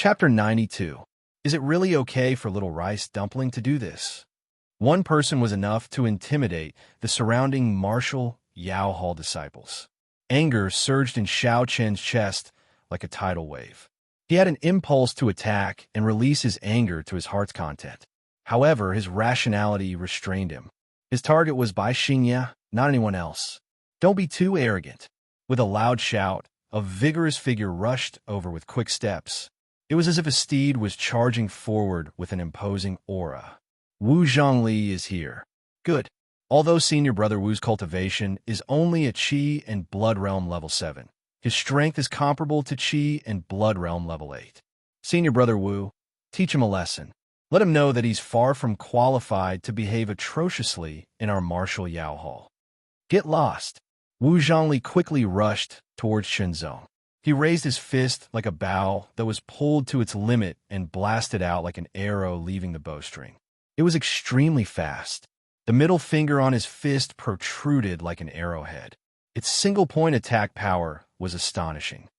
Chapter 92. Is it really okay for little rice dumpling to do this? One person was enough to intimidate the surrounding martial Yao Hall disciples. Anger surged in Xiao Chen's chest like a tidal wave. He had an impulse to attack and release his anger to his heart's content. However, his rationality restrained him. His target was Bai Xingya, not anyone else. Don't be too arrogant. With a loud shout, a vigorous figure rushed over with quick steps. It was as if a steed was charging forward with an imposing aura. Wu Zhongli is here. Good. Although senior brother Wu's cultivation is only a Qi and Blood Realm level 7, his strength is comparable to Qi and Blood Realm level 8. Senior brother Wu, teach him a lesson. Let him know that he's far from qualified to behave atrociously in our martial Yao Hall. Get lost. Wu Zhongli quickly rushed towards Shenzong. He raised his fist like a bow that was pulled to its limit and blasted out like an arrow leaving the bowstring. It was extremely fast. The middle finger on his fist protruded like an arrowhead. Its single-point attack power was astonishing.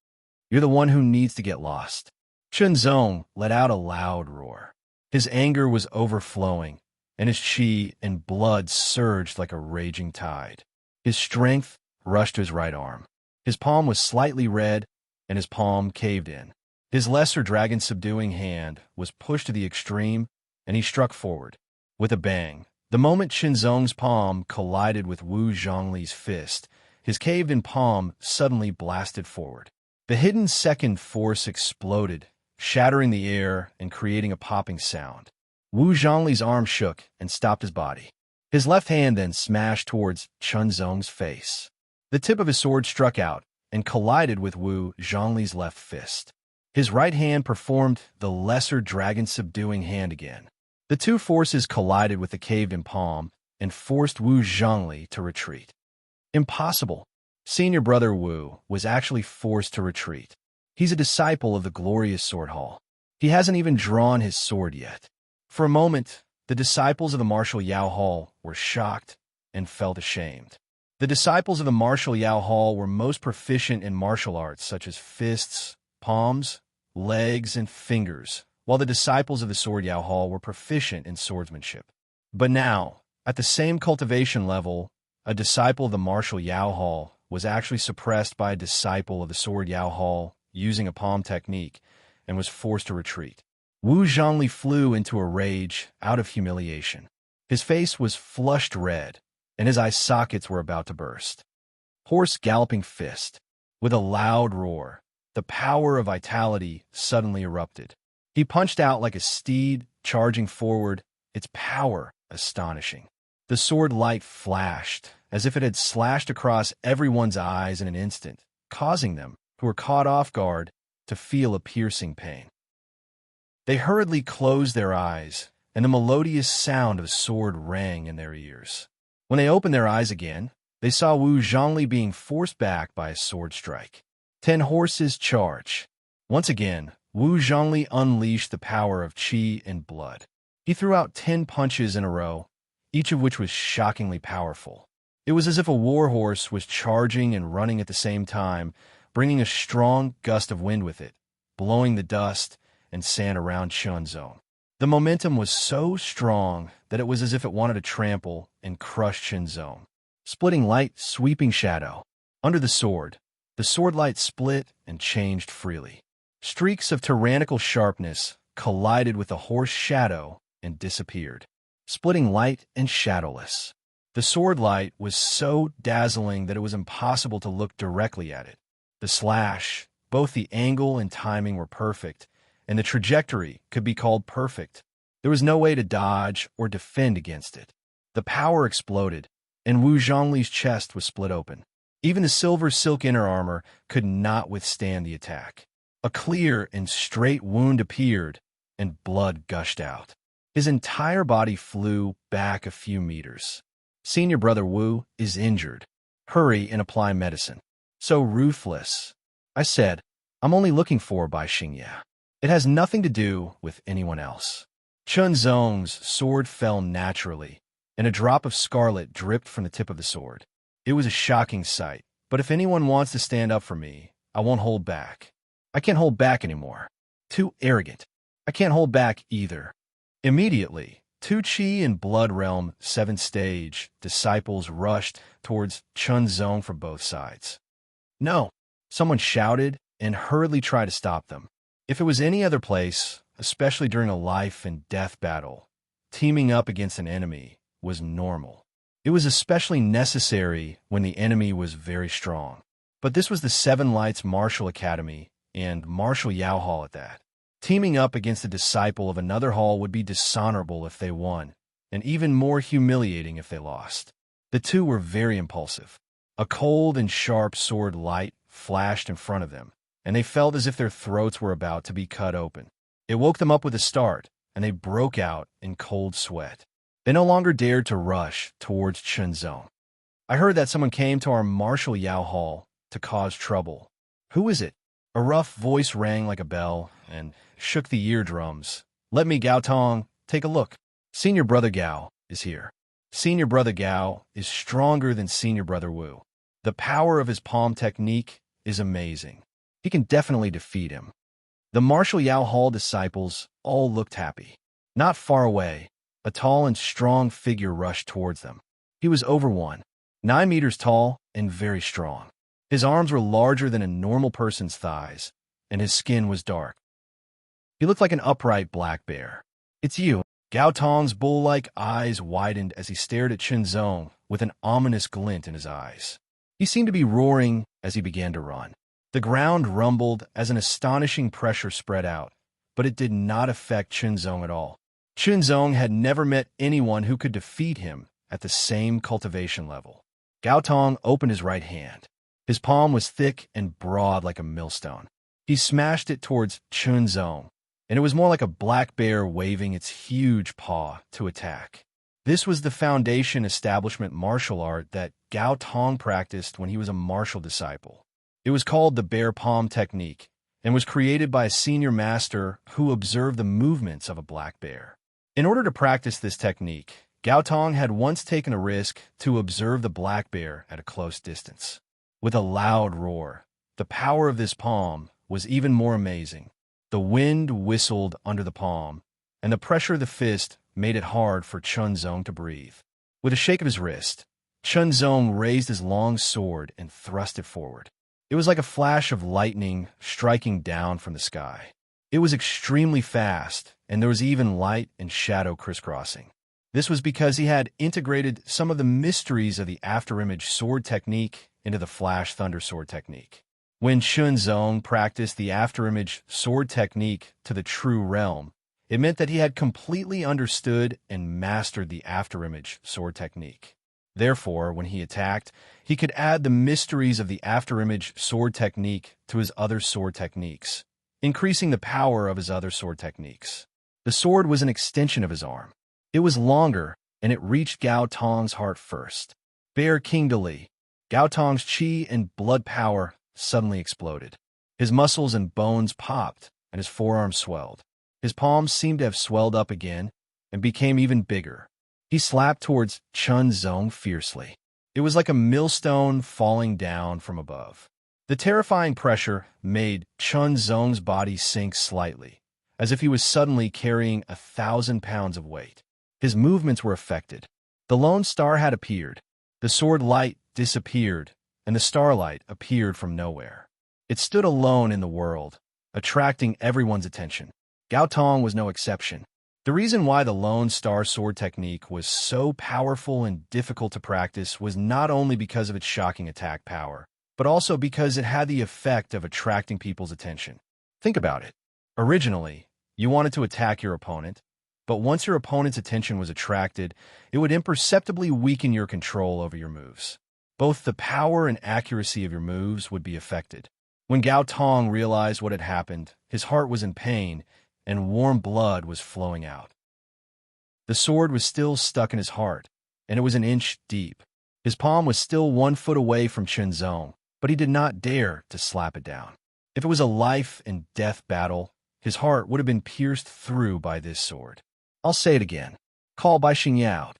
You're the one who needs to get lost. Shenzong let out a loud roar. His anger was overflowing, and his qi and blood surged like a raging tide. His strength rushed to his right arm. His palm was slightly red, and his palm caved in. His lesser dragon-subduing hand was pushed to the extreme, and he struck forward. With a bang, the moment Shenzong's palm collided with Wu Zhongli's fist, his caved-in palm suddenly blasted forward. The hidden second force exploded, shattering the air and creating a popping sound. Wu Zhongli's arm shook and stopped his body. His left hand then smashed towards Shenzong's face. The tip of his sword struck out and collided with Wu Zhongli's left fist. His right hand performed the lesser dragon-subduing hand again. The two forces collided with the caved-in palm and forced Wu Zhongli to retreat. Impossible. Senior brother Wu was actually forced to retreat. He's a disciple of the glorious Sword Hall. He hasn't even drawn his sword yet. For a moment, the disciples of the martial Yao Hall were shocked and felt ashamed. The disciples of the martial Yao Hall were most proficient in martial arts such as fists, palms, legs, and fingers, while the disciples of the Sword Yao Hall were proficient in swordsmanship. But now, at the same cultivation level, a disciple of the martial Yao Hall was actually suppressed by a disciple of the Sword Yao Hall using a palm technique and was forced to retreat. Wu Zhongli flew into a rage out of humiliation. His face was flushed red, and his eye sockets were about to burst. Hoarse galloping fist. With a loud roar, the power of vitality suddenly erupted. He punched out like a steed charging forward, its power astonishing. The sword light flashed, as if it had slashed across everyone's eyes in an instant, causing them, who were caught off guard, to feel a piercing pain. They hurriedly closed their eyes, and the melodious sound of the sword rang in their ears. When they opened their eyes again, they saw Wu Zhongli being forced back by a sword strike. 10 horses charge. Once again, Wu Zhongli unleashed the power of qi and blood. He threw out 10 punches in a row, each of which was shockingly powerful. It was as if a warhorse was charging and running at the same time, bringing a strong gust of wind with it, blowing the dust and sand around Shenzong. The momentum was so strong that it was as if it wanted to trample and crush Shenzong. Splitting light, sweeping shadow. Under the sword light split and changed freely. Streaks of tyrannical sharpness collided with the hoarse shadow and disappeared. Splitting light and shadowless. The sword light was so dazzling that it was impossible to look directly at it. The slash, both the angle and timing were perfect, and the trajectory could be called perfect. There was no way to dodge or defend against it. The power exploded, and Wu Zhongli's chest was split open. Even the silver silk inner armor could not withstand the attack. A clear and straight wound appeared, and blood gushed out. His entire body flew back a few meters. Senior brother Wu is injured. Hurry and apply medicine. So ruthless. I said, I'm only looking for Bai Xingya. It has nothing to do with anyone else. Shenzong's sword fell naturally, and a drop of scarlet dripped from the tip of the sword. It was a shocking sight, but if anyone wants to stand up for me, I won't hold back. I can't hold back anymore. Too arrogant. I can't hold back either. Immediately, two Qi and Blood Realm 7th stage disciples rushed towards Chun Zong from both sides. No, someone shouted and hurriedly tried to stop them. If it was any other place, especially during a life and death battle, teaming up against an enemy was normal. It was especially necessary when the enemy was very strong. But this was the Seven Lights Martial Academy, and Martial Yao Hall at that. Teaming up against a disciple of another hall would be dishonorable if they won, and even more humiliating if they lost. The two were very impulsive. A cold and sharp sword light flashed in front of them, and they felt as if their throats were about to be cut open. It woke them up with a start, and they broke out in cold sweat. They no longer dared to rush towards Chunzong. I heard that someone came to our Martial Yao Hall to cause trouble. Who is it? A rough voice rang like a bell and shook the eardrums. Let me, Gao Tong, take a look. Senior Brother Gao is here. Senior Brother Gao is stronger than Senior Brother Wu. The power of his palm technique is amazing. He can definitely defeat him. The Martial Yao Hall disciples all looked happy. Not far away, a tall and strong figure rushed towards them. He was over 9 meters tall and very strong. His arms were larger than a normal person's thighs, and his skin was dark. He looked like an upright black bear. It's you. Gao Tong's bull-like eyes widened as he stared at Chunzong with an ominous glint in his eyes. He seemed to be roaring as he began to run. The ground rumbled as an astonishing pressure spread out, but it did not affect Chunzong at all. Chunzong had never met anyone who could defeat him at the same cultivation level. Gao Tong opened his right hand. His palm was thick and broad like a millstone. He smashed it towards Chunzong, and it was more like a black bear waving its huge paw to attack. This was the foundation establishment martial art that Gao Tong practiced when he was a martial disciple. It was called the bear palm technique and was created by a senior master who observed the movements of a black bear. In order to practice this technique, Gao Tong had once taken a risk to observe the black bear at a close distance. With a loud roar, the power of this palm was even more amazing. The wind whistled under the palm, and the pressure of the fist made it hard for Chunzong to breathe. With a shake of his wrist, Chunzong raised his long sword and thrust it forward. It was like a flash of lightning striking down from the sky. It was extremely fast, and there was even light and shadow crisscrossing. This was because he had integrated some of the mysteries of the afterimage sword technique into the flash thunder sword technique. When Chunzong practiced the afterimage sword technique to the true realm, it meant that he had completely understood and mastered the afterimage sword technique. Therefore, when he attacked, he could add the mysteries of the afterimage sword technique to his other sword techniques, increasing the power of his other sword techniques. The sword was an extension of his arm. It was longer, and it reached Gao Tong's heart first. Bear King Dali. Gao Tong's chi and blood power suddenly exploded. His muscles and bones popped, and his forearms swelled. His palms seemed to have swelled up again and became even bigger. He slapped towards Chunzong fiercely. It was like a millstone falling down from above. The terrifying pressure made Chunzong's body sink slightly, as if he was suddenly carrying 1,000 pounds of weight. His movements were affected. The lone star had appeared. The sword light disappeared, and the starlight appeared from nowhere. It stood alone in the world, attracting everyone's attention. Gao Tong was no exception. The reason why the Lone Star sword technique was so powerful and difficult to practice was not only because of its shocking attack power, but also because it had the effect of attracting people's attention. Think about it. Originally, you wanted to attack your opponent, but once your opponent's attention was attracted, it would imperceptibly weaken your control over your moves. Both the power and accuracy of your moves would be affected. When Gao Tong realized what had happened, his heart was in pain, and warm blood was flowing out. The sword was still stuck in his heart, and it was an inch deep. His palm was still 1 foot away from Chunzong, but he did not dare to slap it down. If it was a life and death battle, his heart would have been pierced through by this sword. I'll say it again. Call by Xingyao.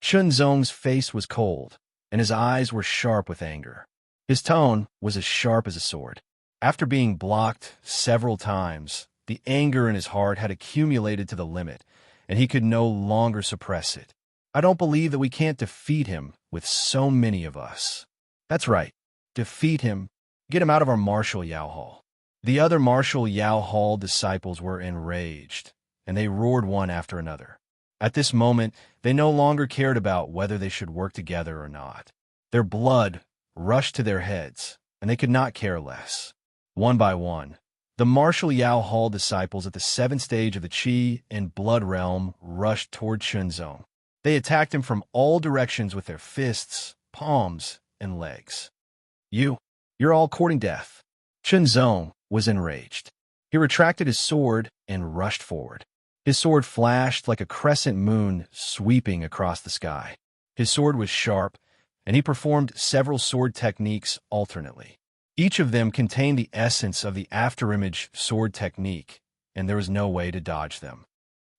Chunzong's face was cold, and his eyes were sharp with anger. His tone was as sharp as a sword. After being blocked several times, The anger in his heart had accumulated to the limit, and he could no longer suppress it. I don't believe that we can't defeat him with so many of us. That's right. Defeat him. Get him out of our martial Yao Hall. The other martial Yao Hall disciples were enraged, and they roared one after another. At this moment, they no longer cared about whether they should work together or not. Their blood rushed to their heads, and they could not care less. One by one, the martial Yao Hall disciples at the seventh stage of the Qi and Blood realm rushed toward Chunzong. They attacked him from all directions with their fists, palms, and legs. You're all courting death. Chunzong was enraged. He retracted his sword and rushed forward. His sword flashed like a crescent moon sweeping across the sky. His sword was sharp, and he performed several sword techniques alternately. Each of them contained the essence of the afterimage sword technique, and there was no way to dodge them.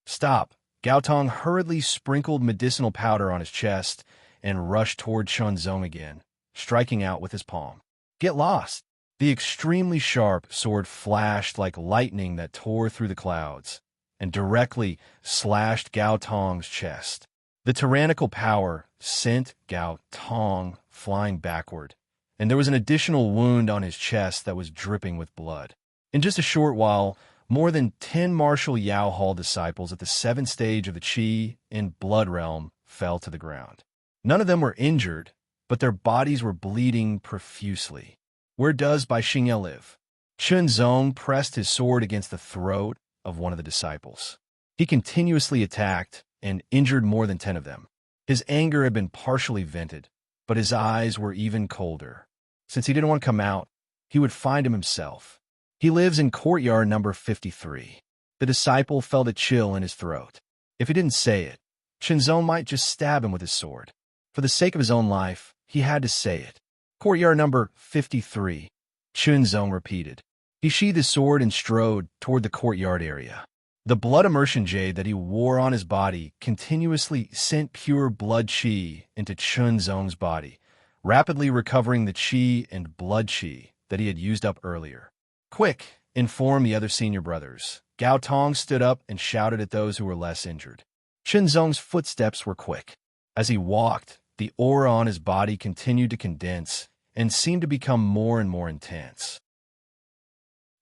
Stop! Gaotong hurriedly sprinkled medicinal powder on his chest and rushed toward Chunzong again, striking out with his palm. Get lost! The extremely sharp sword flashed like lightning that tore through the clouds and directly slashed Gao Tong's chest. The tyrannical power sent Gao Tong flying backward, and there was an additional wound on his chest that was dripping with blood. In just a short while, more than 10 martial Yao Hall disciples at the seventh stage of the Qi and Blood realm fell to the ground. None of them were injured, but their bodies were bleeding profusely. Where does Bai Xingye live? Chunzong pressed his sword against the throat of one of the disciples. He continuously attacked and injured more than 10 of them. His anger had been partially vented, but his eyes were even colder. Since he didn't want to come out, he would find him himself. He lives in courtyard number 53. The disciple felt a chill in his throat. If he didn't say it, Chunzong might just stab him with his sword. For the sake of his own life, he had to say it. Courtyard number 53, Chunzong repeated. He sheathed his sword and strode toward the courtyard area. The blood immersion jade that he wore on his body continuously sent pure blood qi into Chunzong's body, rapidly recovering the qi and blood qi that he had used up earlier. Quick, inform the other senior brothers. Gao Tong stood up and shouted at those who were less injured. Chunzong's footsteps were quick. As he walked, the aura on his body continued to condense and seemed to become more and more intense.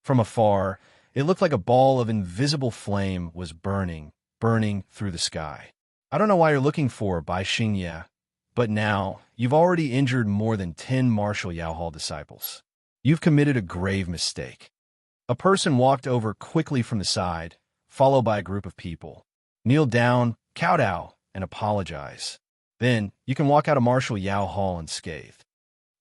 From afar, it looked like a ball of invisible flame was burning through the sky. I don't know why you're looking for Bai Xingye, but now you've already injured more than 10 martial Yao Hall disciples. You've committed a grave mistake. A person walked over quickly from the side, followed by a group of people. Kneel down, kowtow, and apologize. Then you can walk out of martial Yao Hall unscathed.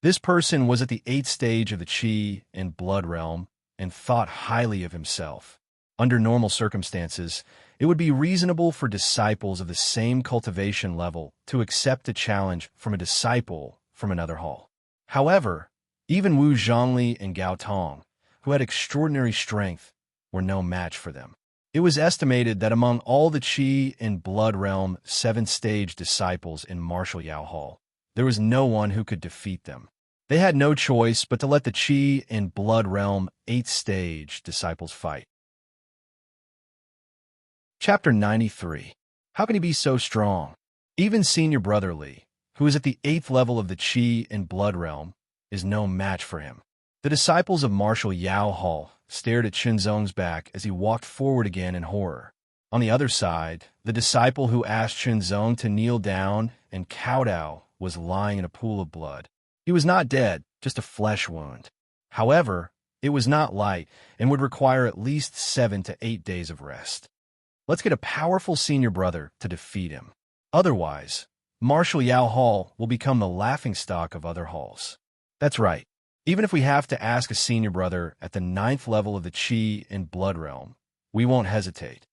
This person was at the 8th stage of the Qi and Blood realm and thought highly of himself. Under normal circumstances, it would be reasonable for disciples of the same cultivation level to accept a challenge from a disciple from another hall. However, even Wu Zhongli and Gao Tong, who had extraordinary strength, were no match for them. It was estimated that among all the Qi and Blood realm 7th stage disciples in martial Yao Hall, there was no one who could defeat them. They had no choice but to let the Qi and Blood realm 8th stage disciples fight. Chapter 93. How can he be so strong? Even senior brother Li, who is at the 8th level of the Qi and Blood realm, is no match for him. The disciples of martial Yao Hall stared at Chunzong's back as he walked forward again in horror. On the other side, the disciple who asked Chunzong to kneel down and kowtow was lying in a pool of blood. He was not dead, just a flesh wound. However, it was not light and would require at least 7 to 8 days of rest. Let's get a powerful senior brother to defeat him. Otherwise, martial Yao Hall will become the laughingstock of other halls. That's right. Even if we have to ask a senior brother at the 9th level of the Qi and Blood realm, we won't hesitate.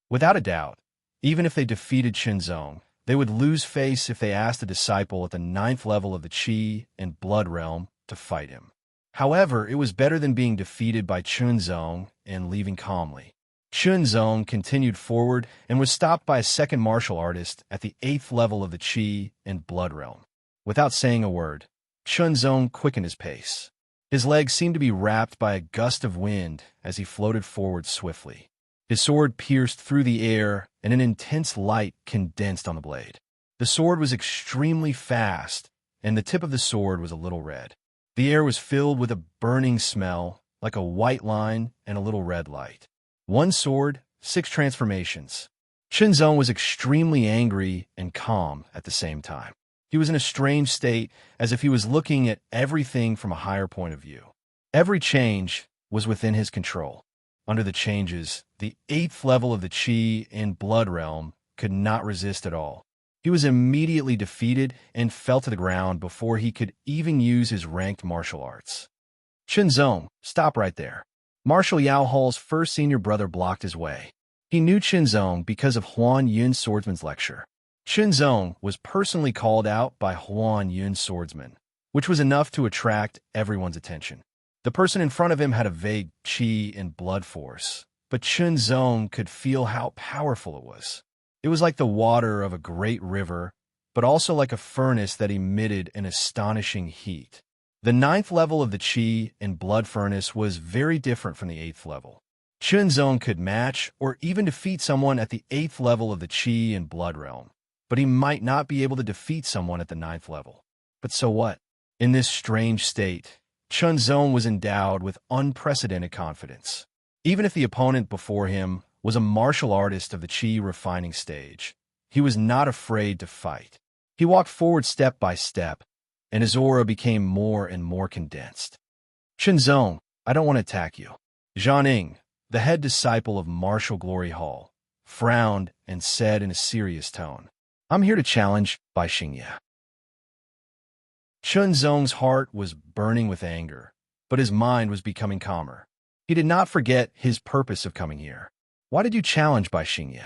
Without a doubt, even if they defeated Chunzong, they would lose face if they asked a disciple at the 9th level of the Qi and Blood realm to fight him. However, it was better than being defeated by Chunzong and leaving calmly. Chunzong continued forward and was stopped by a second martial artist at the 8th level of the Qi and Blood realm. Without saying a word, Chunzong quickened his pace. His legs seemed to be wrapped by a gust of wind as he floated forward swiftly. His sword pierced through the air, and an intense light condensed on the blade. The sword was extremely fast, and the tip of the sword was a little red. The air was filled with a burning smell, like a white line and a little red light. One sword, 6 transformations. Shinzong was extremely angry and calm at the same time. He was in a strange state, as if he was looking at everything from a higher point of view. Every change was within his control. Under the changes, the 8th level of the Qi in Blood Realm could not resist at all. He was immediately defeated and fell to the ground before he could even use his ranked martial arts. Shinzong, stop right there. Marshal Yao Hall's first senior brother blocked his way. He knew Shinzong because of Huan Yun's swordsman's lecture. Shinzong was personally called out by Huan Yun's swordsman, which was enough to attract everyone's attention. The person in front of him had a vague qi and blood force, but Shinzong could feel how powerful it was. It was like the water of a great river, but also like a furnace that emitted an astonishing heat. The 9th level of the qi and blood furnace was very different from the 8th level. Shinzong could match or even defeat someone at the 8th level of the qi and blood realm, but he might not be able to defeat someone at the 9th level. But so what? In this strange state, Shinzong was endowed with unprecedented confidence. Even if the opponent before him was a martial artist of the qi refining stage, he was not afraid to fight. He walked forward step by step, and his aura became more and more condensed. Shinzong, I don't want to attack you. Zhaning, the head disciple of Martial Glory Hall, frowned and said in a serious tone, I'm here to challenge Bai Xingye. Shinzong's heart was burning with anger, but his mind was becoming calmer. He did not forget his purpose of coming here. Why did you challenge Bai Xingye?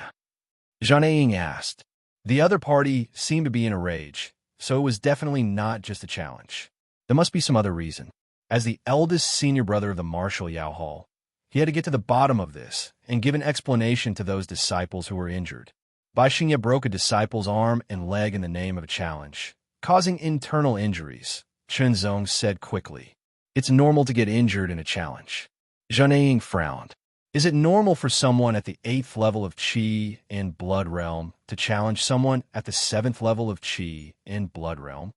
Zhaning asked. The other party seemed to be in a rage, so it was definitely not just a challenge. There must be some other reason. As the eldest senior brother of the Marshal Yao Hall, he had to get to the bottom of this and give an explanation to those disciples who were injured. Bai Xingye broke a disciple's arm and leg in the name of a challenge, causing internal injuries. Shinzong said quickly, It's normal to get injured in a challenge. Zhaning frowned. Is it normal for someone at the 8th level of Qi in Blood Realm to challenge someone at the 7th level of Qi in Blood Realm?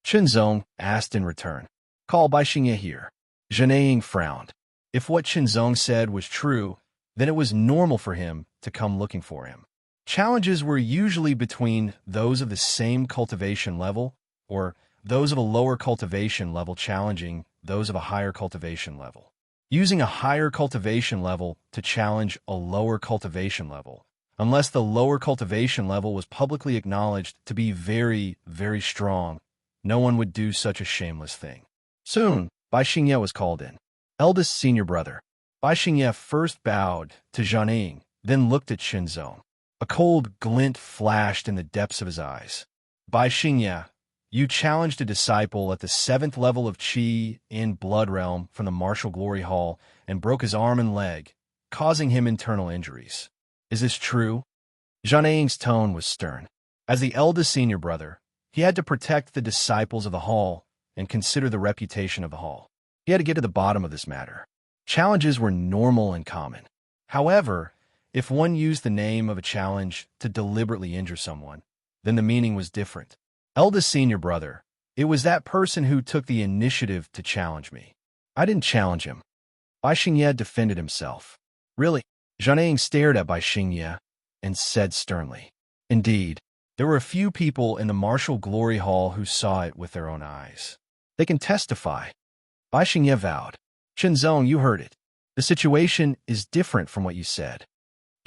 Shinzong asked in return. Call Bai Xingye here. Zhaning frowned. If what Shinzong said was true, then it was normal for him to come looking for him. Challenges were usually between those of the same cultivation level or those of a lower cultivation level challenging those of a higher cultivation level. Using a higher cultivation level to challenge a lower cultivation level, unless the lower cultivation level was publicly acknowledged to be very, very strong, no one would do such a shameless thing. Soon, Bai Xingye was called in. Eldest senior brother. Bai Xingye first bowed to Zhaning, then looked at Shinzong. A cold glint flashed in the depths of his eyes. Bai Xingye, you challenged a disciple at the 7th level of Qi in Blood Realm from the Martial Glory Hall and broke his arm and leg, causing him internal injuries. Is this true? Zhaning's tone was stern. As the eldest senior brother, he had to protect the disciples of the hall and consider the reputation of the hall. He had to get to the bottom of this matter. Challenges were normal and common. However, if one used the name of a challenge to deliberately injure someone, then the meaning was different. Eldest senior brother, it was that person who took the initiative to challenge me. I didn't challenge him. Bai Xingye defended himself. Really? Zhaning stared at Bai Xingye and said sternly. Indeed, there were a few people in the Martial Glory Hall who saw it with their own eyes. They can testify. Bai Xingye vowed. Shinzong, you heard it. The situation is different from what you said.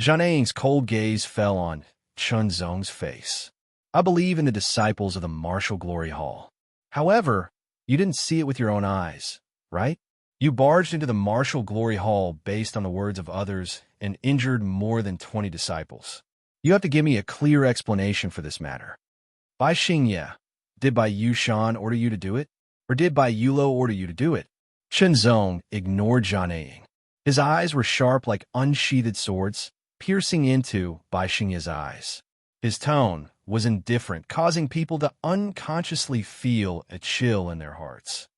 Zhaning's cold gaze fell on Shinzong's face. I believe in the disciples of the Martial Glory Hall. However, you didn't see it with your own eyes, right? You barged into the Martial Glory Hall based on the words of others and injured more than 20 disciples. You have to give me a clear explanation for this matter. Bai Xingye, did Bai Yushan order you to do it? Or did Bai Yulo order you to do it? Shinzong ignored Zhaning. His eyes were sharp like unsheathed swords, piercing into Bai Xingye's eyes. His tone was indifferent, causing people to unconsciously feel a chill in their hearts.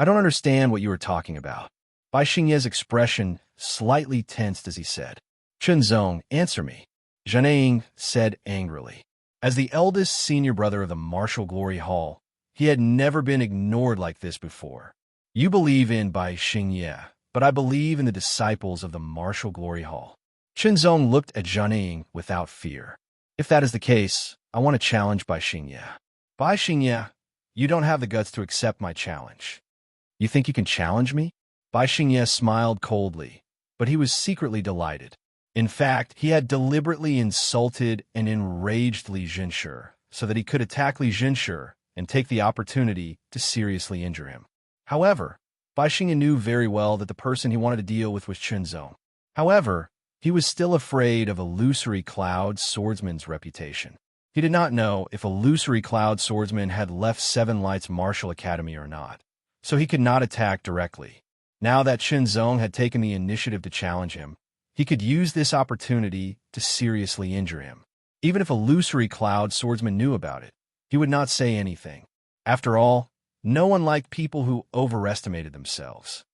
I don't understand what you are talking about. Bai Xingye's expression slightly tensed as he said, Chunzong, answer me. Zhang said angrily. As the eldest senior brother of the Martial Glory Hall, he had never been ignored like this before. You believe in Bai Xingye, but I believe in the disciples of the Martial Glory Hall. Chunzong looked at Zhang without fear. If that is the case, I want to challenge Bai Xingye. Bai Xingye, you don't have the guts to accept my challenge. You think you can challenge me? Bai Xingye smiled coldly, but he was secretly delighted. In fact, he had deliberately insulted and enraged Li Jinshe so that he could attack Li Jinshe and take the opportunity to seriously injure him. However, Bai Xingye knew very well that the person he wanted to deal with was Chunzong. However, he was still afraid of Illusory Cloud Swordsman's reputation. He did not know if Illusory Cloud Swordsman had left Seven Lights Martial Academy or not, so he could not attack directly. Now that Chunzong had taken the initiative to challenge him, he could use this opportunity to seriously injure him. Even if Illusory Cloud Swordsman knew about it, he would not say anything. After all, no one liked people who overestimated themselves.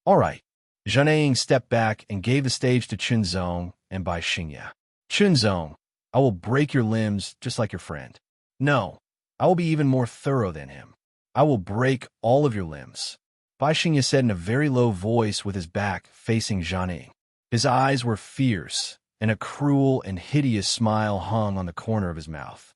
All right. Zhang stepped back and gave the stage to Chunzong and Bai Xingye. Chunzong, I will break your limbs just like your friend. No, I will be even more thorough than him. I will break all of your limbs. Bai Xingye said in a very low voice with his back facing Zhang. His eyes were fierce, and a cruel and hideous smile hung on the corner of his mouth.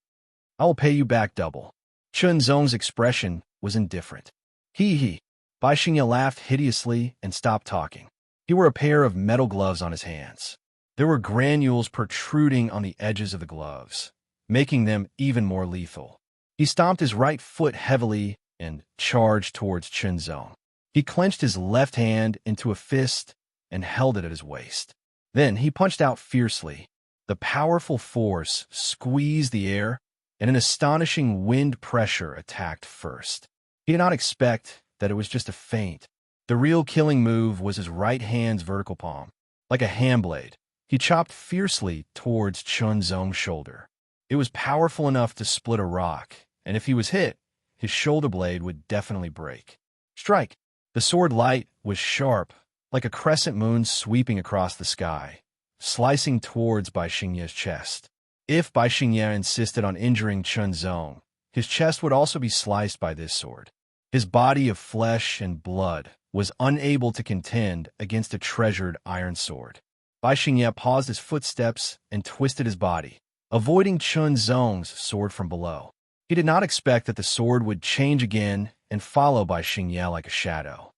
I will pay you back double. Chunzong's expression was indifferent. Hee. Bai Xingye laughed hideously and stopped talking. He wore a pair of metal gloves on his hands. There were granules protruding on the edges of the gloves, making them even more lethal. He stomped his right foot heavily and charged towards Chunzong. He clenched his left hand into a fist and held it at his waist. Then he punched out fiercely. The powerful force squeezed the air, and an astonishing wind pressure attacked first. He did not expect that it was just a feint. The real killing move was his right hand's vertical palm. Like a hand blade, he chopped fiercely towards Chunzong's shoulder. It was powerful enough to split a rock, and if he was hit, his shoulder blade would definitely break. Strike! The sword light was sharp, like a crescent moon sweeping across the sky, slicing towards Bai Xingye's chest. If Bai Xingye insisted on injuring Chunzong, his chest would also be sliced by this sword. His body of flesh and blood was unable to contend against a treasured iron sword. Bai Xingye paused his footsteps and twisted his body, avoiding Chunzong's sword from below. He did not expect that the sword would change again and follow Bai Xingye like a shadow.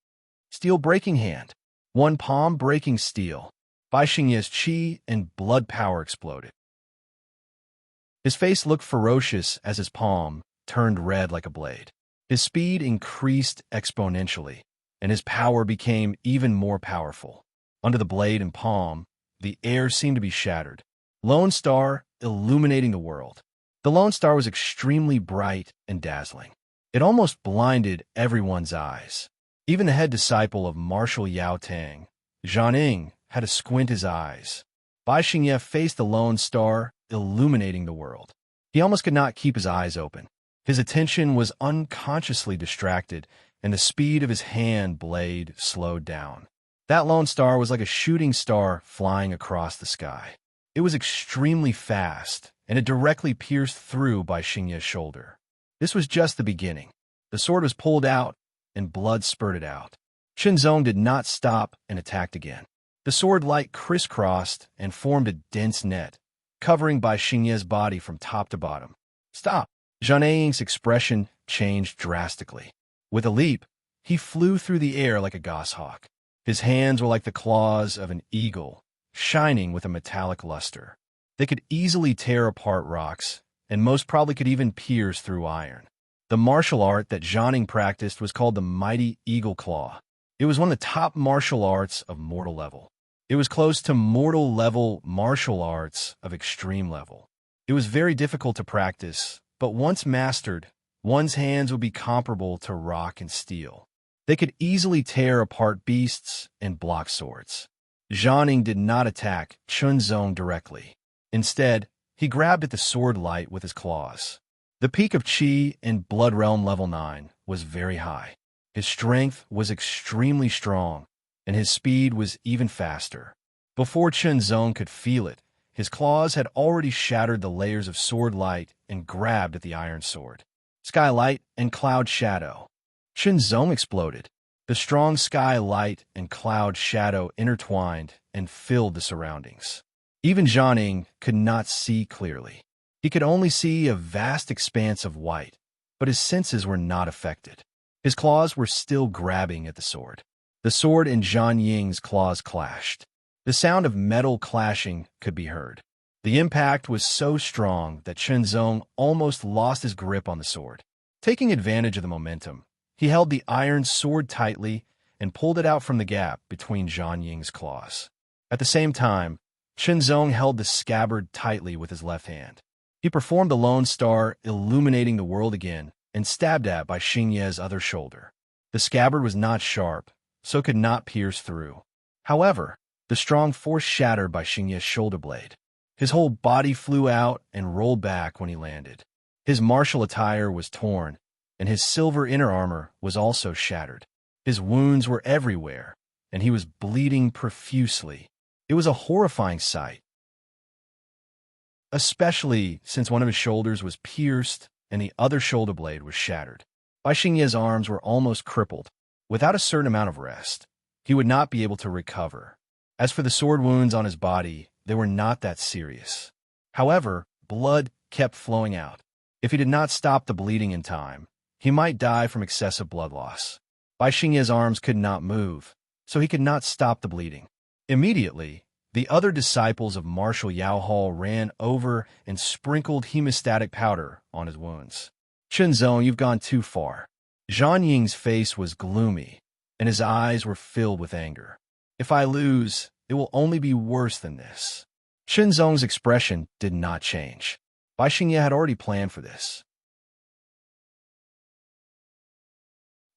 Steel breaking hand. One palm breaking steel. Bai Xingye's chi and blood power exploded. His face looked ferocious as his palm turned red like a blade. His speed increased exponentially, and his power became even more powerful. Under the blade and palm, the air seemed to be shattered. Lone Star illuminating the world. The Lone Star was extremely bright and dazzling. It almost blinded everyone's eyes. Even the head disciple of Martial Yao Tang, Zhang, had to squint his eyes. Bai Xingye faced the Lone Star illuminating the world. He almost could not keep his eyes open. His attention was unconsciously distracted, and the speed of his hand blade slowed down. That Lone Star was like a shooting star flying across the sky. It was extremely fast, and it directly pierced through Bai Xingye's shoulder. This was just the beginning. The sword was pulled out, and blood spurted out. Chunzong did not stop and attacked again. The sword light crisscrossed and formed a dense net, covering Bai Xingye's body from top to bottom. Stop! Zhang expression changed drastically. With a leap, he flew through the air like a goshawk. His hands were like the claws of an eagle, shining with a metallic luster. They could easily tear apart rocks, and most probably could even pierce through iron. The martial art that Zhang practiced was called the Mighty Eagle Claw. It was one of the top martial arts of mortal level. It was close to mortal level martial arts of extreme level. It was very difficult to practice, but once mastered, one's hands would be comparable to rock and steel. They could easily tear apart beasts and block swords. Zhang did not attack Chunzong directly. Instead, he grabbed at the sword light with his claws. The peak of Qi in Blood Realm level 9 was very high. His strength was extremely strong, and his speed was even faster. Before Chunzong could feel it, his claws had already shattered the layers of sword light and grabbed at the iron sword. Skylight and cloud shadow. Chunzong exploded. The strong sky light and cloud shadow intertwined and filled the surroundings. Even Jianing could not see clearly. He could only see a vast expanse of white, but his senses were not affected. His claws were still grabbing at the sword. The sword in Jian Ying's claws clashed. The sound of metal clashing could be heard. The impact was so strong that Chunzong almost lost his grip on the sword. Taking advantage of the momentum, he held the iron sword tightly and pulled it out from the gap between Jian Ying's claws. At the same time, Chunzong held the scabbard tightly with his left hand. He performed the Lone Star, illuminating the world again, and stabbed at by Xingye's other shoulder. The scabbard was not sharp, so could not pierce through. However, the strong force shattered by Xingye's shoulder blade. His whole body flew out and rolled back when he landed. His martial attire was torn, and his silver inner armor was also shattered. His wounds were everywhere, and he was bleeding profusely. It was a horrifying sight, especially since one of his shoulders was pierced and the other shoulder blade was shattered. Bai Xingye's arms were almost crippled. Without a certain amount of rest, he would not be able to recover. As for the sword wounds on his body, they were not that serious. However, blood kept flowing out. If he did not stop the bleeding in time, he might die from excessive blood loss. Bai Xingye's arms could not move, so he could not stop the bleeding. Immediately, the other disciples of Marshal Yao Hall ran over and sprinkled hemostatic powder on his wounds. Chunzong, you've gone too far. Jian Ying's face was gloomy, and his eyes were filled with anger. If I lose, it will only be worse than this. Chunzong's expression did not change. Bai Xingye had already planned for this.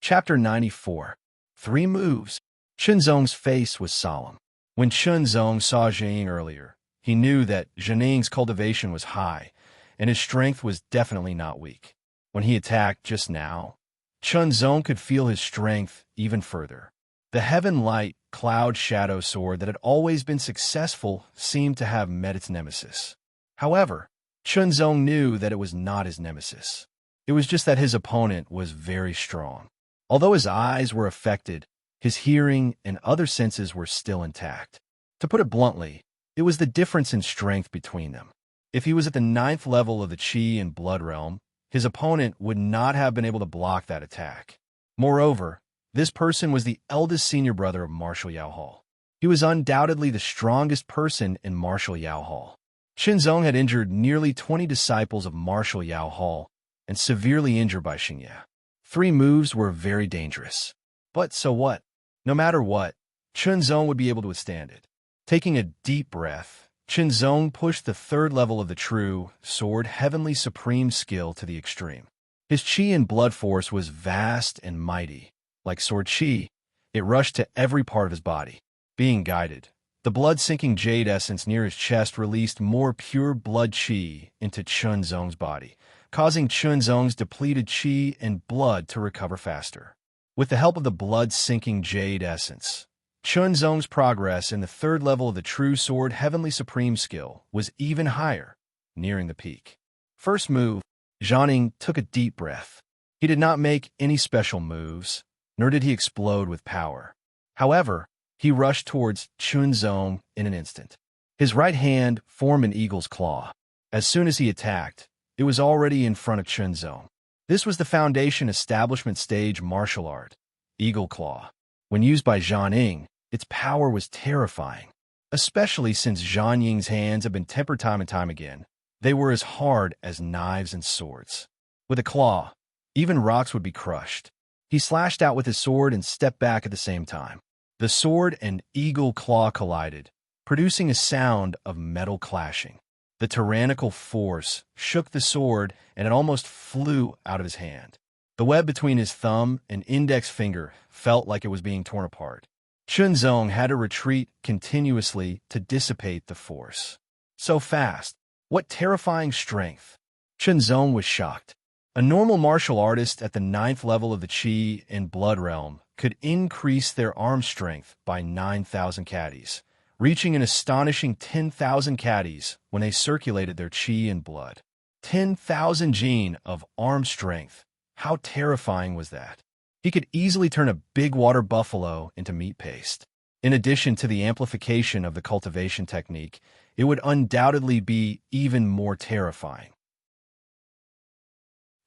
Chapter 94. 3 Moves. Chunzong's face was solemn. When Chunzong saw Jianing earlier, he knew that Jianing's cultivation was high, and his strength was definitely not weak. When he attacked just now, Chunzong could feel his strength even further. The Heaven Light Cloud Shadow sword that had always been successful seemed to have met its nemesis. However, Chunzong knew that it was not his nemesis. It was just that his opponent was very strong. Although his eyes were affected, his hearing and other senses were still intact. To put it bluntly, it was the difference in strength between them. If he was at the 9th level of the Qi and Blood realm, his opponent would not have been able to block that attack. Moreover, this person was the eldest senior brother of Marshal Yao Hall. He was undoubtedly the strongest person in Marshal Yao Hall. Chunzong had injured nearly 20 disciples of Marshal Yao Hall and severely injured Bai Xingye. 3 moves were very dangerous. But so what? No matter what, Chunzong would be able to withstand it. Taking a deep breath, Chunzong pushed the 3rd level of the true sword heavenly supreme skill to the extreme. His qi and blood force was vast and mighty. Like sword qi, it rushed to every part of his body. Being guided, the blood-sinking jade essence near his chest released more pure blood qi into Chunzong's body, causing Chunzong's depleted qi and blood to recover faster. With the help of the blood-sinking jade essence, Chunzong's progress in the 3rd level of the true sword heavenly supreme skill was even higher, nearing the peak. First move, Jianing took a deep breath. He did not make any special moves, nor did he explode with power. However, he rushed towards Chunzong in an instant. His right hand formed an eagle's claw. As soon as he attacked, it was already in front of Chunzong. This was the foundation establishment stage martial art, Eagle Claw. When used by Jianing, its power was terrifying, especially since Jian Ying's hands had been tempered time and time again. They were as hard as knives and swords. With a claw, even rocks would be crushed. He slashed out with his sword and stepped back at the same time. The sword and eagle claw collided, producing a sound of metal clashing. The tyrannical force shook the sword, and it almost flew out of his hand. The web between his thumb and index finger felt like it was being torn apart. Chunzong had to retreat continuously to dissipate the force. So fast! What terrifying strength! Chunzong was shocked. A normal martial artist at the 9th level of the Qi and Blood realm could increase their arm strength by 9,000 caddies, reaching an astonishing 10,000 caddies when they circulated their Qi and Blood. 10,000 Jin of arm strength. How terrifying was that? He could easily turn a big water buffalo into meat paste. In addition to the amplification of the cultivation technique, it would undoubtedly be even more terrifying.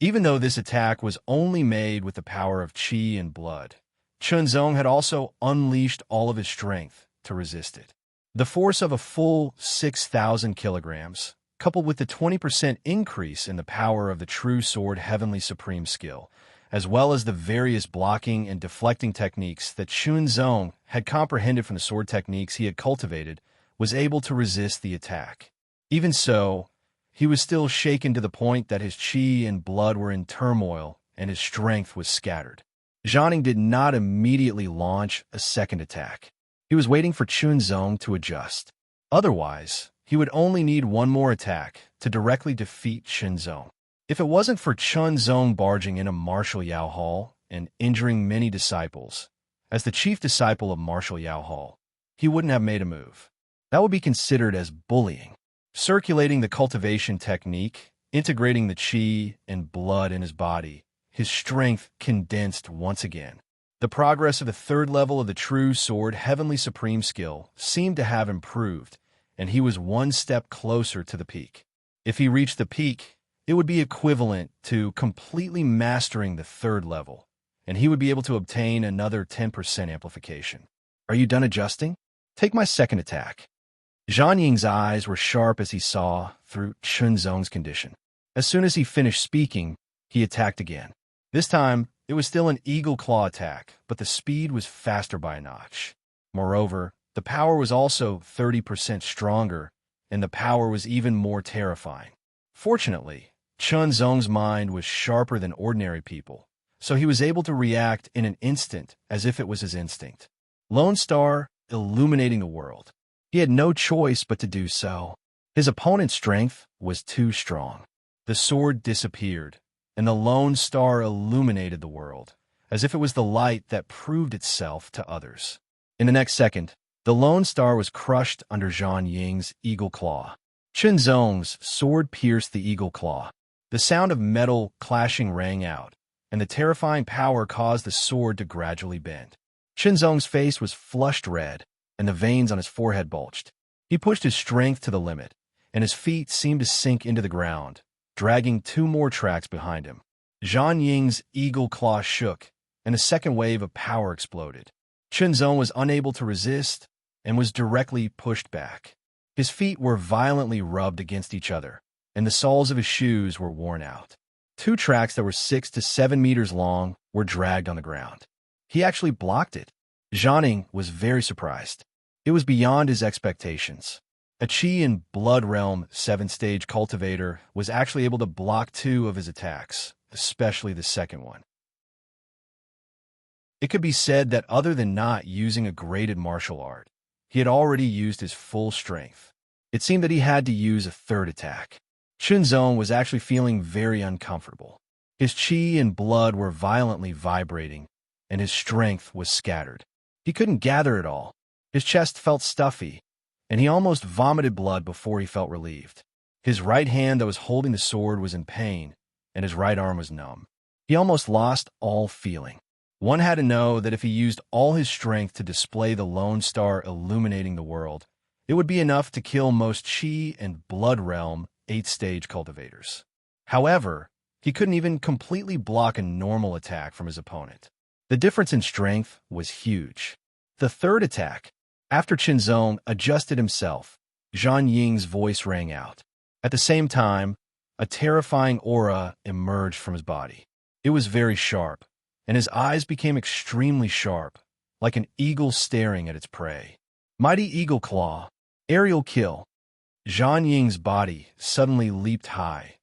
Even though this attack was only made with the power of Qi and Blood, Chunzong had also unleashed all of his strength to resist it. The force of a full 6,000 kilograms, coupled with the 20% increase in the power of the true sword heavenly supreme skill, as well as the various blocking and deflecting techniques that Chunzong had comprehended from the sword techniques he had cultivated, was able to resist the attack. Even so, he was still shaken to the point that his Qi and Blood were in turmoil and his strength was scattered. Jianing did not immediately launch a second attack. He was waiting for Chunzong to adjust. Otherwise, he would only need one more attack to directly defeat Chunzong. If it wasn't for Chunzong barging into Martial Yao Hall and injuring many disciples, as the chief disciple of Martial Yao Hall, he wouldn't have made a move. That would be considered as bullying. Circulating the cultivation technique, integrating the Qi and Blood in his body, his strength condensed once again. The progress of the 3rd level of the true sword heavenly supreme skill seemed to have improved, and he was one step closer to the peak. If he reached the peak, it would be equivalent to completely mastering the 3rd level, and he would be able to obtain another 10% amplification. Are you done adjusting? Take my second attack. Zhang Ying's eyes were sharp as he saw through Chunzong's condition. As soon as he finished speaking, he attacked again. This time, it was still an eagle claw attack, but the speed was faster by a notch. Moreover, the power was also 30% stronger, and the power was even more terrifying. Fortunately, Chunzong's mind was sharper than ordinary people, so he was able to react in an instant as if it was his instinct. Lone Star illuminating the world. He had no choice but to do so. His opponent's strength was too strong. The sword disappeared, and the Lone Star illuminated the world, as if it was the light that proved itself to others. In the next second, the Lone Star was crushed under Zhang Ying's eagle claw. Chunzong's sword pierced the eagle claw. The sound of metal clashing rang out, and the terrifying power caused the sword to gradually bend. Chunzong's face was flushed red, and the veins on his forehead bulged. He pushed his strength to the limit, and his feet seemed to sink into the ground, dragging 2 more tracks behind him. Zhang Ying's eagle claw shook, and a second wave of power exploded. Chunzong was unable to resist and was directly pushed back. His feet were violently rubbed against each other, and the soles of his shoes were worn out. 2 tracks that were 6 to 7 meters long were dragged on the ground. He actually blocked it. Jianing was very surprised. It was beyond his expectations. A Qi and Blood realm 7th-stage cultivator was actually able to block 2 of his attacks, especially the second one. It could be said that other than not using a graded martial art, he had already used his full strength. It seemed that he had to use a 3rd attack. Chunzong was actually feeling very uncomfortable. His Qi and Blood were violently vibrating, and his strength was scattered. He couldn't gather it all. His chest felt stuffy, and he almost vomited blood before he felt relieved. His right hand that was holding the sword was in pain, and his right arm was numb. He almost lost all feeling. One had to know that if he used all his strength to display the Lone Star illuminating the world, it would be enough to kill most Qi and Blood realm 8th-stage cultivators. However, he couldn't even completely block a normal attack from his opponent. The difference in strength was huge. The 3rd attack, after Chunzong adjusted himself, Zhang Ying's voice rang out. At the same time, a terrifying aura emerged from his body. It was very sharp, and his eyes became extremely sharp, like an eagle staring at its prey. Mighty Eagle Claw, aerial kill. Zhang Ying's body suddenly leaped high,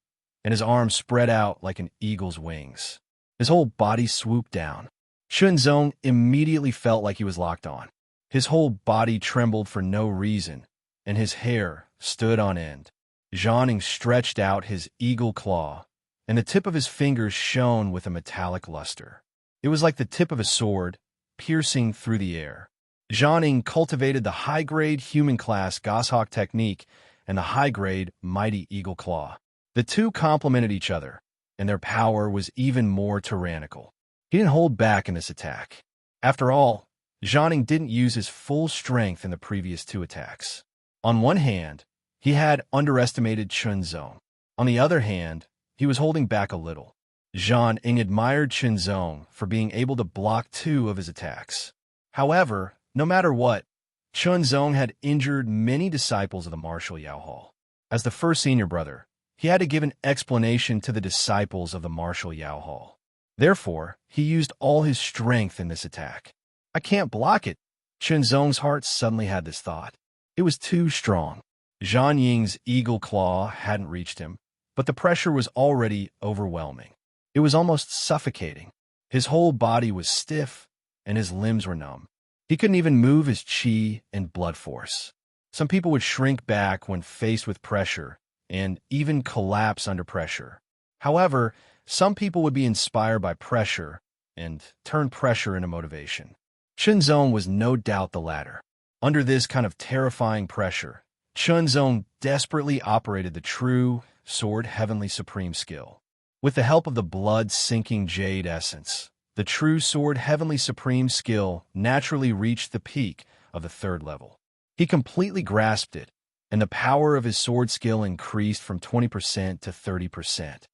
and his arms spread out like an eagle's wings. His whole body swooped down. Chunzong immediately felt like he was locked on. His whole body trembled for no reason, and his hair stood on end. Jianing stretched out his eagle claw, and the tip of his fingers shone with a metallic luster. It was like the tip of a sword, piercing through the air. Jianing cultivated the high-grade human-class goshawk technique and the high-grade mighty eagle claw. The two complemented each other, and their power was even more tyrannical. He didn't hold back in this attack. After all, Jianing didn't use his full strength in the previous two attacks. On one hand, he had underestimated Chunzong. On the other hand, he was holding back a little. Jianing admired Chunzong for being able to block two of his attacks. However, no matter what, Chunzong had injured many disciples of the martial Yao Hall. As the first senior brother, he had to give an explanation to the disciples of the martial Yao Hall. Therefore, he used all his strength in this attack. I can't block it. Chunzong's heart suddenly had this thought. It was too strong. Zhang Ying's eagle claw hadn't reached him, but the pressure was already overwhelming. It was almost suffocating. His whole body was stiff, and his limbs were numb. He couldn't even move his qi and blood force. Some people would shrink back when faced with pressure, and even collapse under pressure. However, some people would be inspired by pressure and turn pressure into motivation. Chunzong was no doubt the latter. Under this kind of terrifying pressure, Chunzong desperately operated the true sword heavenly supreme skill. With the help of the blood-sinking jade essence, the true sword heavenly supreme skill naturally reached the peak of the third level. He completely grasped it, and the power of his sword skill increased from 20% to 30%.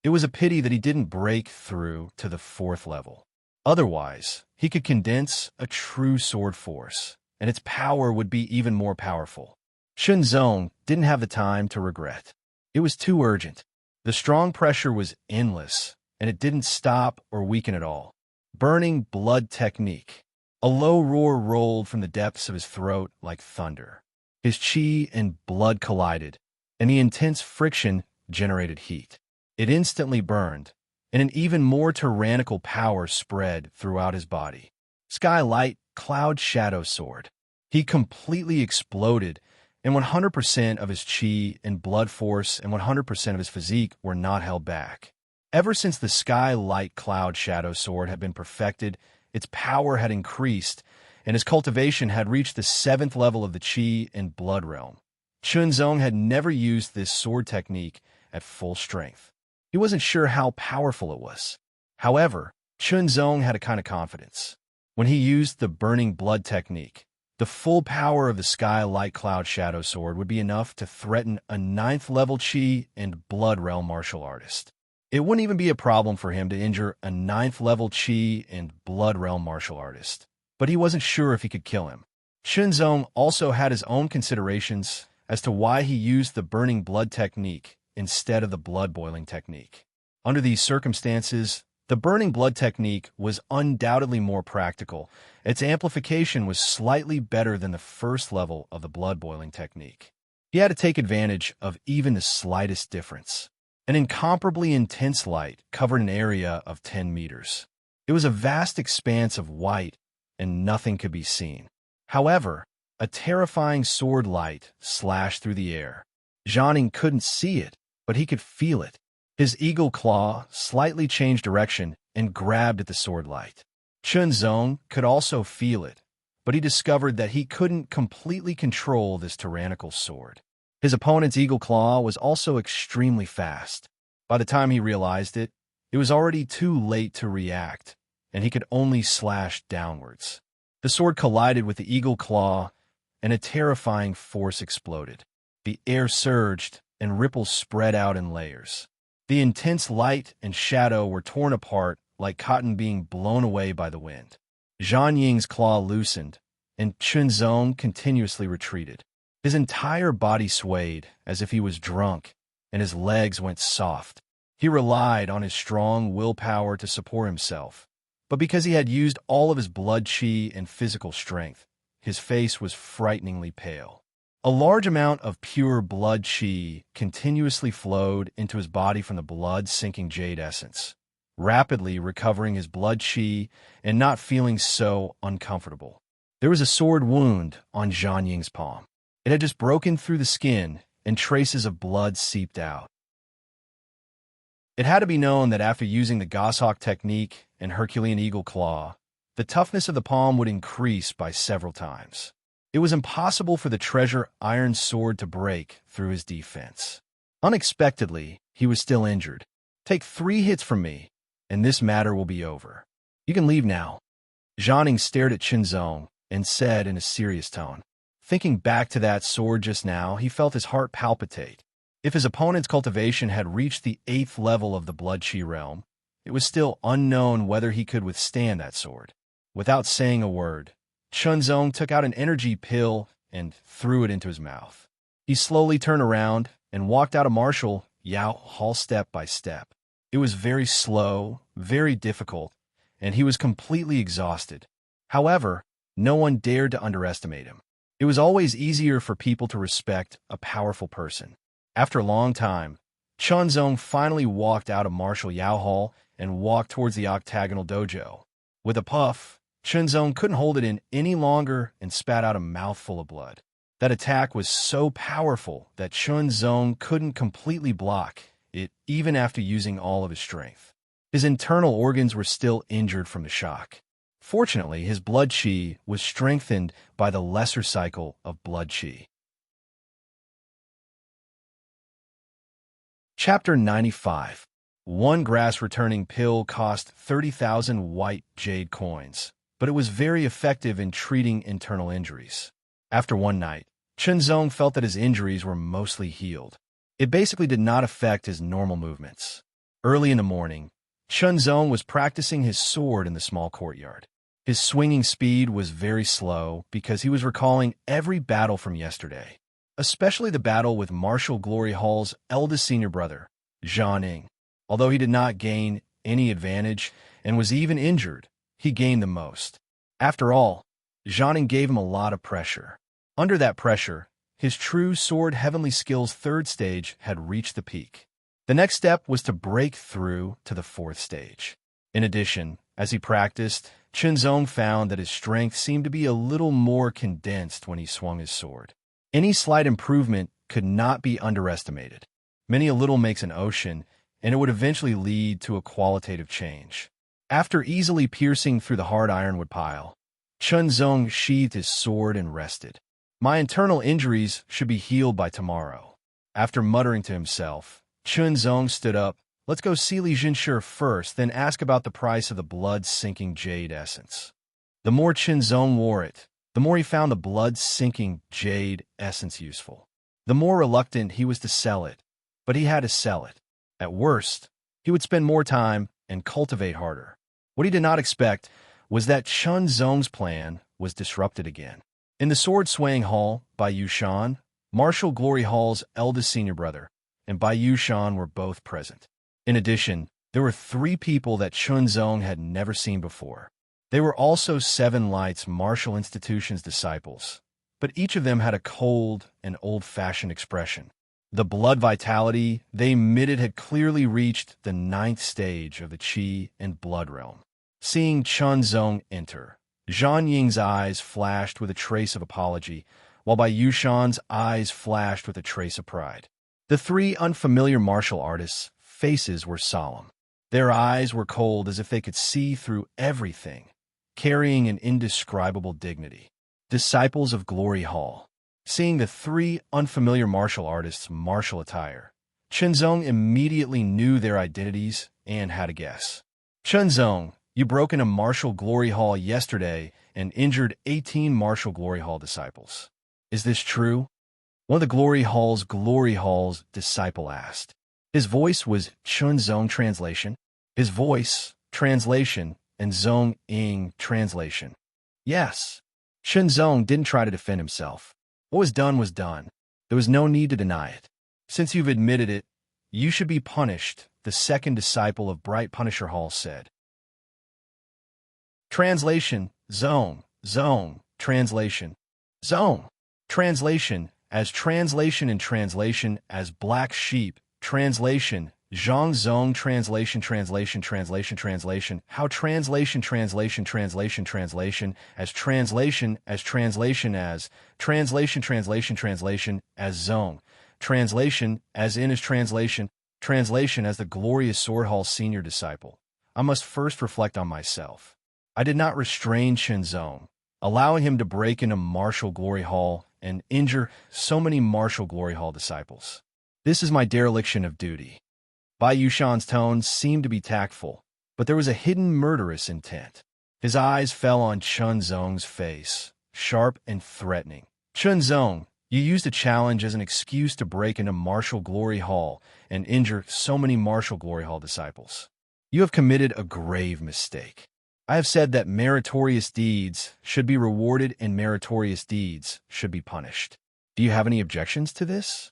It was a pity that he didn't break through to the fourth level. Otherwise, he could condense a true sword force, and its power would be even more powerful. Chunzong didn't have the time to regret. It was too urgent. The strong pressure was endless, and it didn't stop or weaken at all. Burning blood technique. A low roar rolled from the depths of his throat like thunder. His qi and blood collided, and the intense friction generated heat. It instantly burned, and an even more tyrannical power spread throughout his body. Skylight Cloud Shadow Sword. He completely exploded, and 100% of his qi and blood force and 100% of his physique were not held back. Ever since the Skylight Cloud Shadow Sword had been perfected, its power had increased, and his cultivation had reached the 7th level of the qi and blood realm. Chunzong had never used this sword technique at full strength. He wasn't sure how powerful it was. However, Chunzong had a kind of confidence. When he used the burning blood technique, the full power of the Skylight Cloud Shadow Sword would be enough to threaten a 9th level qi and blood realm martial artist. It wouldn't even be a problem for him to injure a 9th level qi and blood realm martial artist, but he wasn't sure if he could kill him. Chunzong also had his own considerations as to why he used the burning blood technique instead of the blood boiling technique. Under these circumstances, the burning blood technique was undoubtedly more practical. Its amplification was slightly better than the first level of the blood boiling technique. He had to take advantage of even the slightest difference. An incomparably intense light covered an area of 10 meters. It was a vast expanse of white, and nothing could be seen. However, a terrifying sword light slashed through the air. Jianing couldn't see it, but he could feel it. His eagle claw slightly changed direction and grabbed at the sword light. Chunzong could also feel it, but he discovered that he couldn't completely control this tyrannical sword. His opponent's eagle claw was also extremely fast. By the time he realized it, it was already too late to react, and he could only slash downwards. The sword collided with the eagle claw, and a terrifying force exploded. The air surged, and ripples spread out in layers. The intense light and shadow were torn apart like cotton being blown away by the wind. Zhang Ying's claw loosened, and Chunzong continuously retreated. His entire body swayed as if he was drunk, and his legs went soft. He relied on his strong willpower to support himself, but because he had used all of his blood qi and physical strength, his face was frighteningly pale. A large amount of pure blood qi continuously flowed into his body from the blood-sinking jade essence, rapidly recovering his blood qi and not feeling so uncomfortable. There was a sword wound on Zhang Ying's palm. It had just broken through the skin, and traces of blood seeped out. It had to be known that after using the goshawk technique and Herculean eagle claw, the toughness of the palm would increase by several times. It was impossible for the treasure iron sword to break through his defense. Unexpectedly, he was still injured. "Take 3 hits from me, and this matter will be over. You can leave now." Zhang stared at Qinzong and said in a serious tone. Thinking back to that sword just now, he felt his heart palpitate. If his opponent's cultivation had reached the 8th level of the Blood Qi realm, it was still unknown whether he could withstand that sword. Without saying a word, Qinzong took out an energy pill and threw it into his mouth. He slowly turned around and walked out of martial Yao Hall step by step. It was very slow, very difficult, and he was completely exhausted. However, no one dared to underestimate him. It was always easier for people to respect a powerful person. After a long time, Qinzong finally walked out of Martial Yao Hall and walked towards the octagonal dojo. With a puff, Qinzong couldn't hold it in any longer and spat out a mouthful of blood. That attack was so powerful that Qinzong couldn't completely block it even after using all of his strength. His internal organs were still injured from the shock. Fortunately, his blood qi was strengthened by the lesser cycle of blood qi. Chapter 95. One grass-returning pill cost 30,000 white jade coins, but it was very effective in treating internal injuries. After one night, Qinzong felt that his injuries were mostly healed. It basically did not affect his normal movements. Early in the morning, Qinzong was practicing his sword in the small courtyard. His swinging speed was very slow because he was recalling every battle from yesterday, especially the battle with Martial Glory Hall's eldest senior brother, Zhang. Although he did not gain any advantage and was even injured, he gained the most. After all, Zhang gave him a lot of pressure. Under that pressure, his true sword heavenly skills 3rd stage had reached the peak. The next step was to break through to the 4th stage. In addition, as he practiced, Qinzong found that his strength seemed to be a little more condensed when he swung his sword. Any slight improvement could not be underestimated. Many a little makes an ocean, and it would eventually lead to a qualitative change. After easily piercing through the hard ironwood pile, Qinzong sheathed his sword and rested. "My internal injuries should be healed by tomorrow." After muttering to himself, Qinzong stood up. "Let's go see Li Jinshi first, then ask about the price of the blood-sinking jade essence." The more Qinzong wore it, the more he found the blood-sinking jade essence useful. The more reluctant he was to sell it, but he had to sell it. At worst, he would spend more time and cultivate harder. What he did not expect was that Qinzong's plan was disrupted again. In the sword-swaying hall, Bai Yushan, Martial Glory Hall's eldest senior brother, and Bai Yushan were both present. In addition, there were 3 people that Qinzong had never seen before. They were also 7 Lights Martial Institution's disciples, but each of them had a cold and old-fashioned expression. The blood vitality they emitted had clearly reached the 9th stage of the Qi and blood realm. Seeing Qinzong enter, Zhang Ying's eyes flashed with a trace of apology, while Bai Yushan's eyes flashed with a trace of pride. The 3 unfamiliar martial artists' faces were solemn. Their eyes were cold as if they could see through everything, carrying an indescribable dignity. Disciples of Glory Hall. Seeing the 3 unfamiliar martial artists' martial attire, Qinzong immediately knew their identities and had a guess. "Qinzong, you broke into Martial Glory Hall yesterday and injured 18 Martial Glory Hall disciples. Is this true?" One of the Glory Hall's disciple asked. His voice was Qinzong translation. His voice, translation, and Zong Ying translation. Yes. Qinzong didn't try to defend himself. What was done was done. There was no need to deny it. "Since you've admitted it, you should be punished," the second disciple of Bright Punisher Hall said. Translation, Zong, translation, Zong. Translation, as translation and translation, as black sheep, translation, Zhang Zong, translation, how translation, as translation, as translation, as Zong, translation, as in as translation, Translation: as the glorious Sword Hall's senior disciple, I must first reflect on myself. I did not restrain Shenzong, allowing him to break into Martial Glory Hall and injure so many Martial Glory Hall disciples. This is my dereliction of duty. Bai Yushan's tones seemed to be tactful, but there was a hidden murderous intent. His eyes fell on Chunzong's face, sharp and threatening. Chunzong, you used a challenge as an excuse to break into Martial Glory Hall and injure so many Martial Glory Hall disciples. You have committed a grave mistake. I have said that meritorious deeds should be rewarded and meritorious deeds should be punished. Do you have any objections to this?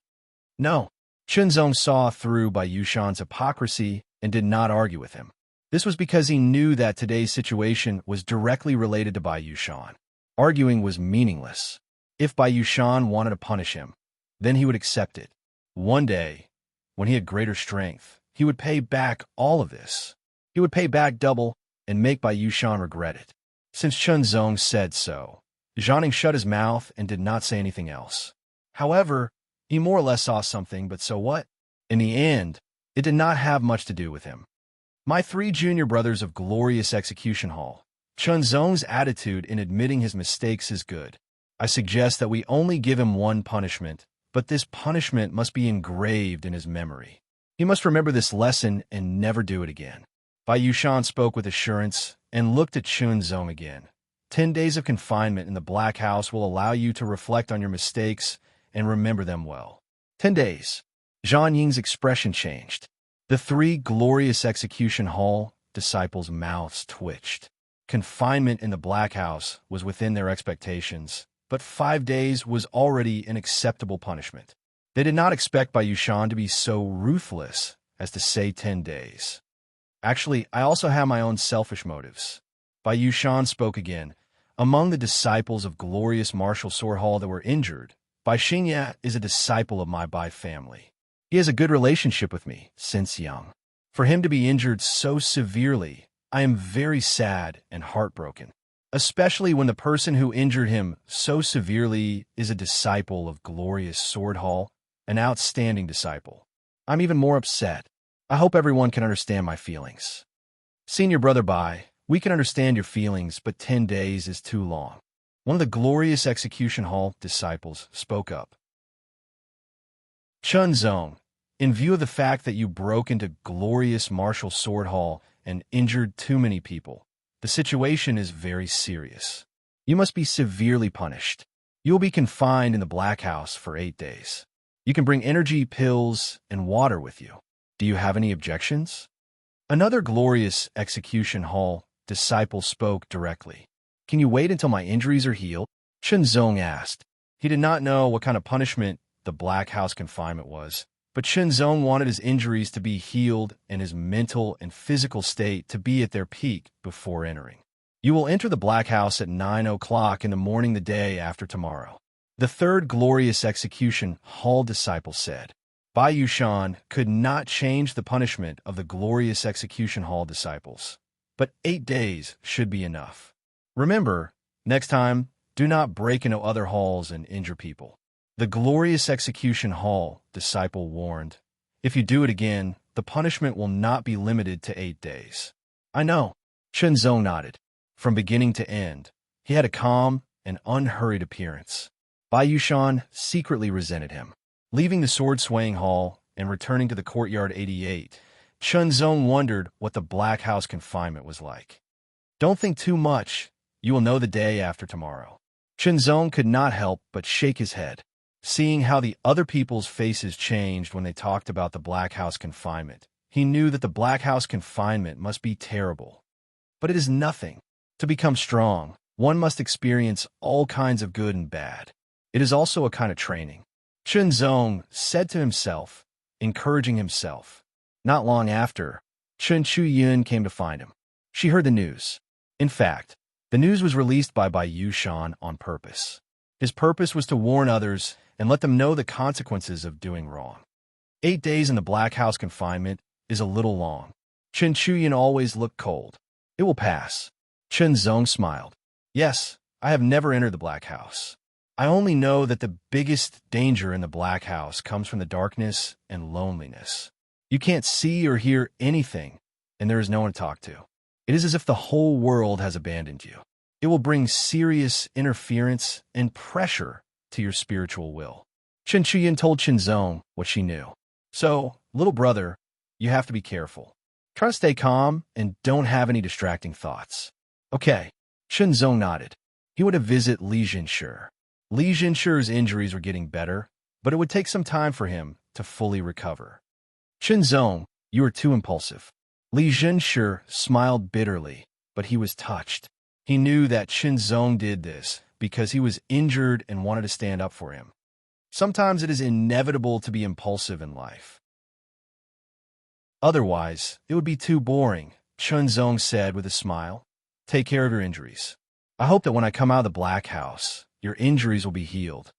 No. Chunzong saw through Bai Yushan's hypocrisy and did not argue with him. This was because he knew that today's situation was directly related to Bai Yushan. Arguing was meaningless. If Bai Yushan wanted to punish him, then he would accept it. One day, when he had greater strength, he would pay back all of this. He would pay back double and make Bai Yushan regret it. Since Chunzong said so, Zhanning shut his mouth and did not say anything else. However, he more or less saw something, but so what? In the end, it did not have much to do with him. My three junior brothers of Glorious Execution Hall. Chunzong's attitude in admitting his mistakes is good. I suggest that we only give him one punishment, but this punishment must be engraved in his memory. He must remember this lesson and never do it again. Bai Yushan spoke with assurance and looked at Chunzong again. 10 days of confinement in the Black House will allow you to reflect on your mistakes and remember them well. 10 days. Zhang Ying's expression changed. The three Glorious Execution Hall disciples' mouths twitched. Confinement in the Black House was within their expectations, but 5 days was already an acceptable punishment. They did not expect Bai Yushan to be so ruthless as to say 10 days. Actually, I also have my own selfish motives. Bai Yushan spoke again. Among the disciples of Glorious Martial Sword Hall that were injured, Bai Xingya is a disciple of my Bai family. He has a good relationship with me since young. For him to be injured so severely, I am very sad and heartbroken, especially when the person who injured him so severely is a disciple of Glorious Sword Hall, an outstanding disciple. I'm even more upset. I hope everyone can understand my feelings. Senior Brother Bai, we can understand your feelings, but 10 days is too long. One of the Glorious Execution Hall disciples spoke up. Chunzong, in view of the fact that you broke into Glorious Martial Sword Hall and injured too many people, the situation is very serious. You must be severely punished. You will be confined in the Black House for 8 days. You can bring energy, pills, and water with you. Do you have any objections? Another Glorious Execution Hall disciple spoke directly. Can you wait until my injuries are healed? Chunzong asked. He did not know what kind of punishment the Black House confinement was, but Chunzong wanted his injuries to be healed and his mental and physical state to be at their peak before entering. You will enter the Black House at 9 o'clock in the morning the day after tomorrow. The third Glorious Execution Hall disciple said. Bai Yushan could not change the punishment of the Glorious Execution Hall disciples, but 8 days should be enough. Remember, next time, do not break into other halls and injure people. The Glorious Execution Hall disciple warned. If you do it again, the punishment will not be limited to 8 days. I know. Chunzong nodded. From beginning to end, he had a calm and unhurried appearance. Bai Yushan secretly resented him. Leaving the sword-swaying hall and returning to the courtyard 88, Chunzong wondered what the Black House confinement was like. Don't think too much. You will know the day after tomorrow. Chunzong could not help but shake his head. Seeing how the other people's faces changed when they talked about the Black House confinement, he knew that the Black House confinement must be terrible. But it is nothing. To become strong, one must experience all kinds of good and bad. It is also a kind of training. Chunzong said to himself, encouraging himself. Not long after, Chun Chu-yun came to find him. She heard the news. In fact, the news was released by Bai Yushan on purpose. His purpose was to warn others and let them know the consequences of doing wrong. 8 days in the Black House confinement is a little long. Chun Chu-yun always looked cold. It will pass. Chunzong smiled. Yes, I have never entered the Black House. I only know that the biggest danger in the Black House comes from the darkness and loneliness. You can't see or hear anything, and there is no one to talk to. It is as if the whole world has abandoned you. It will bring serious interference and pressure to your spiritual will. Chen Chuyin told Zong what she knew. So, little brother, you have to be careful. Try to stay calm and don't have any distracting thoughts. Okay. Zong nodded. He went to visit Li Jinshe. Li Jinshe's injuries were getting better, but it would take some time for him to fully recover. Zong, you are too impulsive. Li Jinshe smiled bitterly, but he was touched. He knew that Zong did this because he was injured and wanted to stand up for him. Sometimes it is inevitable to be impulsive in life. Otherwise, it would be too boring, Zong said with a smile. Take care of your injuries. I hope that when I come out of the Black House, your injuries will be healed.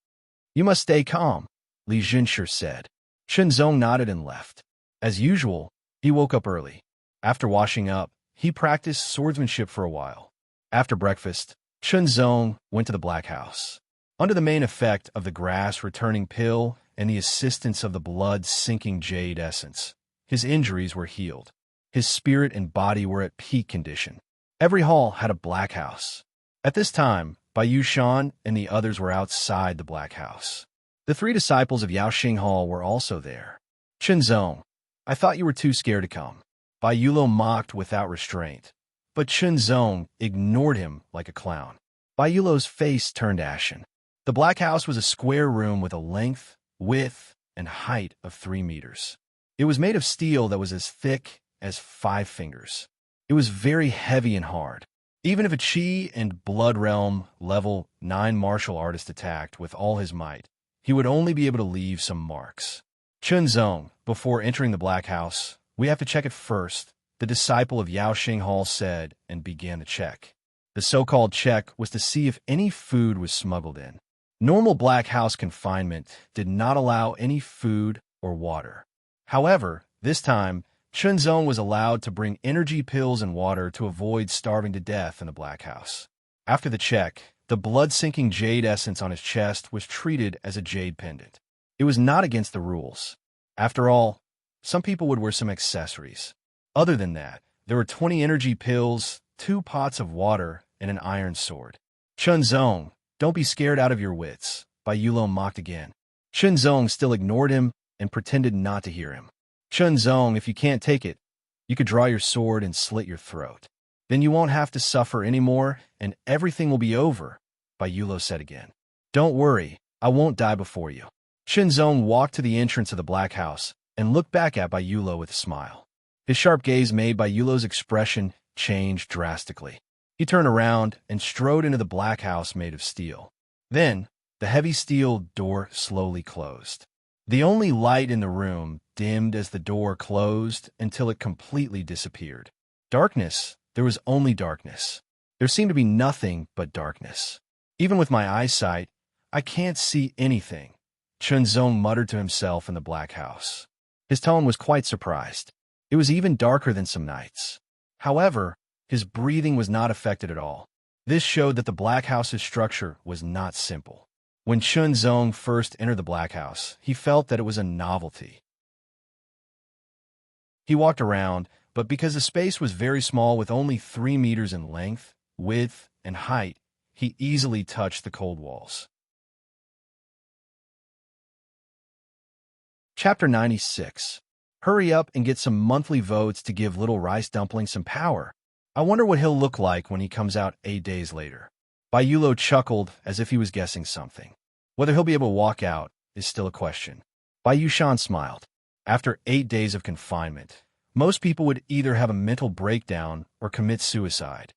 You must stay calm, Li Jinshe said. Zong nodded and left. As usual, he woke up early. After washing up, he practiced swordsmanship for a while. After breakfast, Zong went to the Black House. Under the main effect of the grass-returning pill and the assistance of the blood-sinking jade essence, his injuries were healed. His spirit and body were at peak condition. Every hall had a Black House. At this time, Bai Yushan and the others were outside the Black House. The 3 disciples of Yaoxing Hall were also there. Zong, I thought you were too scared to come. Bai Yulo mocked without restraint, but Zong ignored him like a clown. Bai Yulo's face turned ashen. The Black House was a square room with a length, width, and height of 3 meters. It was made of steel that was as thick as 5 fingers. It was very heavy and hard. Even if a Qi and Blood Realm level 9 martial artist attacked with all his might, he would only be able to leave some marks. Zong, before entering the Black House, we have to check it first, the disciple of Yaoxing Hall said and began the check. The so-called check was to see if any food was smuggled in. Normal Black House confinement did not allow any food or water. However, this time, Zong was allowed to bring energy pills and water to avoid starving to death in the Black House. After the check, the blood-sinking jade essence on his chest was treated as a jade pendant. It was not against the rules. After all, some people would wear some accessories. Other than that, there were 20 energy pills, 2 pots of water, and an iron sword. Zong, don't be scared out of your wits, Bai Yulo mocked again. Zong still ignored him and pretended not to hear him. Zong, if you can't take it, you could draw your sword and slit your throat. Then you won't have to suffer anymore, and everything will be over, Bai Yulo said again. Don't worry, I won't die before you. Zong walked to the entrance of the Black House and looked back at Bai Yulo with a smile. His sharp gaze made Bai Yulo's expression change drastically. He turned around and strode into the Black House made of steel. Then, the heavy steel door slowly closed. The only light in the room dimmed as the door closed until it completely disappeared. Darkness, there was only darkness. There seemed to be nothing but darkness. Even with my eyesight, I can't see anything, Zong muttered to himself in the Black House. His tone was quite surprised. It was even darker than some nights. However, his breathing was not affected at all. This showed that the Black House's structure was not simple. When Zong first entered the Black House, he felt that it was a novelty. He walked around, but because the space was very small with only 3 meters in length, width, and height, he easily touched the cold walls. Chapter 96. Hurry up and get some monthly votes to give Little Rice Dumpling some power. I wonder what he'll look like when he comes out 8 days later. Bai Yulo chuckled as if he was guessing something. Whether he'll be able to walk out is still a question. Bai Yushan smiled. After 8 days of confinement, most people would either have a mental breakdown or commit suicide.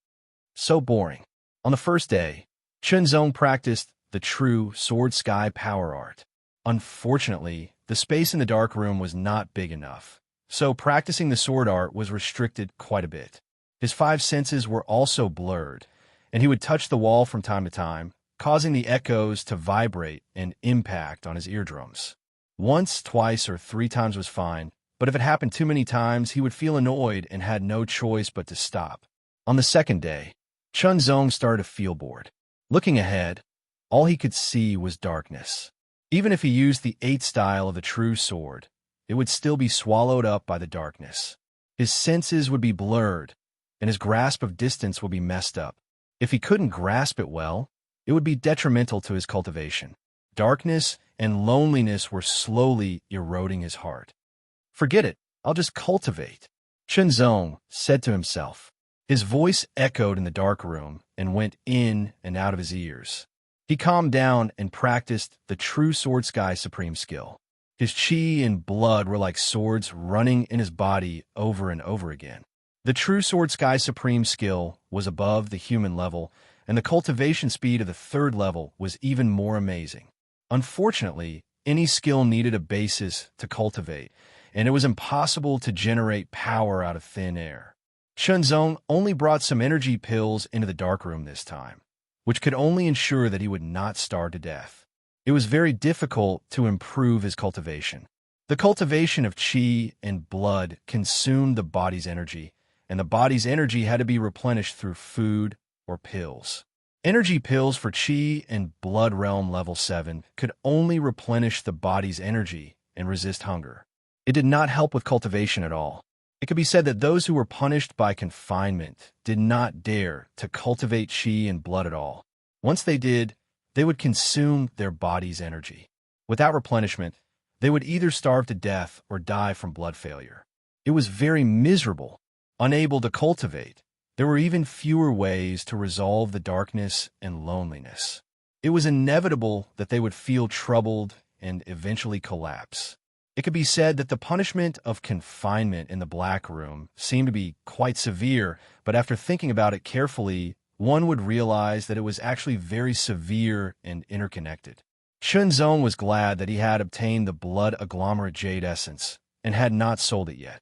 So boring. On the first day, Zong practiced the true sword sky power art. Unfortunately, the space in the dark room was not big enough, so practicing the sword art was restricted quite a bit. His 5 senses were also blurred, and he would touch the wall from time to time, causing the echoes to vibrate and impact on his eardrums. Once, twice, or 3 times was fine, but if it happened too many times, he would feel annoyed and had no choice but to stop. On the second day, Zong started to feel bored. Looking ahead, all he could see was darkness. Even if he used the 8 style of the true sword, it would still be swallowed up by the darkness. His senses would be blurred, and his grasp of distance would be messed up. If he couldn't grasp it well, it would be detrimental to his cultivation. Darkness and loneliness were slowly eroding his heart. Forget it, I'll just cultivate, Shenzong said to himself. His voice echoed in the dark room and went in and out of his ears. He calmed down and practiced the true Sword Sky Supreme skill. His chi and blood were like swords running in his body over and over again. The true Sword Sky Supreme skill was above the human level, and the cultivation speed of the third level was even more amazing. Unfortunately, any skill needed a basis to cultivate, and it was impossible to generate power out of thin air. Shenzong only brought some energy pills into the darkroom this time, which could only ensure that he would not starve to death. It was very difficult to improve his cultivation. The cultivation of chi and blood consumed the body's energy, and the body's energy had to be replenished through food or pills. Energy pills for chi and blood realm level 7 could only replenish the body's energy and resist hunger. It did not help with cultivation at all. It could be said that those who were punished by confinement did not dare to cultivate chi and blood at all. Once they did, they would consume their body's energy. Without replenishment, they would either starve to death or die from blood failure. It was very miserable. Unable to cultivate, there were even fewer ways to resolve the darkness and loneliness. It was inevitable that they would feel troubled and eventually collapse. It could be said that the punishment of confinement in the Black Room seemed to be quite severe, but after thinking about it carefully, one would realize that it was actually very severe and interconnected. Shenzong was glad that he had obtained the blood agglomerate jade essence and had not sold it yet.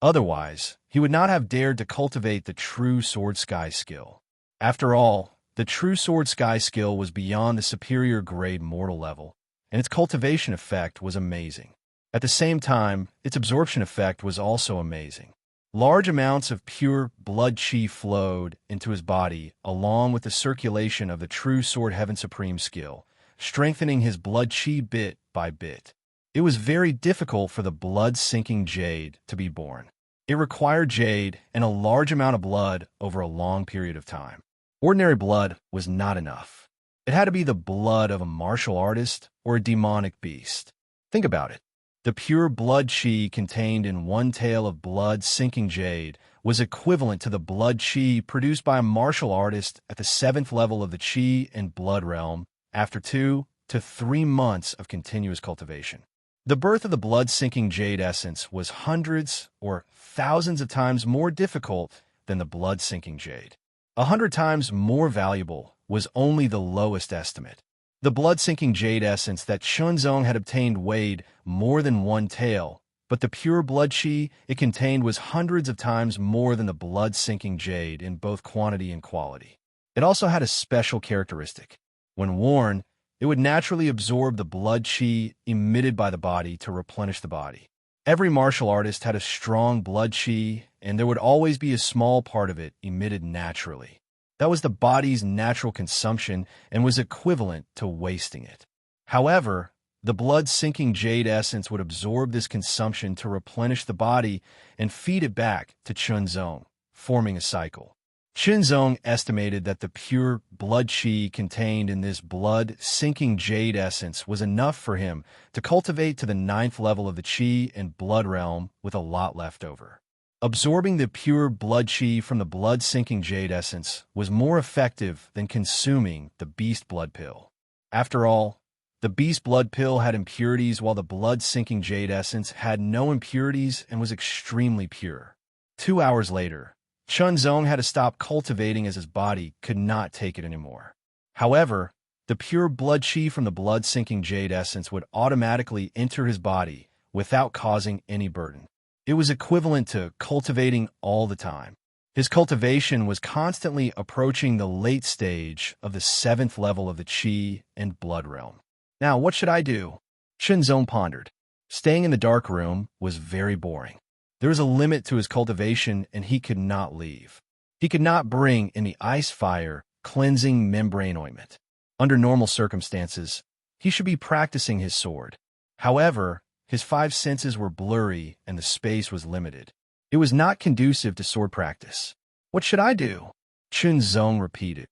Otherwise, he would not have dared to cultivate the true Sword Sky skill. After all, the true Sword Sky skill was beyond the superior grade mortal level, and its cultivation effect was amazing. At the same time, its absorption effect was also amazing. Large amounts of pure blood chi flowed into his body, along with the circulation of the true Sword Heaven Supreme skill, strengthening his blood chi bit by bit. It was very difficult for the blood-sinking jade to be born. It required jade and a large amount of blood over a long period of time. Ordinary blood was not enough. It had to be the blood of a martial artist or a demonic beast. Think about it. The pure blood chi contained in one tael of blood-sinking jade was equivalent to the blood chi produced by a martial artist at the 7th level of the chi and blood realm after 2 to 3 months of continuous cultivation. The birth of the blood-sinking jade essence was hundreds or thousands of times more difficult than the blood-sinking jade. 100 times more valuable was only the lowest estimate. The blood-sinking jade essence that Shenzong had obtained weighed more than 1 tael, but the pure blood chi it contained was hundreds of times more than the blood-sinking jade in both quantity and quality. It also had a special characteristic. When worn, it would naturally absorb the blood chi emitted by the body to replenish the body. Every martial artist had a strong blood chi, and there would always be a small part of it emitted naturally. That was the body's natural consumption and was equivalent to wasting it. However, the blood-sinking jade essence would absorb this consumption to replenish the body and feed it back to Shenzong, forming a cycle. Shenzong estimated that the pure blood chi contained in this blood-sinking jade essence was enough for him to cultivate to the 9th level of the chi and blood realm with a lot left over. Absorbing the pure blood chi from the blood-sinking jade essence was more effective than consuming the beast blood pill. After all, the beast blood pill had impurities while the blood-sinking jade essence had no impurities and was extremely pure. 2 hours later, Shenzong had to stop cultivating as his body could not take it anymore. However, the pure blood chi from the blood-sinking jade essence would automatically enter his body without causing any burden. It was equivalent to cultivating all the time. His cultivation was constantly approaching the late stage of the 7th level of the chi and blood realm. Now, what should I do? Shenzong pondered. Staying in the dark room was very boring. There was a limit to his cultivation, and he could not leave. He could not bring in the ice fire cleansing membrane ointment. Under normal circumstances, he should be practicing his sword. However, His five senses were blurry and the space was limited. It was not conducive to sword practice. What should I do? Chunzong repeated.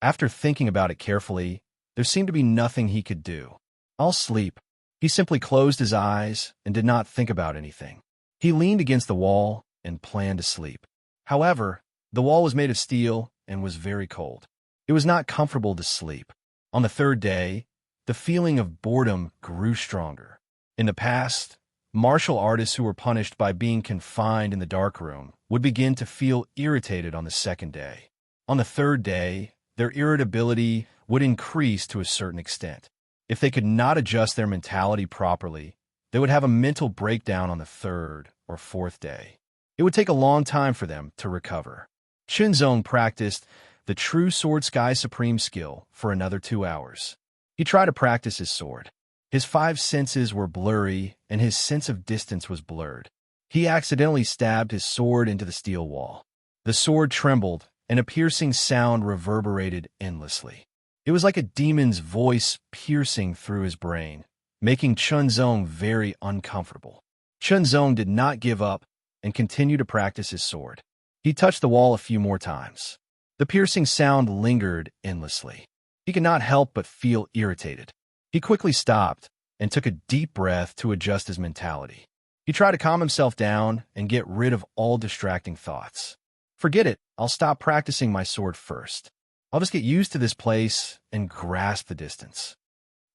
After thinking about it carefully, there seemed to be nothing he could do. I'll sleep. He simply closed his eyes and did not think about anything. He leaned against the wall and planned to sleep. However, the wall was made of steel and was very cold. It was not comfortable to sleep. On the third day, the feeling of boredom grew stronger. In the past, martial artists who were punished by being confined in the darkroom would begin to feel irritated on the second day. On the third day, their irritability would increase to a certain extent. If they could not adjust their mentality properly, they would have a mental breakdown on the third or fourth day. It would take a long time for them to recover. Chunzong practiced the true Sword Sky Supreme skill for another 2 hours. He tried to practice his sword. His five senses were blurry, and his sense of distance was blurred. He accidentally stabbed his sword into the steel wall. The sword trembled, and a piercing sound reverberated endlessly. It was like a demon's voice piercing through his brain, making Chunzong very uncomfortable. Chunzong did not give up and continued to practice his sword. He touched the wall a few more times. The piercing sound lingered endlessly. He could not help but feel irritated. He quickly stopped and took a deep breath to adjust his mentality. He tried to calm himself down and get rid of all distracting thoughts. Forget it, I'll stop practicing my sword first. I'll just get used to this place and grasp the distance.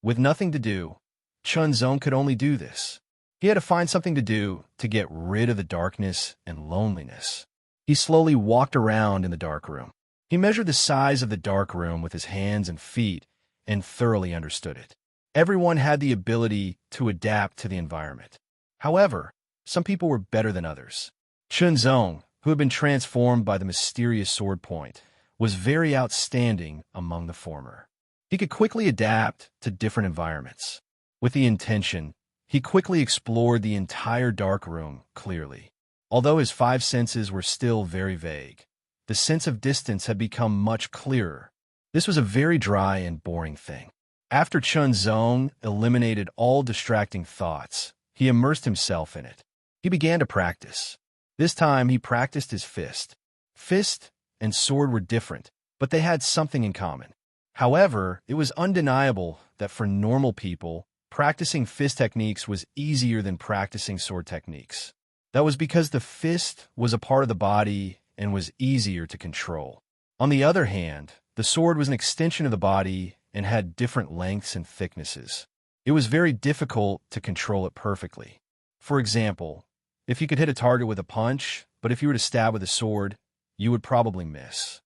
With nothing to do, Chunzong could only do this. He had to find something to do to get rid of the darkness and loneliness. He slowly walked around in the dark room. He measured the size of the dark room with his hands and feet and thoroughly understood it. Everyone had the ability to adapt to the environment. However, some people were better than others. Chunzong, who had been transformed by the mysterious sword point, was very outstanding among the former. He could quickly adapt to different environments. With the intention, he quickly explored the entire dark room clearly. Although his five senses were still very vague, the sense of distance had become much clearer. This was a very dry and boring thing. After Chunzong eliminated all distracting thoughts, he immersed himself in it. He began to practice. This time he practiced his fist. Fist and sword were different, but they had something in common. However, it was undeniable that for normal people, practicing fist techniques was easier than practicing sword techniques. That was because the fist was a part of the body and was easier to control. On the other hand, the sword was an extension of the body and had different lengths and thicknesses. It was very difficult to control it perfectly. For example, if you could hit a target with a punch, but if you were to stab with a sword, you would probably miss.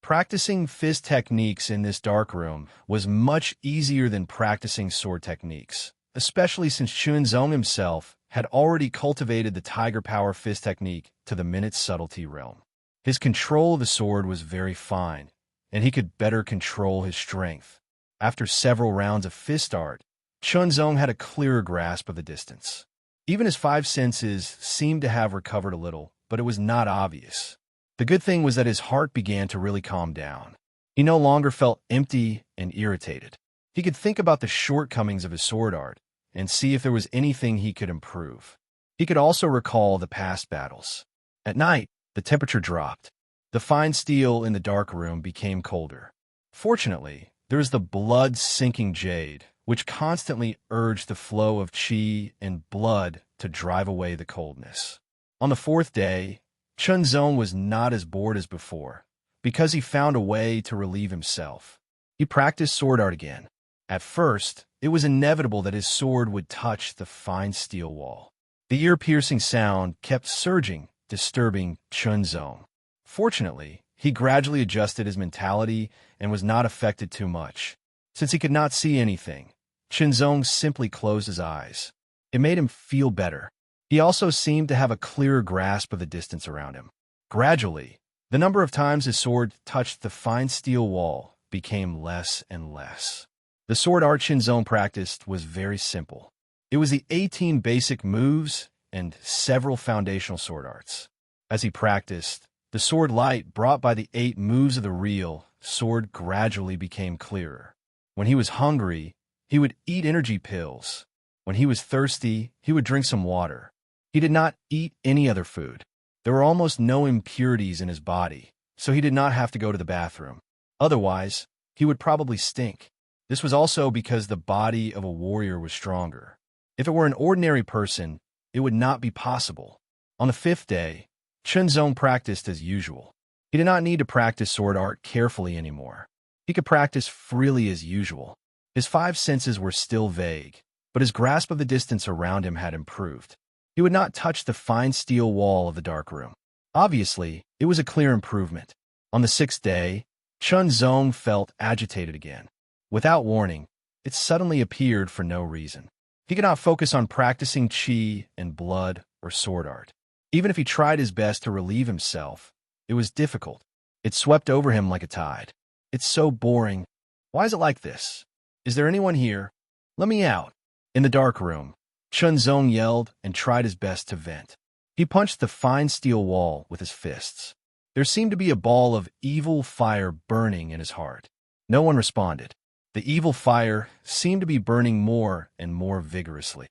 Practicing fist techniques in this dark room was much easier than practicing sword techniques, especially since Chunzong himself had already cultivated the Tiger Power fist technique to the minute subtlety realm. His control of the sword was very fine, and he could better control his strength. After several rounds of fist art, Chunzong had a clearer grasp of the distance. Even his five senses seemed to have recovered a little, but it was not obvious. The good thing was that his heart began to really calm down. He no longer felt empty and irritated. He could think about the shortcomings of his sword art and see if there was anything he could improve. He could also recall the past battles. At night, the temperature dropped. The fine steel in the dark room became colder. Fortunately, there was the blood-sinking jade, which constantly urged the flow of qi and blood to drive away the coldness. On the fourth day, Chunzong was not as bored as before, because he found a way to relieve himself. He practiced sword art again. At first, it was inevitable that his sword would touch the fine steel wall. The ear-piercing sound kept surging, disturbing Chunzong. Fortunately, he gradually adjusted his mentality and was not affected too much. Since he could not see anything, Chunzong simply closed his eyes. It made him feel better. He also seemed to have a clearer grasp of the distance around him. Gradually, the number of times his sword touched the fine steel wall became less and less. The sword art Chunzong practiced was very simple. It was the 18 basic moves and several foundational sword arts. As he practiced, the sword light brought by the 8 moves of the real sword gradually became clearer. When he was hungry, He would eat energy pills. When he was thirsty, he would drink some water. He did not eat any other food. There were almost no impurities in his body, so he did not have to go to the bathroom. Otherwise, he would probably stink. This was also because the body of a warrior was stronger. If it were an ordinary person, it would not be possible. On the fifth day, Chunzong practiced as usual. He did not need to practice sword art carefully anymore. He could practice freely as usual. His five senses were still vague, but his grasp of the distance around him had improved. He would not touch the fine steel wall of the dark room. Obviously, it was a clear improvement. On the sixth day, Chunzong felt agitated again. Without warning, it suddenly appeared for no reason. He could not focus on practicing qi and blood or sword art. Even if he tried his best to relieve himself, it was difficult. It swept over him like a tide. It's so boring. Why is it like this? Is there anyone here? Let me out. In the dark room, Chunzong yelled and tried his best to vent. He punched the fine steel wall with his fists. There seemed to be a ball of evil fire burning in his heart. No one responded. The evil fire seemed to be burning more and more vigorously.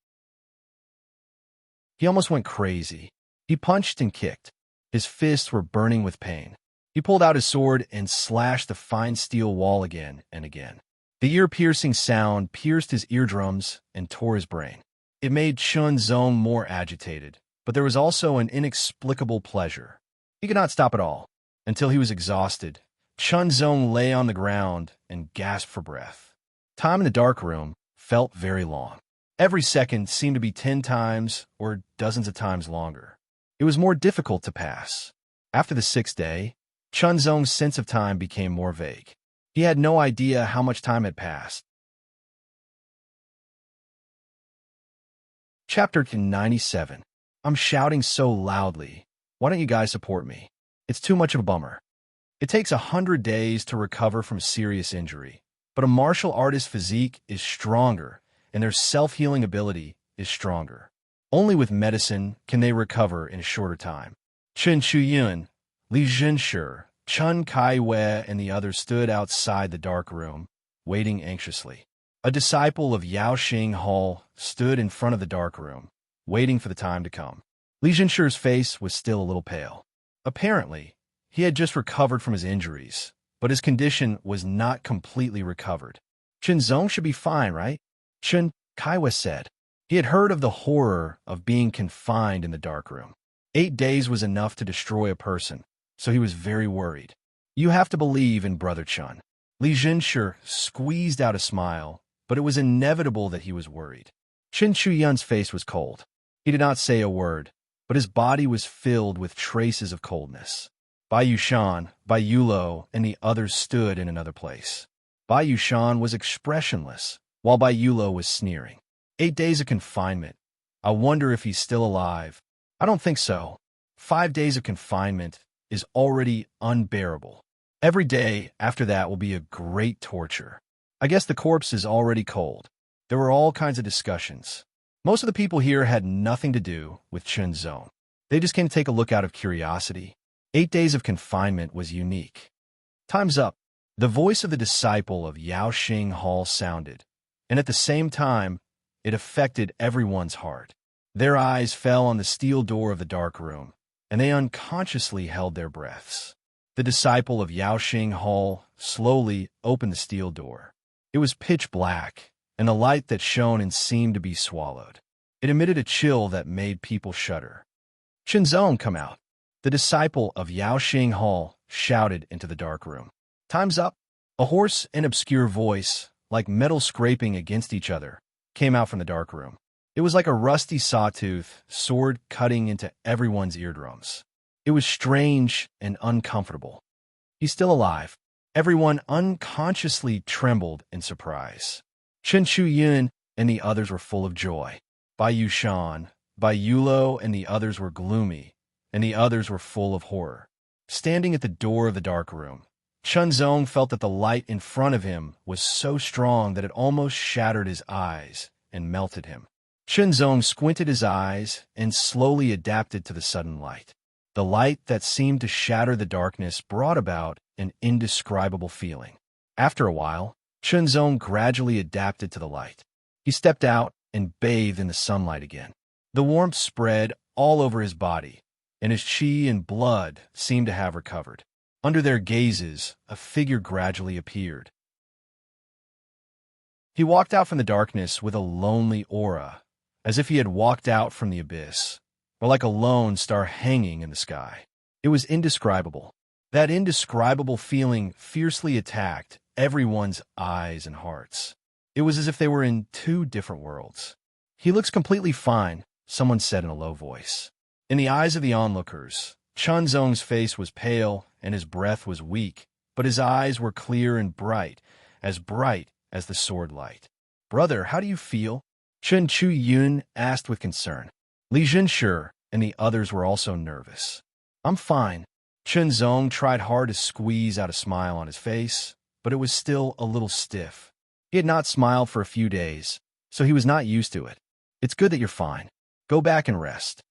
He almost went crazy. He punched and kicked. His fists were burning with pain. He pulled out his sword and slashed the fine steel wall again and again. The ear-piercing sound pierced his eardrums and tore his brain. It made Chunzong more agitated, but there was also an inexplicable pleasure. He could not stop at all. Until he was exhausted, Chunzong lay on the ground and gasped for breath. Time in the dark room felt very long. Every second seemed to be 10 times or dozens of times longer. It was more difficult to pass. After the sixth day, Chunzong's sense of time became more vague. He had no idea how much time had passed. Chapter 97. I'm shouting so loudly. Why don't you guys support me? It's too much of a bummer. It takes 100 days to recover from serious injury, but a martial artist's physique is stronger and their self-healing ability is stronger. Only with medicine can they recover in a shorter time. Chen Chuyun, Li Zhenshi, Chun Kai-wei, and the others stood outside the dark room, waiting anxiously. A disciple of Yao Xing Hall stood in front of the dark room, waiting for the time to come. Li Zhenshi's face was still a little pale. Apparently, he had just recovered from his injuries, but his condition was not completely recovered. Chunzong should be fine, right? Chun Kai-wei said. He had heard of the horror of being confined in the dark room. 8 days was enough to destroy a person, so he was very worried. You have to believe in Brother Chun. Li Zhenshi squeezed out a smile, but it was inevitable that he was worried. Chen Chuyun's face was cold. He did not say a word, but his body was filled with traces of coldness. Bai Yushan, Bai Yulo, and the others stood in another place. Bai Yushan was expressionless, while Bai Yulo was sneering. 8 days of confinement. I wonder if he's still alive. I don't think so. 5 days of confinement is already unbearable. Every day after that will be a great torture. I guess the corpse is already cold. There were all kinds of discussions. Most of the people here had nothing to do with Chunzong. They just came to take a look out of curiosity. 8 days of confinement was unique. Time's up. The voice of the disciple of Yao Xing Hall sounded, and at the same time, it affected everyone's heart. Their eyes fell on the steel door of the dark room, and they unconsciously held their breaths. The disciple of Yao Xing Hall slowly opened the steel door. It was pitch black, and the light that shone and seemed to be swallowed. It emitted a chill that made people shudder. Chunzong, come out. The disciple of Yao Xing Hall shouted into the dark room. Time's up. A hoarse and obscure voice, like metal scraping against each other, came out from the dark room. It was like a rusty sawtooth, sword cutting into everyone's eardrums. It was strange and uncomfortable. He's still alive. Everyone unconsciously trembled in surprise. Chen Chuyun and the others were full of joy. Bai Yushan, Bai Yulo, and the others were gloomy, and the others were full of horror. Standing at the door of the dark room, Chunzong felt that the light in front of him was so strong that it almost shattered his eyes and melted him. Chunzong squinted his eyes and slowly adapted to the sudden light. The light that seemed to shatter the darkness brought about an indescribable feeling. After a while, Chunzong gradually adapted to the light. He stepped out and bathed in the sunlight again. The warmth spread all over his body, and his chi and blood seemed to have recovered. Under their gazes, a figure gradually appeared. He walked out from the darkness with a lonely aura, as if he had walked out from the abyss, or like a lone star hanging in the sky. It was indescribable. That indescribable feeling fiercely attacked everyone's eyes and hearts. It was as if they were in two different worlds. "He looks completely fine," someone said in a low voice. In the eyes of the onlookers, Chunzong's face was pale and his breath was weak, but his eyes were clear and bright as the sword light. "Brother, how do you feel?" Chen Chu-yun asked with concern. Li Zhenshi and the others were also nervous. "I'm fine." Chunzong tried hard to squeeze out a smile on his face, but it was still a little stiff. He had not smiled for a few days, so he was not used to it. "It's good that you're fine. Go back and rest."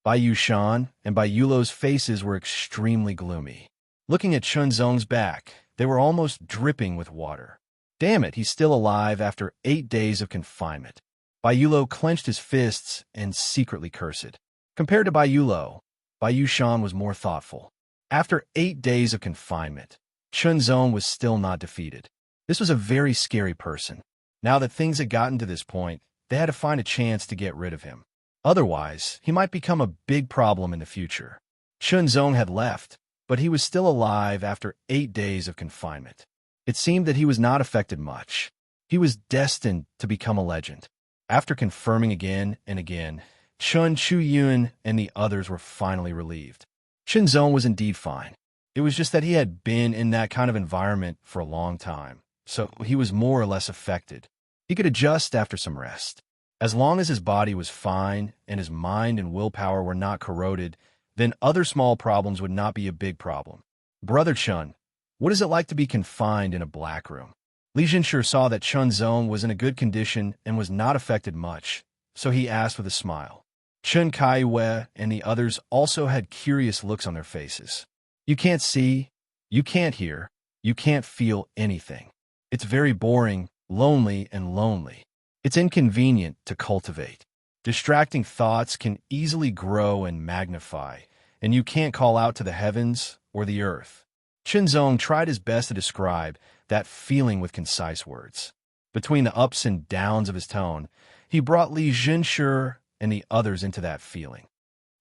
Bai Yushan and Bai Yulo's faces were extremely gloomy. Looking at Chunzong's back, they were almost dripping with water. Damn it, he's still alive after 8 days of confinement. Bai Yulo clenched his fists and secretly cursed. Compared to Bai Yulo, Bai Yushan was more thoughtful. After 8 days of confinement, Chunzong was still not defeated. This was a very scary person. Now that things had gotten to this point, they had to find a chance to get rid of him. Otherwise, he might become a big problem in the future. Chunzong had left, but he was still alive after 8 days of confinement. It seemed that he was not affected much. He was destined to become a legend. After confirming again and again, Chun Chu-yun and the others were finally relieved. Chunzong was indeed fine. It was just that he had been in that kind of environment for a long time, so he was more or less affected. He could adjust after some rest. As long as his body was fine and his mind and willpower were not corroded, then other small problems would not be a big problem. "Brother Chun, what is it like to be confined in a black room?" Li Zhenshi saw that Chunzong was in a good condition and was not affected much, so he asked with a smile. Chun Kai-wei and the others also had curious looks on their faces. "You can't see, you can't hear, you can't feel anything. It's very boring, lonely, and lonely. It's inconvenient to cultivate. Distracting thoughts can easily grow and magnify, and you can't call out to the heavens or the earth." Chunzong tried his best to describe that feeling with concise words. Between the ups and downs of his tone, he brought Li Zhenshi and the others into that feeling.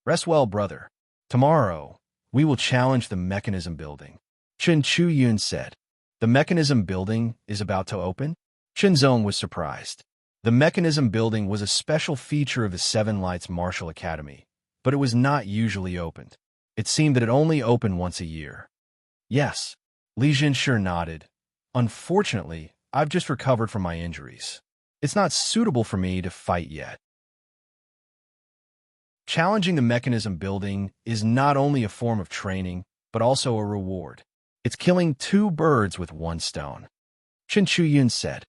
"Rest well, brother. Tomorrow, we will challenge the mechanism building," Chen Chu-yun said. "The mechanism building is about to open?" Chunzong was surprised. The mechanism building was a special feature of the Seven Lights Martial Academy, but it was not usually opened. It seemed that it only opened once a year. "Yes." Li Zhenshi nodded. "Unfortunately, I've just recovered from my injuries. It's not suitable for me to fight yet." Challenging the mechanism building is not only a form of training, but also a reward. It's killing 2 birds with 1 stone. Chen Chu-yun said.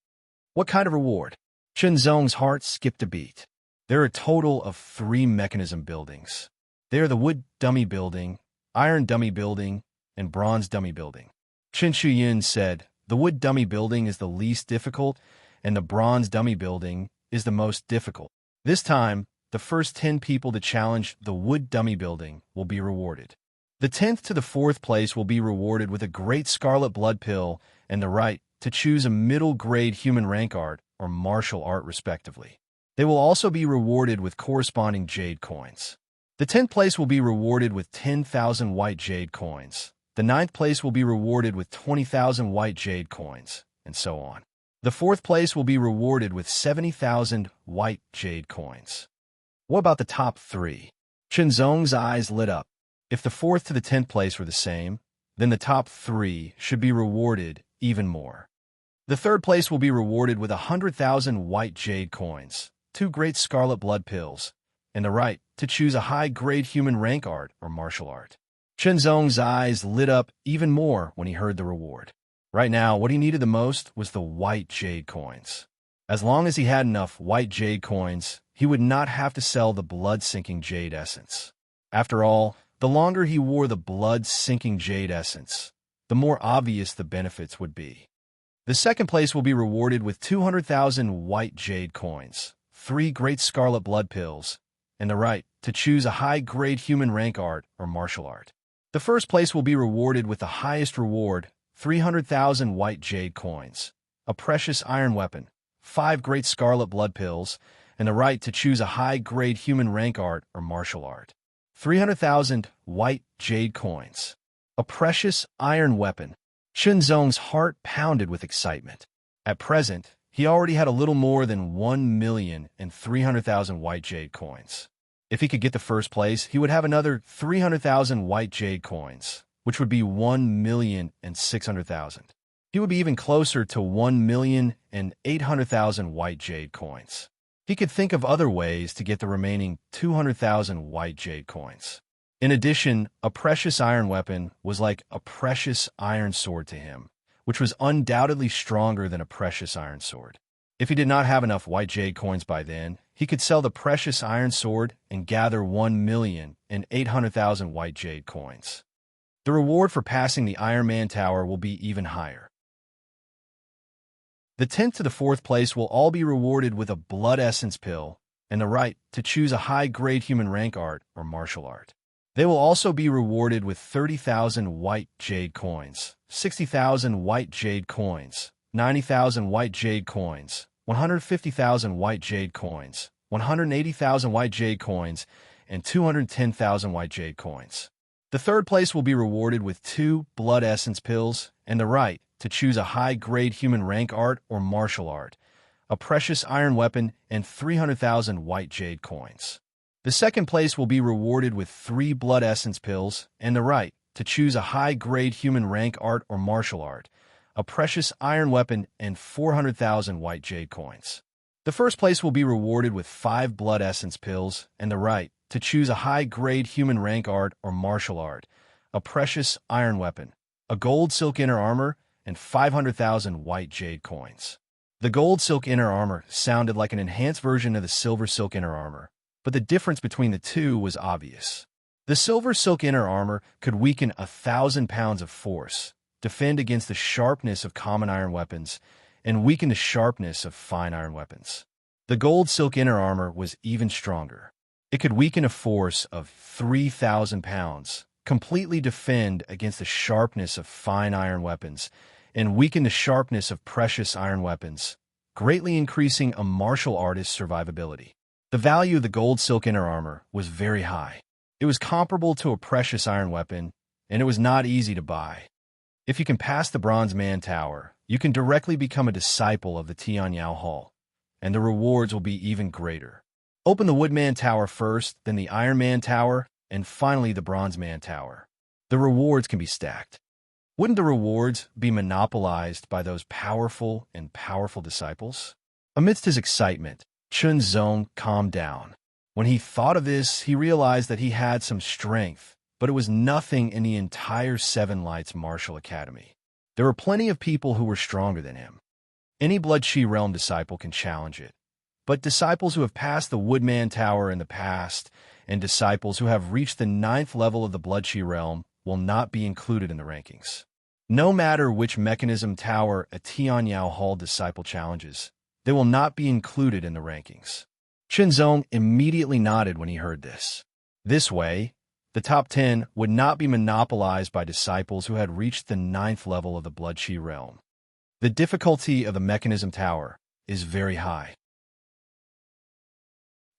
"What kind of reward?" Chunzong's heart skipped a beat. There are a total of 3 mechanism buildings. They are the wood dummy building, iron dummy building, and bronze dummy building. Chen Chu-yun said, "The wood dummy building is the least difficult, and the bronze dummy building is the most difficult. This time, the first 10 people to challenge the wood dummy building will be rewarded. The 10th to the 4th place will be rewarded with a great scarlet blood pill and the right to choose a middle-grade human rank art or martial art respectively. They will also be rewarded with corresponding jade coins. The 10th place will be rewarded with 10,000 white jade coins. The 9th place will be rewarded with 20,000 white jade coins, and so on. The 4th place will be rewarded with 70,000 white jade coins." "What about the top 3? Chunzong's eyes lit up. If the 4th to the 10th place were the same, then the top 3 should be rewarded even more. The 3rd place will be rewarded with 100,000 white jade coins, 2 great scarlet blood pills, and the right to choose a high-grade human rank art or martial art." Chunzong's eyes lit up even more when he heard the reward. Right now, what he needed the most was the white jade coins. As long as he had enough white jade coins, he would not have to sell the blood-sinking jade essence. After all, the longer he wore the blood-sinking jade essence, the more obvious the benefits would be. The second place will be rewarded with 200,000 white jade coins, 3 great scarlet blood pills, and the right to choose a high-grade human rank art or martial art. The first place will be rewarded with the highest reward, 300,000 white jade coins, a precious iron weapon, 5 great scarlet blood pills, and the right to choose a high-grade human rank art or martial art. 300,000 white jade coins, a precious iron weapon. Chunzong's heart pounded with excitement. At present, he already had a little more than 1,300,000 white jade coins. If he could get the first place, he would have another 300,000 white jade coins, which would be 1,600,000. He would be even closer to 1,800,000 white jade coins. He could think of other ways to get the remaining 200,000 white jade coins. In addition, a precious iron weapon was like a precious iron sword to him, which was undoubtedly stronger than a precious iron sword. If he did not have enough white jade coins by then, he could sell the precious iron sword and gather 1,800,000 white jade coins. The reward for passing the Iron Man Tower will be even higher. The 10th to the 4th place will all be rewarded with a blood essence pill and the right to choose a high-grade human rank art or martial art. They will also be rewarded with 30,000 white jade coins, 60,000 white jade coins, 90,000 white jade coins, 150,000 white jade coins, 180,000 white jade coins, and 210,000 white jade coins. The third place will be rewarded with 2 blood essence pills and the right to choose a high-grade human rank art or martial art, a precious iron weapon, and 300,000 white jade coins. The second place will be rewarded with 3 blood essence pills and the right to choose a high-grade human rank art or martial art, a precious iron weapon, and 400,000 white jade coins. The first place will be rewarded with 5 blood essence pills and the right to choose a high-grade human rank art or martial art, a precious iron weapon, a gold silk inner armor, and 500,000 white jade coins. The gold silk inner armor sounded like an enhanced version of the silver silk inner armor, but the difference between the two was obvious. The silver silk inner armor could weaken 1,000 pounds of force, defend against the sharpness of common iron weapons, and weaken the sharpness of fine iron weapons. The gold silk inner armor was even stronger. It could weaken a force of 3,000 pounds, completely defend against the sharpness of fine iron weapons, and weaken the sharpness of precious iron weapons, greatly increasing a martial artist's survivability. The value of the gold silk inner armor was very high. It was comparable to a precious iron weapon, and it was not easy to buy. If you can pass the Bronze Man Tower, you can directly become a disciple of the Tianyao Hall, and the rewards will be even greater. Open the Woodman Tower first, then the Iron Man Tower, and finally the Bronze Man Tower. The rewards can be stacked. Wouldn't the rewards be monopolized by those powerful disciples? Amidst his excitement, Chunzong calmed down. When he thought of this, he realized that he had some strength, but it was nothing in the entire Seven Lights Martial Academy. There were plenty of people who were stronger than him. Any Blood Chi Realm disciple can challenge it, but disciples who have passed the Woodman Tower in the past and disciples who have reached the 9th level of the Blood Chi Realm will not be included in the rankings. No matter which mechanism tower a Tianyao Hall disciple challenges, they will not be included in the rankings. Chunzong immediately nodded when he heard this. This way, the top 10 would not be monopolized by disciples who had reached the 9th level of the Blood Chi Realm. The difficulty of the mechanism tower is very high.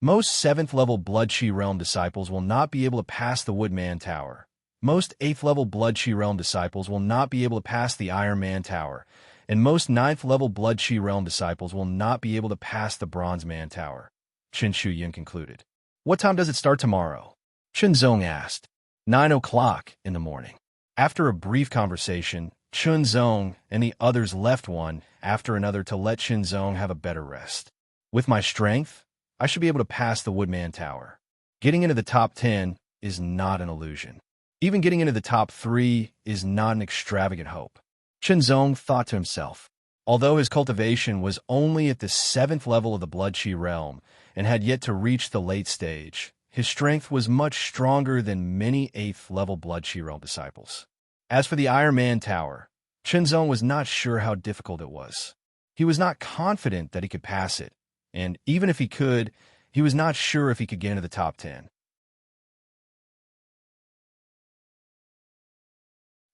Most 7th level Blood Chi Realm disciples will not be able to pass the Woodman Tower. Most 8th level Blood Chi Realm disciples will not be able to pass the Iron Man Tower, and most 9th level Blood Chi Realm disciples will not be able to pass the Bronze Man Tower, Chen Shuyan concluded. What time does it start tomorrow? Chunzong asked. 9 o'clock in the morning. After a brief conversation, Chunzong and the others left one after another to let Chunzong have a better rest. With my strength, I should be able to pass the Woodman Tower. Getting into the top 10 is not an illusion. Even getting into the top 3 is not an extravagant hope. Chunzong thought to himself. Although his cultivation was only at the 7th level of the Blood Chi Realm and had yet to reach the late stage, his strength was much stronger than many 8th level Blood Chi Realm disciples. As for the Iron Man Tower, Chunzong was not sure how difficult it was. He was not confident that he could pass it, and even if he could, he was not sure if he could get into the top 10.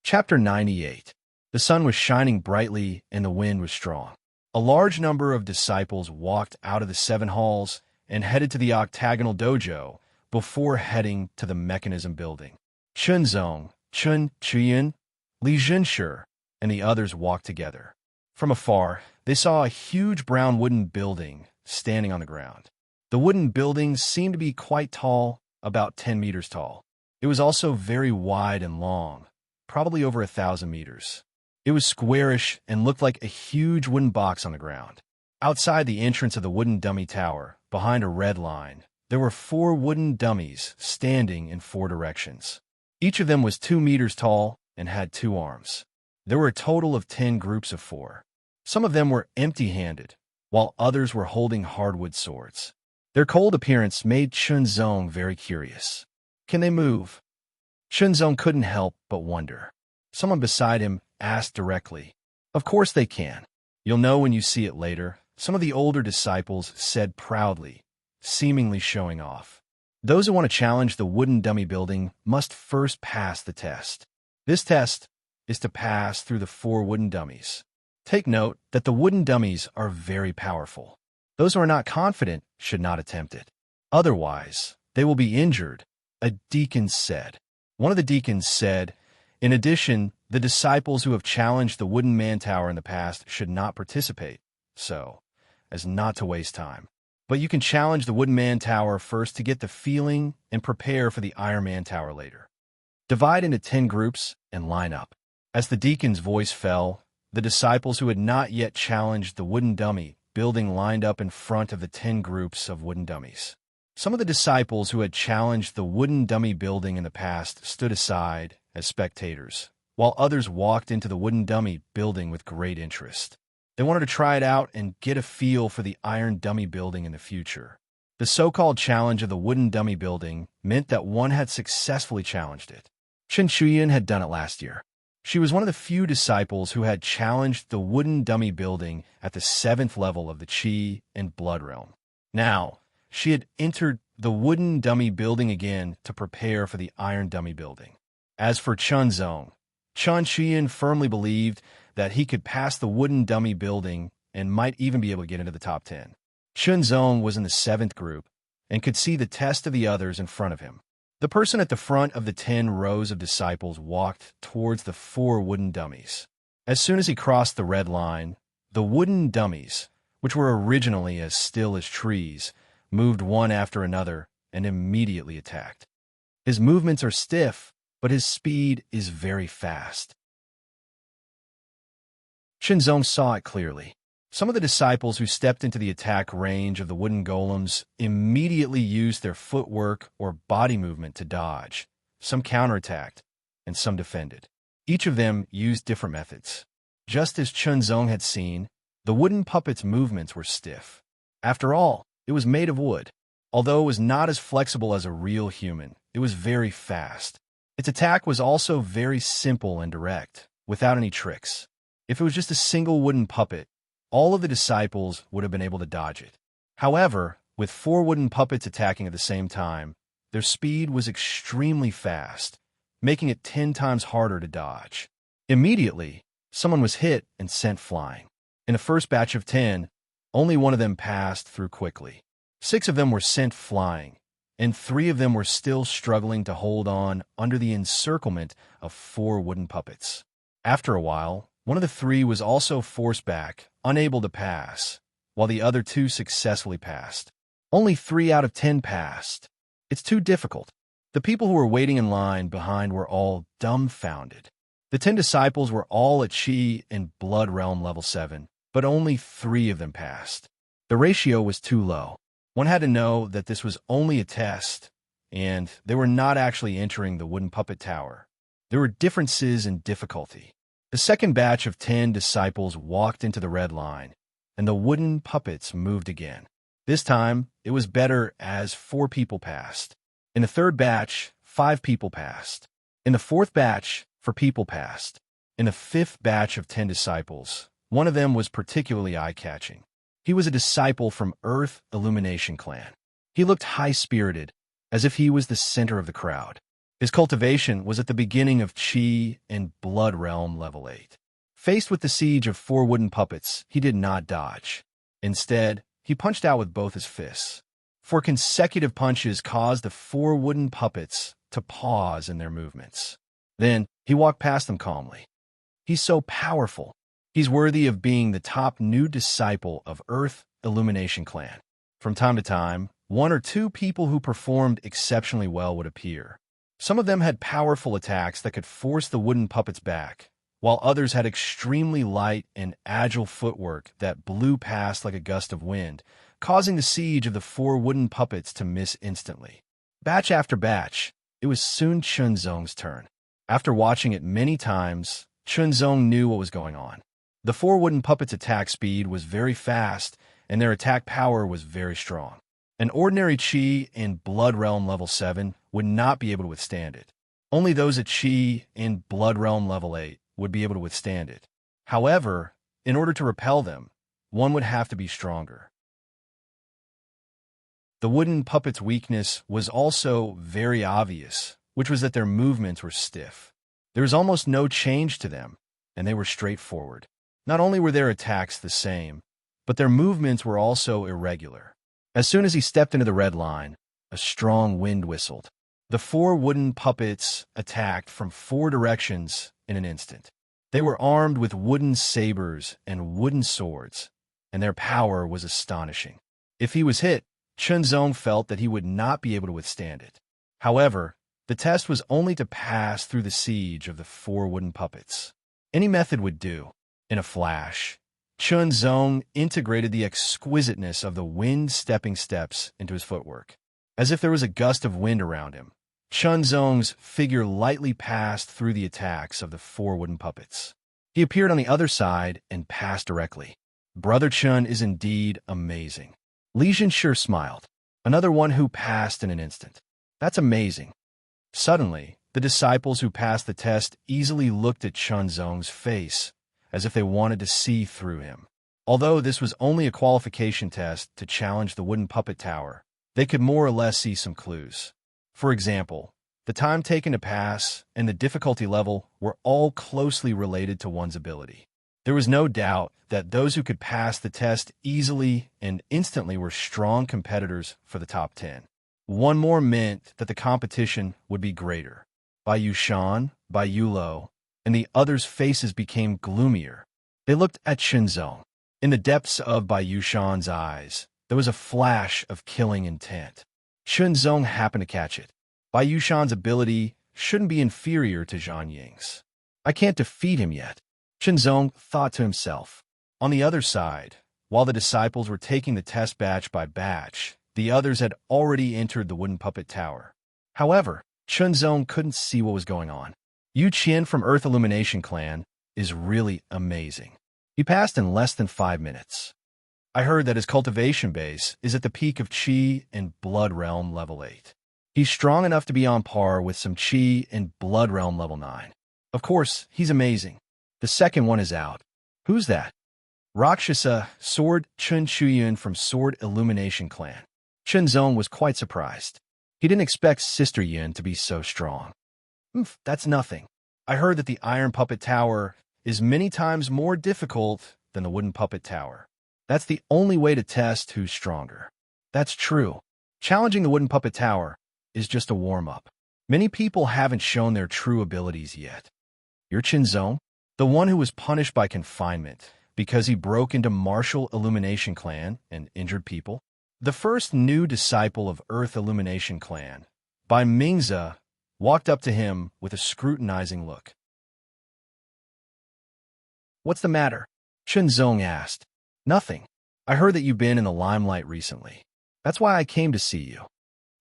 Chapter 98. The sun was shining brightly and the wind was strong. A large number of disciples walked out of the 7 halls and headed to the octagonal dojo before heading to the mechanism building. Chunzong, Chun Chuyin, Li Zhenshi, and the others walked together. From afar, they saw a huge brown wooden building standing on the ground. The wooden building seemed to be quite tall, about 10 meters tall. It was also very wide and long, probably over 1,000 meters. It was squarish and looked like a huge wooden box on the ground. Outside the entrance of the wooden dummy tower, behind a red line, there were 4 wooden dummies standing in 4 directions. Each of them was 2 meters tall and had 2 arms. There were a total of 10 groups of 4. Some of them were empty-handed, while others were holding hardwood swords. Their cold appearance made Chunzong very curious. Can they move? Chunzong couldn't help but wonder. Someone beside him asked directly. Of course they can. You'll know when you see it later, some of the older disciples said proudly, seemingly showing off. Those who want to challenge the wooden dummy building must first pass the test. This test is to pass through the 4 wooden dummies. Take note that the wooden dummies are very powerful. Those who are not confident should not attempt it. Otherwise, they will be injured, a deacon said. One of the deacons said, in addition, the disciples who have challenged the wooden man tower in the past should not participate, so as not to waste time. But you can challenge the wooden man tower first to get the feeling and prepare for the iron man tower later. Divide into 10 groups and line up. As the deacon's voice fell, the disciples who had not yet challenged the wooden dummy building lined up in front of the 10 groups of wooden dummies. Some of the disciples who had challenged the wooden dummy building in the past stood aside as spectators, while others walked into the wooden dummy building with great interest. They wanted to try it out and get a feel for the iron dummy building in the future. The so-called challenge of the wooden dummy building meant that one had successfully challenged it. Chen Shuyan had done it last year. She was one of the few disciples who had challenged the wooden dummy building at the 7th level of the Qi and Blood realm. Now, she had entered the wooden dummy building again to prepare for the iron dummy building. As for Chunzong, Chun Qian firmly believed that he could pass the wooden dummy building and might even be able to get into the top 10. Chunzong was in the 7th group and could see the test of the others in front of him. The person at the front of the 10 rows of disciples walked towards the 4 wooden dummies. As soon as he crossed the red line, the wooden dummies, which were originally as still as trees, moved one after another and immediately attacked. His movements are stiff, but his speed is very fast. Chunzong saw it clearly. Some of the disciples who stepped into the attack range of the wooden golems immediately used their footwork or body movement to dodge. Some counterattacked, and some defended. Each of them used different methods. Just as Chunzong had seen, the wooden puppet's movements were stiff. After all, it was made of wood. Although it was not as flexible as a real human, it was very fast. Its attack was also very simple and direct, without any tricks. If it was just a single wooden puppet, all of the disciples would have been able to dodge it. However, with 4 wooden puppets attacking at the same time, their speed was extremely fast, making it 10 times harder to dodge. Immediately, someone was hit and sent flying. In the first batch of 10, only one of them passed through quickly. 6 of them were sent flying, and 3 of them were still struggling to hold on under the encirclement of 4 wooden puppets. After a while, one of the 3 was also forced back, unable to pass, while the other 2 successfully passed. Only 3 out of 10 passed. It's too difficult. The people who were waiting in line behind were all dumbfounded. The 10 disciples were all at Qi and Blood Realm level 7, but only 3 of them passed. The ratio was too low. One had to know that this was only a test, and they were not actually entering the wooden puppet tower. There were differences in difficulty. The second batch of 10 disciples walked into the red line, and the wooden puppets moved again. This time, it was better as 4 people passed. In the third batch, 5 people passed. In the fourth batch, 4 people passed. In the fifth batch of 10 disciples, one of them was particularly eye-catching. He was a disciple from Earth Illumination Clan. He looked high-spirited, as if he was the center of the crowd. His cultivation was at the beginning of Chi and Blood Realm level 8. Faced with the siege of 4 wooden puppets, he did not dodge. Instead, he punched out with both his fists. 4 consecutive punches caused the 4 wooden puppets to pause in their movements. Then, he walked past them calmly. He's so powerful. He's worthy of being the top new disciple of Earth Illumination Clan. From time to time, 1 or 2 people who performed exceptionally well would appear. Some of them had powerful attacks that could force the wooden puppets back, while others had extremely light and agile footwork that blew past like a gust of wind, causing the siege of the 4 wooden puppets to miss instantly. Batch after batch, it was soon Chunzong's turn. After watching it many times, Chunzong knew what was going on. The 4 wooden puppets' attack speed was very fast, and their attack power was very strong. An ordinary Chi in Blood Realm level 7 would not be able to withstand it. Only those at Chi in Blood Realm level 8 would be able to withstand it. However, in order to repel them, one would have to be stronger. The wooden puppets' weakness was also very obvious, which was that their movements were stiff. There was almost no change to them, and they were straightforward. Not only were their attacks the same, but their movements were also irregular. As soon as he stepped into the red line, a strong wind whistled. The 4 wooden puppets attacked from 4 directions in an instant. They were armed with wooden sabers and wooden swords, and their power was astonishing. If he was hit, Chunzong felt that he would not be able to withstand it. However, the test was only to pass through the siege of the 4 wooden puppets. Any method would do. In a flash, Chunzong integrated the exquisiteness of the wind stepping steps into his footwork. As if there was a gust of wind around him, Chunzong's figure lightly passed through the attacks of the 4 wooden puppets. He appeared on the other side and passed directly. Brother Chun is indeed amazing. Li Jinsure smiled. Another one who passed in an instant. That's amazing. Suddenly, the disciples who passed the test easily looked at Chunzong's face, as if they wanted to see through him. Although this was only a qualification test to challenge the wooden puppet tower, they could more or less see some clues. For example, the time taken to pass and the difficulty level were all closely related to one's ability. There was no doubt that those who could pass the test easily and instantly were strong competitors for the top 10. One more meant that the competition would be greater. Bai Yushan, Bai Yulo, and the others' faces became gloomier. They looked at Chunzong. In the depths of Bai Yushan's eyes, there was a flash of killing intent. Chunzong happened to catch it. Bai Yushan's ability shouldn't be inferior to Zhang Ying's. I can't defeat him yet, Chunzong thought to himself. On the other side, while the disciples were taking the test batch by batch, the others had already entered the wooden puppet tower. However, Chunzong couldn't see what was going on. Yu Qian from Earth Illumination Clan is really amazing. He passed in less than 5 minutes. I heard that his cultivation base is at the peak of Qi and Blood Realm level 8. He's strong enough to be on par with some Qi and Blood Realm level 9. Of course, he's amazing. The second one is out. Who's that? Rakshasa Sword Chun Chuyun from Sword Illumination Clan. Chunzong was quite surprised. He didn't expect Sister Yun to be so strong. That's nothing. I heard that the Iron Puppet Tower is many times more difficult than the Wooden Puppet Tower. That's the only way to test who's stronger. That's true. Challenging the Wooden Puppet Tower is just a warm-up. Many people haven't shown their true abilities yet. You're Chunzong, the one who was punished by confinement because he broke into Martial Illumination Clan and injured people. The first new disciple of Earth Illumination Clan, Bai Mingze, walked up to him with a scrutinizing look. What's the matter? Chunzong asked. Nothing. I heard that you've been in the limelight recently. That's why I came to see you.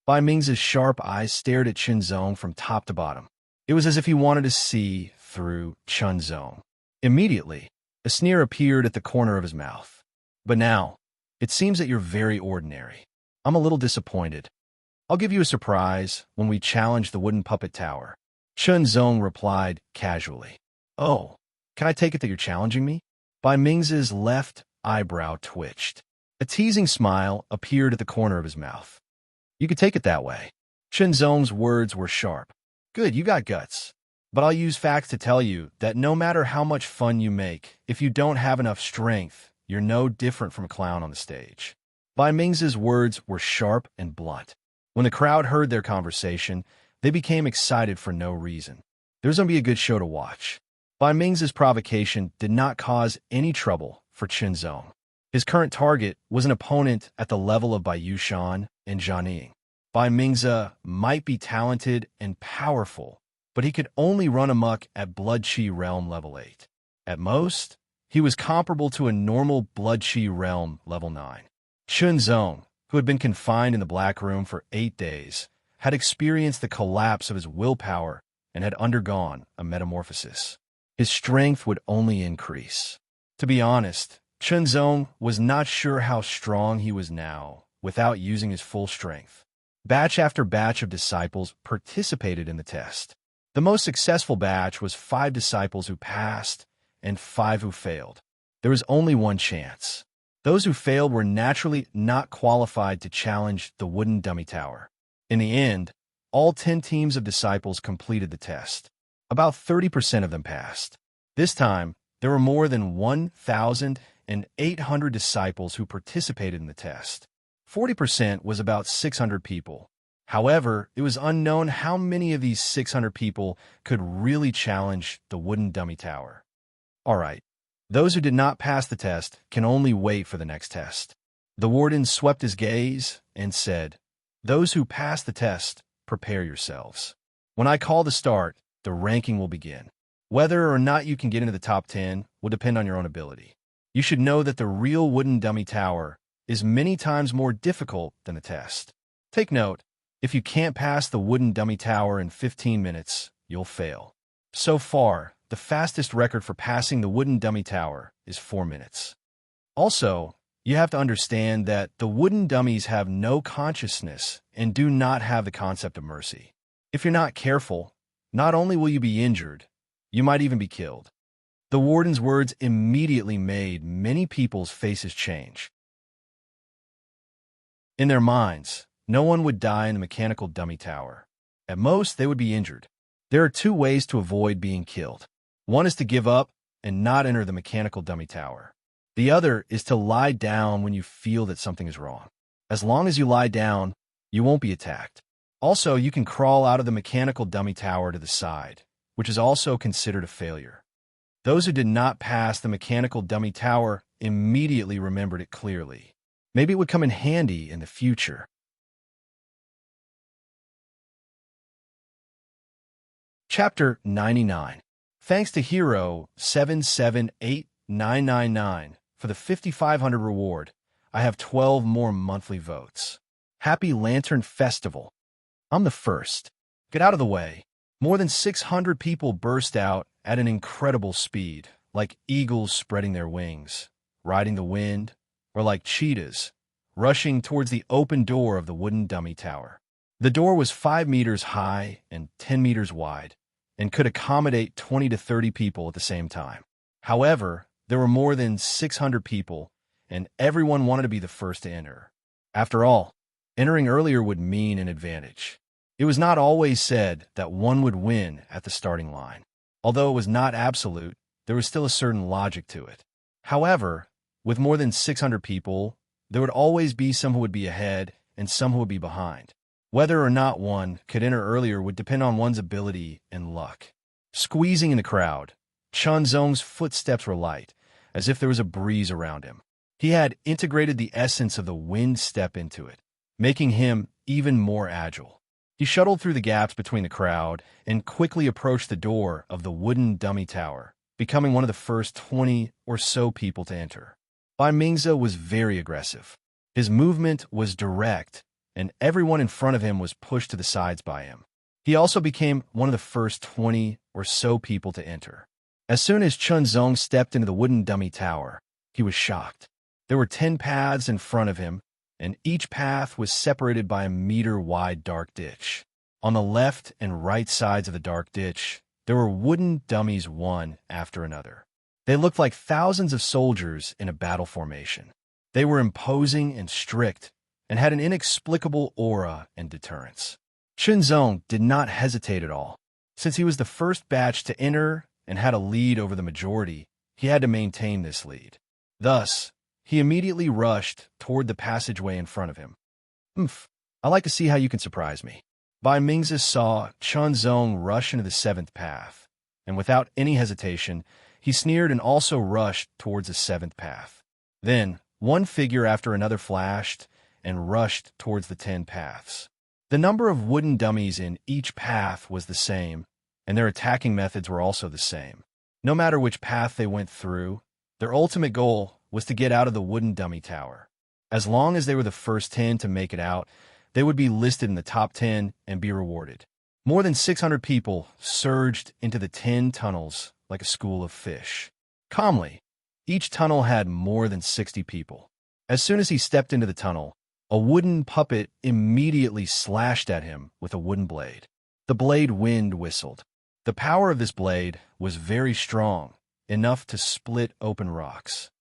Bai Mingze's sharp eyes stared at Chunzong from top to bottom. It was as if he wanted to see through Chunzong. Immediately, a sneer appeared at the corner of his mouth. But now, it seems that you're very ordinary. I'm a little disappointed. I'll give you a surprise when we challenge the Wooden Puppet Tower. Chunzong replied casually. Oh, Can I take it that you're challenging me? Bai Ming's left eyebrow twitched. A teasing smile appeared at the corner of his mouth. You could take it that way. Chen Zong's words were sharp. Good, you got guts. But I'll use facts to tell you that no matter how much fun you make, if you don't have enough strength, you're no different from a clown on the stage. Bai Ming's words were sharp and blunt. When the crowd heard their conversation, they became excited for no reason. There's going to be a good show to watch. Bai Ming's provocation did not cause any trouble for Chen Zong. His current target was an opponent at the level of Bai Yushan and Zhang Ying. Bai Ming's might be talented and powerful, but he could only run amok at Blood Qi Realm level 8. At most, he was comparable to a normal Blood Qi Realm level 9. Chen Zong, who had been confined in the Black Room for 8 days, had experienced the collapse of his willpower and had undergone a metamorphosis. His strength would only increase. To be honest, Chen Zong was not sure how strong he was now without using his full strength. Batch after batch of disciples participated in the test. The most successful batch was 5 disciples who passed and 5 who failed. There was only one chance. Those who failed were naturally not qualified to challenge the wooden dummy tower. In the end, all 10 teams of disciples completed the test. About 30% of them passed. This time, there were more than 1,800 disciples who participated in the test. 40% was about 600 people. However, it was unknown how many of these 600 people could really challenge the wooden dummy tower. All right, those who did not pass the test can only wait for the next test. The warden swept his gaze and said, "Those who pass the test, prepare yourselves. When I call the start, the ranking will begin. Whether or not you can get into the top 10 will depend on your own ability. You should know that the real wooden dummy tower is many times more difficult than the test. Take note, if you can't pass the wooden dummy tower in 15 minutes, you'll fail. So far, the fastest record for passing the wooden dummy tower is 4 minutes. Also, you have to understand that the wooden dummies have no consciousness and do not have the concept of mercy. If you're not careful, not only will you be injured, you might even be killed." The warden's words immediately made many people's faces change. In their minds, no one would die in the mechanical dummy tower. At most, they would be injured. There are 2 ways to avoid being killed. One is to give up and not enter the mechanical dummy tower. The other is to lie down when you feel that something is wrong. As long as you lie down, you won't be attacked. Also, you can crawl out of the mechanical dummy tower to the side, which is also considered a failure. Those who did not pass the mechanical dummy tower immediately remembered it clearly. Maybe it would come in handy in the future. Chapter 99. Thanks to Hero 778999 for the 5,500 reward. I have 12 more monthly votes. Happy Lantern Festival. I'm the first. Get out of the way. More than 600 people burst out at an incredible speed, like eagles spreading their wings, riding the wind, or like cheetahs, rushing towards the open door of the wooden dummy tower. The door was 5 meters high and 10 meters wide, and could accommodate 20 to 30 people at the same time. However, there were more than 600 people, and everyone wanted to be the first to enter. After all, entering earlier would mean an advantage. It was not always said that one would win at the starting line. Although it was not absolute, there was still a certain logic to it. However, with more than 600 people, there would always be some who would be ahead and some who would be behind. Whether or not one could enter earlier would depend on one's ability and luck. Squeezing in the crowd, Chen Zong's footsteps were light, as if there was a breeze around him. He had integrated the essence of the wind step into it, making him even more agile. He shuttled through the gaps between the crowd and quickly approached the door of the wooden dummy tower, becoming one of the first 20 or so people to enter. Bai Ming's was very aggressive. His movement was direct, and everyone in front of him was pushed to the sides by him. He also became one of the first 20 or so people to enter. As soon as Chen Zong stepped into the wooden dummy tower, he was shocked. There were 10 paths in front of him, and each path was separated by a meter-wide dark ditch. On the left and right sides of the dark ditch, There were wooden dummies one after another. They looked like thousands of soldiers in a battle formation. They were imposing and strict, and had an inexplicable aura and deterrence. Shenzong did not hesitate at all. Since he was the first batch to enter and had a lead over the majority, he had to maintain this lead. Thus, he immediately rushed toward the passageway in front of him. I like to see how you can surprise me. Bai Mingzi saw Shenzong rush into the seventh path, and without any hesitation, he sneered and also rushed towards the seventh path. Then, one figure after another flashed and rushed towards the 10 paths. The number of wooden dummies in each path was the same, and their attacking methods were also the same. No matter which path they went through, their ultimate goal was to get out of the wooden dummy tower. As long as they were the first 10 to make it out, they would be listed in the top 10 and be rewarded. More than 600 people surged into the 10 tunnels like a school of fish. Calmly, each tunnel had more than 60 people. As soon as he stepped into the tunnel, a wooden puppet immediately slashed at him with a wooden blade. The blade wind whistled. The power of this blade was very strong, enough to split open rocks.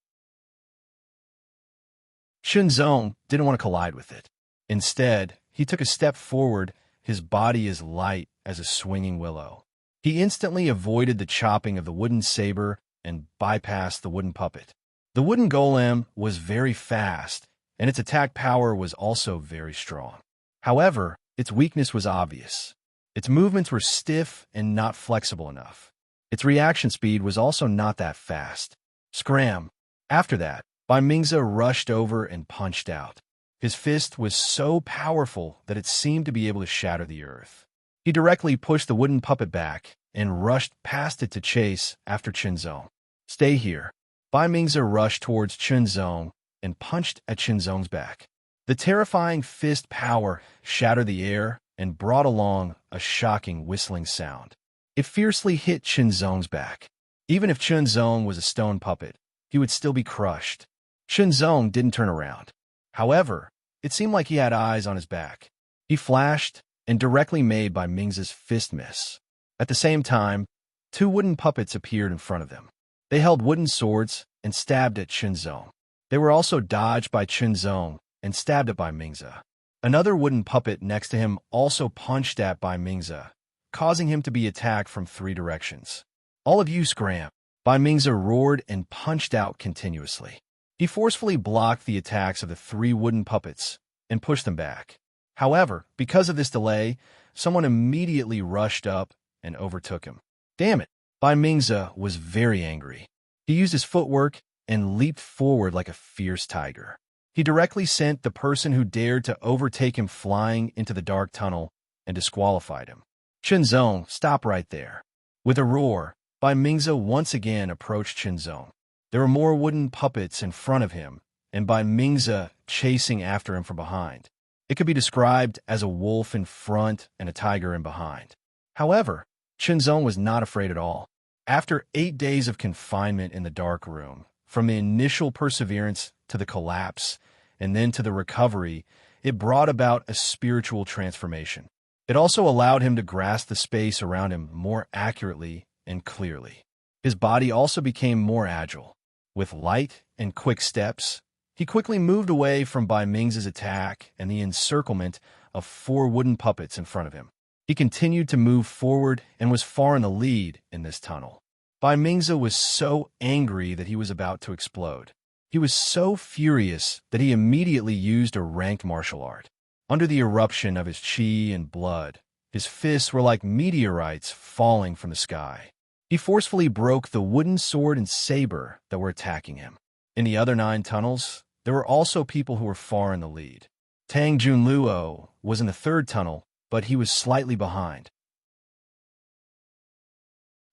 Shenzong didn't want to collide with it. Instead, he took a step forward, his body as light as a swinging willow. He instantly avoided the chopping of the wooden saber and bypassed the wooden puppet. The wooden golem was very fast, and its attack power was also very strong. However, its weakness was obvious. Its movements were stiff and not flexible enough. Its reaction speed was also not that fast. Scram! After that, Bai Mingzi rushed over and punched out. His fist was so powerful that it seemed to be able to shatter the earth. He directly pushed the wooden puppet back and rushed past it to chase after Shenzong. Stay here. Bai Mingzi rushed towards Shenzong and punched at Shenzong's back. The terrifying fist power shattered the air and brought along a shocking whistling sound. It fiercely hit Shenzong's back. Even if Shenzong was a stone puppet, he would still be crushed. Shenzong didn't turn around. However, it seemed like he had eyes on his back. He flashed and directly made Bai Mingzi's fist miss. At the same time, 2 wooden puppets appeared in front of them. They held wooden swords and stabbed at Shenzong. They were also dodged by Shenzong and stabbed at Bai Mingzi. Another wooden puppet next to him also punched at Bai Mingzi, causing him to be attacked from 3 directions. All of you scram! Bai Mingzi roared and punched out continuously. He forcefully blocked the attacks of the 3 wooden puppets and pushed them back. However, because of this delay, someone immediately rushed up and overtook him. Damn it! Bai Mingzi was very angry. He used his footwork and leaped forward like a fierce tiger. He directly sent the person who dared to overtake him flying into the dark tunnel and disqualified him. Shenzong, stop right there. With a roar, Bai Mingzi once again approached Shenzong. There were more wooden puppets in front of him, and Bai Mingzi chasing after him from behind. It could be described as a wolf in front and a tiger in behind. However, Shenzong was not afraid at all. After 8 days of confinement in the dark room, from the initial perseverance to the collapse, and then to the recovery, it brought about a spiritual transformation. It also allowed him to grasp the space around him more accurately and clearly. His body also became more agile. With light and quick steps, he quickly moved away from Bai Mingzi's attack and the encirclement of 4 wooden puppets in front of him. He continued to move forward and was far in the lead in this tunnel. Bai Mingzi was so angry that he was about to explode. He was so furious that he immediately used a ranked martial art. Under the eruption of his chi and blood, his fists were like meteorites falling from the sky. He forcefully broke the wooden sword and saber that were attacking him. In the other 9 tunnels, there were also people who were far in the lead. Tang Junluo was in the 3rd tunnel, but he was slightly behind.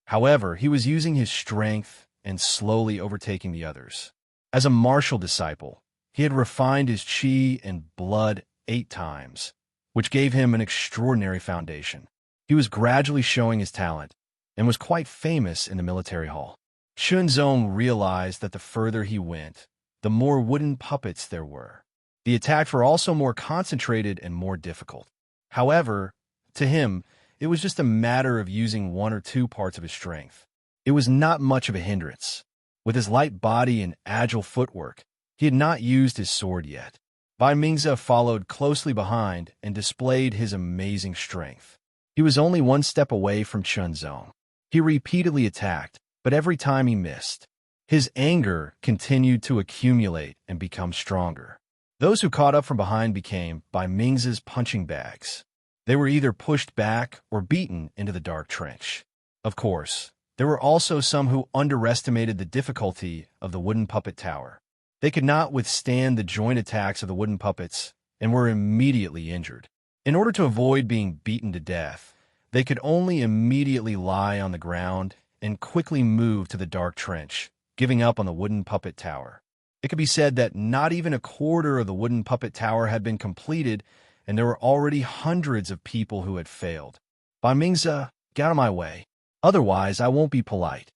However, he was using his strength and slowly overtaking the others. As a martial disciple, he had refined his chi and blood 8 times, which gave him an extraordinary foundation. He was gradually showing his talent and was quite famous in the military hall. Shenzong realized that the further he went, the more wooden puppets there were. The attacks were also more concentrated and more difficult. However, to him, It was just a matter of using one or two parts of his strength. It was not much of a hindrance. With his light body and agile footwork, he had not used his sword yet. Bai Mingze followed closely behind and displayed his amazing strength. He was only one step away from Chunzong. He repeatedly attacked, but every time he missed. His anger continued to accumulate and become stronger. Those who caught up from behind became Bai Mingze's punching bags. They were either pushed back or beaten into the dark trench. Of course, there were also some who underestimated the difficulty of the wooden puppet tower. They could not withstand the joint attacks of the wooden puppets and were immediately injured. In order to avoid being beaten to death, they could only immediately lie on the ground and quickly move to the dark trench, giving up on the wooden puppet tower. It could be said that not even a quarter of the wooden puppet tower had been completed, and there were already hundreds of people who had failed. Bai Mingze, get out of my way. Otherwise, I won't be polite.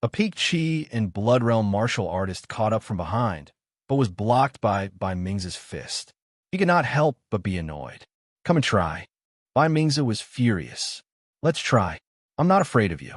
A Peak Chi and Blood Realm martial artist caught up from behind, but was blocked by Mingze's fist. He could not help but be annoyed. Come and try. Bai Mingze was furious. Let's try. I'm not afraid of you.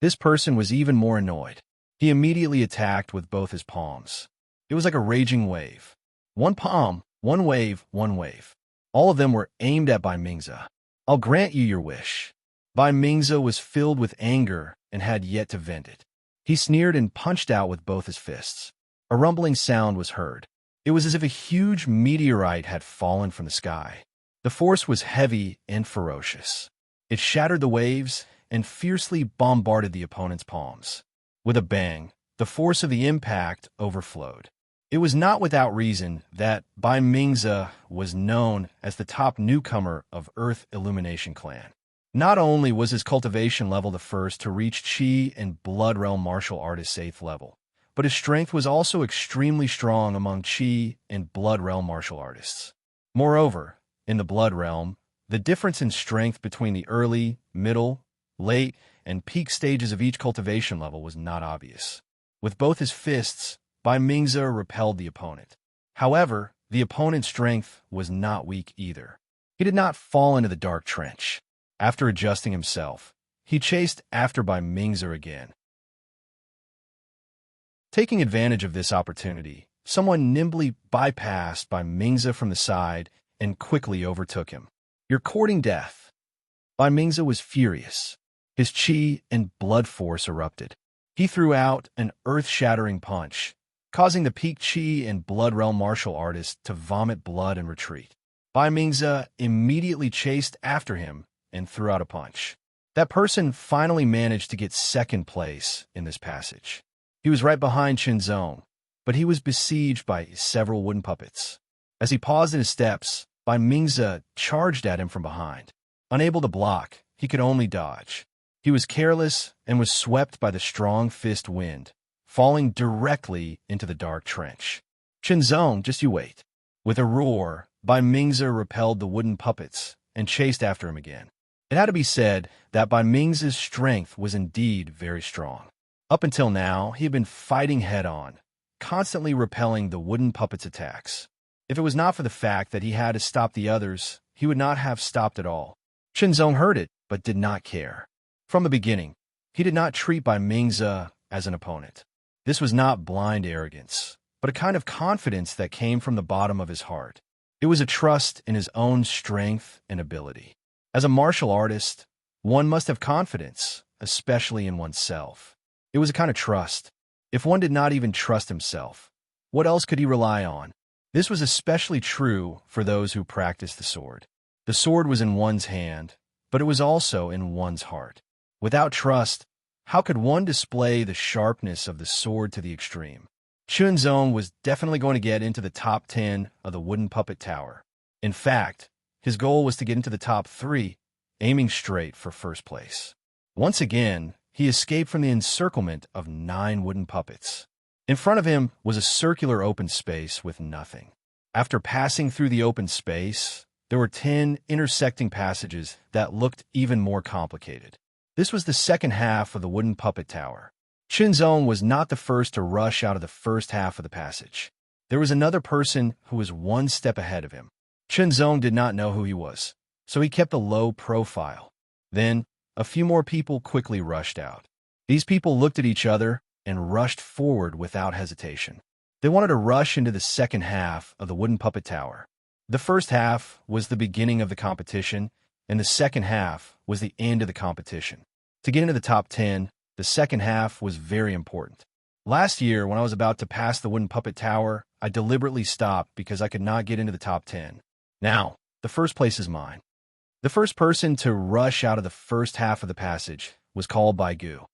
This person was even more annoyed. He immediately attacked with both his palms. It was like a raging wave. One palm, one wave, one wave. All of them were aimed at Bai Mingze. I'll grant you your wish. Bai Mingze was filled with anger and had yet to vent it. He sneered and punched out with both his fists. A rumbling sound was heard. It was as if a huge meteorite had fallen from the sky. The force was heavy and ferocious. It shattered the waves and fiercely bombarded the opponent's palms. With a bang, the force of the impact overflowed. It was not without reason that Bai Mingze was known as the top newcomer of Earth Illumination Clan. Not only was his cultivation level the first to reach Qi and Blood Realm martial artist's 8th level, but his strength was also extremely strong among Qi and Blood Realm martial artists. Moreover, in the Blood Realm, the difference in strength between the early, middle, late, and peak stages of each cultivation level was not obvious. With both his fists, Bai Mingze repelled the opponent. However, the opponent's strength was not weak either. He did not fall into the dark trench. After adjusting himself, he chased after Bai Mingze again. Taking advantage of this opportunity, someone nimbly bypassed Bai Mingze from the side and quickly overtook him. You're courting death. Bai Mingze was furious. His qi and blood force erupted. He threw out an earth-shattering punch, causing the Peak Chi and Blood Realm martial artist to vomit blood and retreat. Bai Mingze immediately chased after him and threw out a punch. That person finally managed to get second place in this passage. He was right behind Chunzong, but he was besieged by several wooden puppets. As he paused in his steps, Bai Mingze charged at him from behind. Unable to block, he could only dodge. He was careless and was swept by the strong fist wind, falling directly into the dark trench. Chunzong, just you wait. With a roar, Bai Mingze repelled the wooden puppets and chased after him again. It had to be said that Bai Mingze's strength was indeed very strong. Up until now, he had been fighting head-on, constantly repelling the wooden puppets' attacks. If it was not for the fact that he had to stop the others, he would not have stopped at all. Chunzong heard it, but did not care. From the beginning, he did not treat Bai Mingze as an opponent. This was not blind arrogance, but a kind of confidence that came from the bottom of his heart. It was a trust in his own strength and ability. As a martial artist, one must have confidence, especially in oneself. It was a kind of trust. If one did not even trust himself, what else could he rely on? This was especially true for those who practiced the sword. The sword was in one's hand, but it was also in one's heart. Without trust, how could one display the sharpness of the sword to the extreme? Chunzong was definitely going to get into the top 10 of the wooden puppet tower. In fact, his goal was to get into the top 3, aiming straight for first place. Once again, he escaped from the encirclement of 9 wooden puppets. In front of him was a circular open space with nothing. After passing through the open space, there were 10 intersecting passages that looked even more complicated. This was the second half of the wooden puppet tower. Chunzong was not the first to rush out of the first half of the passage. There was another person who was one step ahead of him. Chunzong did not know who he was, so he kept a low profile. Then, a few more people quickly rushed out. These people looked at each other and rushed forward without hesitation. They wanted to rush into the second half of the wooden puppet tower. The first half was the beginning of the competition, and the second half was the end of the competition. To get into the top 10, the second half was very important. Last year, when I was about to pass the wooden puppet tower, I deliberately stopped because I could not get into the top 10. Now, the first place is mine. The first person to rush out of the first half of the passage was called by Gu.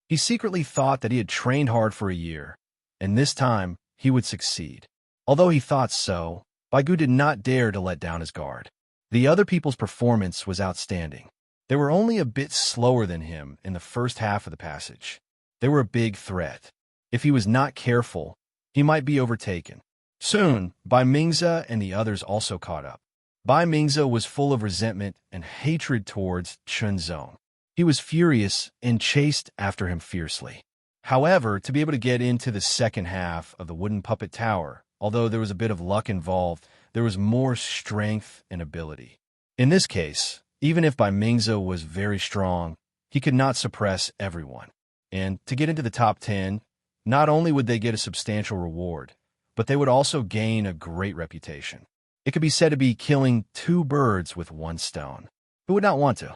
He secretly thought that he had trained hard for a year, and this time he would succeed. Although he thought so, Baigu did not dare to let down his guard. The other people's performance was outstanding. They were only a bit slower than him in the first half of the passage. They were a big threat. If he was not careful, he might be overtaken. Soon, Bai Mingze and the others also caught up. Bai Mingze was full of resentment and hatred towards Chen Zong. He was furious and chased after him fiercely. However, to be able to get into the second half of the wooden puppet tower, although there was a bit of luck involved, there was more strength and ability. In this case, even if Bai Mingze was very strong, he could not suppress everyone. And to get into the top 10, not only would they get a substantial reward, but they would also gain a great reputation. It could be said to be killing two birds with one stone. Who would not want to?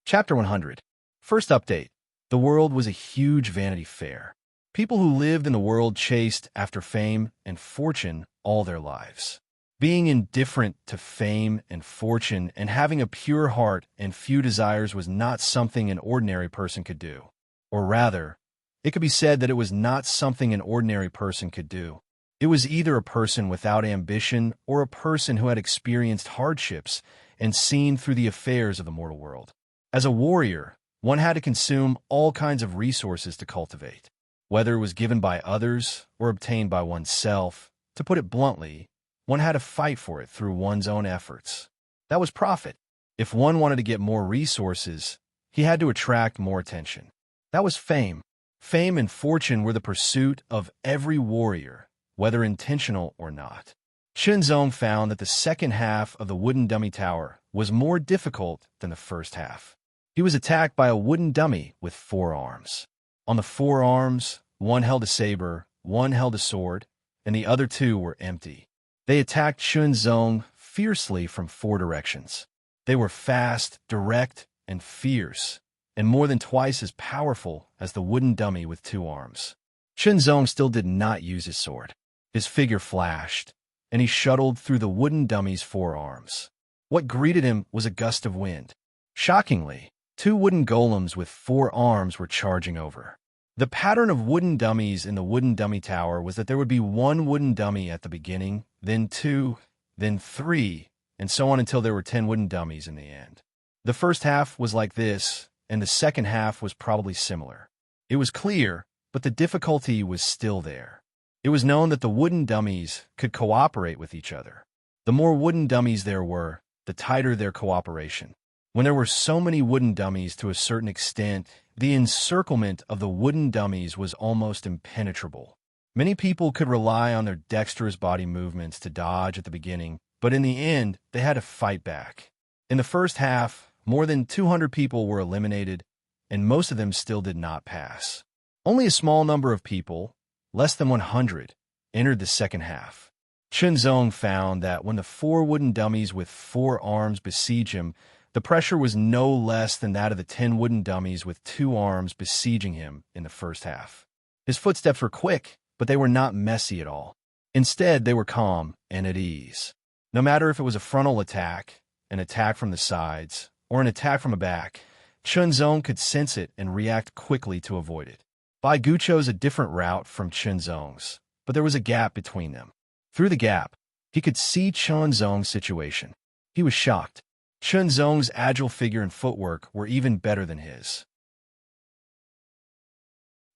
Chapter 100. First update. The world was a huge Vanity Fair. People who lived in the world chased after fame and fortune all their lives. Being indifferent to fame and fortune and having a pure heart and few desires was not something an ordinary person could do. Or rather, it could be said that it was not something an ordinary person could do. It was either a person without ambition or a person who had experienced hardships and seen through the affairs of the mortal world. As a warrior, one had to consume all kinds of resources to cultivate. Whether it was given by others or obtained by oneself, to put it bluntly, one had to fight for it through one's own efforts. That was profit. If one wanted to get more resources, he had to attract more attention. That was fame. Fame and fortune were the pursuit of every warrior, whether intentional or not. Chen Zong found that the second half of the wooden dummy tower was more difficult than the first half. He was attacked by a wooden dummy with 4 arms. On the 4 arms, one held a saber, one held a sword, and the other 2 were empty. They attacked Chen Zong fiercely from 4 directions. They were fast, direct, and fierce, and more than twice as powerful as the wooden dummy with 2 arms. Chen Zong still did not use his sword. His figure flashed, and he shuttled through the wooden dummy's 4 arms. What greeted him was a gust of wind. Shockingly, 2 wooden golems with 4 arms were charging over. The pattern of wooden dummies in the wooden dummy tower was that there would be 1 wooden dummy at the beginning, then 2, then 3, and so on until there were 10 wooden dummies in the end. The first half was like this, and the second half was probably similar. It was clear, but the difficulty was still there. It was known that the wooden dummies could cooperate with each other. The more wooden dummies there were, the tighter their cooperation. When there were so many wooden dummies to a certain extent, the encirclement of the wooden dummies was almost impenetrable. Many people could rely on their dexterous body movements to dodge at the beginning, but in the end, they had to fight back. In the first half, more than 200 people were eliminated, and most of them still did not pass. Only a small number of people, less than 100, entered the second half. Chen Zong found that when the 4 wooden dummies with 4 arms besieged him, the pressure was no less than that of the 10 wooden dummies with 2 arms besieging him in the first half. His footsteps were quick, but they were not messy at all. Instead, they were calm and at ease. No matter if it was a frontal attack, an attack from the sides, or an attack from the back, Chen Zong could sense it and react quickly to avoid it. Bai Gu chose a different route from Chen Zong's, but there was a gap between them. Through the gap, he could see Chen Zong's situation. He was shocked. Chen Zong's agile figure and footwork were even better than his.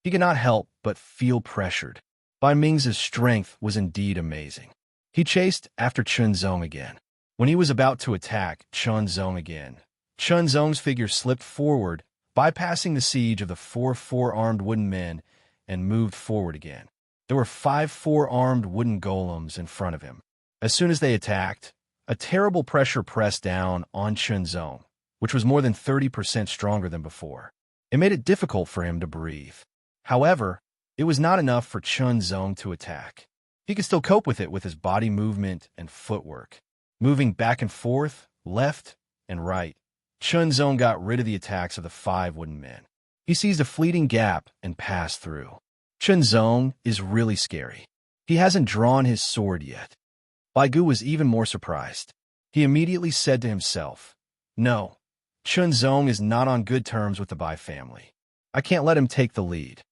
He could not help but feel pressured. Bai Ming's strength was indeed amazing. He chased after Chen Zong again. When he was about to attack Chen Zong again, Chen Zong's figure slipped forward, bypassing the siege of the 4 four-armed wooden men, and moved forward again. There were 5 four-armed wooden golems in front of him. As soon as they attacked, a terrible pressure pressed down on Chunzong, which was more than 30% stronger than before. It made it difficult for him to breathe. However, it was not enough for Chunzong to attack. He could still cope with it with his body movement and footwork. Moving back and forth, left and right, Chunzong got rid of the attacks of the 5 wooden men. He seized a fleeting gap and passed through. Chunzong is really scary. He hasn't drawn his sword yet. Baigu was even more surprised. He immediately said to himself, "No, Chunzong is not on good terms with the Bai family. I can't let him take the lead."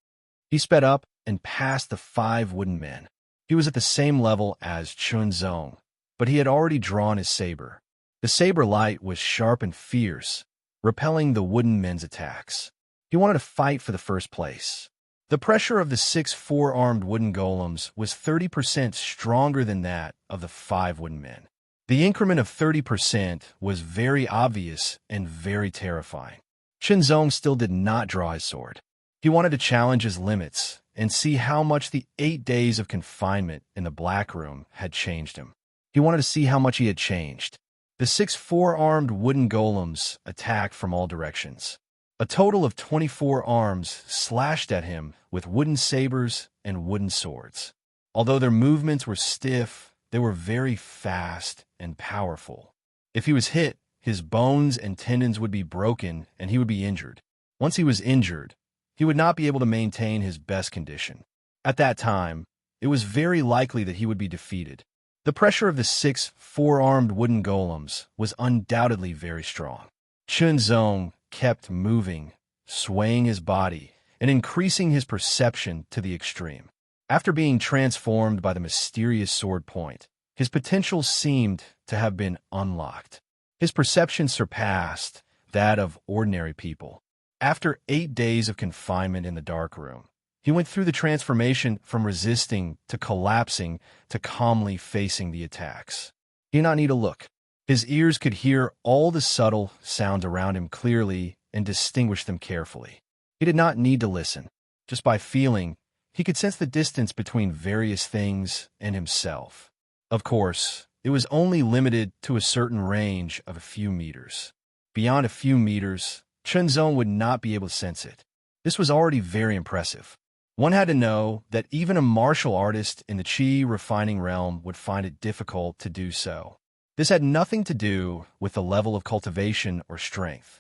He sped up and passed the 5 wooden men. He was at the same level as Chunzong, but he had already drawn his saber. The saber light was sharp and fierce, repelling the wooden men's attacks. He wanted to fight for the first place. The pressure of the 6 four-armed wooden golems was 30% stronger than that of the 5 wooden men. The increment of 30% was very obvious and very terrifying. Chunzong still did not draw his sword. He wanted to challenge his limits and see how much the 8 days of confinement in the Black Room had changed him. He wanted to see how much he had changed. The 6 four-armed wooden golems attacked from all directions. A total of 24 arms slashed at him with wooden sabers and wooden swords. Although their movements were stiff, they were very fast and powerful. If he was hit, his bones and tendons would be broken and he would be injured. Once he was injured, he would not be able to maintain his best condition. At that time, it was very likely that he would be defeated. The pressure of the 6 four-armed wooden golems was undoubtedly very strong. Chunzong kept moving, swaying his body, and increasing his perception to the extreme. After being transformed by the mysterious sword point, his potential seemed to have been unlocked. His perception surpassed that of ordinary people. After 8 days of confinement in the dark room, he went through the transformation from resisting to collapsing to calmly facing the attacks. He did not need to look. His ears could hear all the subtle sounds around him clearly and distinguish them carefully. He did not need to listen. Just by feeling, he could sense the distance between various things and himself. Of course, it was only limited to a certain range of a few meters. Beyond a few meters, Chunzong would not be able to sense it. This was already very impressive. One had to know that even a martial artist in the Qi refining realm would find it difficult to do so. This had nothing to do with the level of cultivation or strength.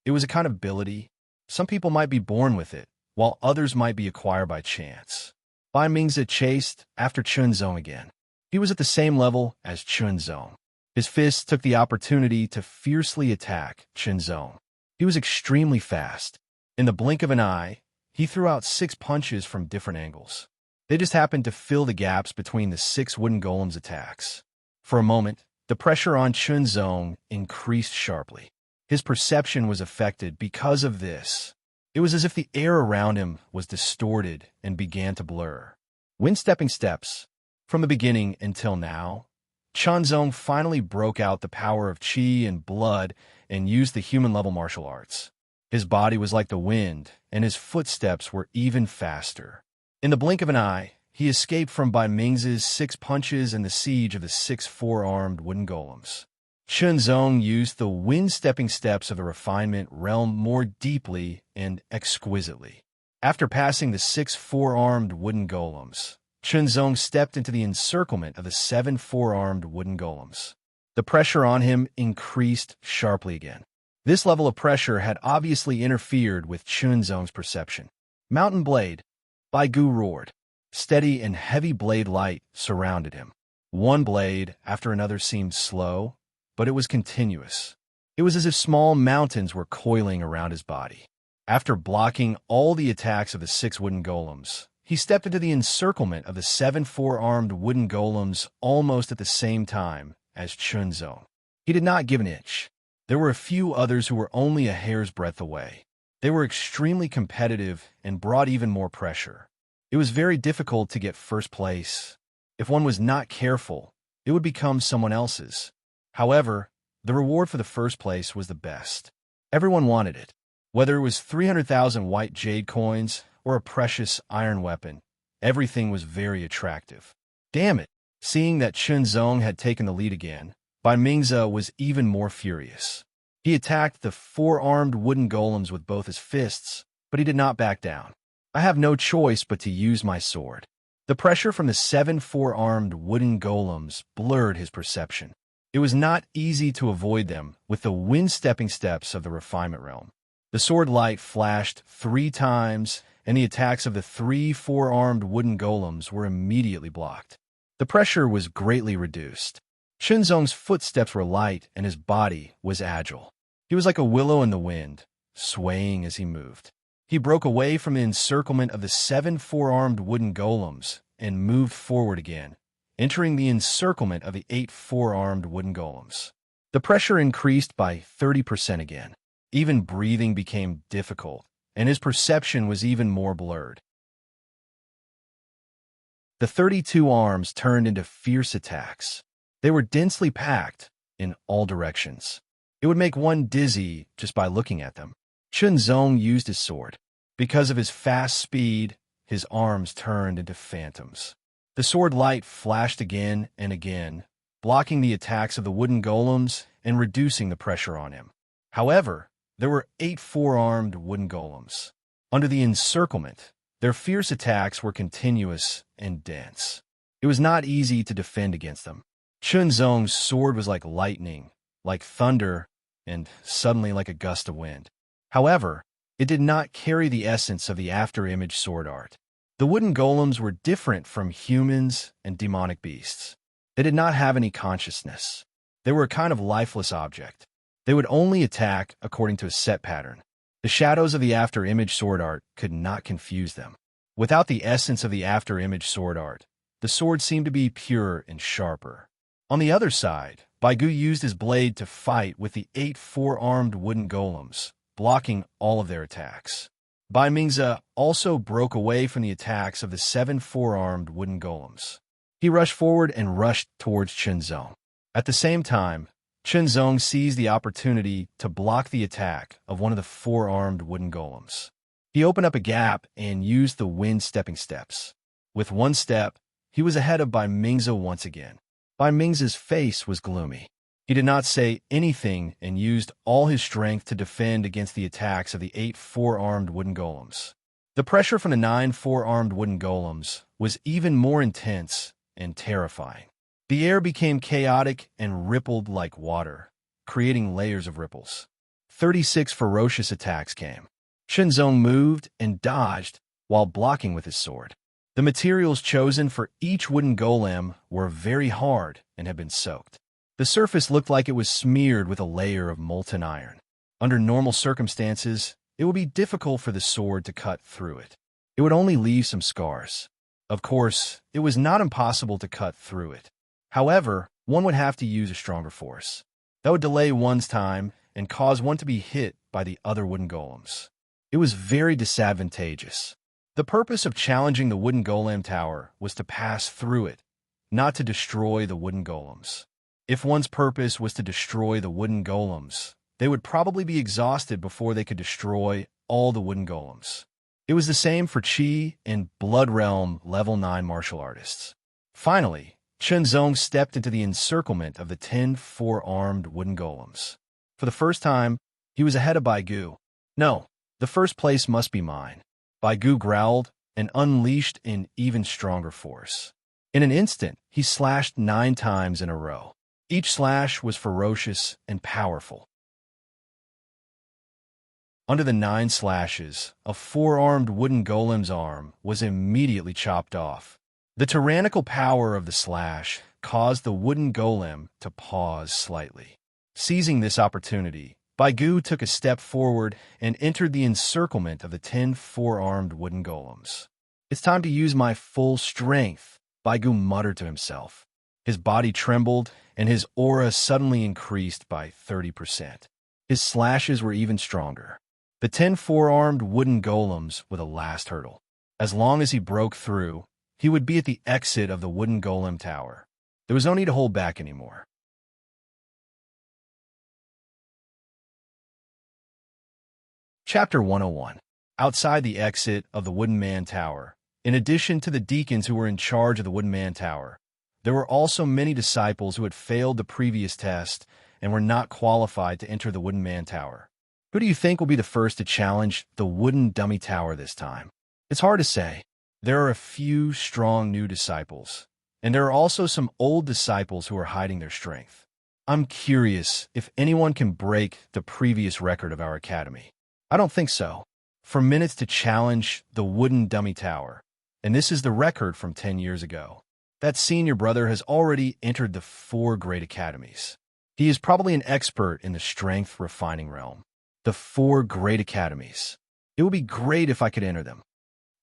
It was a kind of ability. Some people might be born with it, while others might be acquired by chance. Bai Mingzi chased after Chunzong again. He was at the same level as Chunzong. His fists took the opportunity to fiercely attack Chunzong. He was extremely fast. In the blink of an eye, he threw out 6 punches from different angles. They just happened to fill the gaps between the 6 wooden golems' attacks. For a moment, the pressure on Chunzong increased sharply. His perception was affected because of this. It was as if the air around him was distorted and began to blur. Wind-stepping steps. From the beginning until now, Chunzong finally broke out the power of qi and blood and used the human-level martial arts. His body was like the wind, and his footsteps were even faster. In the blink of an eye, he escaped from Bai Mingzi's 6 punches and the siege of the 6 four-armed wooden golems. Chunzong used the wind-stepping steps of the refinement realm more deeply and exquisitely. After passing the 6 four-armed wooden golems, Chunzong stepped into the encirclement of the 7 four-armed wooden golems. The pressure on him increased sharply again. This level of pressure had obviously interfered with Chunzong's perception. Mountain blade. Baigu roared. Steady and heavy blade light surrounded him. One blade after another seemed slow, but it was continuous. It was as if small mountains were coiling around his body. After blocking all the attacks of the 6 wooden golems, he stepped into the encirclement of the 7 four-armed wooden golems almost at the same time as Chunzong. He did not give an inch. There were a few others who were only a hair's breadth away. They were extremely competitive and brought even more pressure. It was very difficult to get first place. If one was not careful, it would become someone else's. However, the reward for the first place was the best. Everyone wanted it. Whether it was 300,000 white jade coins or a precious iron weapon. Everything was very attractive. Damn it! Seeing that Chunzong had taken the lead again, Bai Mingze was even more furious. He attacked the four-armed wooden golems with both his fists, but he did not back down. I have no choice but to use my sword. The pressure from the 7 four-armed wooden golems blurred his perception. It was not easy to avoid them with the wind-stepping steps of the refinement realm. The sword light flashed 3 times, and the attacks of the 3 four-armed wooden golems were immediately blocked. The pressure was greatly reduced. Chunzong's footsteps were light, and his body was agile. He was like a willow in the wind, swaying as he moved. He broke away from the encirclement of the 7 four-armed wooden golems and moved forward again, entering the encirclement of the 8 four-armed wooden golems. The pressure increased by 30% again. Even breathing became difficult, and his perception was even more blurred. The 32 arms turned into fierce attacks. They were densely packed in all directions. It would make one dizzy just by looking at them. Chunzong used his sword. Because of his fast speed, his arms turned into phantoms. The sword light flashed again and again, blocking the attacks of the wooden golems and reducing the pressure on him. However, there were 8 four-armed wooden golems. Under the encirclement, their fierce attacks were continuous and dense. It was not easy to defend against them. Chunzong's sword was like lightning, like thunder, and suddenly like a gust of wind. However, it did not carry the essence of the after-image sword art. The wooden golems were different from humans and demonic beasts. They did not have any consciousness. They were a kind of lifeless object. They would only attack according to a set pattern. The shadows of the after-image sword art could not confuse them. Without the essence of the after-image sword art, the sword seemed to be pure and sharper. On the other side, Baigu used his blade to fight with the 8 four-armed wooden golems, blocking all of their attacks. Bai Mingze also broke away from the attacks of the 7 four-armed wooden golems. He rushed forward and rushed towards Chunzong. At the same time, Chunzong seized the opportunity to block the attack of one of the four-armed wooden golems. He opened up a gap and used the wind-stepping steps. With one step, he was ahead of Bai Mingze once again. Bai Mingze's face was gloomy. He did not say anything and used all his strength to defend against the attacks of the 8 four-armed wooden golems. The pressure from the 9 four-armed wooden golems was even more intense and terrifying. The air became chaotic and rippled like water, creating layers of ripples. 36 ferocious attacks came. Chunzong moved and dodged while blocking with his sword. The materials chosen for each wooden golem were very hard and had been soaked. The surface looked like it was smeared with a layer of molten iron. Under normal circumstances, it would be difficult for the sword to cut through it. It would only leave some scars. Of course, it was not impossible to cut through it. However, one would have to use a stronger force. That would delay one's time and cause one to be hit by the other wooden golems. It was very disadvantageous. The purpose of challenging the wooden golem tower was to pass through it, not to destroy the wooden golems. If one's purpose was to destroy the wooden golems, they would probably be exhausted before they could destroy all the wooden golems. It was the same for Qi and Blood Realm level 9 martial artists. Finally, Chunzong stepped into the encirclement of the 10 four-armed wooden golems. For the first time, he was ahead of Baigu. No, the first place must be mine. Baigu growled and unleashed an even stronger force. In an instant, he slashed 9 times in a row. Each slash was ferocious and powerful. Under the 9 slashes, a four-armed wooden golem's arm was immediately chopped off. The tyrannical power of the slash caused the wooden golem to pause slightly. Seizing this opportunity, Baigu took a step forward and entered the encirclement of the 10 four-armed wooden golems. "It's time to use my full strength," Baigu muttered to himself. His body trembled, and his aura suddenly increased by 30%. His slashes were even stronger. The 10 four-armed wooden golems were the last hurdle. As long as he broke through, he would be at the exit of the wooden golem tower. There was no need to hold back anymore. Chapter 101. outside the exit of the Wooden Man Tower. In addition to the deacons who were in charge of the Wooden Man Tower, there were also many disciples who had failed the previous test and were not qualified to enter the Wooden Man Tower. Who do you think will be the first to challenge the Wooden Dummy Tower this time? It's hard to say. There are a few strong new disciples, and there are also some old disciples who are hiding their strength. I'm curious if anyone can break the previous record of our academy. I don't think so. For minutes to challenge the Wooden Dummy Tower, and this is the record from 10 years ago. That senior brother has already entered the 4 great academies. He is probably an expert in the strength refining realm. The 4 great academies. It would be great if I could enter them.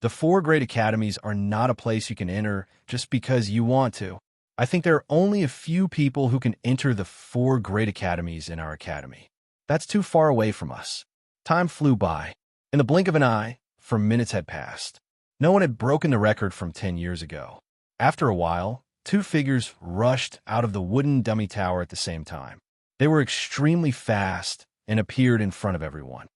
The 4 great academies are not a place you can enter just because you want to. I think there are only a few people who can enter the 4 great academies in our academy. That's too far away from us. Time flew by. In the blink of an eye, for minutes had passed. No one had broken the record from 10 years ago. After a while, 2 figures rushed out of the Wooden Dummy Tower at the same time. They were extremely fast and appeared in front of everyone.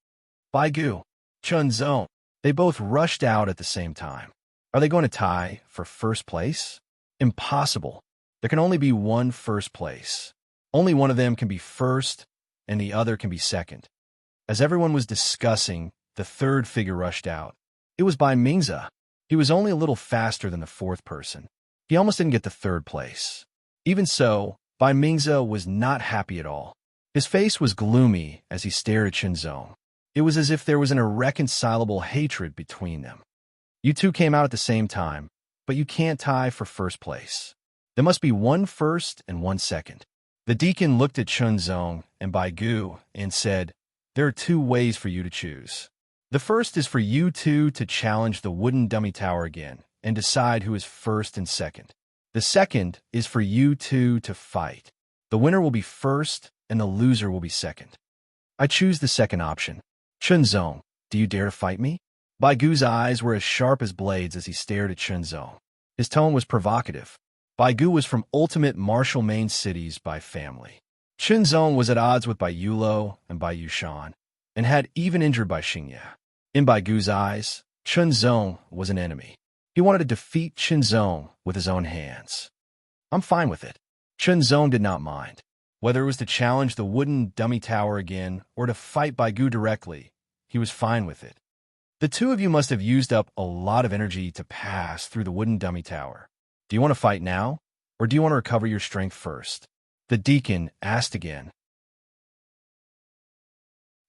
Baigu, Chunzong, they both rushed out at the same time. Are they going to tie for first place? Impossible. There can only be one first place. Only one of them can be first, and the other can be second. As everyone was discussing, the 3rd figure rushed out. It was Bai Mingze. He was only a little faster than the 4th person. He almost didn't get the 3rd place. Even so, Bai Mingze was not happy at all. His face was gloomy as he stared at Chunzong. It was as if there was an irreconcilable hatred between them. You 2 came out at the same time, but you can't tie for first place. There must be one first and one second. The deacon looked at Chunzong and Baigu and said, "There are 2 ways for you to choose. The first is for you 2 to challenge the Wooden Dummy Tower again and decide who is first and second. The second is for you 2 to fight. The winner will be first and the loser will be second." I choose the second option. Chunzong, do you dare to fight me? Baigu's eyes were as sharp as blades as he stared at Chunzong. His tone was provocative. Baigu was from ultimate martial main cities by family. Chunzong was at odds with Bai Yulo and Bai Yushan, and had even injured Bai Xingye. In Baigu's eyes, Chunzong was an enemy. He wanted to defeat Chunzong with his own hands. I'm fine with it. Chunzong did not mind. Whether it was to challenge the Wooden Dummy Tower again or to fight Baigu directly, he was fine with it. The 2 of you must have used up a lot of energy to pass through the Wooden Dummy Tower. Do you want to fight now, or do you want to recover your strength first? The deacon asked again.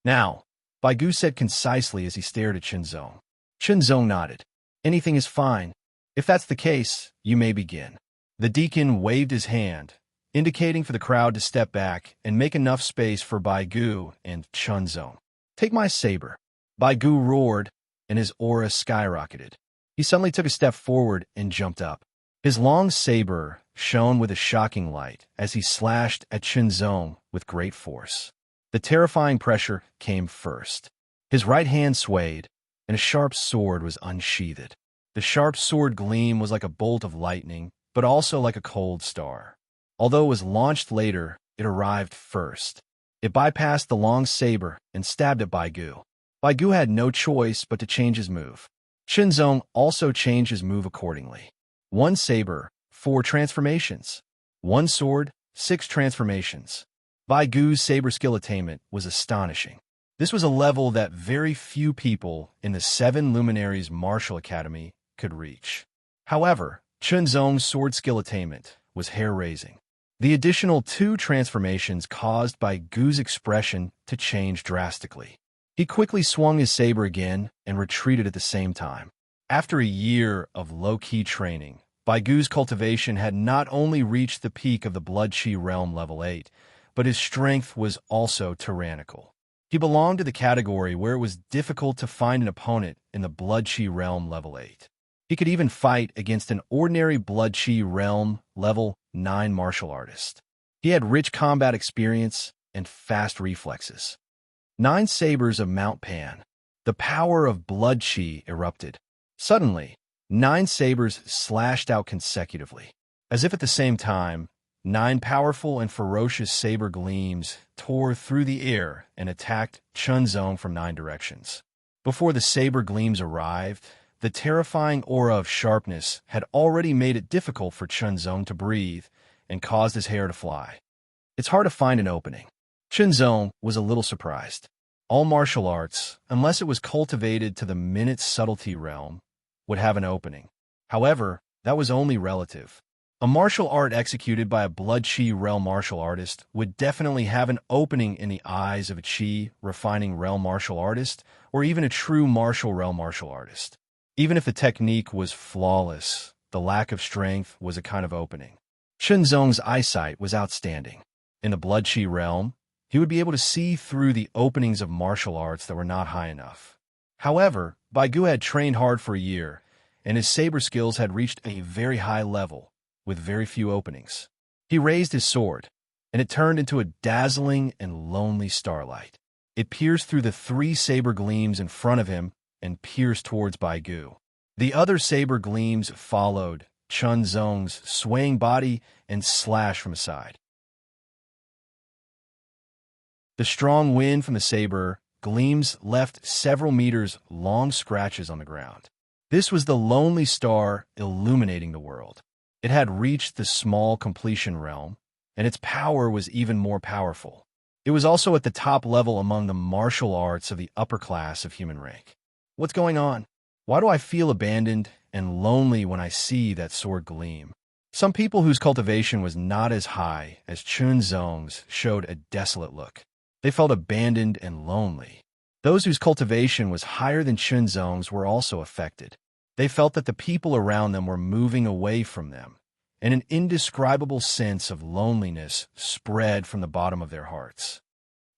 Now, Baigu said concisely as he stared at Chunzong. Chunzong nodded. Anything is fine. If that's the case, you may begin. The deacon waved his hand, indicating for the crowd to step back and make enough space for Baigu and Chunzong. Take my saber. Baigu roared, and his aura skyrocketed. He suddenly took a step forward and jumped up. His long saber shone with a shocking light as he slashed at Chunzong with great force. The terrifying pressure came first. His right hand swayed, and a sharp sword was unsheathed. The sharp sword gleam was like a bolt of lightning, but also like a cold star. Although it was launched later, it arrived first. It bypassed the long saber and stabbed at Baigu. Baigu had no choice but to change his move. Chunzong also changed his move accordingly. 1 saber, 4 transformations. 1 sword, 6 transformations. Baigu's saber skill attainment was astonishing. This was a level that very few people in the 7 Luminaries Martial Academy could reach. However, Chunzong's sword skill attainment was hair-raising. The additional 2 transformations caused Baigu's expression to change drastically. He quickly swung his saber again and retreated at the same time. After a year of low-key training, Baigu's cultivation had not only reached the peak of the Blood Chi realm level 8, but his strength was also tyrannical. He belonged to the category where it was difficult to find an opponent in the Blood Chi realm level 8. He could even fight against an ordinary Blood Chi realm level 9 martial artist. He had rich combat experience and fast reflexes. 9 sabers of Mount Pan. The power of Blood Chi erupted. Suddenly, 9 sabers slashed out consecutively. As if at the same time, 9 powerful and ferocious saber gleams tore through the air and attacked Chunzong from 9 directions. Before the saber gleams arrived, the terrifying aura of sharpness had already made it difficult for Chunzong to breathe and caused his hair to fly. It's hard to find an opening. Chunzong was a little surprised. All martial arts, unless it was cultivated to the minute subtlety realm, would have an opening. However, that was only relative. A martial art executed by a blood chi realm martial artist would definitely have an opening in the eyes of a chi refining realm martial artist or even a true martial realm martial artist. Even if the technique was flawless, the lack of strength was a kind of opening. Chunzong's eyesight was outstanding. In the blood chi realm, he would be able to see through the openings of martial arts that were not high enough. However, Baigu had trained hard for a year, and his saber skills had reached a very high level, with very few openings. He raised his sword, and it turned into a dazzling and lonely starlight. It pierced through the 3 saber gleams in front of him and pierced towards Baigu. The other saber gleams followed Chunzong's swaying body and slashed from aside. The strong wind from the saber gleams left several meters long scratches on the ground. This was the lonely star illuminating the world. It had reached the small completion realm, and its power was even more powerful. It was also at the top level among the martial arts of the upper class of human rank. What's going on? Why do I feel abandoned and lonely when I see that sword gleam? Some people whose cultivation was not as high as Chunzong's showed a desolate look. They felt abandoned and lonely. Those whose cultivation was higher than Chunzong's were also affected. They felt that the people around them were moving away from them, and an indescribable sense of loneliness spread from the bottom of their hearts.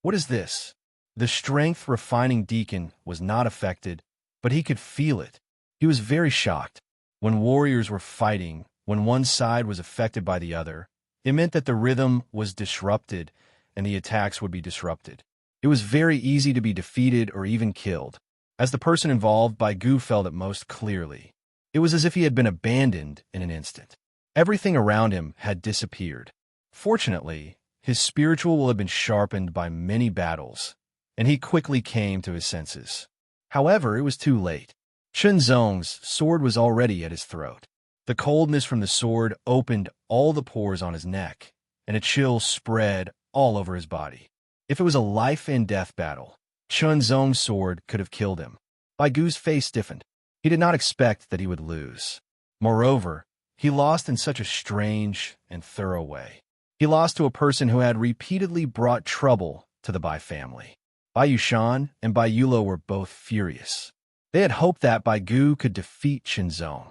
What is this? The strength-refining deacon was not affected, but he could feel it. He was very shocked. When warriors were fighting, when one side was affected by the other, it meant that the rhythm was disrupted and the attacks would be disrupted. It was very easy to be defeated or even killed. As the person involved, Baigu felt it most clearly. It was as if he had been abandoned in an instant. Everything around him had disappeared. Fortunately, his spiritual will had been sharpened by many battles, and he quickly came to his senses. However, it was too late. Chunzong's sword was already at his throat. The coldness from the sword opened all the pores on his neck, and a chill spread all over his body. If it was a life-and-death battle, Chunzong's sword could have killed him. Baigu's face stiffened. He did not expect that he would lose. Moreover, he lost in such a strange and thorough way. He lost to a person who had repeatedly brought trouble to the Bai family. Bai Yushan and Bai Yulo were both furious. They had hoped that Baigu could defeat Chunzong.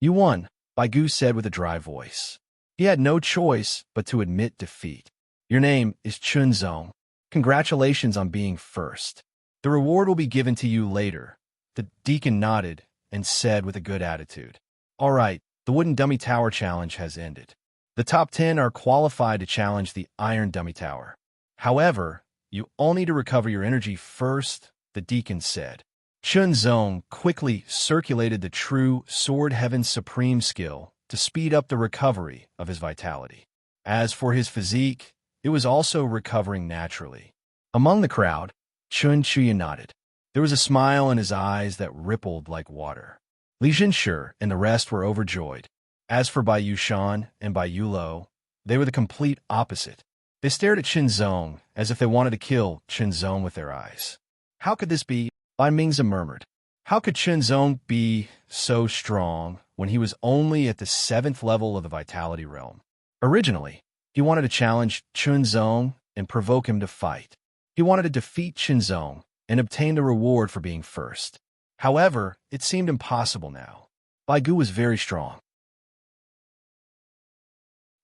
"You won," Baigu said with a dry voice. He had no choice but to admit defeat. "Your name is Chunzong. Congratulations on being first. The reward will be given to you later." The deacon nodded and said with a good attitude, "All right, the wooden dummy tower challenge has ended. The top 10 are qualified to challenge the iron dummy tower. However, you all need to recover your energy first," the deacon said. Chunzong quickly circulated the true Sword Heaven Supreme skill to speed up the recovery of his vitality. As for his physique, it was also recovering naturally. Among the crowd, Chun Chuya nodded. There was a smile in his eyes that rippled like water. Li Zhenshi and the rest were overjoyed. As for Bai Yushan and Bai Yulo, they were the complete opposite. They stared at Chunzong as if they wanted to kill Chunzong with their eyes. "How could this be?" Bai Mingzi murmured. "How could Chunzong be so strong when he was only at the 7th level of the Vitality Realm? Originally, he wanted to challenge Chunzong and provoke him to fight. He wanted to defeat Chunzong and obtain the reward for being first. However, it seemed impossible now. Baigu was very strong.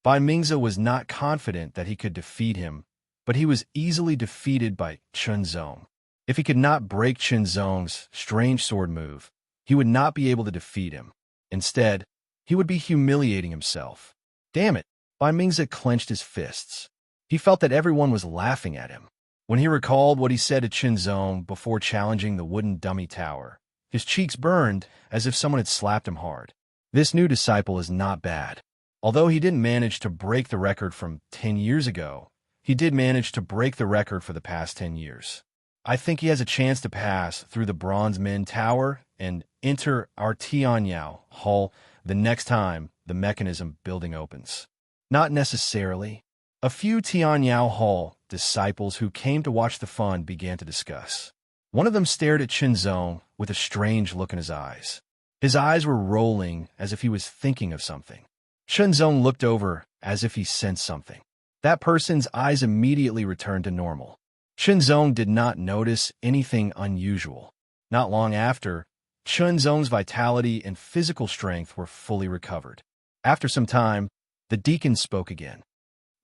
Bai Mingzi was not confident that he could defeat him, but he was easily defeated by Chunzong. If he could not break Chunzong's strange sword move, he would not be able to defeat him. Instead, he would be humiliating himself. Damn it! Bai Mingzi clenched his fists. He felt that everyone was laughing at him. When he recalled what he said to Chunzong before challenging the wooden dummy tower, his cheeks burned as if someone had slapped him hard. This new disciple is not bad. Although he didn't manage to break the record from 10 years ago, he did manage to break the record for the past 10 years. I think he has a chance to pass through the Bronze Men Tower and enter our Tianyao Hall the next time the mechanism building opens. Not necessarily. A few Tianyao Hall disciples who came to watch the fun began to discuss. One of them stared at Chinzong with a strange look in his eyes. His eyes were rolling as if he was thinking of something. Chinzong looked over as if he sensed something. That person's eyes immediately returned to normal. Chinzong did not notice anything unusual. Not long after, Chinzong's vitality and physical strength were fully recovered. After some time, the deacon spoke again.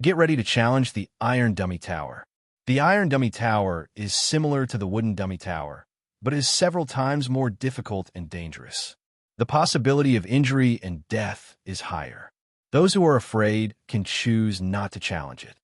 Get ready to challenge the Iron Dummy Tower. The Iron Dummy Tower is similar to the Wooden Dummy Tower, but is several times more difficult and dangerous. The possibility of injury and death is higher. Those who are afraid can choose not to challenge it.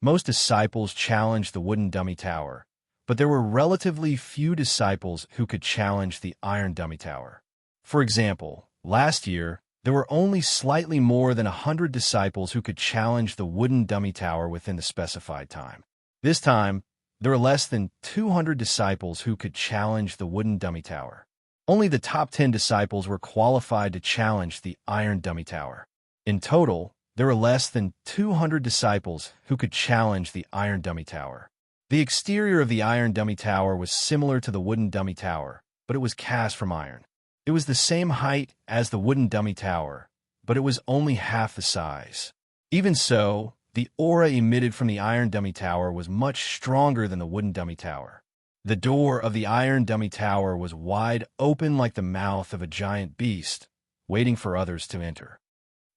Most disciples challenged the Wooden Dummy Tower, but there were relatively few disciples who could challenge the Iron Dummy Tower. For example, last year, there were only slightly more than 100 disciples who could challenge the Wooden Dummy Tower within the specified time. This time, there were less than 200 disciples who could challenge the Wooden Dummy Tower. Only the top 10 disciples were qualified to challenge the Iron Dummy Tower. In total, there were less than 200 disciples who could challenge the Iron Dummy Tower. The exterior of the Iron Dummy Tower was similar to the Wooden Dummy Tower, but it was cast from iron. It was the same height as the Wooden Dummy Tower, but it was only half the size. Even so, the aura emitted from the Iron Dummy Tower was much stronger than the Wooden Dummy Tower. The door of the Iron Dummy Tower was wide open like the mouth of a giant beast, waiting for others to enter.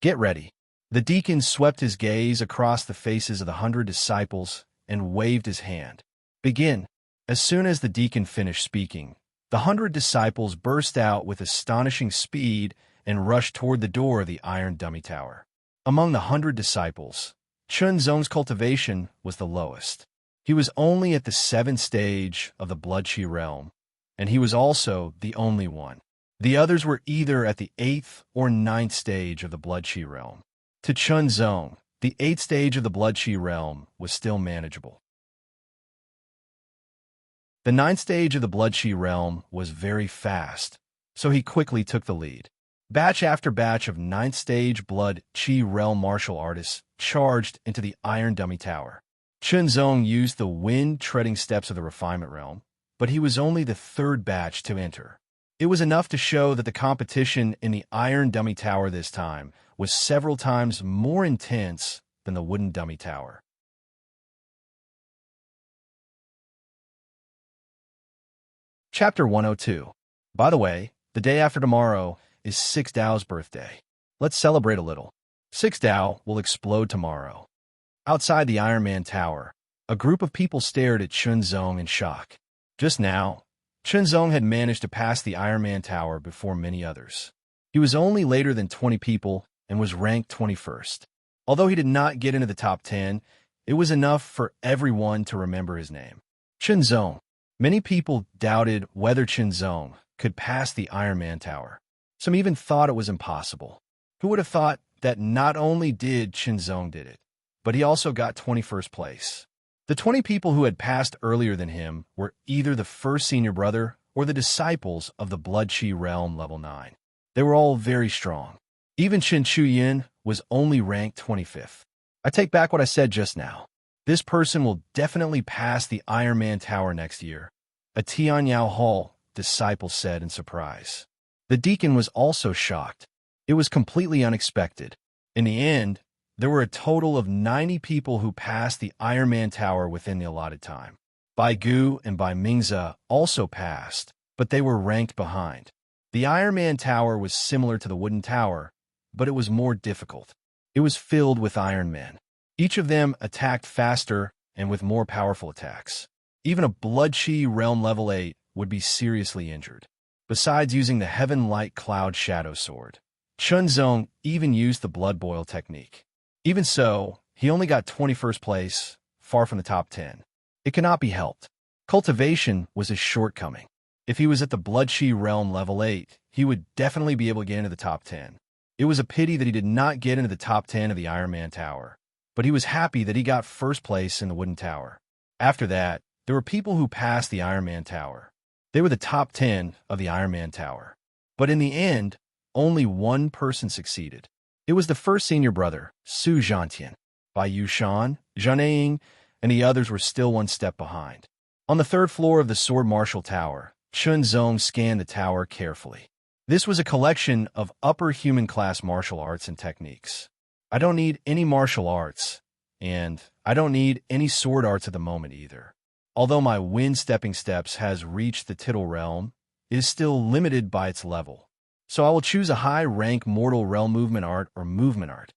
Get ready. The deacon swept his gaze across the faces of the 100 disciples and waved his hand. Begin. As soon as the deacon finished speaking, the 100 disciples burst out with astonishing speed and rushed toward the door of the Iron Dummy Tower. Among the 100 disciples, Chunzong's cultivation was the lowest. He was only at the 7th stage of the Blood Chi realm, and he was also the only one. The others were either at the 8th or 9th stage of the Blood Chi realm. To Chunzong, the 8th stage of the Blood Chi realm was still manageable. The 9th stage of the Blood Chi realm was very fast, so he quickly took the lead. Batch after batch of 9th stage Blood Chi realm martial artists charged into the Iron Dummy Tower. Chunzong used the wind-treading steps of the Refinement realm, but he was only the 3rd batch to enter. It was enough to show that the competition in the Iron Dummy Tower this time was several times more intense than the Wooden Dummy Tower. Chapter 102. By the way, the day after tomorrow is Six Dao's birthday. Let's celebrate a little. Six Dao will explode tomorrow. Outside the Iron Man Tower, a group of people stared at Chunzong in shock. Just now, Chunzong had managed to pass the Iron Man Tower before many others. He was only later than 20 people and was ranked 21st. Although he did not get into the top 10, it was enough for everyone to remember his name. Chunzong. Many people doubted whether Chunzong could pass the Iron Man Tower. Some even thought it was impossible. Who would have thought that not only did Chunzong did it, but he also got 21st place? The 20 people who had passed earlier than him were either the first senior brother or the disciples of the Blood Chi Realm Level 9. They were all very strong. Even Chen Chuyin was only ranked 25th. I take back what I said just now. This person will definitely pass the Iron Man Tower next year, a Tianyao Hall disciple said in surprise. The deacon was also shocked. It was completely unexpected. In the end, there were a total of 90 people who passed the Iron Man Tower within the allotted time. Bai Gu and Bai Mingze also passed, but they were ranked behind. The Iron Man Tower was similar to the Wooden Tower, but it was more difficult. It was filled with Iron Men. Each of them attacked faster and with more powerful attacks. Even a Blood Chi Realm Level 8 would be seriously injured. Besides using the Heaven Light Cloud Shadow Sword, Chunzong even used the Blood Boil technique. Even so, he only got 21st place, far from the top 10. It cannot be helped. Cultivation was his shortcoming. If he was at the Blood Chi Realm Level 8, he would definitely be able to get into the top 10. It was a pity that he did not get into the top 10 of the Iron Man Tower, but he was happy that he got first place in the Wooden Tower. After that, there were people who passed the Iron Man Tower. They were the top 10 of the Iron Man Tower. But in the end, only one person succeeded. It was the first senior brother, Su Zhantian. Bai Yushan, Zhan Ying, and the others were still one step behind. On the third floor of the Sword Martial Tower, Chun Zong scanned the tower carefully. This was a collection of upper human-class martial arts and techniques. I don't need any martial arts, and I don't need any sword arts at the moment either. Although my wind stepping steps has reached the tittle realm, it is still limited by its level. So I will choose a high-rank mortal realm movement art or movement art.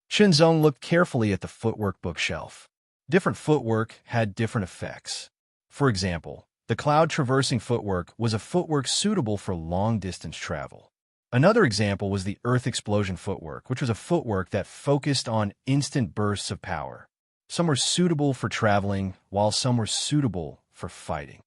Chun Zong looked carefully at the footwork bookshelf. Different footwork had different effects. For example, the cloud-traversing footwork was a footwork suitable for long-distance travel. Another example was the earth explosion footwork, which was a footwork that focused on instant bursts of power. Some were suitable for traveling, while some were suitable for fighting.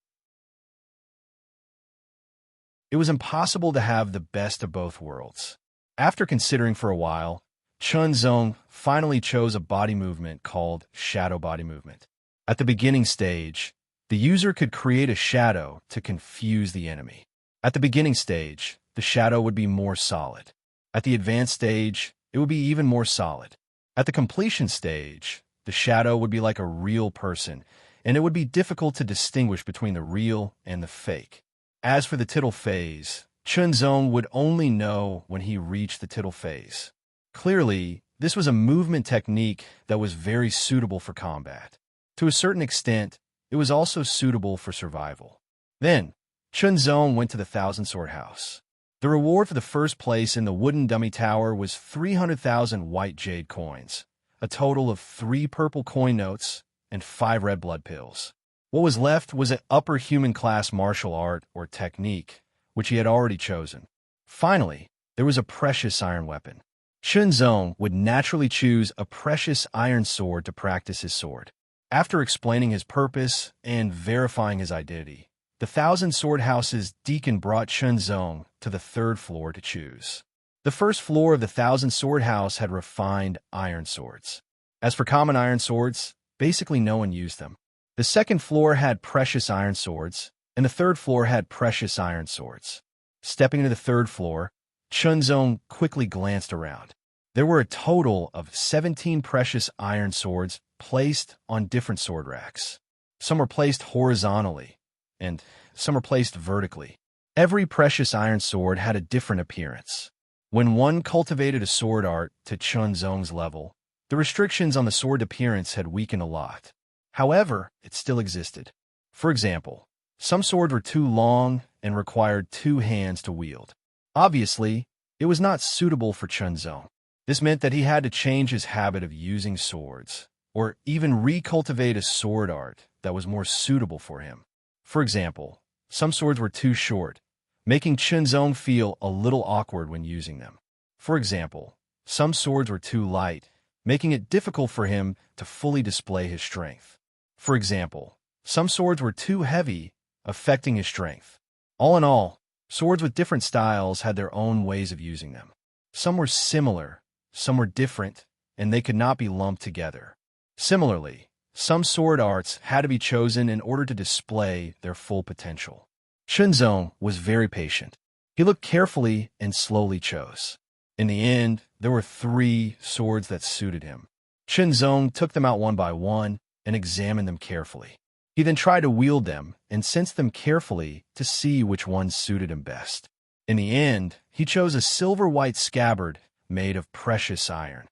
It was impossible to have the best of both worlds. After considering for a while, Chun Zong finally chose a body movement called shadow body movement. At the beginning stage, the user could create a shadow to confuse the enemy. At the beginning stage, the shadow would be more solid. At the advanced stage, it would be even more solid. At the completion stage, the shadow would be like a real person, and it would be difficult to distinguish between the real and the fake. As for the tittle phase, Chun Zong would only know when he reached the tittle phase. Clearly, this was a movement technique that was very suitable for combat. To a certain extent, it was also suitable for survival. Then, Chun Zong went to the Thousand Sword House. The reward for the first place in the wooden dummy tower was 300,000 white jade coins, a total of 3 purple coin notes and 5 red blood pills. What was left was an upper human class martial art or technique, which he had already chosen. Finally, there was a precious iron weapon. Chun Zong would naturally choose a precious iron sword to practice his sword. After explaining his purpose and verifying his identity, the Thousand Sword House's deacon brought Chun Zong to the third floor to choose. The first floor of the Thousand Sword House had refined iron swords. As for common iron swords, basically no one used them. The second floor had precious iron swords, and the third floor had precious iron swords. Stepping into the third floor, Chun Zong quickly glanced around. There were a total of 17 precious iron swords placed on different sword racks. Some were placed horizontally, and some were placed vertically. Every precious iron sword had a different appearance. When one cultivated a sword art to Chun Zong's level, the restrictions on the sword appearance had weakened a lot. However, it still existed. For example, some swords were too long and required 2 hands to wield. Obviously, it was not suitable for Chun Zong. This meant that he had to change his habit of using swords, or even recultivate a sword art that was more suitable for him. For example, some swords were too short, making Chun Zong feel a little awkward when using them. For example, some swords were too light, making it difficult for him to fully display his strength. For example, some swords were too heavy, affecting his strength. All in all, swords with different styles had their own ways of using them. Some were similar, some were different, and they could not be lumped together. Similarly, some sword arts had to be chosen in order to display their full potential. Chun Zong was very patient. He looked carefully and slowly chose. In the end, there were 3 swords that suited him. Chun Zong took them out one by one and examined them carefully. He then tried to wield them and sensed them carefully to see which one suited him best. In the end, he chose a silver-white scabbard made of precious iron.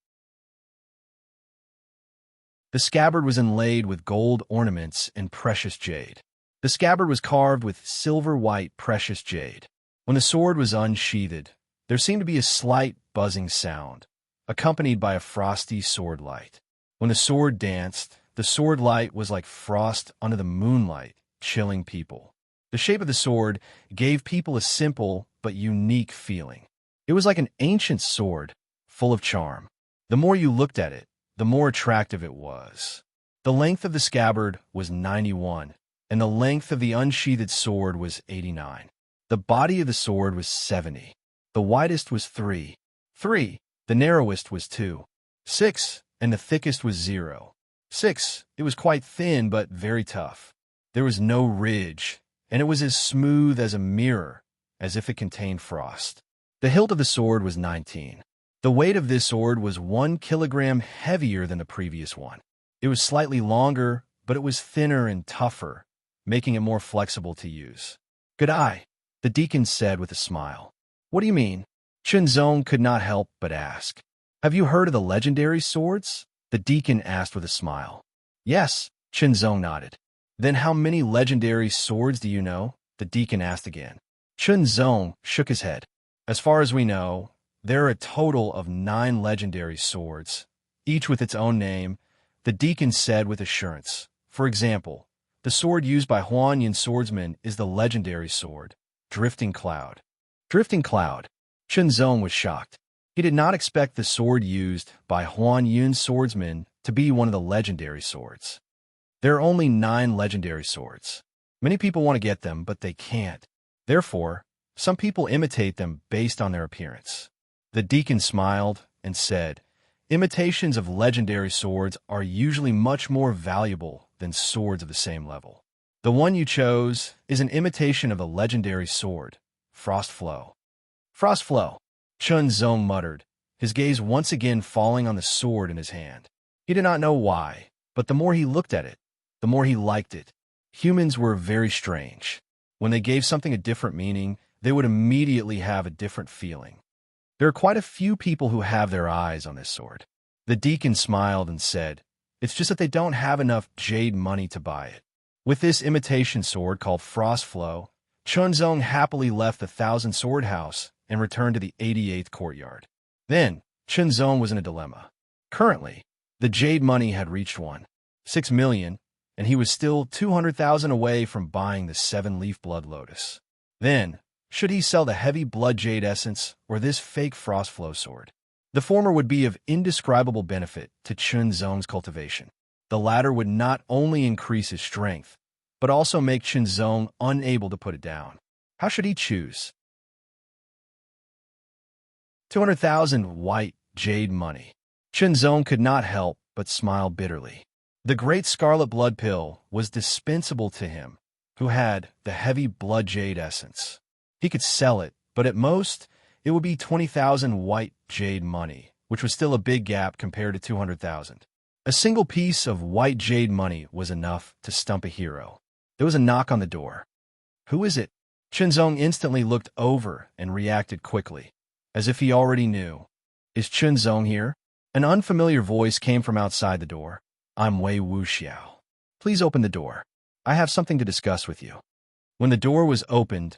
The scabbard was inlaid with gold ornaments and precious jade. The scabbard was carved with silver-white precious jade. When the sword was unsheathed, there seemed to be a slight buzzing sound, accompanied by a frosty sword light. When the sword danced, the sword light was like frost under the moonlight, chilling people. The shape of the sword gave people a simple but unique feeling. It was like an ancient sword, full of charm. The more you looked at it, the more attractive it was. The length of the scabbard was 91, and the length of the unsheathed sword was 89. The body of the sword was 70. The widest was 3. The narrowest was 2. 6, and the thickest was 0. 6, it was quite thin but very tough. There was no ridge, and it was as smooth as a mirror, as if it contained frost. The hilt of the sword was 19. The weight of this sword was 1 kilogram heavier than the previous one. It was slightly longer, but it was thinner and tougher, making it more flexible to use. "Good eye," the deacon said with a smile. "What do you mean?" Chunzong could not help but ask. "Have you heard of the legendary swords?" the deacon asked with a smile. "Yes," Chunzong nodded. "Then how many legendary swords do you know?" the deacon asked again. Chunzong shook his head. "As far as we know, there are a total of 9 legendary swords, each with its own name," the deacon said with assurance. "For example, the sword used by Huan swordsman is the legendary sword, Drifting Cloud." Drifting Cloud? Chunzong was shocked. He did not expect the sword used by Huan swordsman to be one of the legendary swords. There are only 9 legendary swords. Many people want to get them, but they can't. Therefore, some people imitate them based on their appearance. The deacon smiled and said, "Imitations of legendary swords are usually much more valuable than swords of the same level. The one you chose is an imitation of the legendary sword, Frost Flow." "Frost Flow," Chunzong muttered, his gaze once again falling on the sword in his hand. He did not know why, but the more he looked at it, the more he liked it. Humans were very strange. When they gave something a different meaning, they would immediately have a different feeling. There are quite a few people who have their eyes on this sword. The deacon smiled and said, "It's just that they don't have enough jade money to buy it." With this imitation sword called Frost Flow, Chunzong happily left the 1,000 Sword House and returned to the 88th courtyard. Then, Chunzong was in a dilemma. Currently, the jade money had reached 1.6 million, and he was still 200,000 away from buying the 7-leaf blood lotus. Then, should he sell the heavy blood jade essence or this fake Frost Flow sword? The former would be of indescribable benefit to Chunzong's cultivation. The latter would not only increase his strength, but also make Chunzong unable to put it down. How should he choose? 200,000 white jade money. Chunzong could not help but smile bitterly. The great scarlet blood pill was dispensable to him, who had the heavy blood jade essence. He could sell it, but at most, it would be 20,000 white jade money, which was still a big gap compared to 200,000. A single piece of white jade money was enough to stump a hero. There was a knock on the door. "Who is it?" Chunzong instantly looked over and reacted quickly, as if he already knew. "Is Chunzong here?" An unfamiliar voice came from outside the door. "I'm Wei Wuxiao. Please open the door. I have something to discuss with you." When the door was opened,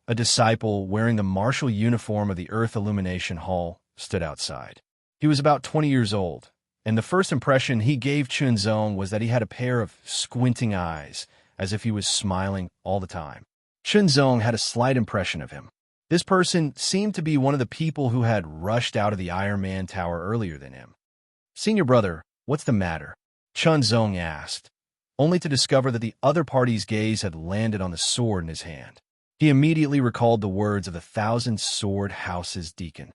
a disciple wearing the martial uniform of the Earth Illumination Hall stood outside. He was about 20 years old, and the first impression he gave Chunzong was that he had a pair of squinting eyes, as if he was smiling all the time. Chunzong had a slight impression of him. This person seemed to be one of the people who had rushed out of the Iron Man Tower earlier than him. "Senior brother, what's the matter?" Chunzong asked, only to discover that the other party's gaze had landed on the sword in his hand. He immediately recalled the words of the 1,000 Sword House's deacon.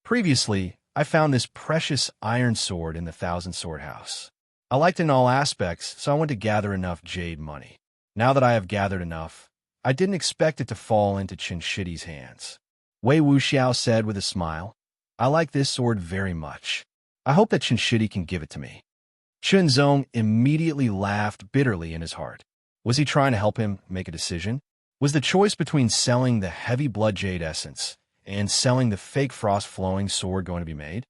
"Previously, I found this precious iron sword in the 1,000 Sword House. I liked it in all aspects, so I went to gather enough jade money. Now that I have gathered enough, I didn't expect it to fall into Chinshiti's hands." Wei Wuxiao said with a smile, "I like this sword very much. I hope that Chinshiti can give it to me." Chunzong immediately laughed bitterly in his heart. Was he trying to help him make a decision? Was the choice between selling the heavy blood jade essence and selling the fake frost-flowing sword going to be made?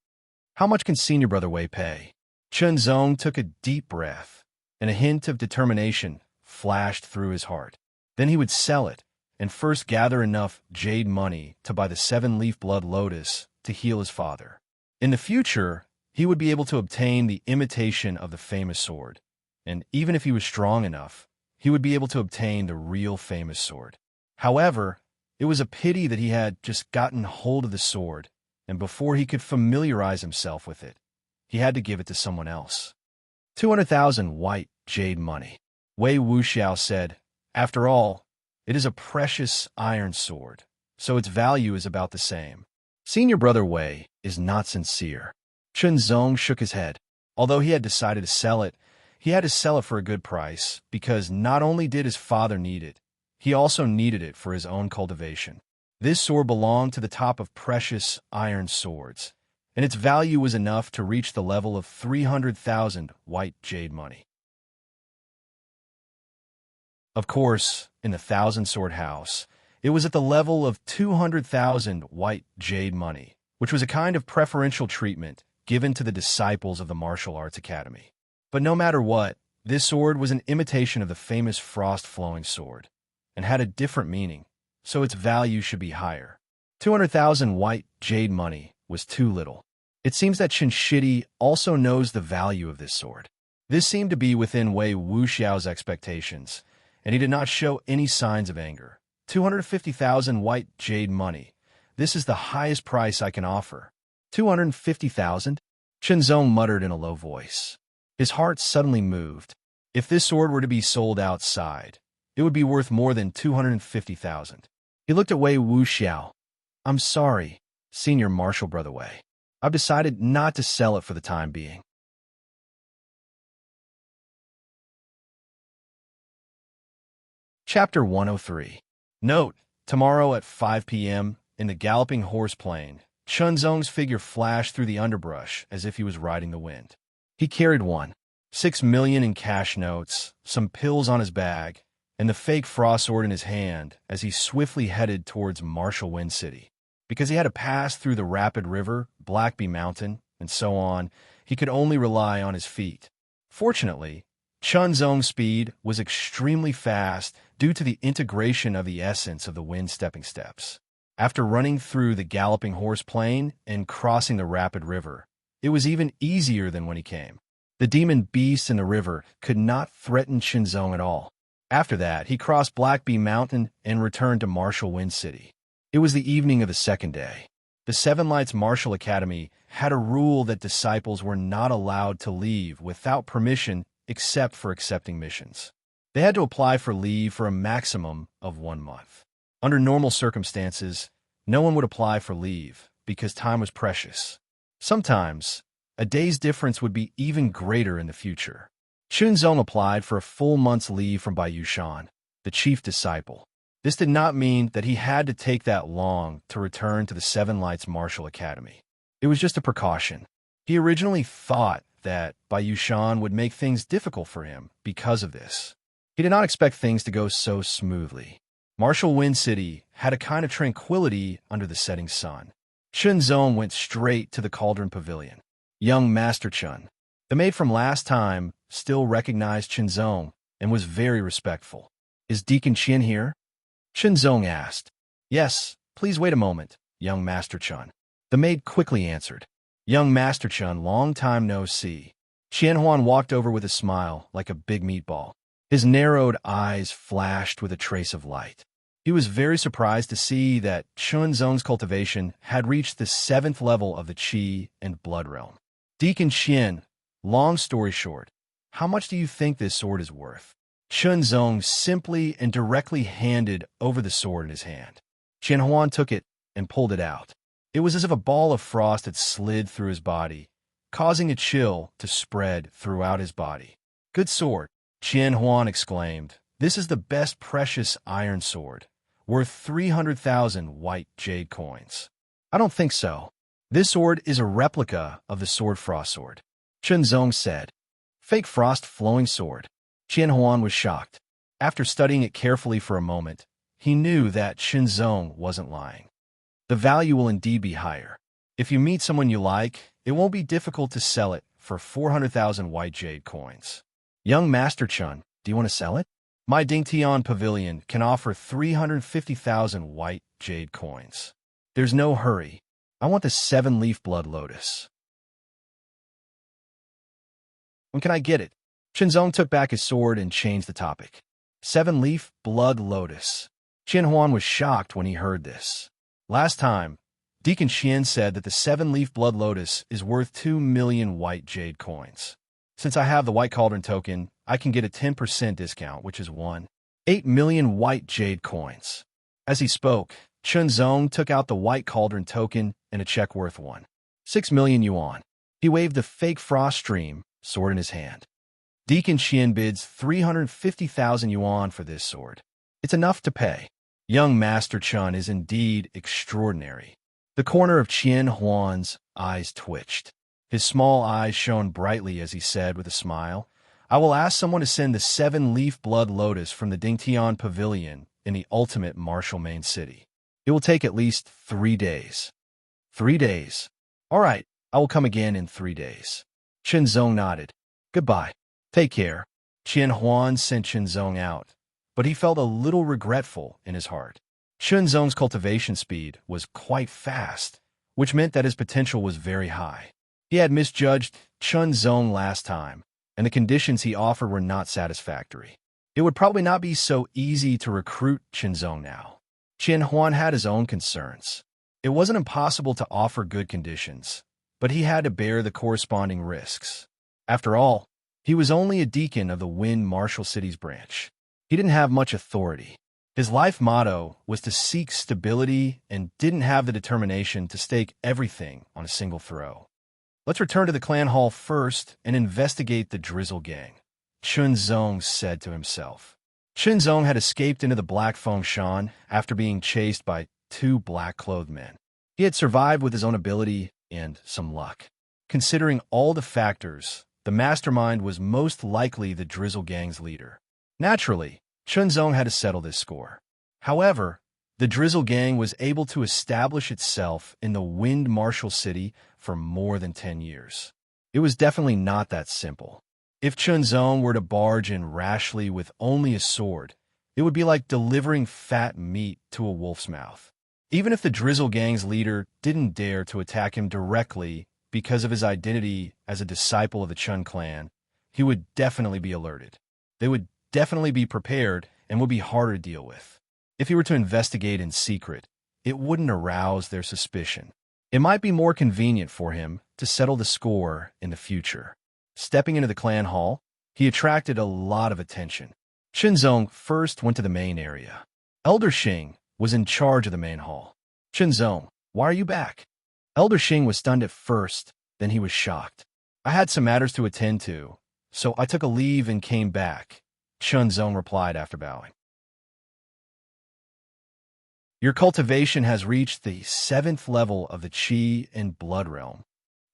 How much can Senior Brother Wei pay? Chunzong took a deep breath, and a hint of determination flashed through his heart. Then he would sell it, and first gather enough jade money to buy the 7-leaf blood lotus to heal his father. In the future, he would be able to obtain the imitation of the famous sword, and even if he was strong enough, he would be able to obtain the real famous sword. However, it was a pity that he had just gotten hold of the sword, and before he could familiarize himself with it, he had to give it to someone else. 200,000 white jade money. Wei Wuxiao said, "After all, it is a precious iron sword, so its value is about the same." Senior Brother Wei is not sincere. Chunzong shook his head. Although he had decided to sell it, He had to sell it for a good price because not only did his father need it, he also needed it for his own cultivation. This sword belonged to the top of precious iron swords, and its value was enough to reach the level of 300,000 white jade money. Of course, in the Thousand Sword House, it was at the level of 200,000 white jade money, which was a kind of preferential treatment given to the disciples of the martial arts academy. But no matter what, this sword was an imitation of the famous frost-flowing sword, and had a different meaning, so its value should be higher. 200,000 white jade money was too little. It seems that Shinshidi also knows the value of this sword. This seemed to be within Wei Wuxiao's expectations, and he did not show any signs of anger. 250,000 white jade money. This is the highest price I can offer. 250,000? Shenzong muttered in a low voice. His heart suddenly moved. If this sword were to be sold outside, it would be worth more than 250,000. He looked at Wei Wuxiao. I'm sorry, Senior Martial Brother Wei. I've decided not to sell it for the time being. Chapter 103. Note, tomorrow at 5 p.m., in the Galloping Horse Plain, Chunzong's figure flashed through the underbrush as if he was riding the wind. He carried 6 million in cash notes, some pills on his bag, and the fake frost sword in his hand as he swiftly headed towards Martial Wind City. Because he had to pass through the Rapid River, Blackbee Mountain, and so on, he could only rely on his feet. Fortunately, Chunzong's speed was extremely fast due to the integration of the essence of the wind stepping steps. After running through the Galloping Horse Plain and crossing the Rapid River, it was even easier than when he came. The demon beasts in the river could not threaten Chunzong at all. After that, he crossed Blackbee Mountain and returned to Martial Wind City. It was the evening of the second day. The Seven Lights Martial Academy had a rule that disciples were not allowed to leave without permission except for accepting missions. They had to apply for leave for a maximum of 1 month. Under normal circumstances, no one would apply for leave because time was precious. Sometimes, a day's difference would be even greater in the future. Chunzong applied for a full month's leave from Bai Yushan, the chief disciple. This did not mean that he had to take that long to return to the Seven Lights Martial Academy. It was just a precaution. He originally thought that Bai Yushan would make things difficult for him because of this. He did not expect things to go so smoothly. Martial Wind City had a kind of tranquility under the setting sun. Chunzong went straight to the Cauldron Pavilion. Young Master Chun, the maid from last time, still recognized Chunzong and was very respectful. Is Deacon Qian here? Chunzong asked. Yes, please wait a moment, young Master Chun. The maid quickly answered. Young Master Chun, long time no see. Qianhuan walked over with a smile, like a big meatball. His narrowed eyes flashed with a trace of light. He was very surprised to see that Chunzong's cultivation had reached the 7th level of the Qi and Blood realm. Deacon Qian, long story short, how much do you think this sword is worth? Chunzong simply and directly handed over the sword in his hand. Qianhuan took it and pulled it out. It was as if a ball of frost had slid through his body, causing a chill to spread throughout his body. Good sword, Qianhuan exclaimed. This is the best precious iron sword, worth 300,000 white jade coins. I don't think so. This sword is a replica of the sword frost sword, Chunzong said. Fake frost flowing sword. Qianhuan was shocked. After studying it carefully for a moment, he knew that Chunzong wasn't lying. The value will indeed be higher. If you meet someone you like, it won't be difficult to sell it for 400,000 white jade coins. Young Master Chun, do you want to sell it? My Dingtian Pavilion can offer 350,000 white jade coins. There's no hurry. I want the 7-leaf blood lotus. When can I get it? Chunzong took back his sword and changed the topic. 7-leaf blood lotus. Qianhuan was shocked when he heard this. Last time, Deacon Qian said that the 7-leaf blood lotus is worth 2 million white jade coins. Since I have the white cauldron token, I can get a 10% discount, which is 8 million white jade coins. As he spoke, Chunzong took out the white cauldron token and a check worth 6 million yuan. He waved the fake frost stream sword in his hand. Deacon Qian bids 350,000 yuan for this sword. It's enough to pay. Young Master Chun is indeed extraordinary. The corner of Qian Huan's eyes twitched. His small eyes shone brightly as he said with a smile, I will ask someone to send the 7-leaf blood lotus from the Dingtian Pavilion in the ultimate martial main city. It will take at least 3 days. 3 days. All right, I will come again in 3 days. Zong nodded. Goodbye. Take care. Qian Huan sent Zong out, but he felt a little regretful in his heart. Zong's cultivation speed was quite fast, which meant that his potential was very high. He had misjudged Zong last time, and the conditions he offered were not satisfactory. It would probably not be so easy to recruit Zong now. Qian Huan had his own concerns. It wasn't impossible to offer good conditions, but he had to bear the corresponding risks. After all, he was only a deacon of the Wind Martial Cities branch. He didn't have much authority. His life motto was to seek stability and didn't have the determination to stake everything on a single throw. Let's return to the clan hall first and investigate the Drizzle Gang, Zong said to himself. Zong had escaped into the Black Feng Shan after being chased by 2 black-clothed men. He had survived with his own ability and some luck. Considering all the factors, the mastermind was most likely the Drizzle Gang's leader. Naturally, Zong had to settle this score. However, the Drizzle Gang was able to establish itself in the Wind Martial City for more than 10 years. It was definitely not that simple. If Zong were to barge in rashly with only a sword, it would be like delivering fat meat to a wolf's mouth. Even if the Drizzle Gang's leader didn't dare to attack him directly because of his identity as a disciple of the Chun clan, he would definitely be alerted. They would definitely be prepared and would be harder to deal with. If he were to investigate in secret, it wouldn't arouse their suspicion. It might be more convenient for him to settle the score in the future. Stepping into the clan hall, he attracted a lot of attention. Zong first went to the main area. Elder Xing was in charge of the main hall. Zong, why are you back? Elder Xing was stunned at first, then he was shocked. I had some matters to attend to, so I took a leave and came back, Zong replied after bowing. Your cultivation has reached the 7th level of the Qi and Blood realm.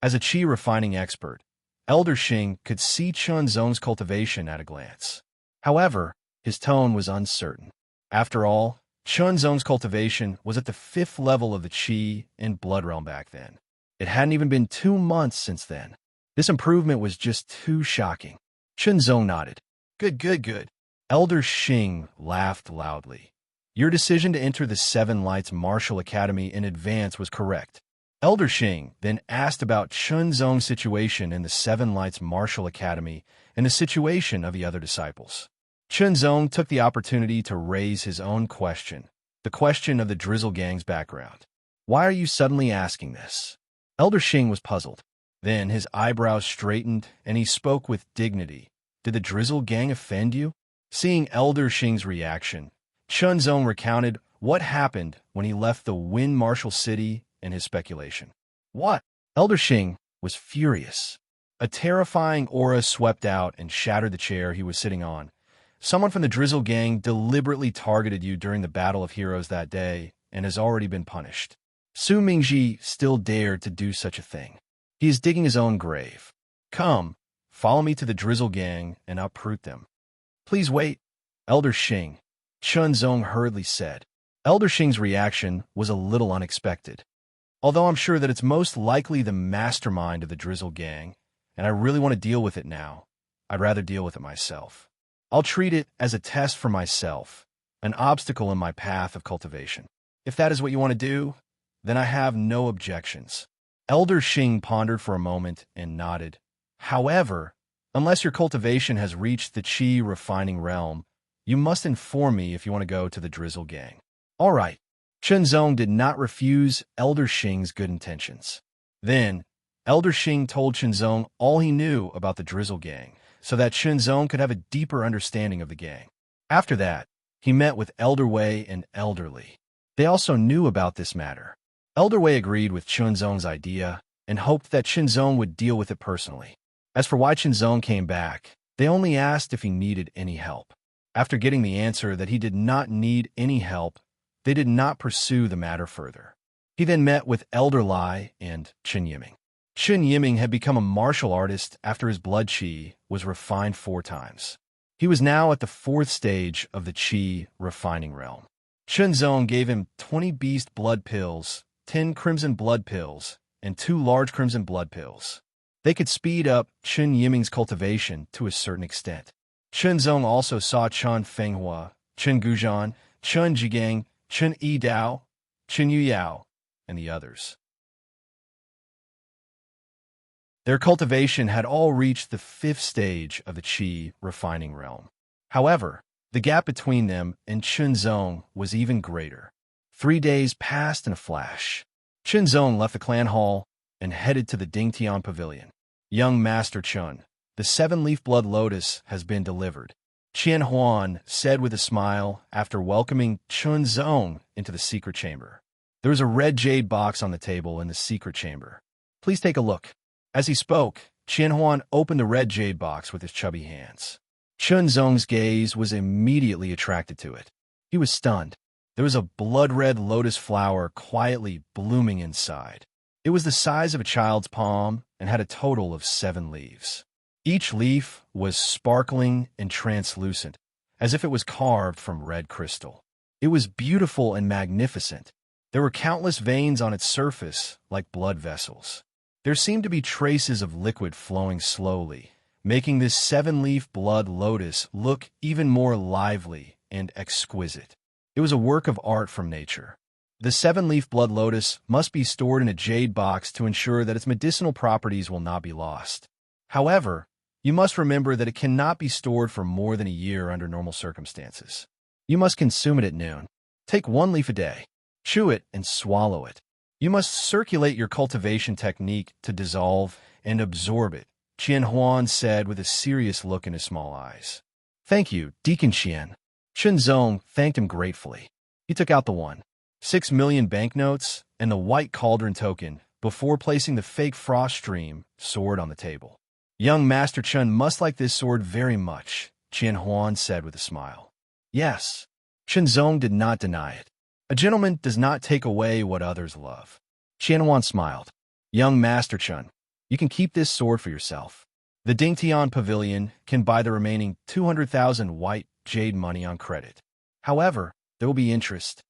As a Qi refining expert, Elder Xing could see Zong's cultivation at a glance. However, his tone was uncertain. After all, Zong's cultivation was at the 5th level of the Qi and Blood realm back then. It hadn't even been 2 months since then. This improvement was just too shocking. Zong nodded. Good. Elder Xing laughed loudly. Your decision to enter the 7 Lights Martial Academy in advance was correct. Elder Xing then asked about Zong's situation in the 7 Lights Martial Academy and the situation of the other disciples. Zong took the opportunity to raise his own question, the question of the Drizzle Gang's background. Why are you suddenly asking this? Elder Xing was puzzled. Then his eyebrows straightened and he spoke with dignity. Did the Drizzle Gang offend you? Seeing Elder Xing's reaction, Zong recounted what happened when he left the Wind Martial City and his speculation. What? Elder Xing was furious. A terrifying aura swept out and shattered the chair he was sitting on. Someone from the Drizzle Gang deliberately targeted you during the Battle of Heroes that day and has already been punished. Su Mingji still dared to do such a thing. He is digging his own grave. Come, follow me to the Drizzle Gang and uproot them. Please wait, Elder Xing, Zong hurriedly said. Elder Xing's reaction was a little unexpected. Although I'm sure that it's most likely the mastermind of the Drizzle Gang, and I really want to deal with it now, I'd rather deal with it myself. I'll treat it as a test for myself, an obstacle in my path of cultivation. If that is what you want to do, then I have no objections. Elder Xing pondered for a moment and nodded. However, unless your cultivation has reached the Qi refining realm, you must inform me if you want to go to the Drizzle Gang. All right. Zong did not refuse Elder Xing's good intentions. Then, Elder Xing told Zong all he knew about the Drizzle Gang, so that Zong could have a deeper understanding of the gang. After that, he met with Elder Wei and Elder Li. They also knew about this matter. Elder Wei agreed with Zong's idea and hoped that Zong would deal with it personally. As for why Zong came back, They only asked if he needed any help. After getting the answer that he did not need any help, they did not pursue the matter further. He then met with Elder Lai and Chen Yiming. Chen Yiming had become a martial artist after his blood qi was refined 4 times. He was now at the 4th stage of the qi refining realm. Chen Zong gave him 20 beast blood pills, 10 crimson blood pills, and 2 large crimson blood pills. They could speed up Chen Yiming's cultivation to a certain extent. Chen Zong also saw Chen Fenghua, Chen Gujian, Chen Jigang, Chen Yidao, Chen Yuyao, and the others. Their cultivation had all reached the 5th stage of the qi refining realm. However, the gap between them and Chen Zong was even greater. 3 days passed in a flash. Chen Zong left the clan hall and headed to the Dingtian Pavilion. Young Master Chen, the 7-leaf blood lotus has been delivered, Qian Huan said with a smile after welcoming Chen Zong into the secret chamber. There was a red jade box on the table in the secret chamber. Please take a look. As he spoke, Qian Huan opened the red jade box with his chubby hands. Chen Zong's gaze was immediately attracted to it. He was stunned. There was a blood-red lotus flower quietly blooming inside. It was the size of a child's palm and had a total of 7 leaves. Each leaf was sparkling and translucent, as if it was carved from red crystal. It was beautiful and magnificent. There were countless veins on its surface, like blood vessels. There seemed to be traces of liquid flowing slowly, making this 7-leaf blood lotus look even more lively and exquisite. It was a work of art from nature. The 7-leaf blood lotus must be stored in a jade box to ensure that its medicinal properties will not be lost. However, you must remember that it cannot be stored for more than a year under normal circumstances. You must consume it at noon. Take 1 leaf a day. Chew it and swallow it. You must circulate your cultivation technique to dissolve and absorb it, Qian Huan said with a serious look in his small eyes. Thank you, Deacon Qian. Chen Zong thanked him gratefully. He took out the 1.6 million banknotes and the white cauldron token before placing the fake frost stream sword on the table. Young Master Chen must like this sword very much, Qian Huan said with a smile. Yes. Chen Zong did not deny it. A gentleman does not take away what others love. Qian Huan smiled. Young Master Chen, you can keep this sword for yourself. The Dingtian Pavilion can buy the remaining 200,000 white jade money on credit. However, there will be interest.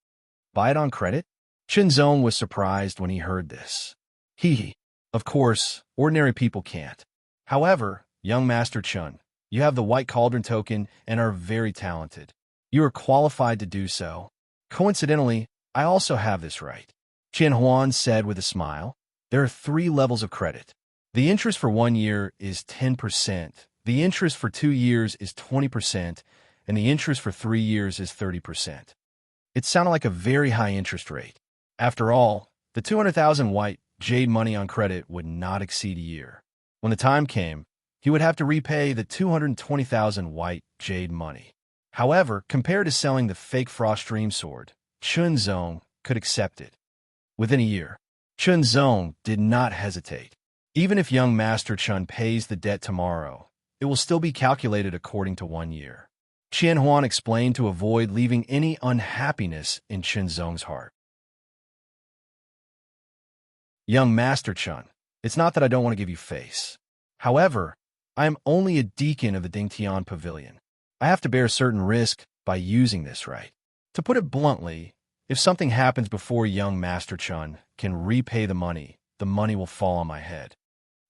Buy it on credit? Chen Zong was surprised when he heard this. Hee. Of course, ordinary people can't. However, young Master Chen, you have the white cauldron token and are very talented. You are qualified to do so. Coincidentally, I also have this right. Qian Huan said with a smile. There are 3 levels of credit. The interest for 1 year is 10%, the interest for 2 years is 20%, and the interest for 3 years is 30%. It sounded like a very high interest rate. After all, the 200,000 white jade money on credit would not exceed a year. When the time came, he would have to repay the 220,000 white jade money. However, compared to selling the fake frost dream sword, Chen Zong could accept it. Within a year, Chen Zong did not hesitate. Even if young Master Chen pays the debt tomorrow, it will still be calculated according to 1 year. Qian Huan explained to avoid leaving any unhappiness in Chen Zong's heart. Young Master Chen, it's not that I don't want to give you face. However, I am only a deacon of the Dingtian Pavilion. I have to bear a certain risk by using this right. To put it bluntly, if something happens before young Master Chen can repay the money will fall on my head.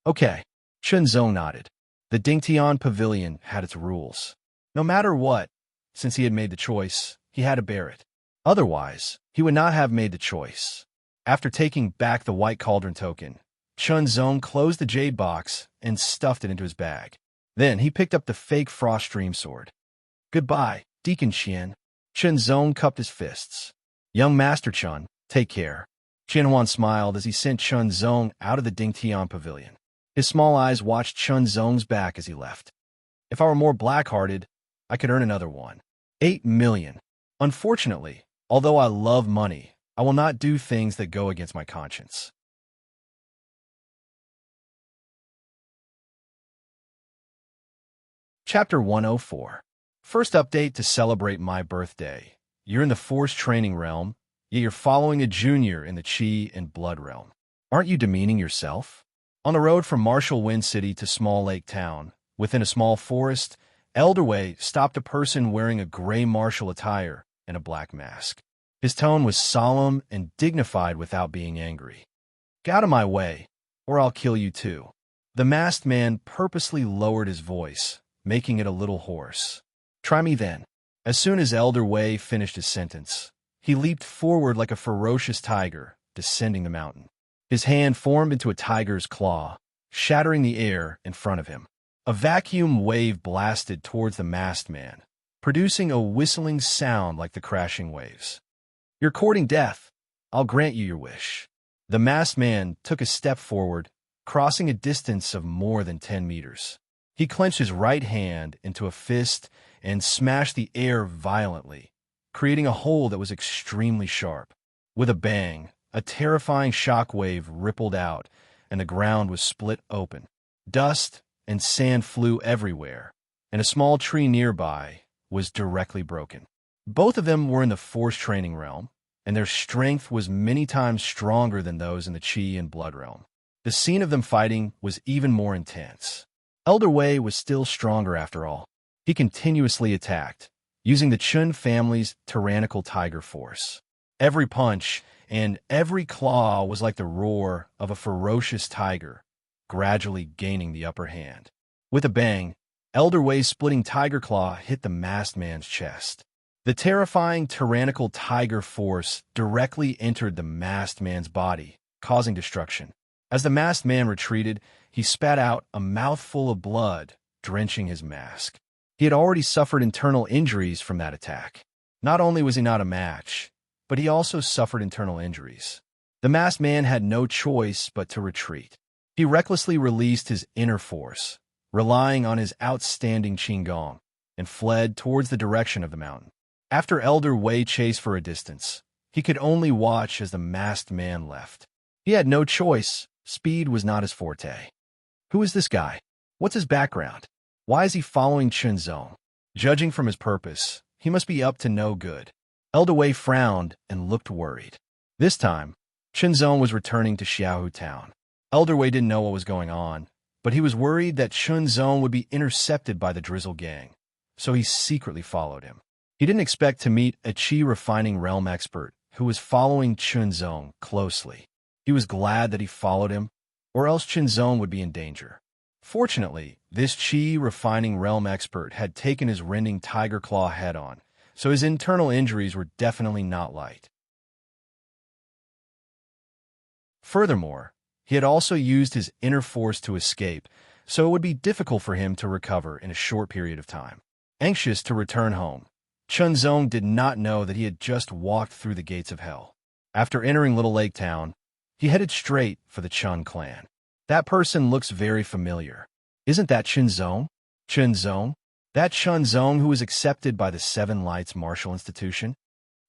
Okay, Chen Zong nodded. The Dingtian Pavilion had its rules. No matter what, since he had made the choice, he had to bear it. Otherwise, he would not have made the choice. After taking back the white cauldron token, Chen Zong closed the jade box and stuffed it into his bag. Then he picked up the fake frost stream sword. Goodbye, Deacon Qian. Chen Zong cupped his fists. Young Master Chen, take care. Qian Huan smiled as he sent Chen Zong out of the Dingtian Pavilion. His small eyes watched Chen Zong's back as he left. If I were more black-hearted, I could earn another 1.8 million. Unfortunately, although I love money, I will not do things that go against my conscience. Chapter 104. First update to celebrate my birthday. You're in the Force training realm, yet you're following a junior in the Chi and Blood realm. Aren't you demeaning yourself? On the road from Martial Wind City to Small Lake Town, within a small forest, Elderway stopped a person wearing a gray martial attire and a black mask. His tone was solemn and dignified without being angry. "Get out of my way, or I'll kill you too." The masked man purposely lowered his voice, making it a little hoarse. "Try me then." As soon as Elder Wei finished his sentence, he leaped forward like a ferocious tiger, descending the mountain. His hand formed into a tiger's claw, shattering the air in front of him. A vacuum wave blasted towards the masked man, producing a whistling sound like the crashing waves. "You're courting death. I'll grant you your wish." The masked man took a step forward, crossing a distance of more than 10 meters. He clenched his right hand into a fist and smashed the air violently, creating a hole that was extremely sharp. With a bang, a terrifying shock wave rippled out, and the ground was split open. Dust and sand flew everywhere, and a small tree nearby was directly broken. Both of them were in the Force training realm, and their strength was many times stronger than those in the Chi and Blood realm. The scene of them fighting was even more intense. Elder Wei was still stronger after all. He continuously attacked, using the Chun family's tyrannical tiger force. Every punch and every claw was like the roar of a ferocious tiger, gradually gaining the upper hand. With a bang, Elder Wei's splitting tiger claw hit the masked man's chest. The terrifying tyrannical tiger force directly entered the masked man's body, causing destruction. As the masked man retreated, he spat out a mouthful of blood, drenching his mask. He had already suffered internal injuries from that attack. Not only was he not a match, but he also suffered internal injuries. The masked man had no choice but to retreat. He recklessly released his inner force, relying on his outstanding Qigong, and fled towards the direction of the mountain. After Elder Wei chased for a distance, he could only watch as the masked man left. He had no choice. Speed was not his forte. Who is this guy? What's his background? Why is he following Chun Zong? Judging from his purpose, he must be up to no good. Elder Wei frowned and looked worried. This time, Chun Zong was returning to Xiaohu Town. Elder Wei didn't know what was going on, but he was worried that Chun Zong would be intercepted by the Drizzle gang, so he secretly followed him. He didn't expect to meet a Qi refining realm expert who was following Chun Zong closely. He was glad that he followed him, or else Chun Zong would be in danger. Fortunately, this Qi refining realm expert had taken his rending tiger claw head-on, so his internal injuries were definitely not light. Furthermore, he had also used his inner force to escape, so it would be difficult for him to recover in a short period of time. Anxious to return home, Chun Zong did not know that he had just walked through the gates of hell. After entering Little Lake Town, he headed straight for the Chun clan. That person looks very familiar. Isn't that Chun Zong? Chun Zong? That Chun Zong who was accepted by the Seven Lights Martial Institution?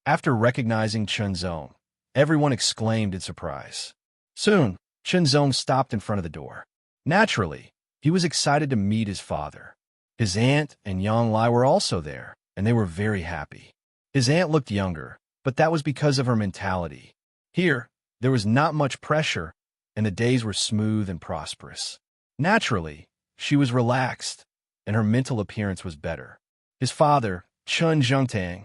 After recognizing Chun Zong, everyone exclaimed in surprise. Soon, Chun Zong stopped in front of the door. Naturally, he was excited to meet his father. His aunt and Yang Lai were also there, and they were very happy. His aunt looked younger, but that was because of her mentality. Here, there was not much pressure, and the days were smooth and prosperous. Naturally, she was relaxed, and her mental appearance was better. His father, Chun Zhongtang,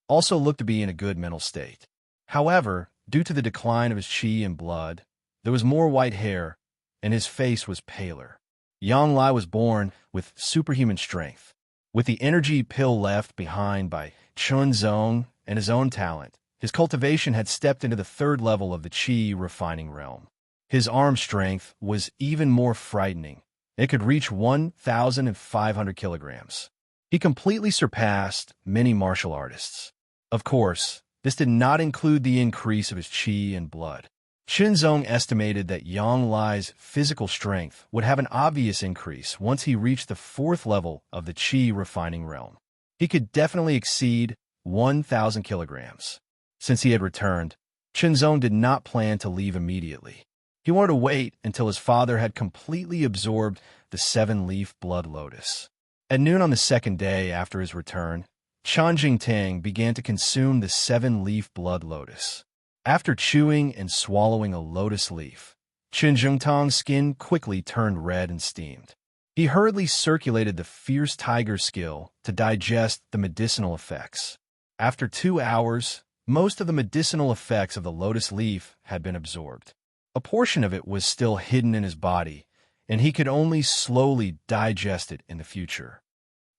also looked to be in a good mental state. However, due to the decline of his qi and blood, there was more white hair, and his face was paler. Yang Lai was born with superhuman strength. With the energy pill left behind by Chun Zong and his own talent, his cultivation had stepped into the third level of the qi refining realm. His arm strength was even more frightening. It could reach 1,500 kilograms. He completely surpassed many martial artists. Of course, this did not include the increase of his qi and blood. Chun Zong estimated that Yang Lai's physical strength would have an obvious increase once he reached the fourth level of the qi refining realm. He could definitely exceed 1,000 kilograms. Since he had returned, Chun Zong did not plan to leave immediately. He wanted to wait until his father had completely absorbed the seven-leaf blood lotus. At noon on the second day after his return, Chen Jingtang began to consume the seven-leaf blood lotus. After chewing and swallowing a lotus leaf, Chen Jingtang's skin quickly turned red and steamed. He hurriedly circulated the fierce tiger skill to digest the medicinal effects. After 2 hours, most of the medicinal effects of the lotus leaf had been absorbed. A portion of it was still hidden in his body, and he could only slowly digest it in the future.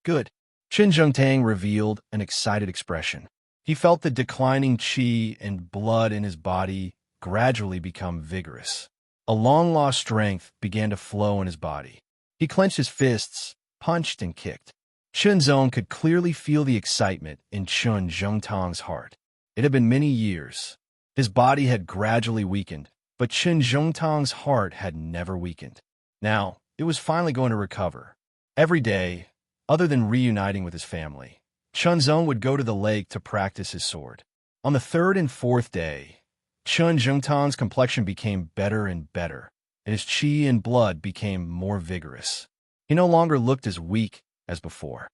Good. Chen Zhongtang revealed an excited expression. He felt the declining qi and blood in his body gradually become vigorous. A long-lost strength began to flow in his body. He clenched his fists, punched and kicked. Chen Zong could clearly feel the excitement in Chen Zhongtang's heart. It had been many years. His body had gradually weakened, but Chen Zhongtang's heart had never weakened. Now, it was finally going to recover. Every day, other than reuniting with his family, Chen Zong would go to the lake to practice his sword. On the third and fourth day, Chen Zhongtang's complexion became better and better, and his qi and blood became more vigorous. He no longer looked as weak as before.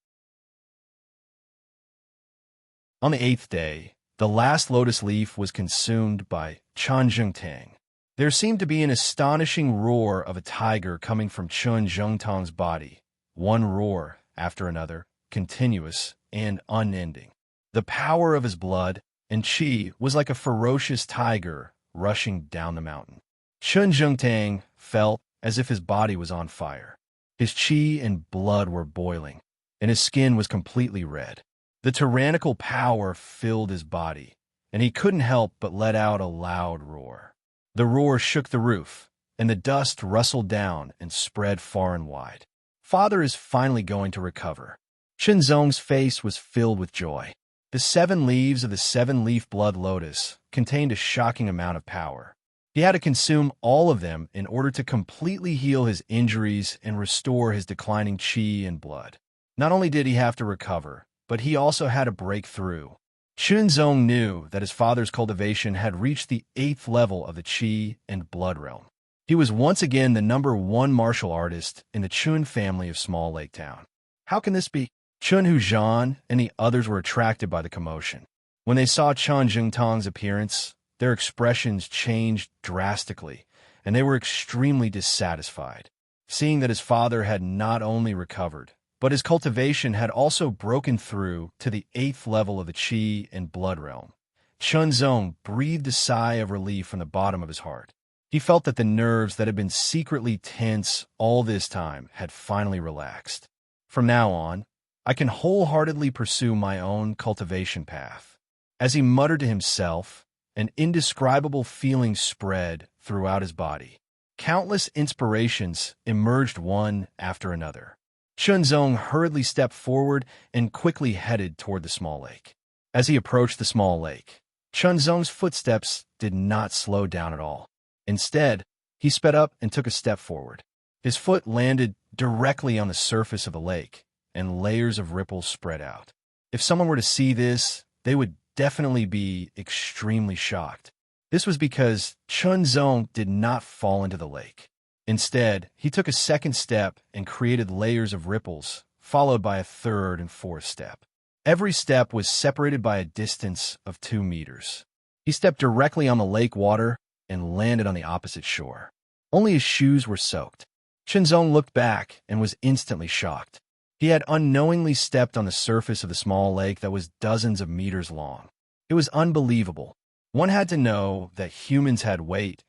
On the 8th day, the last lotus leaf was consumed by Chen Zhongtang. There seemed to be an astonishing roar of a tiger coming from Chen Zhongtang's body, one roar after another, continuous and unending. The power of his blood and qi was like a ferocious tiger rushing down the mountain. Chen Zhongtang felt as if his body was on fire. His qi and blood were boiling, and his skin was completely red. The tyrannical power filled his body, and he couldn't help but let out a loud roar. The roar shook the roof, and the dust rustled down and spread far and wide. Father is finally going to recover. Chen Zong's face was filled with joy. The 7 leaves of the 7-leaf blood lotus contained a shocking amount of power. He had to consume all of them in order to completely heal his injuries and restore his declining qi and blood. Not only did he have to recover, but he also had to break through. Chen Zong knew that his father's cultivation had reached the 8th level of the qi and blood realm. He was once again the #1 martial artist in the Chun family of Small Lake Town. How can this be? Chun Huzhan and the others were attracted by the commotion. When they saw Chen Zhongtang's appearance, their expressions changed drastically, and they were extremely dissatisfied. Seeing that his father had not only recovered, but his cultivation had also broken through to the 8th level of the qi and blood realm, Chen Zong breathed a sigh of relief from the bottom of his heart. He felt that the nerves that had been secretly tense all this time had finally relaxed. From now on, I can wholeheartedly pursue my own cultivation path. As he muttered to himself, an indescribable feeling spread throughout his body. Countless inspirations emerged one after another. Chen Zong hurriedly stepped forward and quickly headed toward the small lake. As he approached the small lake, Chen Zong's footsteps did not slow down at all. Instead, he sped up and took a step forward. His foot landed directly on the surface of the lake, and layers of ripples spread out. If someone were to see this, they would definitely be extremely shocked. This was because Chen Zong did not fall into the lake. Instead, he took a second step and created layers of ripples, followed by a third and fourth step. Every step was separated by a distance of 2 meters. He stepped directly on the lake water and landed on the opposite shore. Only his shoes were soaked. Chen Zong looked back and was instantly shocked. He had unknowingly stepped on the surface of the small lake that was dozens of meters long. It was unbelievable. One had to know that humans had weight,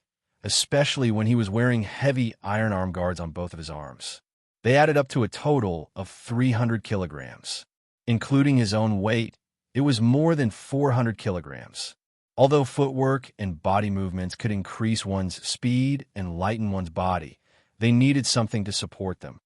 especially when he was wearing heavy iron arm guards on both of his arms. They added up to a total of 300 kilograms. Including his own weight, it was more than 400 kilograms. Although footwork and body movements could increase one's speed and lighten one's body, they needed something to support them.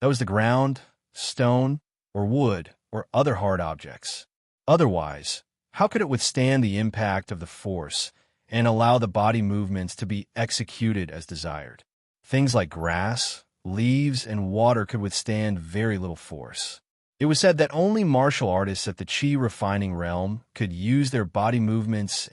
That was the ground, stone, or wood, or other hard objects. Otherwise, how could it withstand the impact of the force and allow the body movements to be executed as desired? Things like grass, leaves, and water could withstand very little force. It was said that only martial artists at the qi refining realm could use their body movements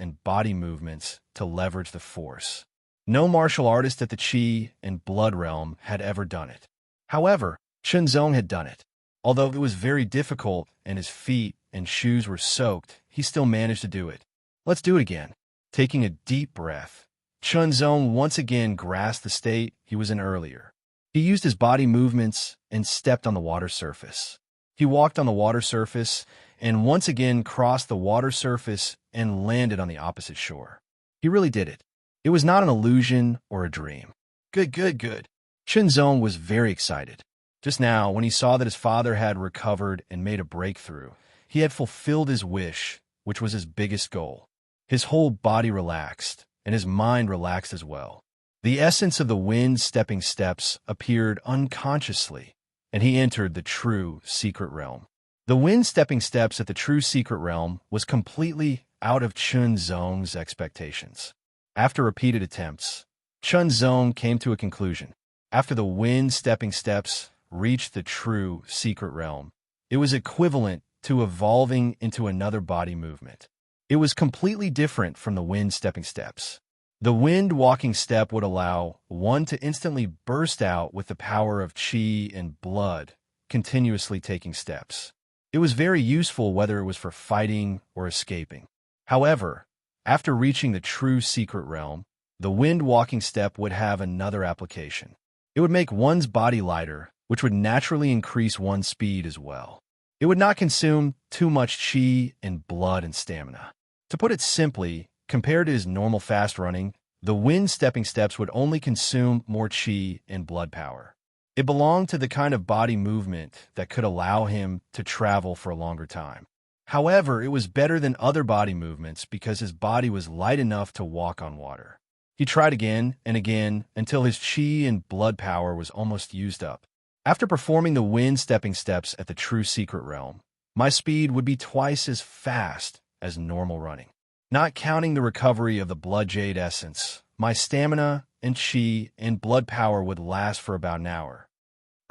to leverage the force. No martial artist at the Qi and Blood realm had ever done it. However, Chunzong had done it. Although it was very difficult and his feet and shoes were soaked, he still managed to do it. Let's do it again. Taking a deep breath, Chunzong once again grasped the state he was in earlier. He used his body movements and stepped on the water surface. He walked on the water surface and once again crossed the water surface and landed on the opposite shore. He really did it. It was not an illusion or a dream. Good, good, good. Chunzong was very excited. Just now, when he saw that his father had recovered and made a breakthrough, he had fulfilled his wish, which was his biggest goal. His whole body relaxed, and his mind relaxed as well. The essence of the wind stepping steps appeared unconsciously, and he entered the true secret realm. The wind stepping steps at the true secret realm was completely out of Chunzong's expectations. After repeated attempts, Chunzong came to a conclusion. After the wind stepping steps reached the true secret realm, it was equivalent to evolving into another body movement. It was completely different from the wind stepping steps. The wind walking step would allow one to instantly burst out with the power of qi and blood, continuously taking steps. It was very useful whether it was for fighting or escaping. However, after reaching the true secret realm, the wind walking step would have another application. It would make one's body lighter, which would naturally increase one's speed as well. It would not consume too much qi and blood and stamina. To put it simply, compared to his normal fast running, the wind stepping steps would only consume more qi and blood power. It belonged to the kind of body movement that could allow him to travel for a longer time. However, it was better than other body movements because his body was light enough to walk on water. He tried again and again until his qi and blood power was almost used up. After performing the wind stepping steps at the true secret realm, my speed would be twice as fast as normal running. Not counting the recovery of the blood jade essence, my stamina and qi and blood power would last for about an hour.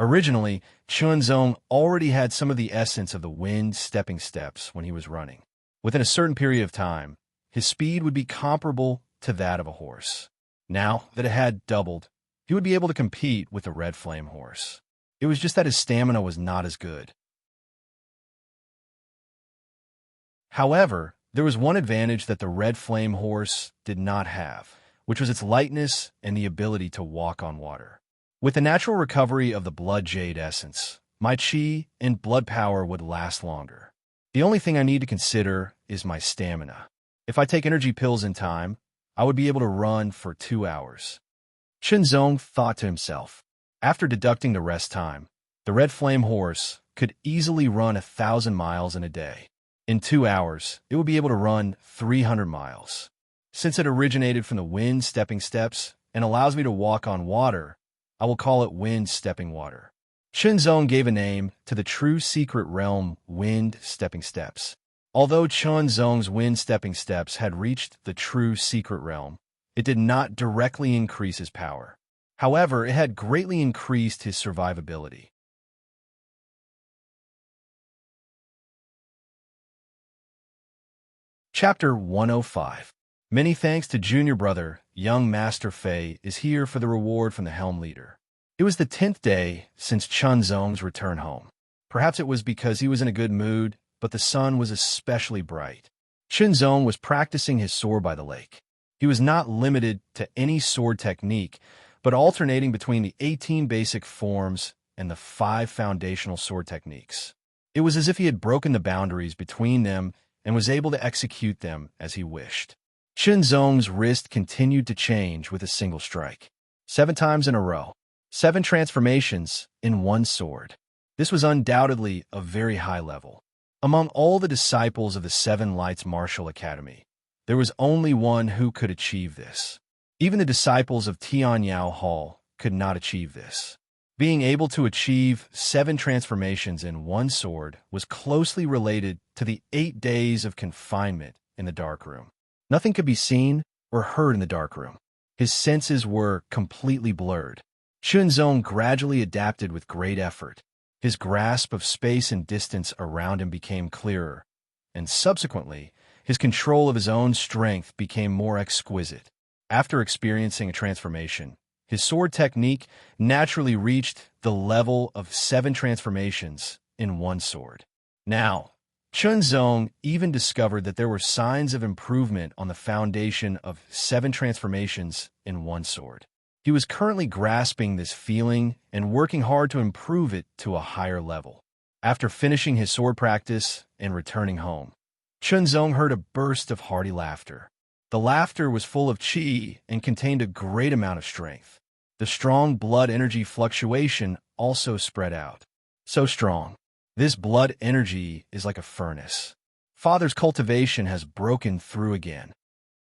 Originally, Chunzong already had some of the essence of the wind stepping steps when he was running. Within a certain period of time, his speed would be comparable to that of a horse. Now that it had doubled, he would be able to compete with the red flame horse. It was just that his stamina was not as good. However, there was one advantage that the red flame horse did not have, which was its lightness and the ability to walk on water. With the natural recovery of the blood jade essence, my qi and blood power would last longer. The only thing I need to consider is my stamina. If I take energy pills in time, I would be able to run for 2 hours. Chunzong thought to himself. After deducting the rest time, the red flame horse could easily run 1,000 miles in a day. In 2 hours, it would be able to run 300 miles. Since it originated from the wind stepping steps and allows me to walk on water, I will call it wind stepping water. Chunzong gave a name to the true secret realm wind stepping steps. Although Chunzong's wind stepping steps had reached the true secret realm, it did not directly increase his power. However, it had greatly increased his survivability. Chapter 105. Many thanks to junior brother, young Master Fei is here for the reward from the Helm Leader. It was the 10th day since Chunzong's return home. Perhaps it was because he was in a good mood, but the sun was especially bright. Chunzong was practicing his sword by the lake. He was not limited to any sword technique, but alternating between the 18 basic forms and the 5 foundational sword techniques. It was as if he had broken the boundaries between them and was able to execute them as he wished. Chunzong's wrist continued to change with a single strike. 7 times in a row. 7 transformations in one sword. This was undoubtedly a very high level. Among all the disciples of the 7 Lights Martial Academy, there was only one who could achieve this. Even the disciples of Tianyao Hall could not achieve this. Being able to achieve 7 transformations in one sword was closely related to the 8 days of confinement in the darkroom. Nothing could be seen or heard in the darkroom. His senses were completely blurred. Chunzong gradually adapted with great effort. His grasp of space and distance around him became clearer, and subsequently, his control of his own strength became more exquisite. After experiencing a transformation, his sword technique naturally reached the level of 7 transformations in one sword. Now, Chunzong even discovered that there were signs of improvement on the foundation of 7 transformations in one sword. He was currently grasping this feeling and working hard to improve it to a higher level. After finishing his sword practice and returning home, Chunzong heard a burst of hearty laughter. The laughter was full of qi and contained a great amount of strength. The strong blood energy fluctuation also spread out. So strong. This blood energy is like a furnace. Father's cultivation has broken through again.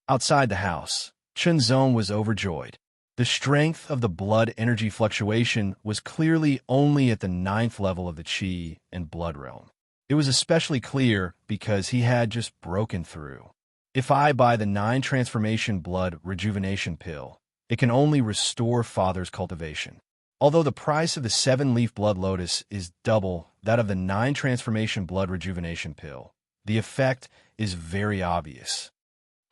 Outside the house, Chunzong was overjoyed. The strength of the blood energy fluctuation was clearly only at the 9th level of the qi and blood realm. It was especially clear because he had just broken through. If I buy the 9 transformation blood rejuvenation pill, it can only restore Father's cultivation. Although the price of the 7-leaf blood lotus is double that of the 9 transformation blood rejuvenation pill, the effect is very obvious.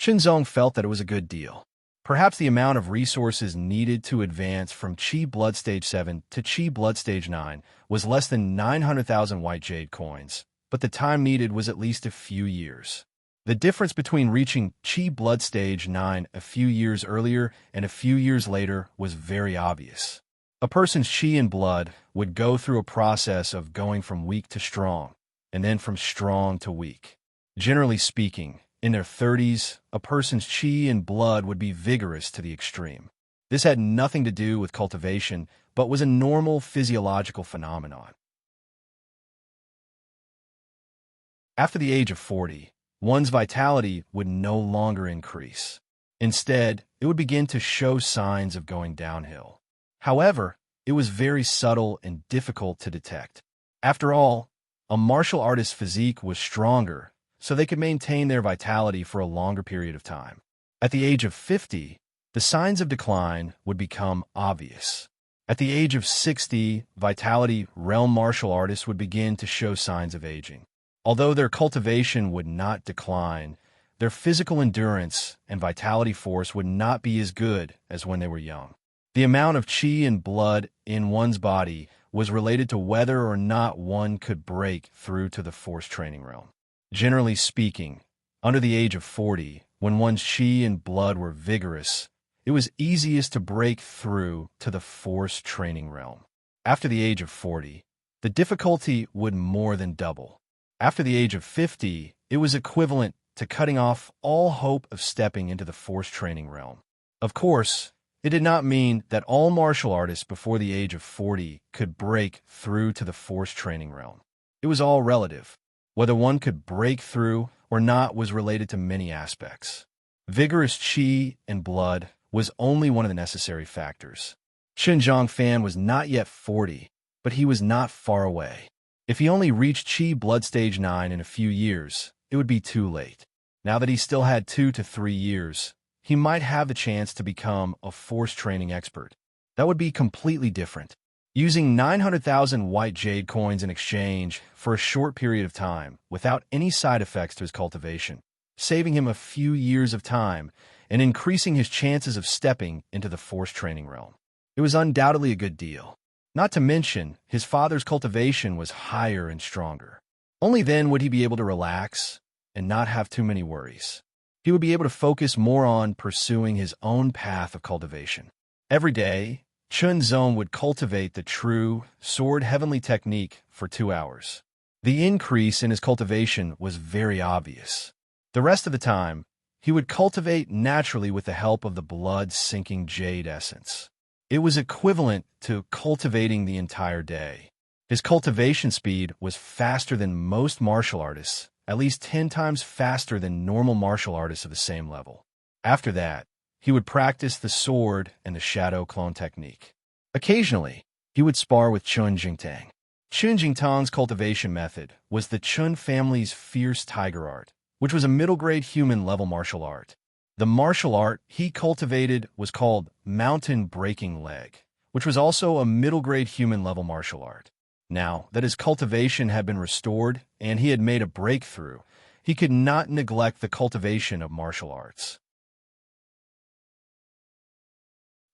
Chunzong felt that it was a good deal. Perhaps the amount of resources needed to advance from Qi Blood Stage 7 to Qi Blood Stage 9 was less than 900,000 white jade coins, but the time needed was at least a few years. The difference between reaching Qi Blood Stage 9 a few years earlier and a few years later was very obvious. A person's qi and blood would go through a process of going from weak to strong, and then from strong to weak. Generally speaking, in their 30s, a person's qi and blood would be vigorous to the extreme. This had nothing to do with cultivation, but was a normal physiological phenomenon. After the age of 40, one's vitality would no longer increase. Instead, it would begin to show signs of going downhill. However, it was very subtle and difficult to detect. After all, a martial artist's physique was stronger, so they could maintain their vitality for a longer period of time. At the age of 50, the signs of decline would become obvious. At the age of 60, vitality realm martial artists would begin to show signs of aging. Although their cultivation would not decline, their physical endurance and vitality force would not be as good as when they were young. The amount of qi and blood in one's body was related to whether or not one could break through to the force training realm. Generally speaking, under the age of 40, when one's qi and blood were vigorous, it was easiest to break through to the force training realm. After the age of 40, the difficulty would more than double. After the age of 50, it was equivalent to cutting off all hope of stepping into the force training realm. Of course, it did not mean that all martial artists before the age of 40 could break through to the force training realm. It was all relative. Whether one could break through or not was related to many aspects. Vigorous qi and blood was only one of the necessary factors. Chunzong Fan was not yet 40, but he was not far away. If he only reached Qi Blood Stage 9 in a few years, it would be too late. Now that he still had 2 to 3 years, he might have the chance to become a force training expert. That would be completely different. Using 900,000 white jade coins in exchange for a short period of time without any side effects to his cultivation, saving him a few years of time and increasing his chances of stepping into the force training realm. It was undoubtedly a good deal. Not to mention, his father's cultivation was higher and stronger. Only then would he be able to relax and not have too many worries. He would be able to focus more on pursuing his own path of cultivation. Every day, Chunzong would cultivate the true sword heavenly technique for 2 hours. The increase in his cultivation was very obvious. The rest of the time, he would cultivate naturally with the help of the blood-sinking jade essence. It was equivalent to cultivating the entire day. His cultivation speed was faster than most martial artists, at least 10 times faster than normal martial artists of the same level. After that, he would practice the sword and the shadow clone technique. Occasionally, he would spar with Chun Jingtang. Chun Jingtang's cultivation method was the Chun family's fierce tiger art, which was a middle-grade human-level martial art. The martial art he cultivated was called Mountain Breaking Leg, which was also a middle-grade human-level martial art. Now that his cultivation had been restored and he had made a breakthrough, he could not neglect the cultivation of martial arts.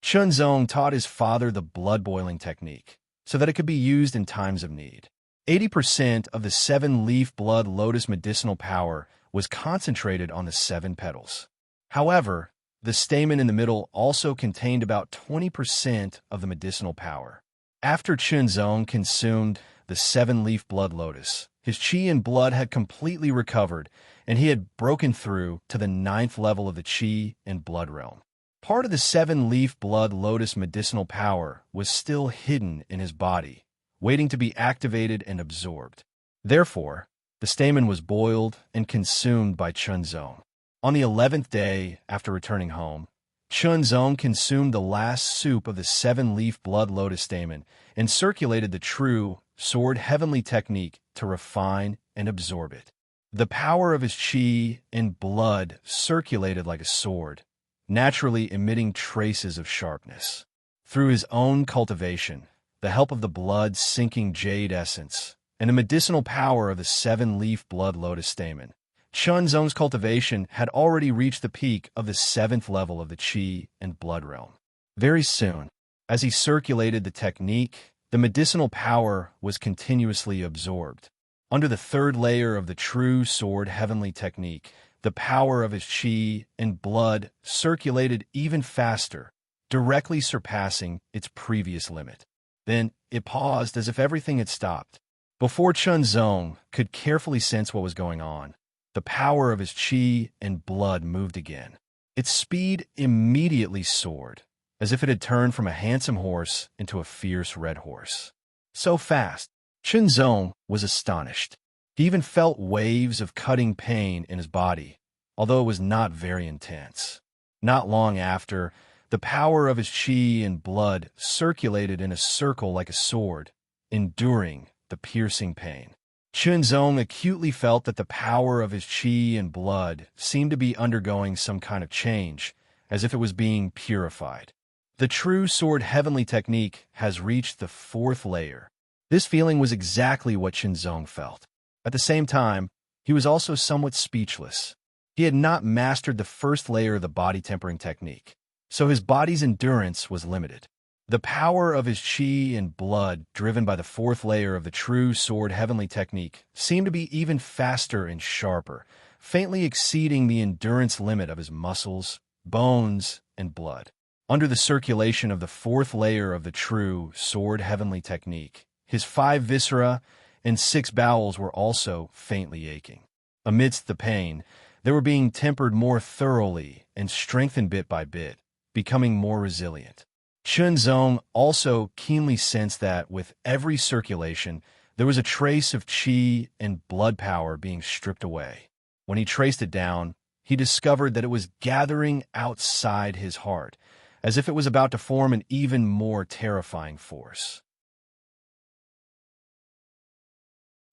Chunzong taught his father the blood-boiling technique, so that it could be used in times of need. 80% of the 7-leaf blood lotus medicinal power was concentrated on the 7 petals. However, the stamen in the middle also contained about 20% of the medicinal power. After Chunzong consumed the 7-leaf blood lotus, his qi and blood had completely recovered, and he had broken through to the 9th level of the qi and blood realm. Part of the 7-leaf blood lotus medicinal power was still hidden in his body, waiting to be activated and absorbed. Therefore, the stamen was boiled and consumed by Chunzong. On the 11th day after returning home, Chunzong consumed the last soup of the 7-leaf blood lotus stamen and circulated the true sword heavenly technique to refine and absorb it. The power of his qi and blood circulated like a sword, naturally emitting traces of sharpness. Through his own cultivation, the help of the blood-sinking jade essence, and the medicinal power of the 7-leaf blood lotus stamen, Chunzong's cultivation had already reached the peak of the 7th level of the qi and blood realm. Very soon, as he circulated the technique, the medicinal power was continuously absorbed. Under the 3rd layer of the true sword heavenly technique, the power of his qi and blood circulated even faster, directly surpassing its previous limit. Then it paused as if everything had stopped. Before Chunzong could carefully sense what was going on, the power of his qi and blood moved again. Its speed immediately soared, as if it had turned from a handsome horse into a fierce red horse. So fast, Chunzong was astonished. He even felt waves of cutting pain in his body, although it was not very intense. Not long after, the power of his qi and blood circulated in a circle like a sword, enduring the piercing pain. Chunzong acutely felt that the power of his qi and blood seemed to be undergoing some kind of change, as if it was being purified. The true sword heavenly technique has reached the 4th layer. This feeling was exactly what Chunzong felt. At the same time, he was also somewhat speechless. He had not mastered the 1st layer of the body tempering technique, so his body's endurance was limited. The power of his qi and blood, driven by the 4th layer of the true sword heavenly technique, seemed to be even faster and sharper, faintly exceeding the endurance limit of his muscles, bones, and blood. Under the circulation of the 4th layer of the true sword heavenly technique, his 5 viscera and 6 bowels were also faintly aching. Amidst the pain, they were being tempered more thoroughly and strengthened bit by bit, becoming more resilient. Chunzong also keenly sensed that with every circulation, there was a trace of qi and blood power being stripped away. When he traced it down, he discovered that it was gathering outside his heart, as if it was about to form an even more terrifying force.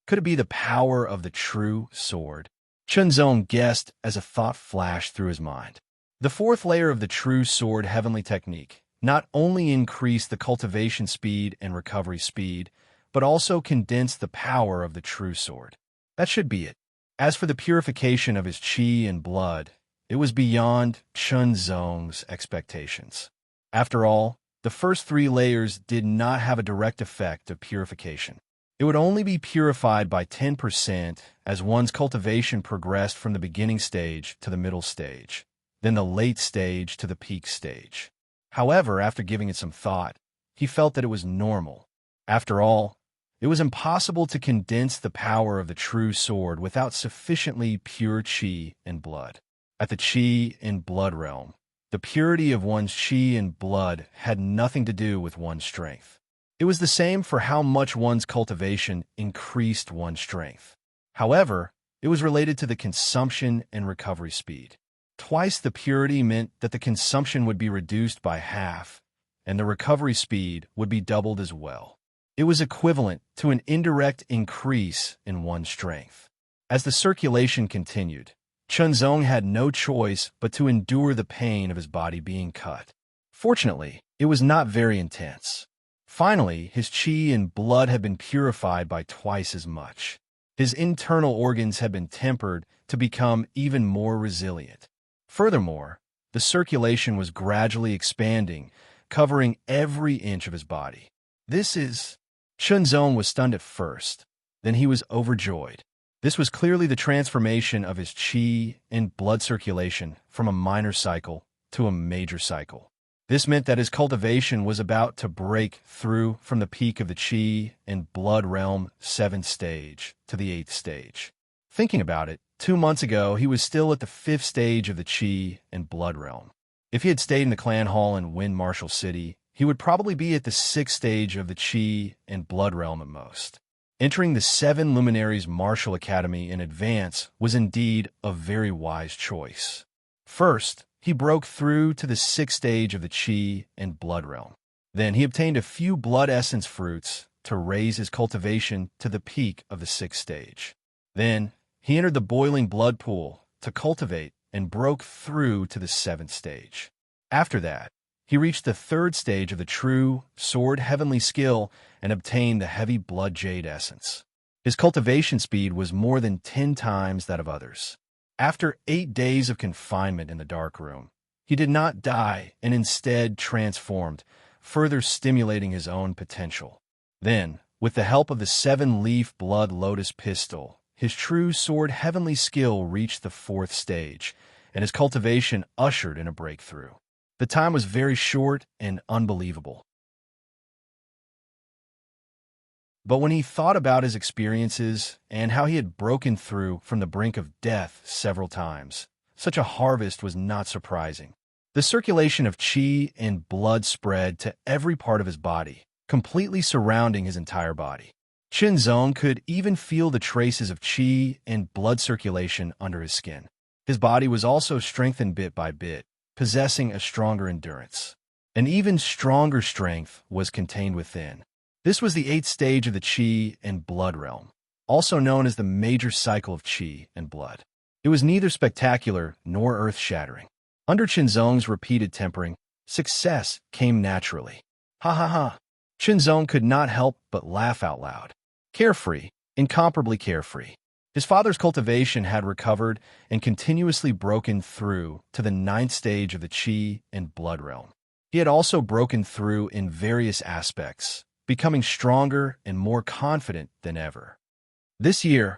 Could it be the power of the true sword? Chunzong guessed as a thought flashed through his mind. The 4th layer of the true sword heavenly technique not only increased the cultivation speed and recovery speed, but also condensed the power of the true sword. That should be it. As for the purification of his qi and blood, it was beyond Chunzong's expectations. After all, the first 3 layers did not have a direct effect of purification. It would only be purified by 10% as one's cultivation progressed from the beginning stage to the middle stage, then the late stage to the peak stage. However, after giving it some thought, he felt that it was normal. After all, it was impossible to condense the power of the true sword without sufficiently pure qi and blood. At the qi and blood realm, the purity of one's qi and blood had nothing to do with one's strength. It was the same for how much one's cultivation increased one's strength. However, it was related to the consumption and recovery speed. Twice the purity meant that the consumption would be reduced by half, and the recovery speed would be doubled as well. It was equivalent to an indirect increase in one's strength. As the circulation continued, Chunzong had no choice but to endure the pain of his body being cut. Fortunately, it was not very intense. Finally, his qi and blood had been purified by twice as much. His internal organs had been tempered to become even more resilient. Furthermore, the circulation was gradually expanding, covering every inch of his body. Chunzong was stunned at first, then he was overjoyed. This was clearly the transformation of his qi and blood circulation from a minor cycle to a major cycle. This meant that his cultivation was about to break through from the peak of the qi and blood realm 7th stage to the 8th stage. Thinking about it, 2 months ago he was still at the 5th stage of the qi and blood realm. If he had stayed in the clan hall in Wind Marshal City, he would probably be at the 6th stage of the qi and blood realm at most. Entering the 7 Luminaries Martial Academy in advance was indeed a very wise choice. First, he broke through to the 6th stage of the qi and blood realm. Then he obtained a few blood essence fruits to raise his cultivation to the peak of the 6th stage. Then he entered the boiling blood pool to cultivate and broke through to the 7th stage. After that, he reached the 3rd stage of the true sword heavenly skill and obtained the heavy blood jade essence. His cultivation speed was more than 10 times that of others. After 8 days of confinement in the dark room, he did not die and instead transformed, further stimulating his own potential. Then, with the help of the 7-leaf blood lotus pistol, his true sword heavenly skill reached the 4th stage, and his cultivation ushered in a breakthrough. The time was very short and unbelievable. But when he thought about his experiences and how he had broken through from the brink of death several times, such a harvest was not surprising. The circulation of qi and blood spread to every part of his body, completely surrounding his entire body. Chunzong could even feel the traces of qi and blood circulation under his skin. His body was also strengthened bit by bit, possessing a stronger endurance. An even stronger strength was contained within. This was the 8th stage of the qi and blood realm, also known as the major cycle of qi and blood. It was neither spectacular nor earth-shattering. Under Chunzong's repeated tempering, success came naturally. Ha ha ha! Chunzong could not help but laugh out loud. Carefree, incomparably carefree. His father's cultivation had recovered and continuously broken through to the 9th stage of the qi and blood realm. He had also broken through in various aspects, becoming stronger and more confident than ever. This year,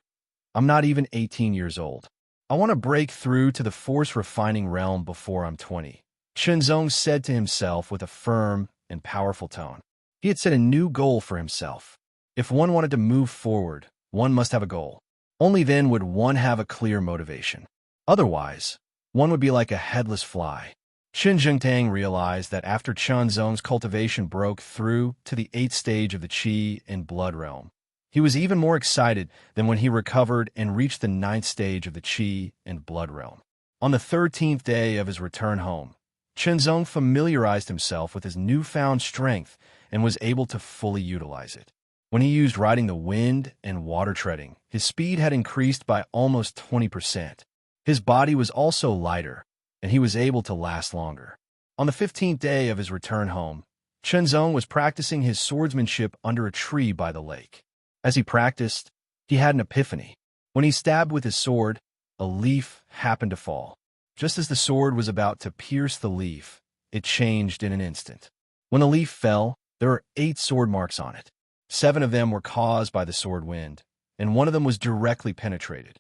I'm not even 18 years old. I want to break through to the force-refining realm before I'm 20, Chunzong said to himself with a firm and powerful tone. He had set a new goal for himself. If one wanted to move forward, one must have a goal. Only then would one have a clear motivation. Otherwise, one would be like a headless fly. Qin Zhengtang realized that after Chunzong's cultivation broke through to the 8th stage of the qi and blood realm, he was even more excited than when he recovered and reached the 9th stage of the qi and blood realm. On the 13th day of his return home, Chunzong familiarized himself with his newfound strength and was able to fully utilize it. When he used riding the wind and water treading, his speed had increased by almost 20%. His body was also lighter, and he was able to last longer. On the 15th day of his return home, Chunzong was practicing his swordsmanship under a tree by the lake. As he practiced, he had an epiphany. When he stabbed with his sword, a leaf happened to fall. Just as the sword was about to pierce the leaf, it changed in an instant. When the leaf fell, there were 8 sword marks on it. 7 of them were caused by the sword wind, and 1 of them was directly penetrated.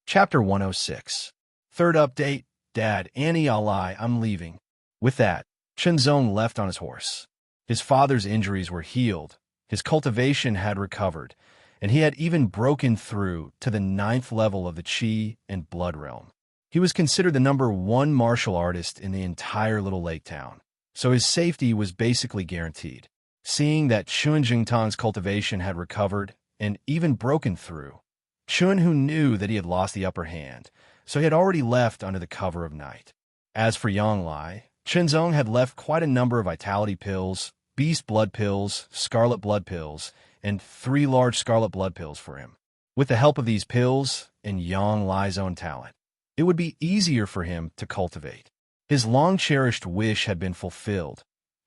Chapter 106. Third update, Dad, Annie, I'm leaving. With that, Chunzong left on his horse. His father's injuries were healed, his cultivation had recovered, and he had even broken through to the 9th level of the qi and blood realm. He was considered the #1 martial artist in the entire little lake town, so his safety was basically guaranteed. Seeing that Chun Jingtang's cultivation had recovered and even broken through, Chun Hu knew that he had lost the upper hand, so he had already left under the cover of night. As for Yonglai, Chunzong had left quite a number of vitality pills, beast blood pills, scarlet blood pills, and 3 large scarlet blood pills for him. With the help of these pills and Yonglai's own talent, it would be easier for him to cultivate. His long-cherished wish had been fulfilled,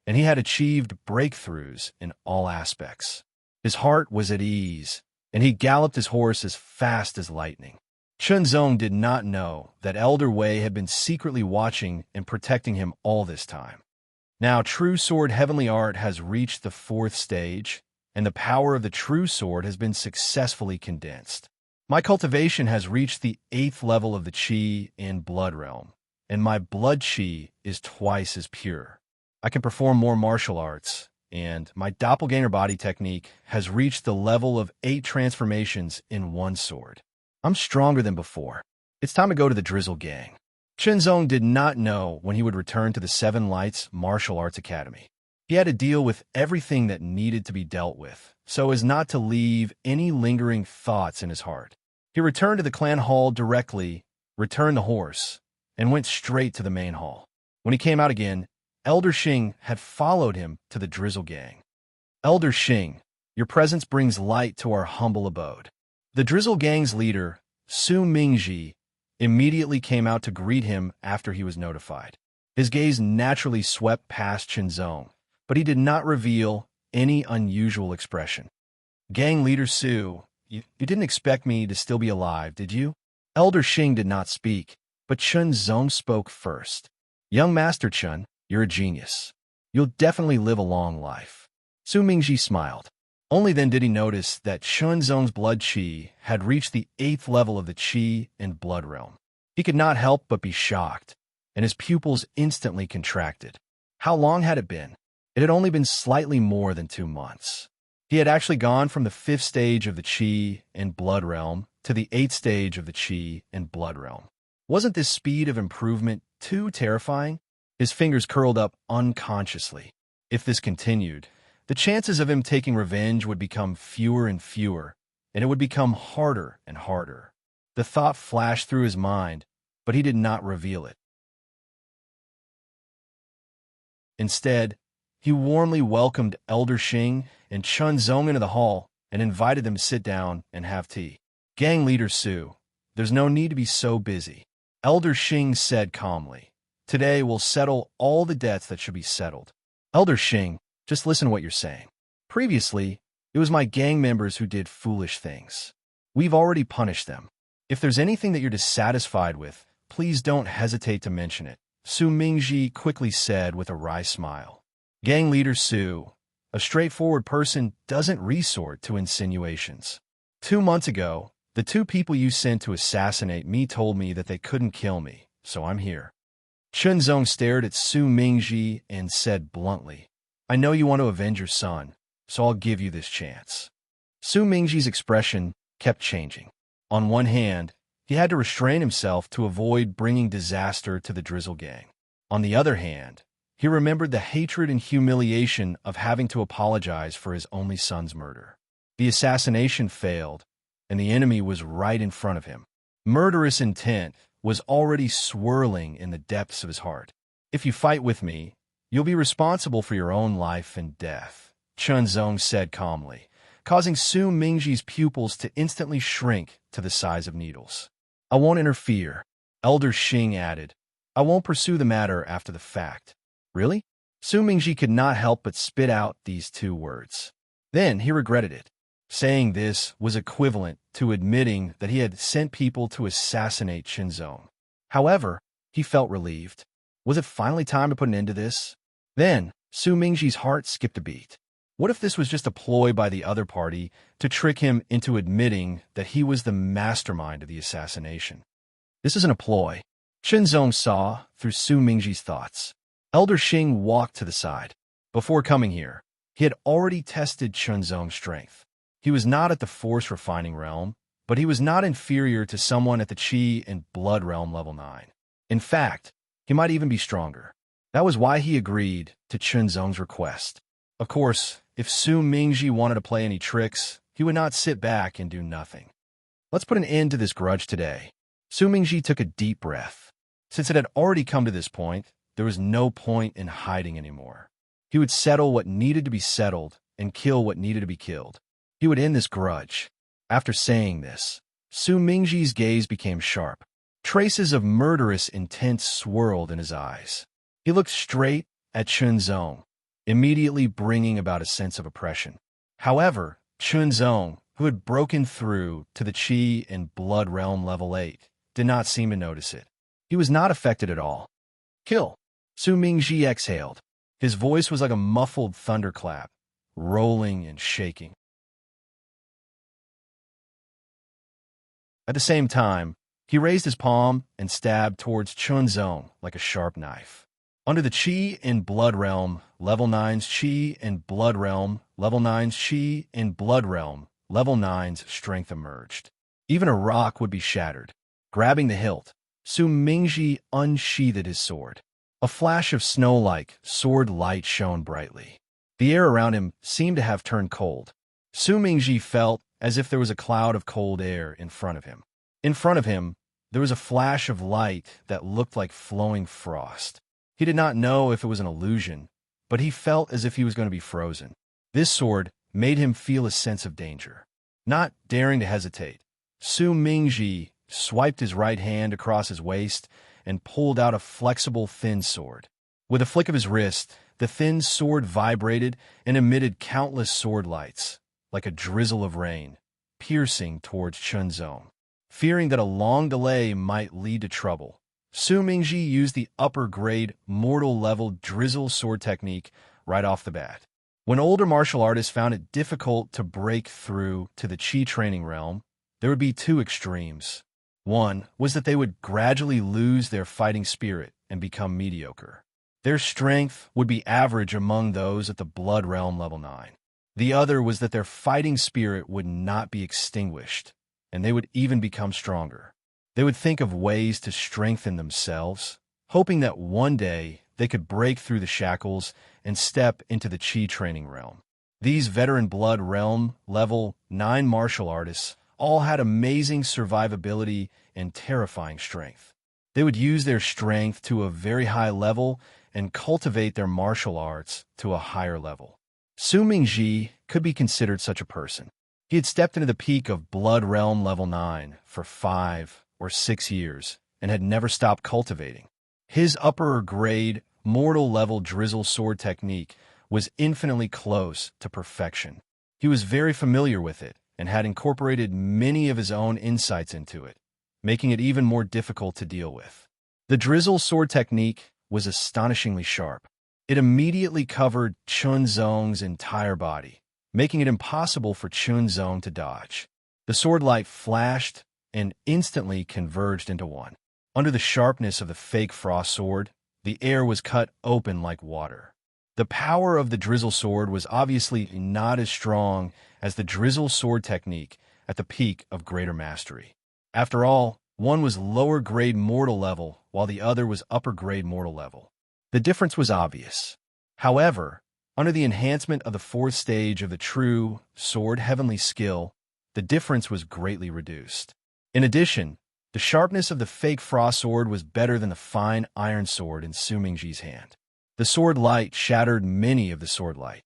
and he had achieved breakthroughs in all aspects. His heart was at ease, and he galloped his horse as fast as lightning. Chunzong did not know that Elder Wei had been secretly watching and protecting him all this time. Now, True Sword Heavenly Art has reached the 4th stage, and the power of the True Sword has been successfully condensed. My cultivation has reached the 8th level of the Qi in Blood Realm, and my blood Qi is twice as pure. I can perform more martial arts, and my doppelganger body technique has reached the level of 8 transformations in one sword. I'm stronger than before. It's time to go to the Drizzle Gang. Chunzong did not know when he would return to the Seven Lights Martial Arts Academy. He had to deal with everything that needed to be dealt with, so as not to leave any lingering thoughts in his heart. He returned to the clan hall directly, returned the horse, and went straight to the main hall. When he came out again, Elder Xing had followed him to the Drizzle Gang. Elder Xing, your presence brings light to our humble abode. The Drizzle Gang's leader, Su Mingji, immediately came out to greet him after he was notified. His gaze naturally swept past Chunzong, but he did not reveal any unusual expression. Gang leader Su, you didn't expect me to still be alive, did you? Elder Xing did not speak, but Chunzong spoke first. Young Master Chun, you're a genius. You'll definitely live a long life. Su Mingji smiled. Only then did he notice that Chunzong's blood Qi had reached the 8th level of the Qi in Blood Realm. He could not help but be shocked, and his pupils instantly contracted. How long had it been? It had only been slightly more than 2 months. He had actually gone from the 5th stage of the Qi in Blood Realm to the 8th stage of the Qi in Blood Realm. Wasn't this speed of improvement too terrifying? His fingers curled up unconsciously. If this continued, the chances of him taking revenge would become fewer and fewer, and it would become harder and harder. The thought flashed through his mind, but he did not reveal it. Instead, he warmly welcomed Elder Xing and Chunzong into the hall and invited them to sit down and have tea. Gang leader Su, there's no need to be so busy. Elder Xing said calmly. Today we'll settle all the debts that should be settled. Elder Xing, just listen to what you're saying. Previously, it was my gang members who did foolish things. We've already punished them. If there's anything that you're dissatisfied with, please don't hesitate to mention it, Su Mingji quickly said with a wry smile. Gang leader Su, a straightforward person doesn't resort to insinuations. 2 months ago, the 2 people you sent to assassinate me told me that they couldn't kill me, so I'm here. Chunzong stared at Su Mingji and said bluntly, I know you want to avenge your son, so I'll give you this chance. Su Mingji's expression kept changing. On one hand, he had to restrain himself to avoid bringing disaster to the Drizzle Gang. On the other hand, he remembered the hatred and humiliation of having to apologize for his only son's murder. The assassination failed, and the enemy was right in front of him. Murderous intent was already swirling in the depths of his heart. If you fight with me, you'll be responsible for your own life and death, Chunzong said calmly, causing Su Mingji's pupils to instantly shrink to the size of needles. I won't interfere, Elder Xing added. I won't pursue the matter after the fact. Really? Su Mingji could not help but spit out these 2 words. Then he regretted it. Saying this was equivalent to admitting that he had sent people to assassinate Chunzong. However, he felt relieved. Was it finally time to put an end to this? Then, Su Mingji's heart skipped a beat. What if this was just a ploy by the other party to trick him into admitting that he was the mastermind of the assassination? This isn't a ploy. Chunzong saw through Su Mingji's thoughts. Elder Xing walked to the side. Before coming here, he had already tested Chunzong's strength. He was not at the Force Refining Realm, but he was not inferior to someone at the Qi and Blood Realm level 9. In fact, he might even be stronger. That was why he agreed to Chunzong's request. Of course, if Su Mingji wanted to play any tricks, he would not sit back and do nothing. Let's put an end to this grudge today. Su Mingji took a deep breath. Since it had already come to this point, there was no point in hiding anymore. He would settle what needed to be settled and kill what needed to be killed. He would end this grudge. After saying this, Su Mingji's gaze became sharp. Traces of murderous intent swirled in his eyes. He looked straight at Chunzong, immediately bringing about a sense of oppression. However, Chunzong, who had broken through to the Qi and Blood Realm level 8, did not seem to notice it. He was not affected at all. Kill. Su Mingji exhaled. His voice was like a muffled thunderclap, rolling and shaking. At the same time, he raised his palm and stabbed towards Chunzong like a sharp knife. Under the Qi and Blood Realm, level 9's Qi and Blood Realm, level 9's Qi and Blood Realm, level 9's strength emerged. Even a rock would be shattered. Grabbing the hilt, Su Mingji unsheathed his sword. A flash of snow-like sword light shone brightly. The air around him seemed to have turned cold. Su Mingji felt as if there was a cloud of cold air in front of him. In front of him, there was a flash of light that looked like flowing frost. He did not know if it was an illusion, but he felt as if he was going to be frozen. This sword made him feel a sense of danger. Not daring to hesitate, Su Mingji swiped his right hand across his waist and pulled out a flexible thin sword. With a flick of his wrist, the thin sword vibrated and emitted countless sword lights, like a drizzle of rain, piercing towards Chunzong. Fearing that a long delay might lead to trouble, Su Mingji used the upper-grade, mortal-level drizzle sword technique right off the bat. When older martial artists found it difficult to break through to the Qi training realm, there would be two extremes. One was that they would gradually lose their fighting spirit and become mediocre. Their strength would be average among those at the Blood Realm level 9. The other was that their fighting spirit would not be extinguished, and they would even become stronger. They would think of ways to strengthen themselves, hoping that one day they could break through the shackles and step into the Qi training realm. These veteran Blood Realm level 9 martial artists all had amazing survivability and terrifying strength. They would use their strength to a very high level and cultivate their martial arts to a higher level. Su Mingji could be considered such a person. He had stepped into the peak of Blood Realm level 9 for 5 or 6 years and had never stopped cultivating. His upper-grade, mortal-level drizzle sword technique was infinitely close to perfection. He was very familiar with it and had incorporated many of his own insights into it, making it even more difficult to deal with. The drizzle sword technique was astonishingly sharp. It immediately covered Chunzong's entire body, making it impossible for Chunzong to dodge. The sword light flashed and instantly converged into one. Under the sharpness of the fake frost sword, the air was cut open like water. The power of the drizzle sword was obviously not as strong as the drizzle sword technique at the peak of greater mastery. After all, one was lower-grade mortal level, while the other was upper-grade mortal level. The difference was obvious. However, under the enhancement of the fourth stage of the true sword heavenly skill, the difference was greatly reduced. In addition, the sharpness of the fake frost sword was better than the fine iron sword in Su Mingji's hand. The sword light shattered many of the sword light.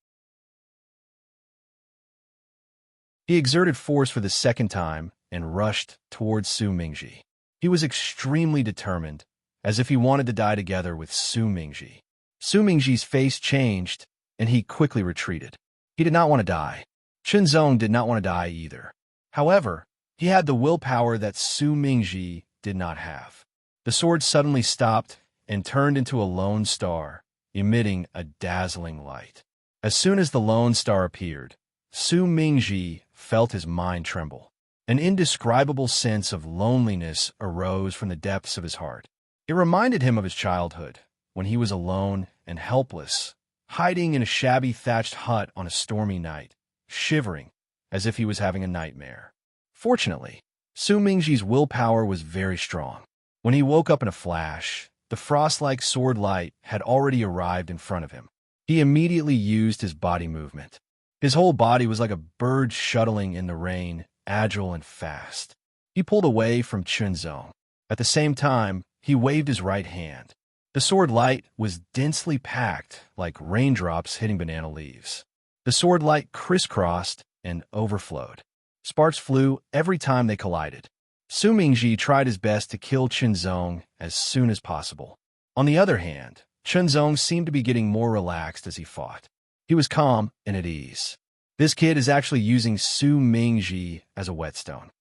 He exerted force for the second time and rushed towards Su Mingji. He was extremely determined, as if he wanted to die together with Su Mingji. Su Mingji's face changed, and he quickly retreated. He did not want to die. Chunzong did not want to die either. However, he had the willpower that Su Mingji did not have. The sword suddenly stopped and turned into a lone star, emitting a dazzling light. As soon as the lone star appeared, Su Mingji felt his mind tremble. An indescribable sense of loneliness arose from the depths of his heart. It reminded him of his childhood, when he was alone and helpless, hiding in a shabby thatched hut on a stormy night, shivering as if he was having a nightmare. Fortunately, Su Mingji's willpower was very strong. When he woke up in a flash, the frost-like sword light had already arrived in front of him. He immediately used his body movement. His whole body was like a bird shuttling in the rain, agile and fast. He pulled away from Chunzong. At the same time, he waved his right hand. The sword light was densely packed, like raindrops hitting banana leaves. The sword light crisscrossed and overflowed. Sparks flew every time they collided. Su Mingji tried his best to kill Chunzong as soon as possible. On the other hand, Chunzong seemed to be getting more relaxed as he fought. He was calm and at ease. This kid is actually using Su Mingji as a whetstone.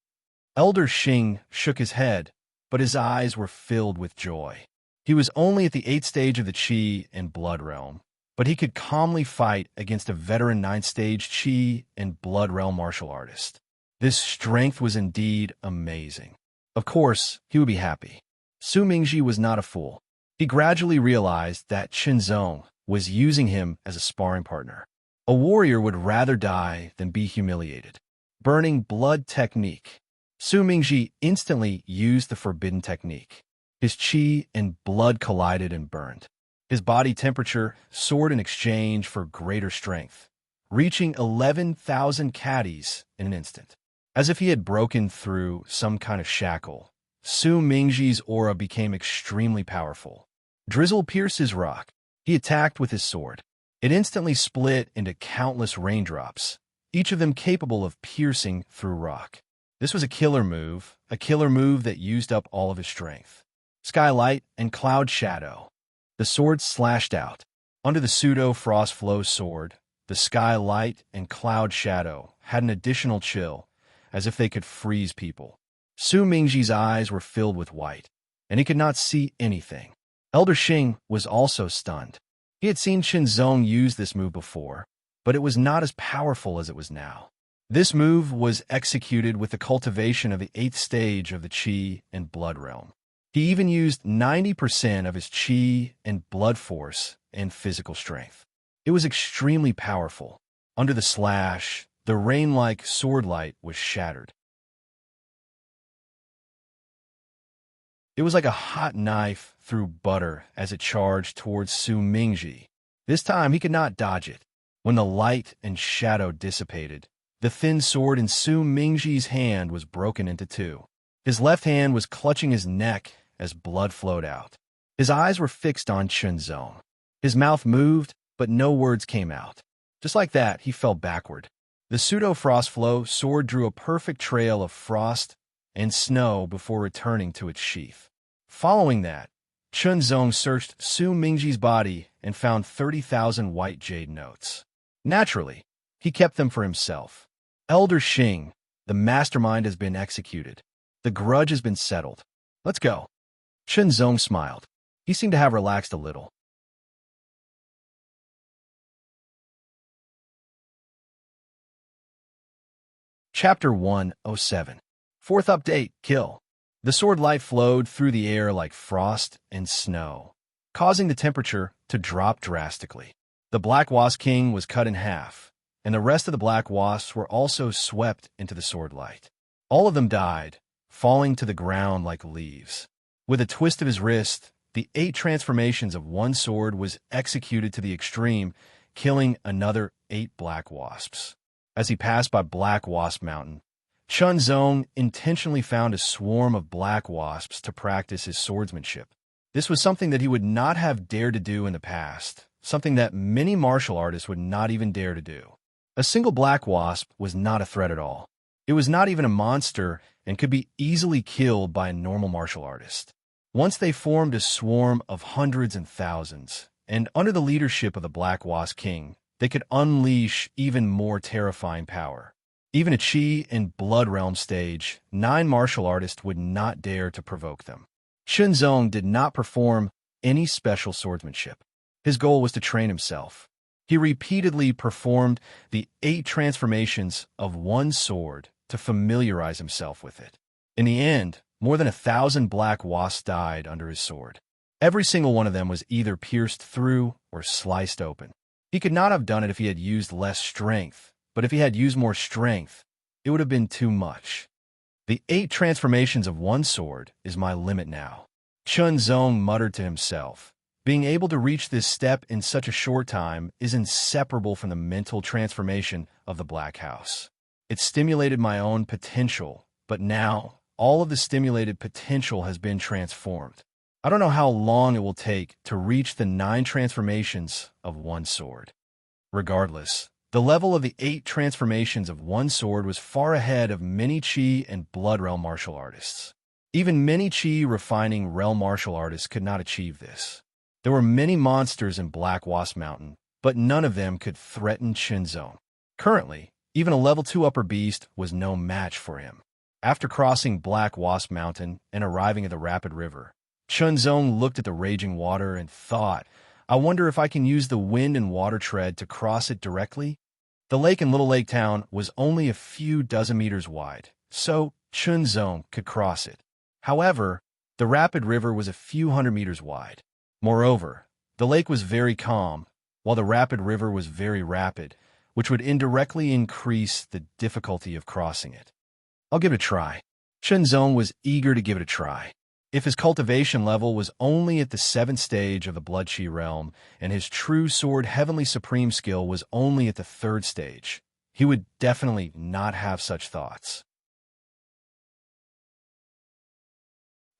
Elder Xing shook his head, but his eyes were filled with joy. He was only at the 8th stage of the Qi and Blood realm, but he could calmly fight against a veteran 9th stage Qi and Blood realm martial artist. This strength was indeed amazing. Of course, he would be happy. Su Mingji was not a fool. He gradually realized that Qinzong was using him as a sparring partner. A warrior would rather die than be humiliated. Burning blood technique. Su Mingji instantly used the forbidden technique. His qi and blood collided and burned. His body temperature soared in exchange for greater strength, reaching 11,000 caddies in an instant. As if he had broken through some kind of shackle, Su Mingji's aura became extremely powerful. Drizzle pierced his rock. He attacked with his sword. It instantly split into countless raindrops, each of them capable of piercing through rock. This was a killer move that used up all of his strength. Skylight and Cloud Shadow. The sword slashed out. Under the pseudo-frost flow sword, the Skylight and Cloud Shadow had an additional chill, as if they could freeze people. Su Mingji's eyes were filled with white, and he could not see anything. Elder Xing was also stunned. He had seen Qinzong use this move before, but it was not as powerful as it was now. This move was executed with the cultivation of the 8th stage of the Qi and Blood realm. He even used 90% of his Qi and blood force and physical strength. It was extremely powerful. Under the slash, the rain-like sword light was shattered. It was like a hot knife through butter as it charged towards Su Mingji. This time he could not dodge it. When the light and shadow dissipated, the thin sword in Su Mingji's hand was broken into two. His left hand was clutching his neck as blood flowed out. His eyes were fixed on Qinzong. His mouth moved, but no words came out. Just like that, he fell backward. The pseudo-frost flow sword drew a perfect trail of frost and snow before returning to its sheath. Following that, Qinzong searched Su Mingji's body and found 30,000 white jade notes. Naturally, he kept them for himself. Elder Xing, the mastermind has been executed. The grudge has been settled. Let's go. Qinzong smiled. He seemed to have relaxed a little. Chapter 107. Fourth update, kill. The sword light flowed through the air like frost and snow, causing the temperature to drop drastically. The Black Wasp King was cut in half, and the rest of the Black Wasps were also swept into the sword light. All of them died, falling to the ground like leaves. With a twist of his wrist, the 8 transformations of one sword was executed to the extreme, killing another 8 Black Wasps. As he passed by Black Wasp Mountain, Qinzong intentionally found a swarm of black wasps to practice his swordsmanship. This was something that he would not have dared to do in the past, something that many martial artists would not even dare to do. A single black wasp was not a threat at all. It was not even a monster and could be easily killed by a normal martial artist. Once they formed a swarm of hundreds and thousands, and under the leadership of the Black Wasp King, they could unleash even more terrifying power. Even a Qi and Blood realm stage, 9 martial artists would not dare to provoke them. Qinzong did not perform any special swordsmanship. His goal was to train himself. He repeatedly performed the 8 transformations of one sword to familiarize himself with it. In the end, more than 1,000 black wasps died under his sword. Every single one of them was either pierced through or sliced open. He could not have done it if he had used less strength, but if he had used more strength, it would have been too much. The 8 transformations of one sword is my limit now. Qinzong muttered to himself. Being able to reach this step in such a short time is inseparable from the mental transformation of the Black House. It stimulated my own potential, but now all of the stimulated potential has been transformed. I don't know how long it will take to reach the 9 transformations of one sword. Regardless, the level of the 8 transformations of one sword was far ahead of many Qi and Blood realm martial artists. Even many Qi refining realm martial artists could not achieve this. There were many monsters in Black Wasp Mountain, but none of them could threaten Qinzong. Currently, even a level 2 upper beast was no match for him. After crossing Black Wasp Mountain and arriving at the rapid river, Chunzong looked at the raging water and thought, I wonder if I can use the wind and water tread to cross it directly? The lake in Little Lake Town was only a few dozen meters wide, so Chunzong could cross it. However, the rapid river was a few hundred meters wide. Moreover, the lake was very calm, while the rapid river was very rapid, which would indirectly increase the difficulty of crossing it. I'll give it a try. Chunzong was eager to give it a try. If his cultivation level was only at the 7th stage of the Blood Chi realm, and his true sword Heavenly Supreme skill was only at the 3rd stage, he would definitely not have such thoughts.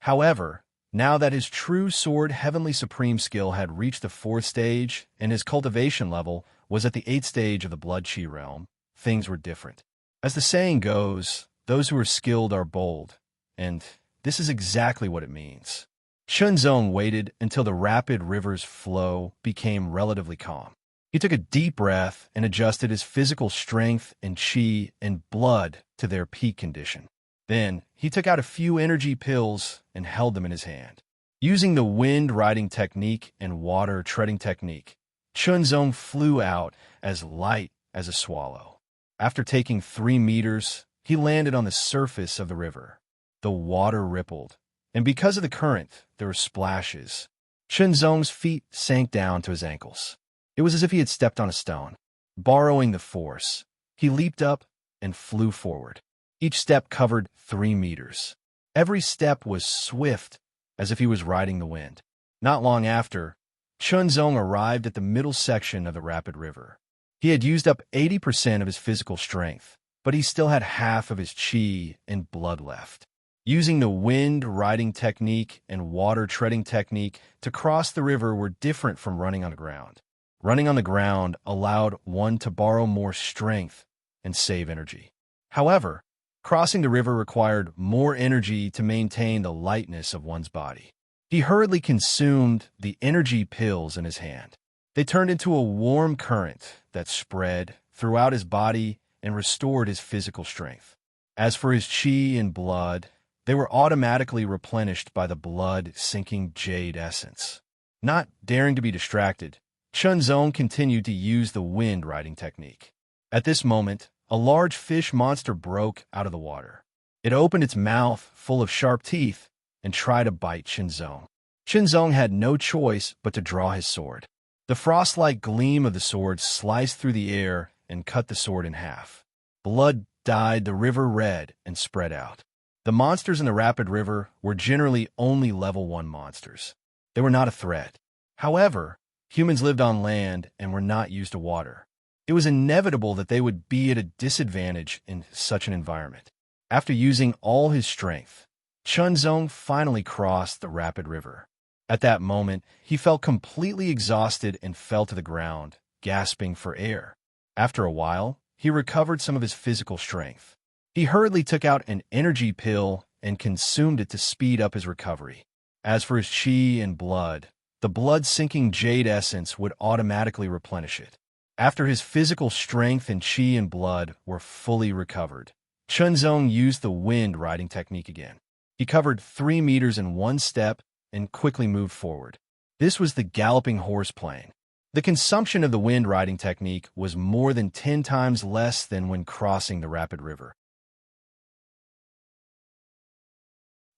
However, now that his true sword Heavenly Supreme skill had reached the 4th stage, and his cultivation level was at the 8th stage of the Blood Chi realm, things were different. As the saying goes, those who are skilled are bold, and this is exactly what it means. Chunzong waited until the rapid river's flow became relatively calm. He took a deep breath and adjusted his physical strength and chi and blood to their peak condition. Then, he took out a few energy pills and held them in his hand. Using the wind riding technique and water treading technique, Chunzong flew out as light as a swallow. After taking 3 meters, he landed on the surface of the river. The water rippled, and because of the current, there were splashes. Chunzong's feet sank down to his ankles. It was as if he had stepped on a stone. Borrowing the force, he leaped up and flew forward. Each step covered 3 meters. Every step was swift, as if he was riding the wind. Not long after, Chunzong arrived at the middle section of the rapid river. He had used up 80% of his physical strength, but he still had half of his chi and blood left. Using the wind riding technique and water treading technique to cross the river were different from running on the ground. Running on the ground allowed one to borrow more strength and save energy. However, crossing the river required more energy to maintain the lightness of one's body. He hurriedly consumed the energy pills in his hand. They turned into a warm current that spread throughout his body and restored his physical strength. As for his chi and blood, they were automatically replenished by the blood-sinking jade essence. Not daring to be distracted, Chunzong continued to use the wind riding technique. At this moment, a large fish monster broke out of the water. It opened its mouth full of sharp teeth and tried to bite Chunzong. Chunzong had no choice but to draw his sword. The frost-like gleam of the sword sliced through the air and cut the sword in half. Blood dyed the river red and spread out. The monsters in the rapid river were generally only level 1 monsters. They were not a threat. However, humans lived on land and were not used to water. It was inevitable that they would be at a disadvantage in such an environment. After using all his strength, Chunzong finally crossed the rapid river. At that moment, he felt completely exhausted and fell to the ground, gasping for air. After a while, he recovered some of his physical strength. He hurriedly took out an energy pill and consumed it to speed up his recovery. As for his chi and blood, the blood-sinking jade essence would automatically replenish it. After his physical strength and chi and blood were fully recovered, Chunzong used the wind riding technique again. He covered 3 meters in one step and quickly moved forward. This was the galloping horse plane. The consumption of the wind riding technique was more than 10 times less than when crossing the rapid river.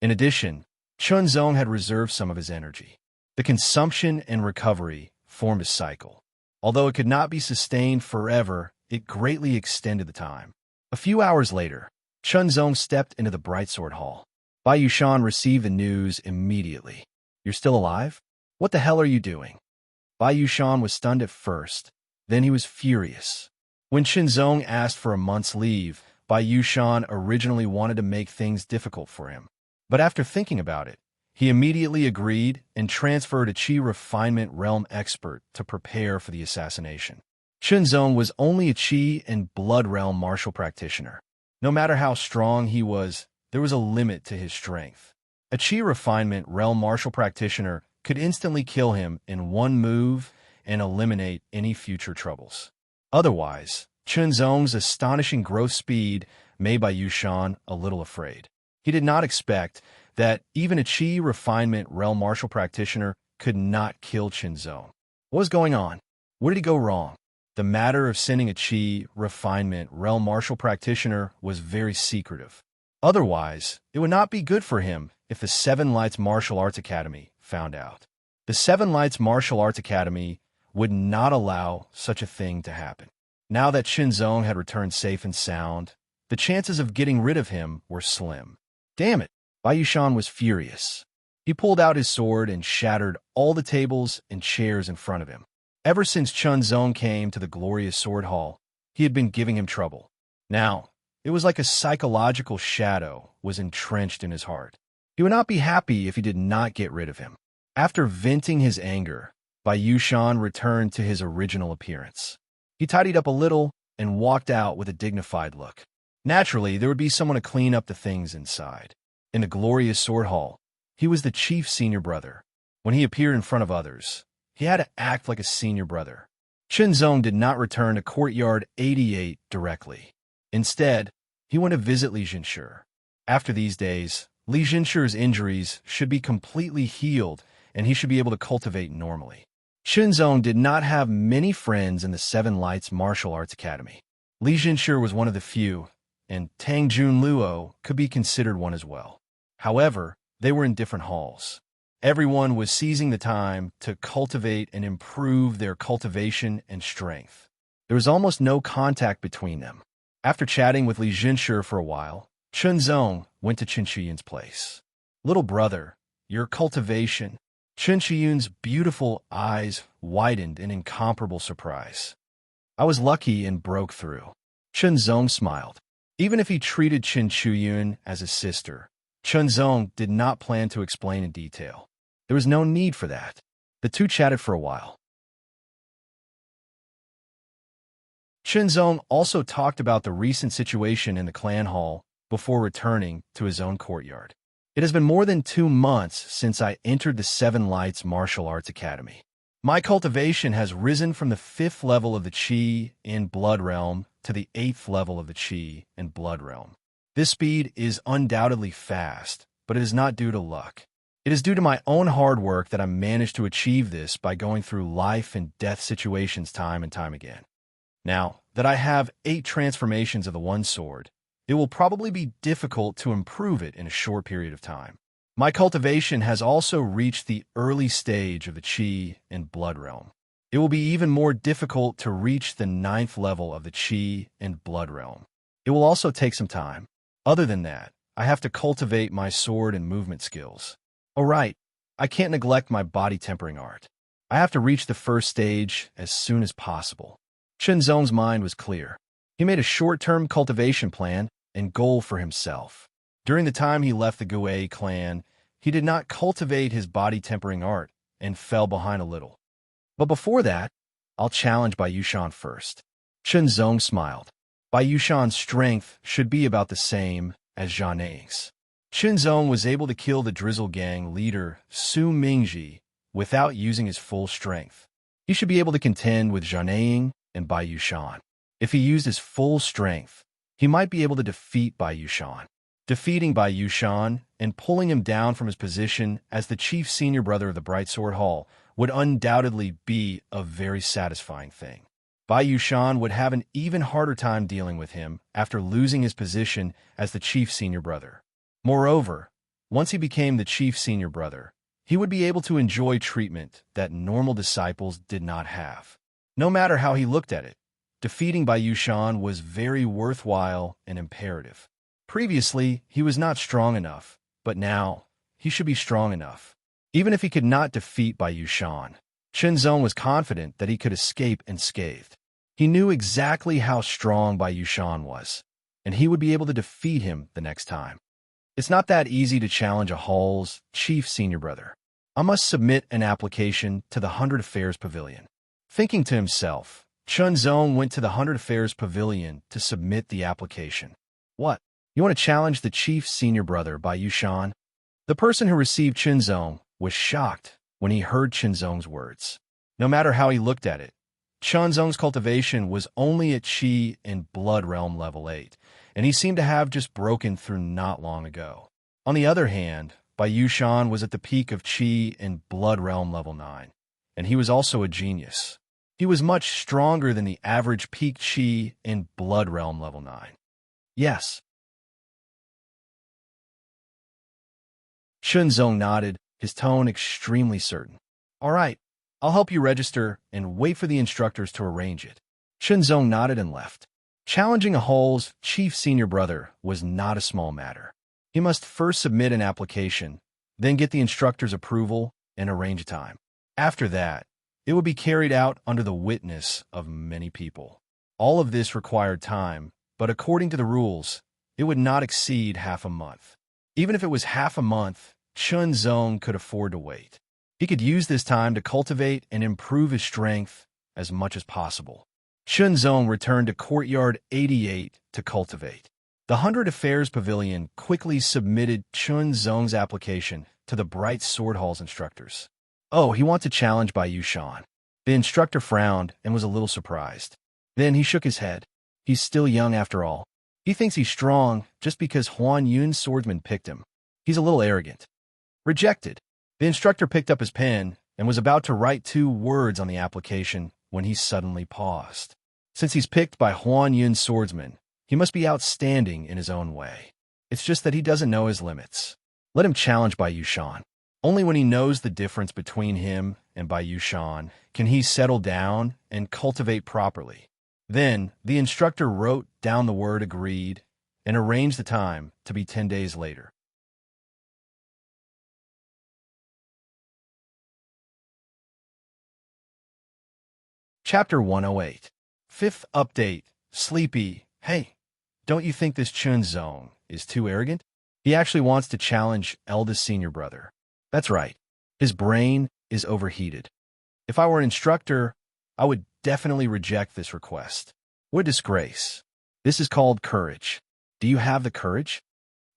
In addition, Chunzong had reserved some of his energy. The consumption and recovery formed a cycle. Although it could not be sustained forever, it greatly extended the time. A few hours later, Chunzong stepped into the Brightsword Hall. Bai Yushan received the news immediately. You're still alive? What the hell are you doing? Bai Yushan was stunned at first, then he was furious. When Chunzong asked for a month's leave, Bai Yushan originally wanted to make things difficult for him. But after thinking about it, he immediately agreed and transferred a Chi Refinement Realm expert to prepare for the assassination. Chunzong was only a Chi and Blood Realm martial practitioner. No matter how strong he was, there was a limit to his strength. A Chi Refinement Realm martial practitioner could instantly kill him in one move and eliminate any future troubles. Otherwise, Chunzong's astonishing growth speed made Bai Yushan a little afraid. He did not expect that even a Qi refinement realm martial practitioner could not kill Chunzong. What was going on? Where did he go wrong? The matter of sending a Qi refinement realm martial practitioner was very secretive. Otherwise, it would not be good for him if the Seven Lights Martial Arts Academy found out. The Seven Lights Martial Arts Academy would not allow such a thing to happen. Now that Chunzong had returned safe and sound, the chances of getting rid of him were slim. Damn it! Bai Yushan was furious. He pulled out his sword and shattered all the tables and chairs in front of him. Ever since Chunzong came to the glorious sword hall, he had been giving him trouble. Now, it was like a psychological shadow was entrenched in his heart. He would not be happy if he did not get rid of him. After venting his anger, Bai Yushan returned to his original appearance. He tidied up a little and walked out with a dignified look. Naturally, there would be someone to clean up the things inside. In the glorious sword hall, he was the chief senior brother. When he appeared in front of others, he had to act like a senior brother. Chunzong did not return to Courtyard 88 directly. Instead, he went to visit Li Jinshu. After these days, Li Jinshu's injuries should be completely healed and he should be able to cultivate normally. Chunzong did not have many friends in the Seven Lights Martial Arts Academy. Li Jinshu was one of the few, and Tang Junluo could be considered one as well. However, they were in different halls. Everyone was seizing the time to cultivate and improve their cultivation and strength. There was almost no contact between them. After chatting with Li Jinshu for a while, Chunzong went to Chen Shiyun's place. Little brother, your cultivation. Chen Shiyun's beautiful eyes widened in incomparable surprise. I was lucky and broke through. Chunzong smiled. Even if he treated Chen Shiyun as a sister, Chunzong did not plan to explain in detail. There was no need for that. The two chatted for a while. Chunzong also talked about the recent situation in the clan hall before returning to his own courtyard. It has been more than 2 months since I entered the Seven Lights Martial Arts Academy. My cultivation has risen from the 5th level of the Qi in Blood Realm to the 8th level of the Qi in Blood Realm. This speed is undoubtedly fast, but it is not due to luck. It is due to my own hard work that I managed to achieve this by going through life and death situations time and time again. Now that I have 8 transformations of the One Sword, it will probably be difficult to improve it in a short period of time. My cultivation has also reached the early stage of the Qi in Blood Realm. It will be even more difficult to reach the 9th level of the Qi in Blood Realm. It will also take some time. Other than that, I have to cultivate my sword and movement skills. Oh right, I can't neglect my body tempering art. I have to reach the first stage as soon as possible. Chunzong's mind was clear. He made a short-term cultivation plan and goal for himself. During the time he left the Gue clan, he did not cultivate his body tempering art and fell behind a little. But before that, I'll challenge Bai Yushan first. Chunzong smiled. Bai Yushan's strength should be about the same as Zhang Ning's. Chunzong was able to kill the Drizzle Gang leader Su Mingji without using his full strength. He should be able to contend with Zhang Ning and Bai Yushan. If he used his full strength, he might be able to defeat Bai Yushan. Defeating Bai Yushan and pulling him down from his position as the chief senior brother of the Bright Sword Hall would undoubtedly be a very satisfying thing. Bai Yushan would have an even harder time dealing with him after losing his position as the chief senior brother. Moreover, once he became the chief senior brother, he would be able to enjoy treatment that normal disciples did not have. No matter how he looked at it, defeating Bai Yushan was very worthwhile and imperative. Previously, he was not strong enough, but now, he should be strong enough. Even if he could not defeat Bai Yushan, Chunzong was confident that he could escape unscathed. He knew exactly how strong Bai Yushan was, and he would be able to defeat him the next time. It's not that easy to challenge a hall's chief senior brother. I must submit an application to the 100 Affairs Pavilion. Thinking to himself, Chunzong went to the 100 Affairs Pavilion to submit the application. What? You want to challenge the chief senior brother Bai Yushan? The person who received Chunzong was shocked when he heard Chunzong's words. No matter how he looked at it, Chunzong's cultivation was only at Qi and Blood Realm level 8, and he seemed to have just broken through not long ago. On the other hand, Bai Yushan was at the peak of Qi and Blood Realm level 9, and he was also a genius. He was much stronger than the average peak Qi in Blood Realm level 9. Yes. Chunzong nodded, his tone extremely certain. All right, I'll help you register and wait for the instructors to arrange it. Chunzong nodded and left. Challenging a Hull's chief senior brother was not a small matter. He must first submit an application, then get the instructor's approval and arrange a time. After that, it would be carried out under the witness of many people. All of this required time, but according to the rules, it would not exceed half a month. Even if it was half a month, Chunzong could afford to wait. He could use this time to cultivate and improve his strength as much as possible. Chunzong returned to Courtyard 88 to cultivate. The Hundred Affairs Pavilion quickly submitted Chunzong's application to the Bright Sword Hall's instructors. Oh, he wants to challenge Bai Yushan. The instructor frowned and was a little surprised. Then he shook his head. He's still young after all. He thinks he's strong just because Huan Yun's swordsman picked him. He's a little arrogant. Rejected. The instructor picked up his pen and was about to write 2 words on the application when he suddenly paused. Since he's picked by Huan Yun's swordsman, he must be outstanding in his own way. It's just that he doesn't know his limits. Let him challenge Bai Yushan. Only when he knows the difference between him and Bai Yushan can he settle down and cultivate properly. Then, the instructor wrote down the word agreed and arranged the time to be 10 days later. Chapter 108. 5th update. Sleepy. Hey, don't you think this Chunzong is too arrogant? He actually wants to challenge eldest senior brother. That's right. His brain is overheated. If I were an instructor, I would definitely reject this request. What a disgrace. This is called courage. Do you have the courage?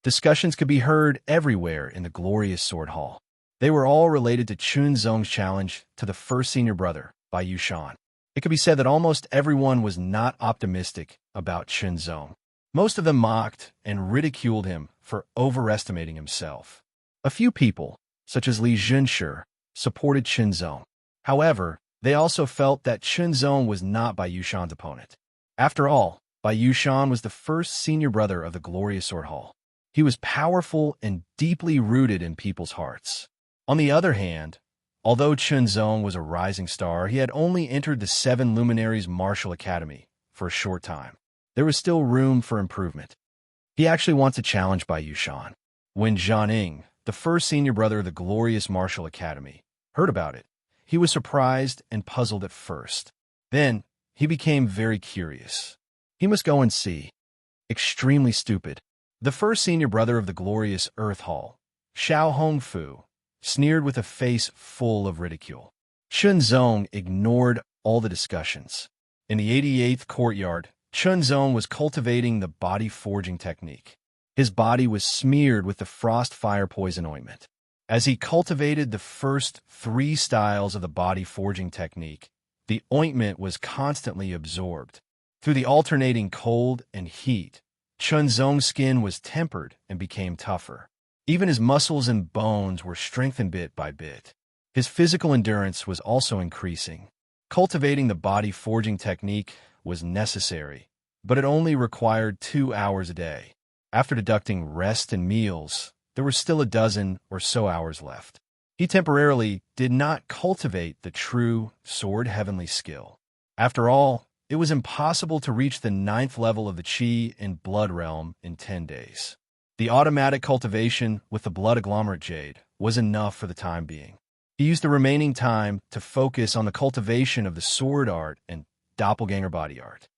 Discussions could be heard everywhere in the glorious Sword Hall. They were all related to Chunzong's challenge to the first senior brother, Bai Yushan. It could be said that almost everyone was not optimistic about Chunzong. Most of them mocked and ridiculed him for overestimating himself. A few people, such as Li Junshi, supported Chunzong. However, they also felt that Chunzong was not Bai Yushan's opponent. After all, Bai Yushan was the first senior brother of the glorious Sword Hall. He was powerful and deeply rooted in people's hearts. On the other hand, although Chunzong was a rising star, he had only entered the 7 Luminaries Martial Academy for a short time. There was still room for improvement. He actually wants to challenge Bai Yushan. When Zhaning, the first senior brother of the glorious Martial Academy, heard about it, he was surprised and puzzled at first. Then, he became very curious. He must go and see. Extremely stupid. The first senior brother of the glorious Earth Hall, Xiao Hongfu, sneered with a face full of ridicule. Chunzong ignored all the discussions. In the 88th courtyard, Chunzong was cultivating the body forging technique. His body was smeared with the frost fire poison ointment. As he cultivated the first 3 styles of the body forging technique, the ointment was constantly absorbed. Through the alternating cold and heat, Chunzong's skin was tempered and became tougher. Even his muscles and bones were strengthened bit by bit. His physical endurance was also increasing. Cultivating the body forging technique was necessary, but it only required 2 hours a day. After deducting rest and meals, there were still a dozen or so hours left. He temporarily did not cultivate the true sword heavenly skill. After all, it was impossible to reach the 9th level of the Qi and Blood Realm in 10 days. The automatic cultivation with the Blood Agglomerate Jade was enough for the time being. He used the remaining time to focus on the cultivation of the sword art and doppelganger body art.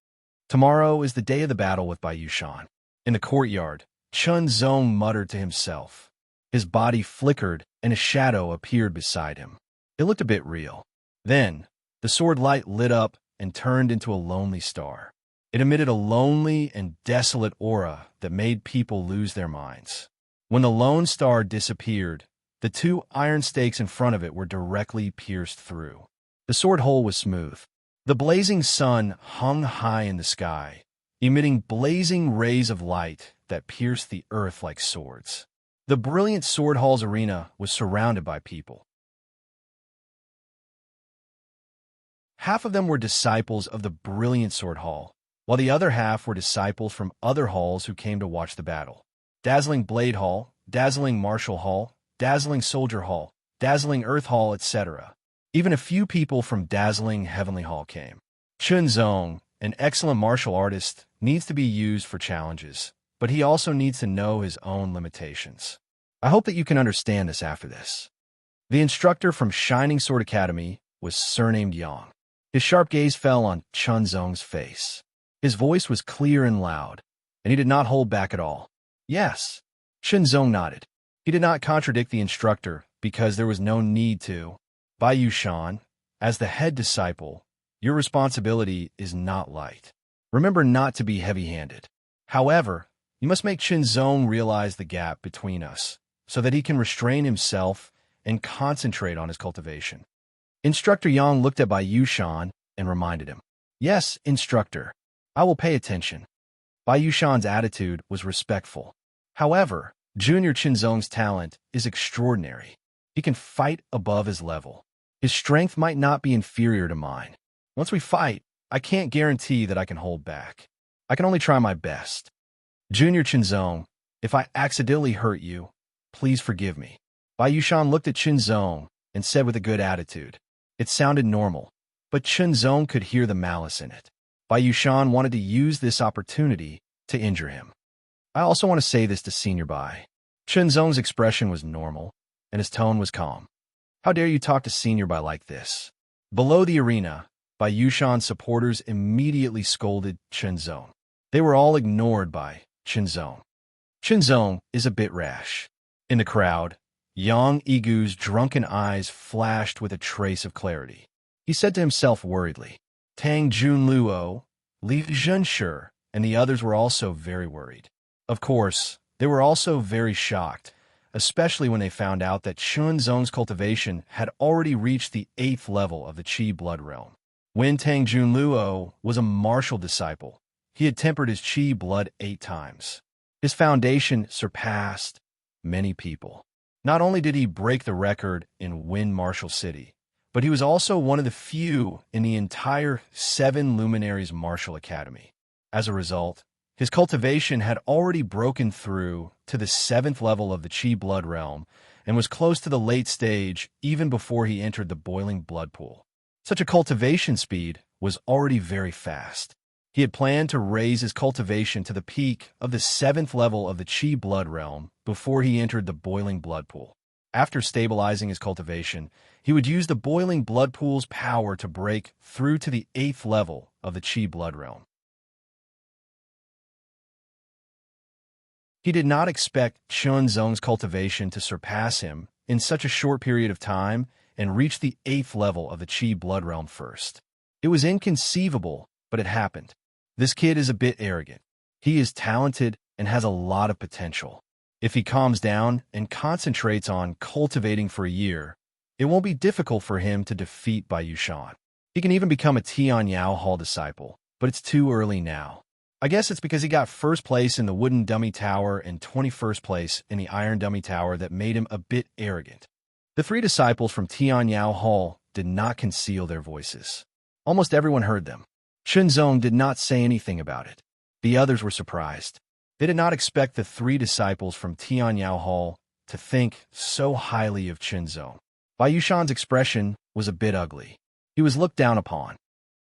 Tomorrow is the day of the battle with Bai Yushan. In the courtyard, Chunzong muttered to himself. His body flickered and a shadow appeared beside him. It looked a bit real. Then, the sword light lit up and turned into a lonely star. It emitted a lonely and desolate aura that made people lose their minds. When the lone star disappeared, the 2 iron stakes in front of it were directly pierced through. The sword hole was smooth. The blazing sun hung high in the sky, emitting blazing rays of light that pierced the earth like swords. The brilliant sword hall's arena was surrounded by people. Half of them were disciples of the brilliant sword hall, while the other half were disciples from other halls who came to watch the battle. Dazzling blade hall, dazzling martial hall, dazzling soldier hall, dazzling earth hall, etc. Even a few people from dazzling heavenly hall came. Chunzong, an excellent martial artist, needs to be used for challenges, but he also needs to know his own limitations. I hope that you can understand this after this. The instructor from Shining Sword Academy was surnamed Yang. His sharp gaze fell on Chunzong's face. His voice was clear and loud, and he did not hold back at all. Yes. Chunzong nodded. He did not contradict the instructor because there was no need to. Bai Yushan, as the head disciple, your responsibility is not light. Remember not to be heavy-handed. However, you must make Chunzong realize the gap between us so that he can restrain himself and concentrate on his cultivation. Instructor Yang looked at Bai Yushan and reminded him, "Yes, instructor, I will pay attention." Bai Yushan's attitude was respectful. However, Junior Chunzong's talent is extraordinary. He can fight above his level. His strength might not be inferior to mine. Once we fight, I can't guarantee that I can hold back. I can only try my best. Junior Chunzong, if I accidentally hurt you, please forgive me. Bai Yushan looked at Chunzong and said with a good attitude. It sounded normal, but Chunzong could hear the malice in it. Bai Yushan wanted to use this opportunity to injure him. I also want to say this to Senior Bai. Chunzong's expression was normal, and his tone was calm. How dare you talk to Senior Bai like this? Below the arena, Bai Yushan's supporters immediately scolded Chunzong. They were all ignored by Chunzong. Chunzong is a bit rash. In the crowd, Yang Igu's drunken eyes flashed with a trace of clarity. He said to himself worriedly, Tang Junluo, Li Zhenshi, and the others were also very worried. Of course, they were also very shocked, especially when they found out that Chunzong's cultivation had already reached the 8th level of the Qi blood realm. When Tang Junluo was a martial disciple, he had tempered his Qi blood 8 times. His foundation surpassed many people. Not only did he break the record in Win Martial City, but he was also one of the few in the entire 7 Luminaries Martial Academy. As a result, his cultivation had already broken through to the 7th level of the Qi blood realm and was close to the late stage even before he entered the boiling blood pool. Such a cultivation speed was already very fast. He had planned to raise his cultivation to the peak of the 7th level of the Qi blood realm before he entered the boiling blood pool. After stabilizing his cultivation, he would use the boiling blood pool's power to break through to the 8th level of the Qi blood realm. He did not expect Chunzong's cultivation to surpass him in such a short period of time and reach the 8th level of the Qi blood realm first. It was inconceivable, but it happened. This kid is a bit arrogant. He is talented and has a lot of potential. If he calms down and concentrates on cultivating for a year, it won't be difficult for him to defeat Bai Yushan. He can even become a Tianyao Hall disciple, but it's too early now. I guess it's because he got first place in the wooden dummy tower and 21st place in the iron dummy tower that made him a bit arrogant. The 3 disciples from Tianyao Hall did not conceal their voices. Almost everyone heard them. Chunzong did not say anything about it. The others were surprised. They did not expect the 3 disciples from Tianyao Hall to think so highly of Chunzong. Bai Yushan's expression was a bit ugly. He was looked down upon.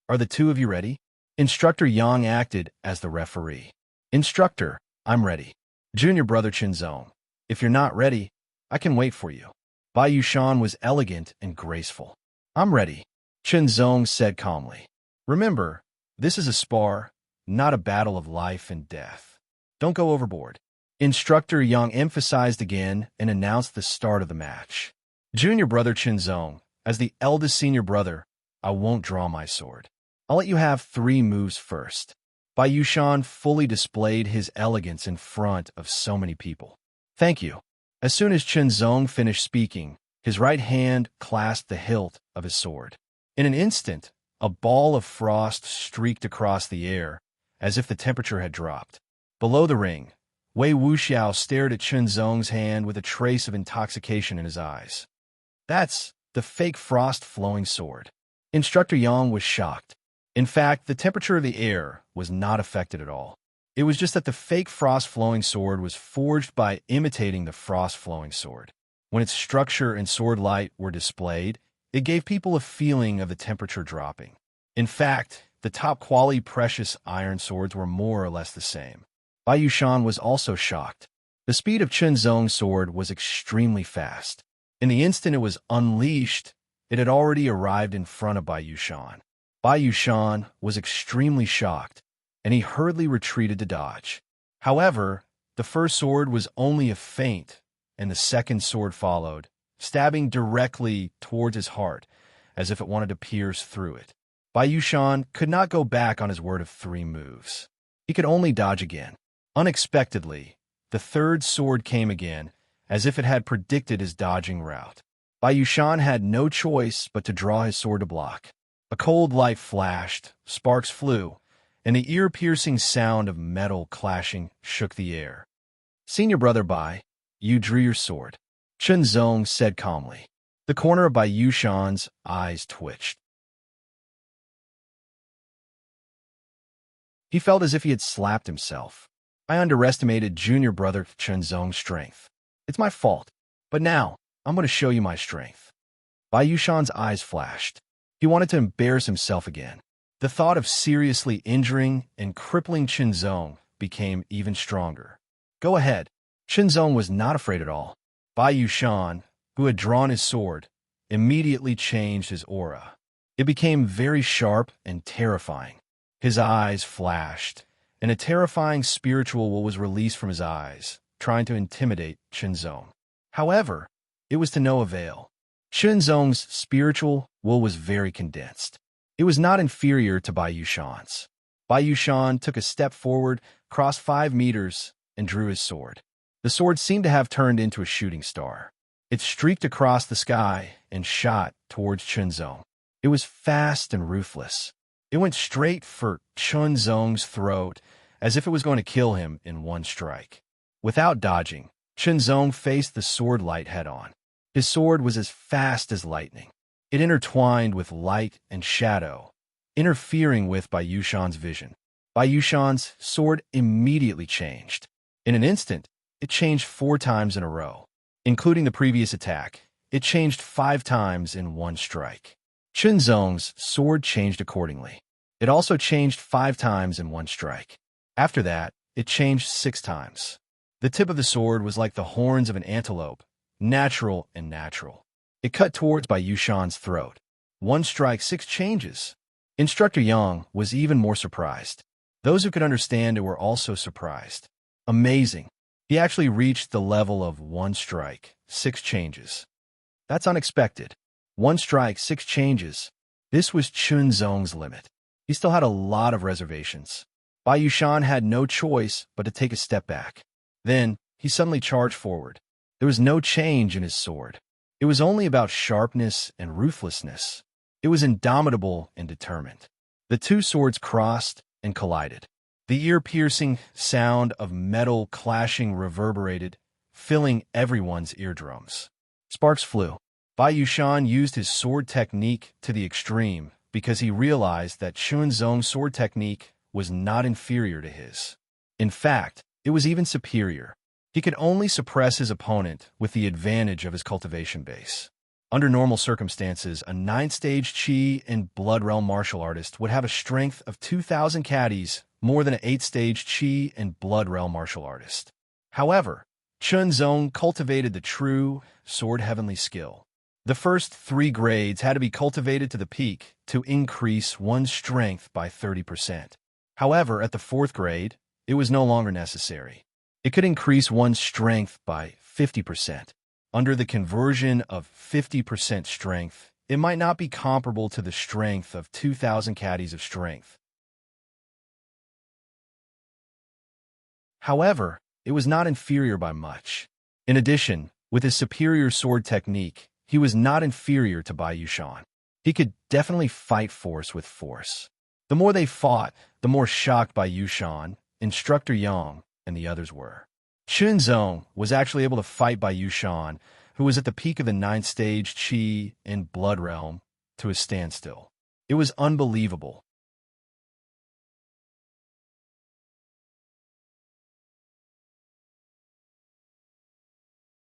Are the 2 of you ready? Instructor Yang acted as the referee. Instructor, I'm ready. Junior brother Chunzong, if you're not ready, I can wait for you. Bai Yushan was elegant and graceful. I'm ready, Chunzong said calmly. Remember, this is a spar, not a battle of life and death. Don't go overboard. Instructor Yang emphasized again and announced the start of the match. Junior brother Chunzong, as the eldest senior brother, I won't draw my sword. I'll let you have 3 moves first. Bai Yushan fully displayed his elegance in front of so many people. Thank you. As soon as Chunzong finished speaking, his right hand clasped the hilt of his sword. In an instant, A ball of frost streaked across the air, as if the temperature had dropped. Below the ring, Wei Wuxiao stared at Chen Zong's hand with a trace of intoxication in his eyes. That's the fake frost-flowing sword. Instructor Yang was shocked. In fact, the temperature of the air was not affected at all. It was just that the fake frost-flowing sword was forged by imitating the frost-flowing sword. When its structure and sword light were displayed, it gave people a feeling of the temperature dropping. In fact, the top-quality precious iron swords were more or less the same. Bai Yushan was also shocked. The speed of Chen Zong's sword was extremely fast. In the instant it was unleashed, it had already arrived in front of Bai Yushan. Bai Yushan was extremely shocked, and he hurriedly retreated to dodge. However, the first sword was only a feint, and the second sword followed, stabbing directly towards his heart, as if it wanted to pierce through it. Bai Yushan could not go back on his word of 3 moves. He could only dodge again. Unexpectedly, the third sword came again, as if it had predicted his dodging route. Bai Yushan had no choice but to draw his sword to block. A cold light flashed, sparks flew, and the ear-piercing sound of metal clashing shook the air. "Senior brother Bai, you drew your sword," Chen Zong said calmly. The corner of Bai Yushan's eyes twitched. He felt as if he had slapped himself. I underestimated junior brother Chen Zong's strength. It's my fault, but now I'm going to show you my strength. Bai Yushan's eyes flashed. He wanted to embarrass himself again. The thought of seriously injuring and crippling Chen Zong became even stronger. "Go ahead." Chen Zong was not afraid at all. Bai Yushan, who had drawn his sword, immediately changed his aura. It became very sharp and terrifying. His eyes flashed, and a terrifying spiritual will was released from his eyes, trying to intimidate Chen Zong. However, it was to no avail. Chen Zong's spiritual will was very condensed. It was not inferior to Bai Yushan's. Bai Yushan took a step forward, crossed 5 meters, and drew his sword. The sword seemed to have turned into a shooting star. It streaked across the sky and shot towards Chen Zong. It was fast and ruthless. It went straight for Chen Zong's throat, as if it was going to kill him in one strike. Without dodging, Chen Zong faced the sword light head-on. His sword was as fast as lightning. It intertwined with light and shadow, interfering with Bai Yushan's vision. Bai Yushan's sword immediately changed. In an instant, it changed 4 times in a row. Including the previous attack, it changed 5 times in one strike. Chen Zong's sword changed accordingly. It also changed 5 times in one strike. After that, it changed 6 times. The tip of the sword was like the horns of an antelope, natural and natural. It cut towards Bai Yushan's throat. 1 strike, 6 changes. Instructor Yang was even more surprised. Those who could understand it were also surprised. Amazing. He actually reached the level of 1 strike, 6 changes. That's unexpected. 1 strike, 6 changes. This was Chen Zong's limit. He still had a lot of reservations. Bai Yushan had no choice but to take a step back. Then, he suddenly charged forward. There was no change in his sword. It was only about sharpness and ruthlessness. It was indomitable and determined. The 2 swords crossed and collided. The ear-piercing sound of metal clashing reverberated, filling everyone's eardrums. Sparks flew. Bai Yushan used his sword technique to the extreme because he realized that Chen Zong's sword technique was not inferior to his. In fact, it was even superior. He could only suppress his opponent with the advantage of his cultivation base. Under normal circumstances, a 9th-stage Qi and Blood Realm martial artist would have a strength of 2,000 caddies, more than an 8th-stage Qi and Blood Realm martial artist. However, Chen Zong cultivated the true sword heavenly skill. The first 3 grades had to be cultivated to the peak to increase one's strength by 30%. However, at the 4th grade, it was no longer necessary. It could increase one's strength by 50%. Under the conversion of 50% strength, it might not be comparable to the strength of 2,000 caddies of strength. However, it was not inferior by much. In addition, with his superior sword technique, he was not inferior to Bai Yushan. He could definitely fight force with force. The more they fought, the more shocked by Yushan, Instructor Yang, and the others were. Shunzong was actually able to fight by Yushan, who was at the peak of the 9th stage Qi and Blood Realm, to a standstill. It was unbelievable.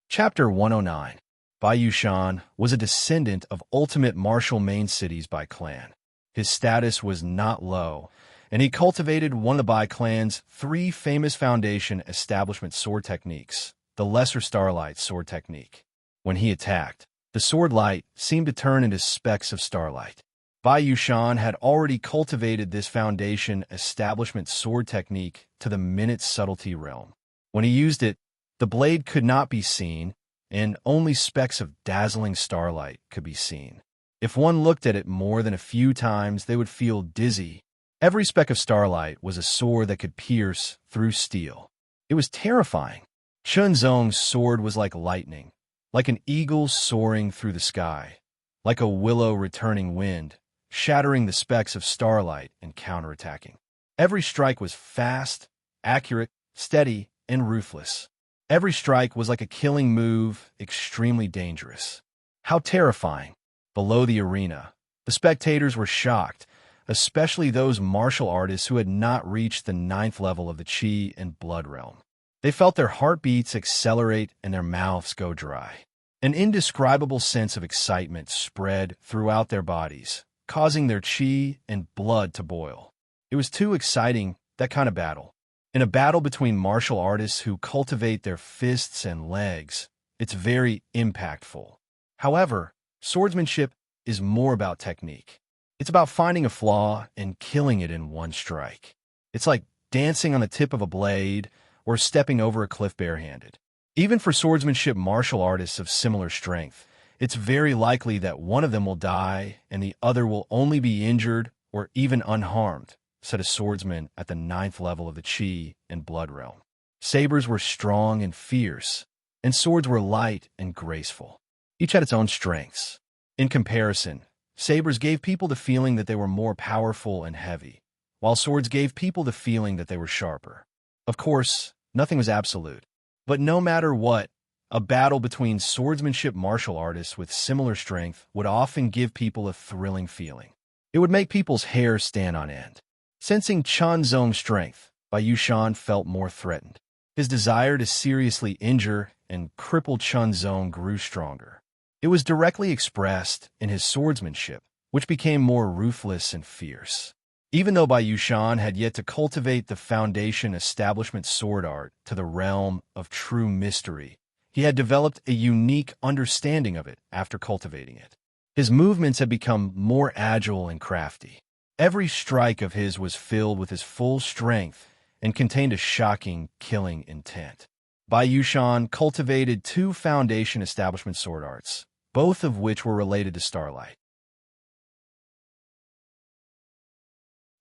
Chapter 109. Bai Yushan was a descendant of ultimate martial main cities by clan. His status was not low, and he cultivated one of the Bai clan's 3 famous foundation establishment sword techniques, the Lesser Starlight sword technique. When he attacked, the sword light seemed to turn into specks of starlight. Bai Yushan had already cultivated this foundation establishment sword technique to the minute subtlety realm. When he used it, the blade could not be seen, and only specks of dazzling starlight could be seen. If one looked at it more than a few times, they would feel dizzy. Every speck of starlight was a sword that could pierce through steel. It was terrifying. Shunzong's sword was like lightning, like an eagle soaring through the sky, like a willow returning wind, shattering the specks of starlight and counterattacking. Every strike was fast, accurate, steady, and ruthless. Every strike was like a killing move, extremely dangerous. How terrifying! Below the arena, the spectators were shocked, especially those martial artists who had not reached the 9th level of the Qi and Blood Realm. They felt their heartbeats accelerate and their mouths go dry. An indescribable sense of excitement spread throughout their bodies, causing their Qi and blood to boil. It was too exciting, that kind of battle. In a battle between martial artists who cultivate their fists and legs, it's very impactful. However, swordsmanship is more about technique. It's about finding a flaw and killing it in one strike. It's like dancing on the tip of a blade or stepping over a cliff barehanded. Even for swordsmanship martial artists of similar strength, it's very likely that one of them will die and the other will only be injured or even unharmed, said a swordsman at the 9th level of the Qi and Blood Realm. Sabers were strong and fierce, and swords were light and graceful. Each had its own strengths. In comparison, sabers gave people the feeling that they were more powerful and heavy, while swords gave people the feeling that they were sharper. Of course, nothing was absolute. But no matter what, a battle between swordsmanship martial artists with similar strength would often give people a thrilling feeling. It would make people's hair stand on end. Sensing Chunzong's strength, Bai Yushan felt more threatened. His desire to seriously injure and cripple Chunzong grew stronger. It was directly expressed in his swordsmanship, which became more ruthless and fierce. Even though Bai Yushan had yet to cultivate the foundation establishment sword art to the realm of true mystery, he had developed a unique understanding of it after cultivating it. His movements had become more agile and crafty. Every strike of his was filled with his full strength and contained a shocking, killing intent. Bai Yushan cultivated 2 foundation establishment sword arts, both of which were related to starlight.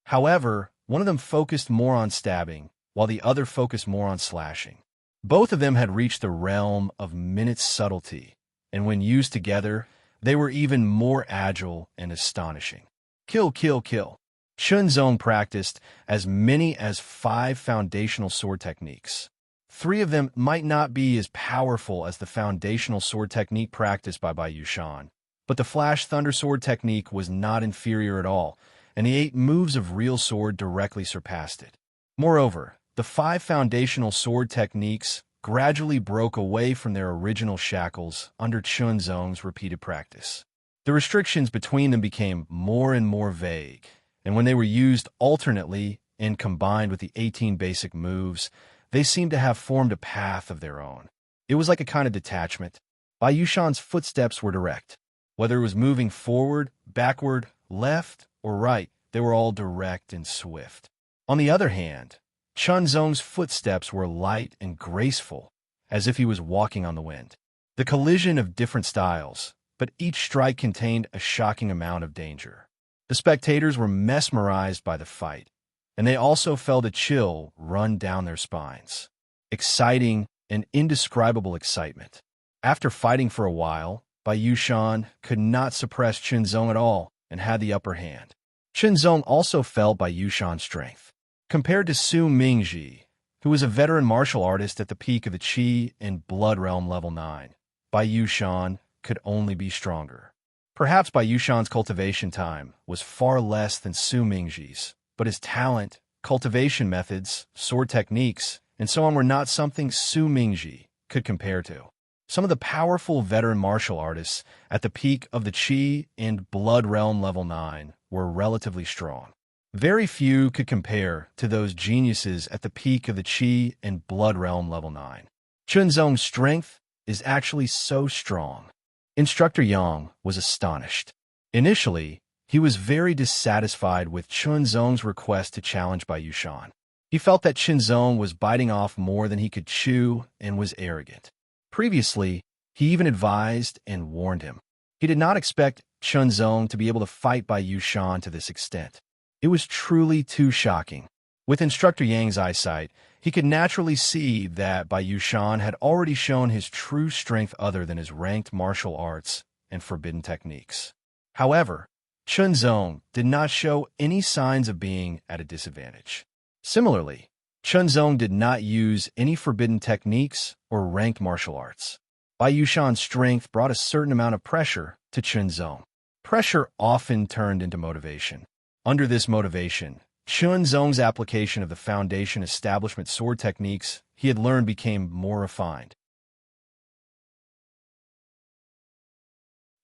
However, one of them focused more on stabbing, while the other focused more on slashing. Both of them had reached the realm of minute subtlety, and when used together, they were even more agile and astonishing. Kill, kill, kill. Shunzong practiced as many as 5 foundational sword techniques. 3 of them might not be as powerful as the foundational sword technique practiced by Bai Yushan, but the Flash Thunder Sword technique was not inferior at all, and the 8 moves of real sword directly surpassed it. Moreover, the 5 foundational sword techniques gradually broke away from their original shackles under Chunzong's repeated practice. The restrictions between them became more and more vague, and when they were used alternately and combined with the 18 basic moves, they seemed to have formed a path of their own. It was like a kind of detachment. Bai Yushan's footsteps were direct. Whether it was moving forward, backward, left, or right, they were all direct and swift. On the other hand, Chunzong's footsteps were light and graceful, as if he was walking on the wind. The collision of different styles, but each strike contained a shocking amount of danger. The spectators were mesmerized by the fight, and they also felt a chill run down their spines. Exciting and indescribable excitement. After fighting for a while, Bai Bai Yushan could not suppress Qinzong at all and had the upper hand. Qinzong also felt Bai Yushan's strength. Compared to Su Mingji, who was a veteran martial artist at the peak of the Qi and Blood Realm level 9, Bai Yushan could only be stronger. Perhaps Bai Yushan's cultivation time was far less than Su Mingji's, but his talent, cultivation methods, sword techniques, and so on were not something Su Mingji could compare to. Some of the powerful veteran martial artists at the peak of the Qi and Blood Realm level 9 were relatively strong. Very few could compare to those geniuses at the peak of the Qi and Blood Realm level 9. Qinzong's strength is actually so strong. Instructor Yang was astonished. Initially, he was very dissatisfied with Qinzong's request to challenge Bai Yushan. He felt that Qinzong was biting off more than he could chew and was arrogant. Previously, he even advised and warned him. He did not expect Qinzong to be able to fight Bai Yushan to this extent. It was truly too shocking. With Instructor Yang's eyesight, he could naturally see that Bai Yushan had already shown his true strength other than his ranked martial arts and forbidden techniques. However, Qinzong did not show any signs of being at a disadvantage. Similarly, Qinzong did not use any forbidden techniques or ranked martial arts. Bai Yushan's strength brought a certain amount of pressure to Qinzong. Pressure often turned into motivation. Under this motivation, Qinzong's application of the foundation establishment sword techniques he had learned became more refined.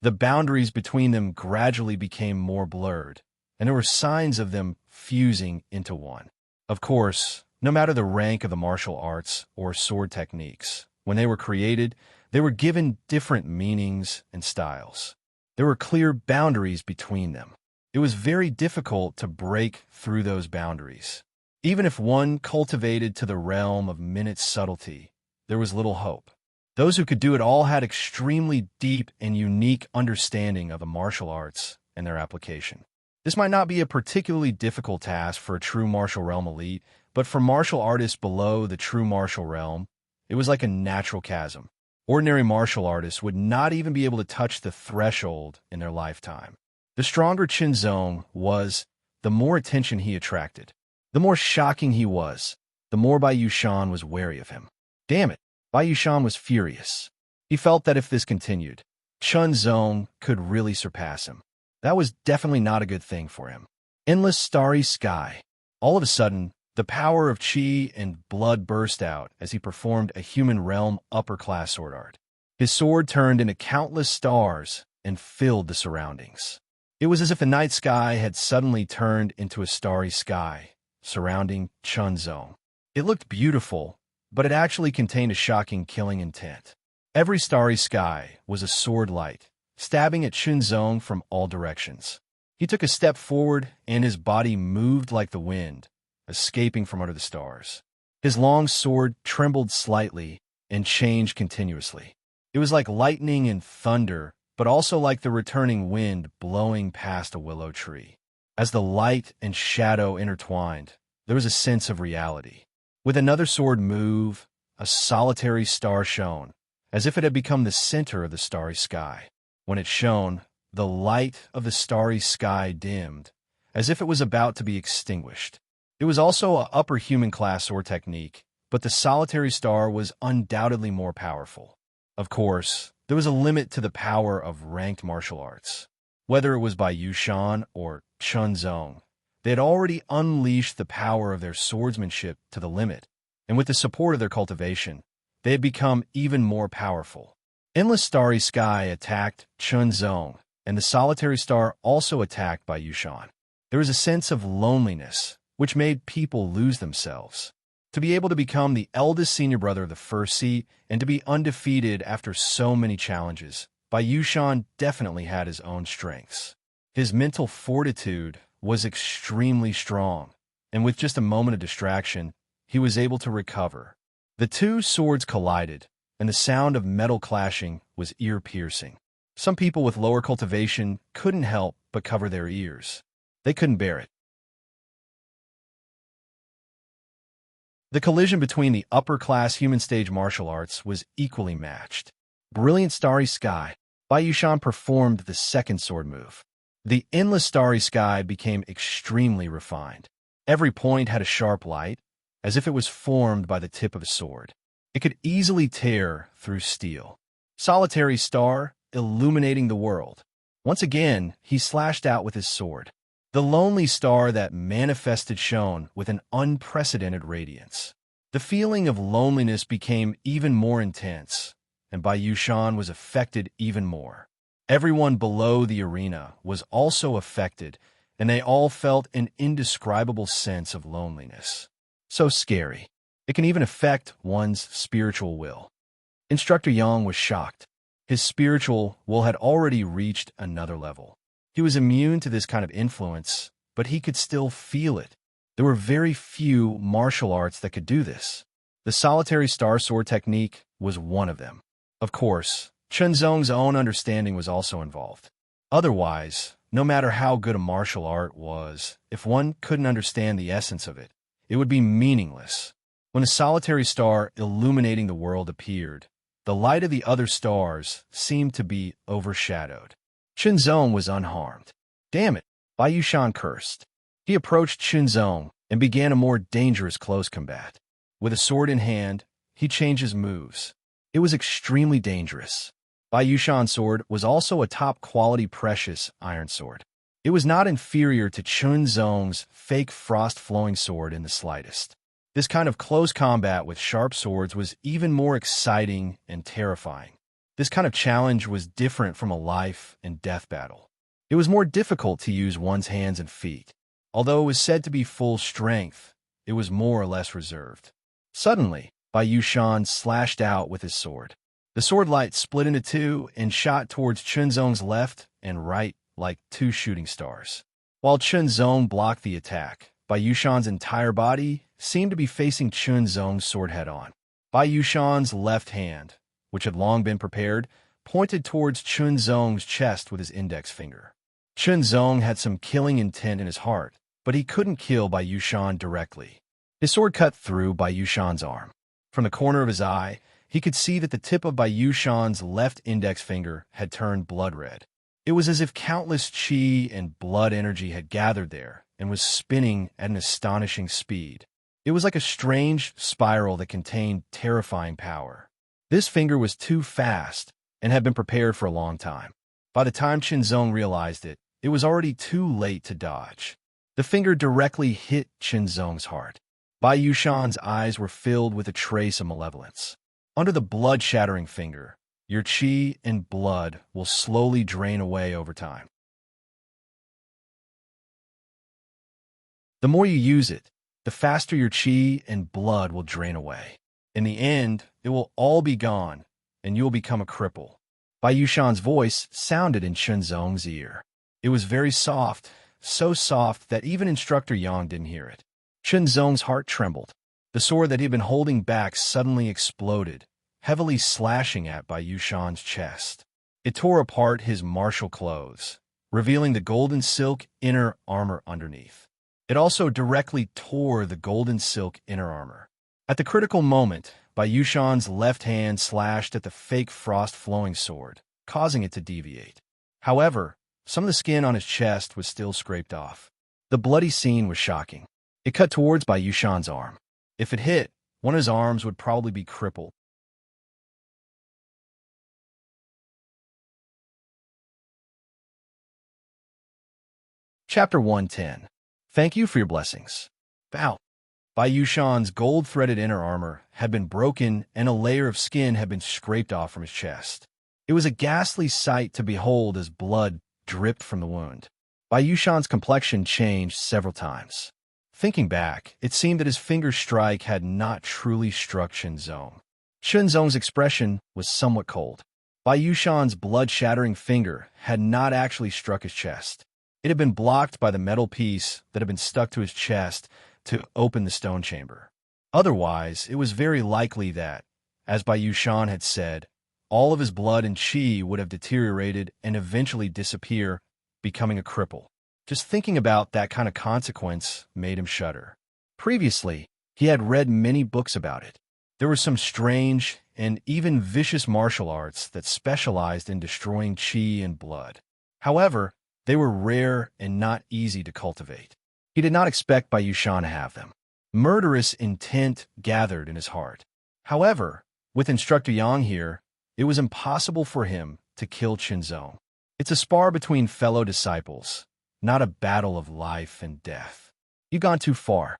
The boundaries between them gradually became more blurred, and there were signs of them fusing into one. Of course, no matter the rank of the martial arts or sword techniques, when they were created, they were given different meanings and styles. There were clear boundaries between them. It was very difficult to break through those boundaries. Even if one cultivated to the realm of minute subtlety, there was little hope. Those who could do it all had extremely deep and unique understanding of the martial arts and their application. This might not be a particularly difficult task for a true martial realm elite, but for martial artists below the true martial realm, it was like a natural chasm. Ordinary martial artists would not even be able to touch the threshold in their lifetime. The stronger Qinzong was, the more attention he attracted. The more shocking he was, the more Bai Yushan was wary of him. Damn it, Bai Yushan was furious. He felt that if this continued, Qinzong could really surpass him. That was definitely not a good thing for him. Endless starry sky. All of a sudden, the power of Qi and blood burst out as he performed a human realm upper-class sword art. His sword turned into countless stars and filled the surroundings. It was as if the night sky had suddenly turned into a starry sky, surrounding Qinzong. It looked beautiful, but it actually contained a shocking killing intent. Every starry sky was a sword light, stabbing at Qinzong from all directions. He took a step forward, and his body moved like the wind, escaping from under the stars. His long sword trembled slightly and changed continuously. It was like lightning and thunder, but also like the returning wind blowing past a willow tree. As the light and shadow intertwined, there was a sense of reality. With another sword move, a solitary star shone, as if it had become the center of the starry sky. When it shone, the light of the starry sky dimmed, as if it was about to be extinguished. It was also an upper human class sword technique, but the solitary star was undoubtedly more powerful. Of course, there was a limit to the power of ranked martial arts. Whether it was Bai Yushan or Qinzong, they had already unleashed the power of their swordsmanship to the limit, and with the support of their cultivation, they had become even more powerful. Endless starry sky attacked Qinzong, and the solitary star also attacked Bai Yushan. There was a sense of loneliness, which made people lose themselves. To be able to become the eldest senior brother of the first seat and to be undefeated after so many challenges, Bai Yushan definitely had his own strengths. His mental fortitude was extremely strong, and with just a moment of distraction, he was able to recover. The two swords collided, and the sound of metal clashing was ear-piercing. Some people with lower cultivation couldn't help but cover their ears. They couldn't bear it. The collision between the upper-class human stage martial arts was equally matched. Brilliant starry sky. Bai Yushan performed the second sword move. The endless starry sky became extremely refined. Every point had a sharp light, as if it was formed by the tip of a sword. It could easily tear through steel. Solitary star, illuminating the world. Once again, he slashed out with his sword. The lonely star that manifested shone with an unprecedented radiance. The feeling of loneliness became even more intense, and Bai Yushan was affected even more. Everyone below the arena was also affected, and they all felt an indescribable sense of loneliness. So scary. It can even affect one's spiritual will. Instructor Yang was shocked. His spiritual will had already reached another level. He was immune to this kind of influence, but he could still feel it. There were very few martial arts that could do this. The solitary star sword technique was one of them. Of course, Chunzong's own understanding was also involved. Otherwise, no matter how good a martial art was, if one couldn't understand the essence of it, it would be meaningless. When a solitary star illuminating the world appeared, the light of the other stars seemed to be overshadowed. Chunzong was unharmed. Damn it, Bai Yushan cursed. He approached Chunzong and began a more dangerous close combat. With a sword in hand, he changed his moves. It was extremely dangerous. Bai Yushan's sword was also a top-quality precious iron sword. It was not inferior to Chunzong's fake frost-flowing sword in the slightest. This kind of close combat with sharp swords was even more exciting and terrifying. This kind of challenge was different from a life and death battle. It was more difficult to use one's hands and feet. Although it was said to be full strength, it was more or less reserved. Suddenly, Bai Yushan slashed out with his sword. The sword light split into two and shot towards Chunzong's left and right like two shooting stars. While Chunzong blocked the attack, Bai Yushan's entire body seemed to be facing Chunzong's sword head-on. Bai Yushan's left hand, which had long been prepared, pointed towards Chunzong's chest with his index finger. Chunzong had some killing intent in his heart, but he couldn't kill Bai Yushan directly. His sword cut through Bai Yushan's arm. From the corner of his eye, he could see that the tip of Bai Yushan's left index finger had turned blood red. It was as if countless qi and blood energy had gathered there and was spinning at an astonishing speed. It was like a strange spiral that contained terrifying power. This finger was too fast and had been prepared for a long time. By the time Chunzong realized it, it was already too late to dodge. The finger directly hit Chunzong's heart. Bai Yushan's eyes were filled with a trace of malevolence. Under the blood-shattering finger, your qi and blood will slowly drain away over time. The more you use it, the faster your qi and blood will drain away. In the end, it will all be gone, and you will become a cripple. Bai Yushan's voice sounded in Chunzong's ear. It was very soft, so soft that even Instructor Yang didn't hear it. Chunzong's heart trembled. The sword that he had been holding back suddenly exploded, heavily slashing at Bai Yushan's chest. It tore apart his martial clothes, revealing the golden silk inner armor underneath. It also directly tore the golden silk inner armor. At the critical moment, Bai Yushan's left hand slashed at the fake frost-flowing sword, causing it to deviate. However, some of the skin on his chest was still scraped off. The bloody scene was shocking. It cut towards Bai Yushan's arm. If it hit, one of his arms would probably be crippled. Chapter 110. Thank you for your blessings. Bow. Bai Yushan's gold-threaded inner armor had been broken and a layer of skin had been scraped off from his chest. It was a ghastly sight to behold as blood dripped from the wound. Bai Yushan's complexion changed several times. Thinking back, it seemed that his finger strike had not truly struck Chunzong. Chunzong's expression was somewhat cold. Bai Yushan's blood-shattering finger had not actually struck his chest. It had been blocked by the metal piece that had been stuck to his chest to open the stone chamber. Otherwise, it was very likely that, as Bai Yushan had said, all of his blood and qi would have deteriorated and eventually disappear, becoming a cripple. Just thinking about that kind of consequence made him shudder. Previously, he had read many books about it. There were some strange, and even vicious martial arts that specialized in destroying qi and blood. However, they were rare and not easy to cultivate. He did not expect Bai Yushan to have them. Murderous intent gathered in his heart. However, with Instructor Yang here, it was impossible for him to kill Qinzong. It's a spar between fellow disciples, not a battle of life and death. You've gone too far.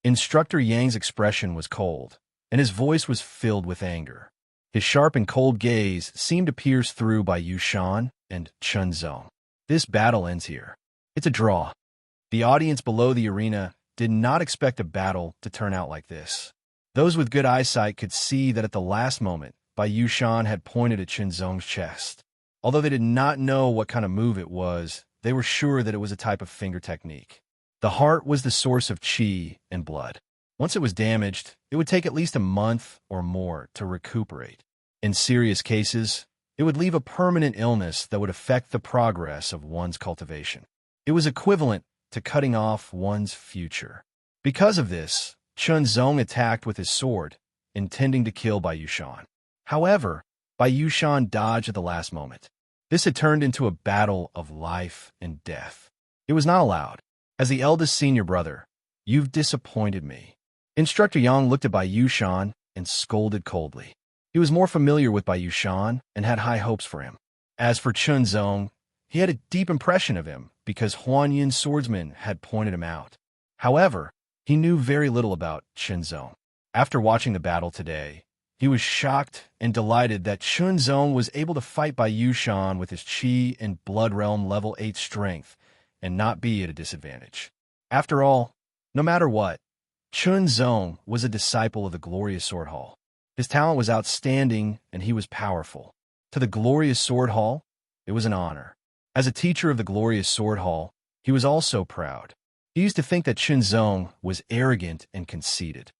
Instructor Yang's expression was cold, and his voice was filled with anger. His sharp and cold gaze seemed to pierce through Bai Yushan and Qinzong. This battle ends here. It's a draw. The audience below the arena did not expect a battle to turn out like this. Those with good eyesight could see that at the last moment, Bai Yushan had pointed at Qinzong's chest. Although they did not know what kind of move it was, they were sure that it was a type of finger technique. The heart was the source of qi and blood. Once it was damaged, it would take at least a month or more to recuperate. In serious cases, it would leave a permanent illness that would affect the progress of one's cultivation. It was equivalent to cutting off one's future. Because of this, Qinzong attacked with his sword, intending to kill Bai Yushan. However, Bai Yushan dodged at the last moment. This had turned into a battle of life and death. It was not allowed. As the eldest senior brother, you've disappointed me. Instructor Yang looked at Bai Yushan and scolded coldly. He was more familiar with Bai Yushan and had high hopes for him. As for Qinzong, he had a deep impression of him because Huanyin's swordsman had pointed him out. However, he knew very little about Qinzong. After watching the battle today, he was shocked and delighted that Qinzong was able to fight Bai Yushan with his qi and blood realm level 8 strength and not be at a disadvantage. After all, no matter what, Qinzong was a disciple of the Glorious Sword Hall. His talent was outstanding and he was powerful. To the Glorious Sword Hall, it was an honor. As a teacher of the Glorious Sword Hall, he was also proud. He used to think that Qinzong was arrogant and conceited.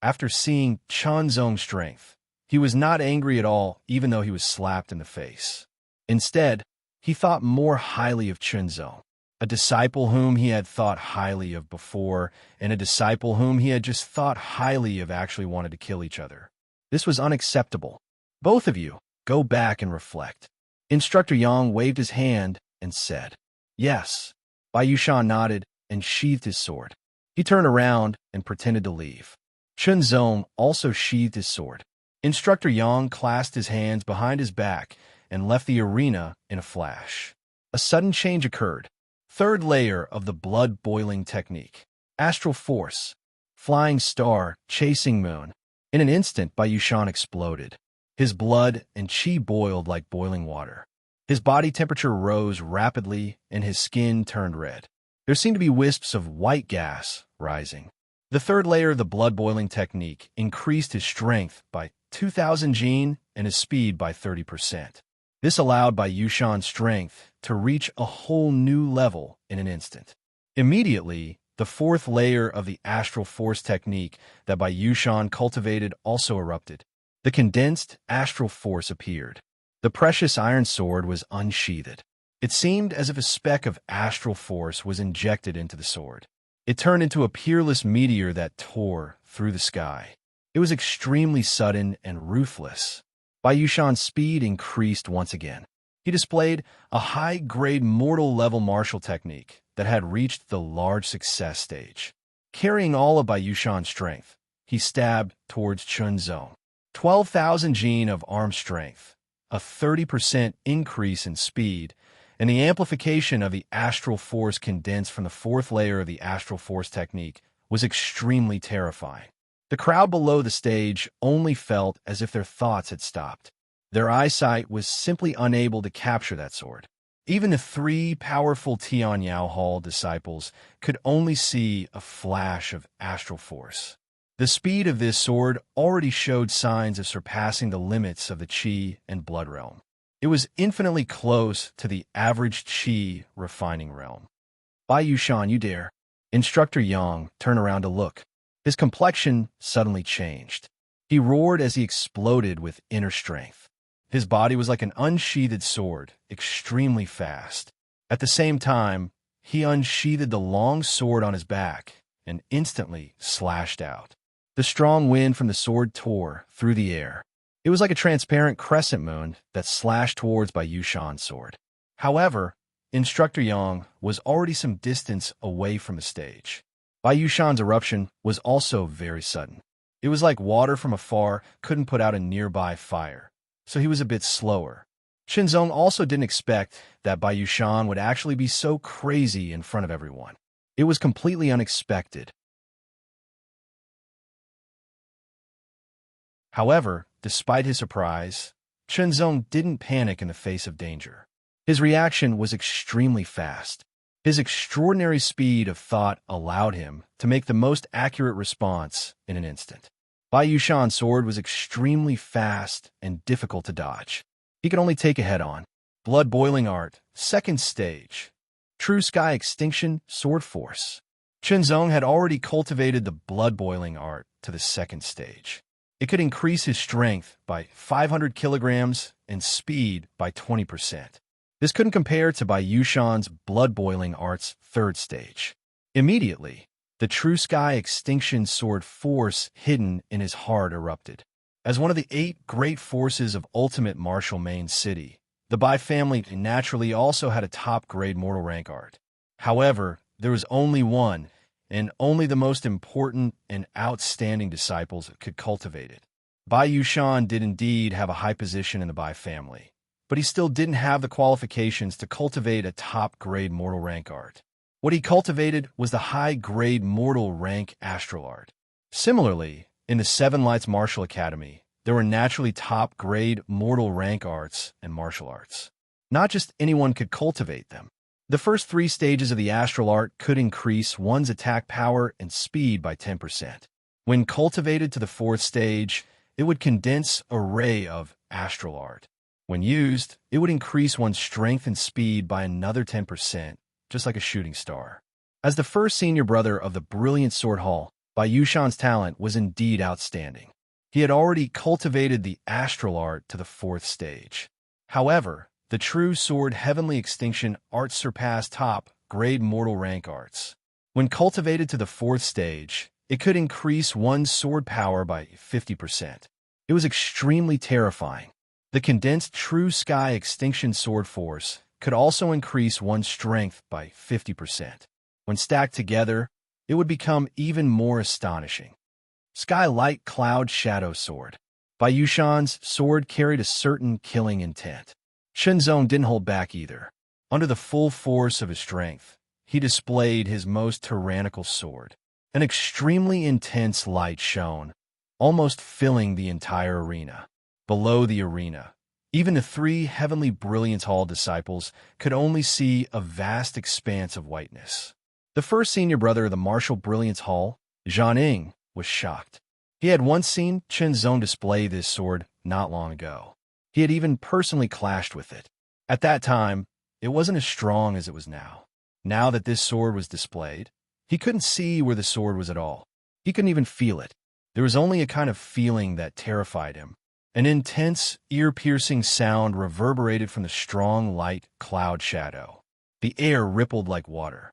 After seeing Qinzong's strength, he was not angry at all, even though he was slapped in the face. Instead, he thought more highly of Qinzong, a disciple whom he had thought highly of before, and a disciple whom he had just thought highly of actually wanted to kill each other. This was unacceptable. Both of you, go back and reflect. Instructor Yang waved his hand and said, "Yes." Bai Yushan nodded and sheathed his sword. He turned around and pretended to leave. Qinzong also sheathed his sword. Instructor Yang clasped his hands behind his back and left the arena in a flash. A sudden change occurred. Third layer of the blood-boiling technique. Astral force. Flying star, chasing moon. In an instant, Bai Yushan exploded. His blood and qi boiled like boiling water. His body temperature rose rapidly and his skin turned red. There seemed to be wisps of white gas rising. The third layer of the blood-boiling technique increased his strength by 2,000 Jin and his speed by 30%. This allowed Bai Yushan's strength to reach a whole new level in an instant. Immediately, the fourth layer of the astral force technique that Bai Yushan cultivated also erupted. The condensed astral force appeared. The precious iron sword was unsheathed. It seemed as if a speck of astral force was injected into the sword. It turned into a peerless meteor that tore through the sky. It was extremely sudden and ruthless. Bai Yushan's speed increased once again. He displayed a high-grade mortal-level martial technique that had reached the large success stage. Carrying all of Bai Yushan's strength, he stabbed towards Qinzong. 12,000 Jin of arm strength, a 30% increase in speed, and the amplification of the astral force condensed from the fourth layer of the astral force technique was extremely terrifying. The crowd below the stage only felt as if their thoughts had stopped. Their eyesight was simply unable to capture that sword. Even the three powerful Tianyao Hall disciples could only see a flash of astral force. The speed of this sword already showed signs of surpassing the limits of the qi and blood realm. It was infinitely close to the average qi refining realm. Bai Yushan, you dare. Instructor Yang turned around to look. His complexion suddenly changed. He roared as he exploded with inner strength. His body was like an unsheathed sword, extremely fast. At the same time, he unsheathed the long sword on his back and instantly slashed out. The strong wind from the sword tore through the air. It was like a transparent crescent moon that slashed towards Bai Yushan's sword. However, Instructor Yang was already some distance away from the stage. Bai Yushan's eruption was also very sudden. It was like water from afar couldn't put out a nearby fire, so he was a bit slower. Qinzong also didn't expect that Bai Yushan would actually be so crazy in front of everyone. It was completely unexpected. However, despite his surprise, Qinzong didn't panic in the face of danger. His reaction was extremely fast. His extraordinary speed of thought allowed him to make the most accurate response in an instant. Bai Yushan's sword was extremely fast and difficult to dodge. He could only take it head-on. Blood-boiling art, second stage. True Sky Extinction, Sword Force. Qinzong had already cultivated the blood-boiling art to the second stage. It could increase his strength by 500 kilograms and speed by 20%. This couldn't compare to Bai Yushan's blood-boiling art's third stage. Immediately, the True Sky Extinction Sword Force hidden in his heart erupted. As one of the 8 great forces of ultimate martial main city, the Bai family naturally also had a top-grade mortal rank art. However, there was only one, and only the most important and outstanding disciples could cultivate it. Bai Yushan did indeed have a high position in the Bai family, but he still didn't have the qualifications to cultivate a top-grade mortal rank art. What he cultivated was the high-grade mortal rank astral art. Similarly, in the Seven Lights Martial Academy, there were naturally top-grade mortal rank arts and martial arts. Not just anyone could cultivate them. The first 3 stages of the astral art could increase one's attack power and speed by 10%. When cultivated to the 4th stage, it would condense an array of astral art. When used, it would increase one's strength and speed by another 10%, just like a shooting star. As the first senior brother of the brilliant Sword Hall, Bai Yushan's talent was indeed outstanding. He had already cultivated the astral art to the 4th stage. However, the true sword Heavenly Extinction art surpassed top-grade mortal rank arts. When cultivated to the 4th stage, it could increase one's sword power by 50%. It was extremely terrifying. The condensed True Sky Extinction Sword Force could also increase one's strength by 50%. When stacked together, it would become even more astonishing. Skylight Cloud Shadow Sword. Bai Yushan's sword carried a certain killing intent. Qinzong didn't hold back either. Under the full force of his strength, he displayed his most tyrannical sword. An extremely intense light shone, almost filling the entire arena. Below the arena, even the 3 Heavenly Brilliance Hall disciples could only see a vast expanse of whiteness. The first senior brother of the Martial Brilliance Hall, Zhang, was shocked. He had once seen Qinzong display this sword not long ago. He had even personally clashed with it. At that time, it wasn't as strong as it was now. Now that this sword was displayed, he couldn't see where the sword was at all. He couldn't even feel it. There was only a kind of feeling that terrified him. An intense, ear-piercing sound reverberated from the strong light cloud shadow. The air rippled like water.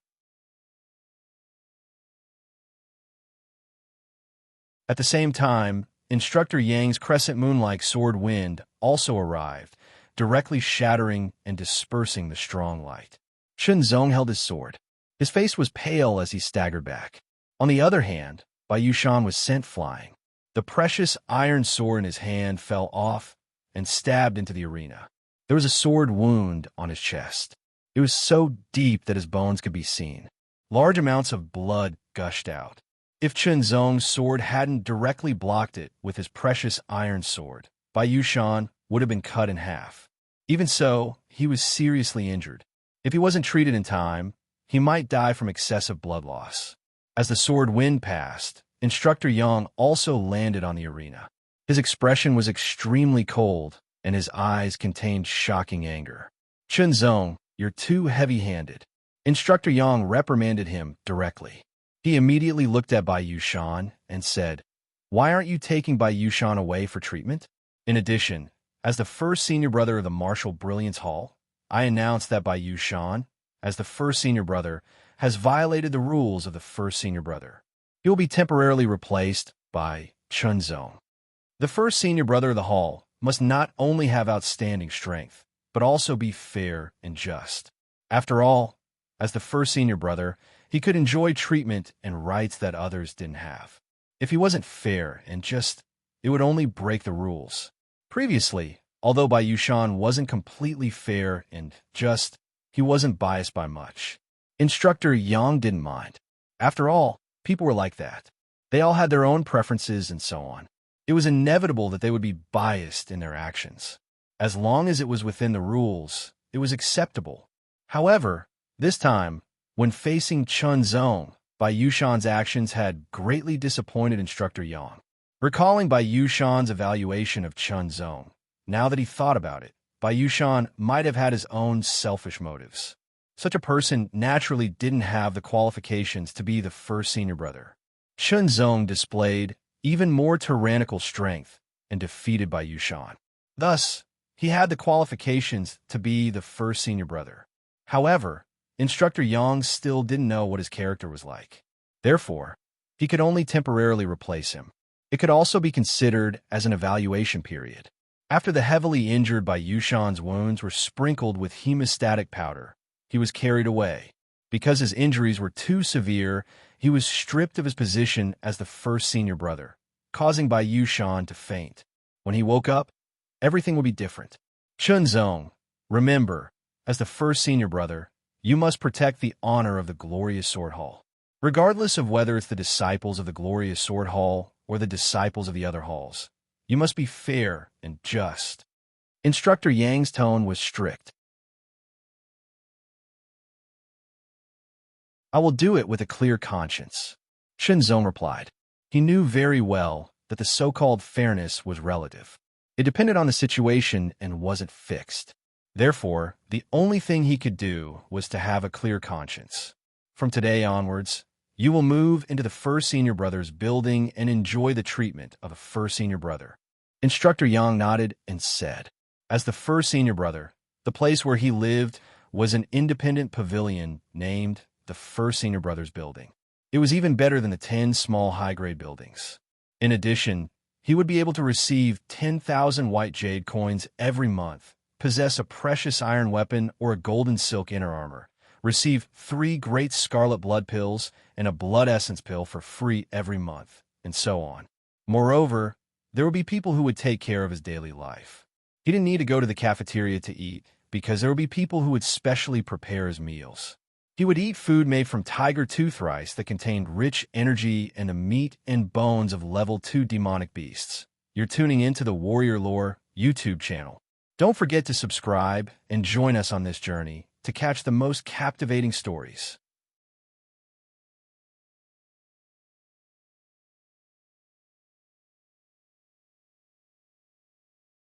At the same time, Instructor Yang's crescent moon-like sword wind also arrived, directly shattering and dispersing the strong light. Qinzong held his sword. His face was pale as he staggered back. On the other hand, Bai Yushan was sent flying. The precious iron sword in his hand fell off and stabbed into the arena. There was a sword wound on his chest. It was so deep that his bones could be seen. Large amounts of blood gushed out. If Qinzong's sword hadn't directly blocked it with his precious iron sword, Bai Yushan would have been cut in half. Even so, he was seriously injured. If he wasn't treated in time, he might die from excessive blood loss. As the sword wind passed, Instructor Yang also landed on the arena. His expression was extremely cold, and his eyes contained shocking anger. "Qinzong, you're too heavy-handed." Instructor Yang reprimanded him directly. He immediately looked at Bai Yushan and said, "Why aren't you taking Bai Yushan away for treatment?" In addition, as the first senior brother of the Martial Brilliance Hall, I announced that Bai Yushan, as the first senior brother, has violated the rules of the first senior brother. He will be temporarily replaced by Chunzong. The first senior brother of the hall must not only have outstanding strength, but also be fair and just. After all, as the first senior brother, he could enjoy treatment and rights that others didn't have. If he wasn't fair and just, it would only break the rules. Previously, although Bai Yushan wasn't completely fair and just, he wasn't biased by much. Instructor Yang didn't mind. After all, people were like that. They all had their own preferences and so on. It was inevitable that they would be biased in their actions. As long as it was within the rules, it was acceptable. However, this time, when facing Chunzong, Bai Yushan's actions had greatly disappointed Instructor Yang. Recalling Bai Yushan's evaluation of Chunzong, now that he thought about it, Bai Yushan might have had his own selfish motives. Such a person naturally didn't have the qualifications to be the first senior brother. Chunzong displayed even more tyrannical strength and defeated Bai Yushan. Thus, he had the qualifications to be the first senior brother. However, Instructor Yang still didn't know what his character was like. Therefore, he could only temporarily replace him. It could also be considered as an evaluation period. After the heavily injured Bai Yushan's wounds were sprinkled with hemostatic powder, he was carried away. Because his injuries were too severe, he was stripped of his position as the first senior brother, causing Bai Yushan to faint. When he woke up, everything would be different. Chunzong, remember, as the first senior brother, you must protect the honor of the Glorious Sword Hall. Regardless of whether it's the disciples of the Glorious Sword Hall or the disciples of the other halls, you must be fair and just. Instructor Yang's tone was strict. I will do it with a clear conscience, Chunzong replied. He knew very well that the so-called fairness was relative. It depended on the situation and wasn't fixed. Therefore, the only thing he could do was to have a clear conscience. From today onwards, you will move into the first senior brother's building and enjoy the treatment of a first senior brother. Instructor Yang nodded and said, as the first senior brother, the place where he lived was an independent pavilion named the first senior brother's building. It was even better than the 10 small high-grade buildings. In addition, he would be able to receive 10,000 white jade coins every month, possess a precious iron weapon or a golden silk inner armor, receive 3 great scarlet blood pills and a blood essence pill for free every month, and so on. Moreover, there would be people who would take care of his daily life. He didn't need to go to the cafeteria to eat, because there would be people who would specially prepare his meals. He would eat food made from tiger tooth rice that contained rich energy and the meat and bones of level 2 demonic beasts. You're tuning into the Warrior Lore YouTube channel. Don't forget to subscribe and join us on this journey to catch the most captivating stories.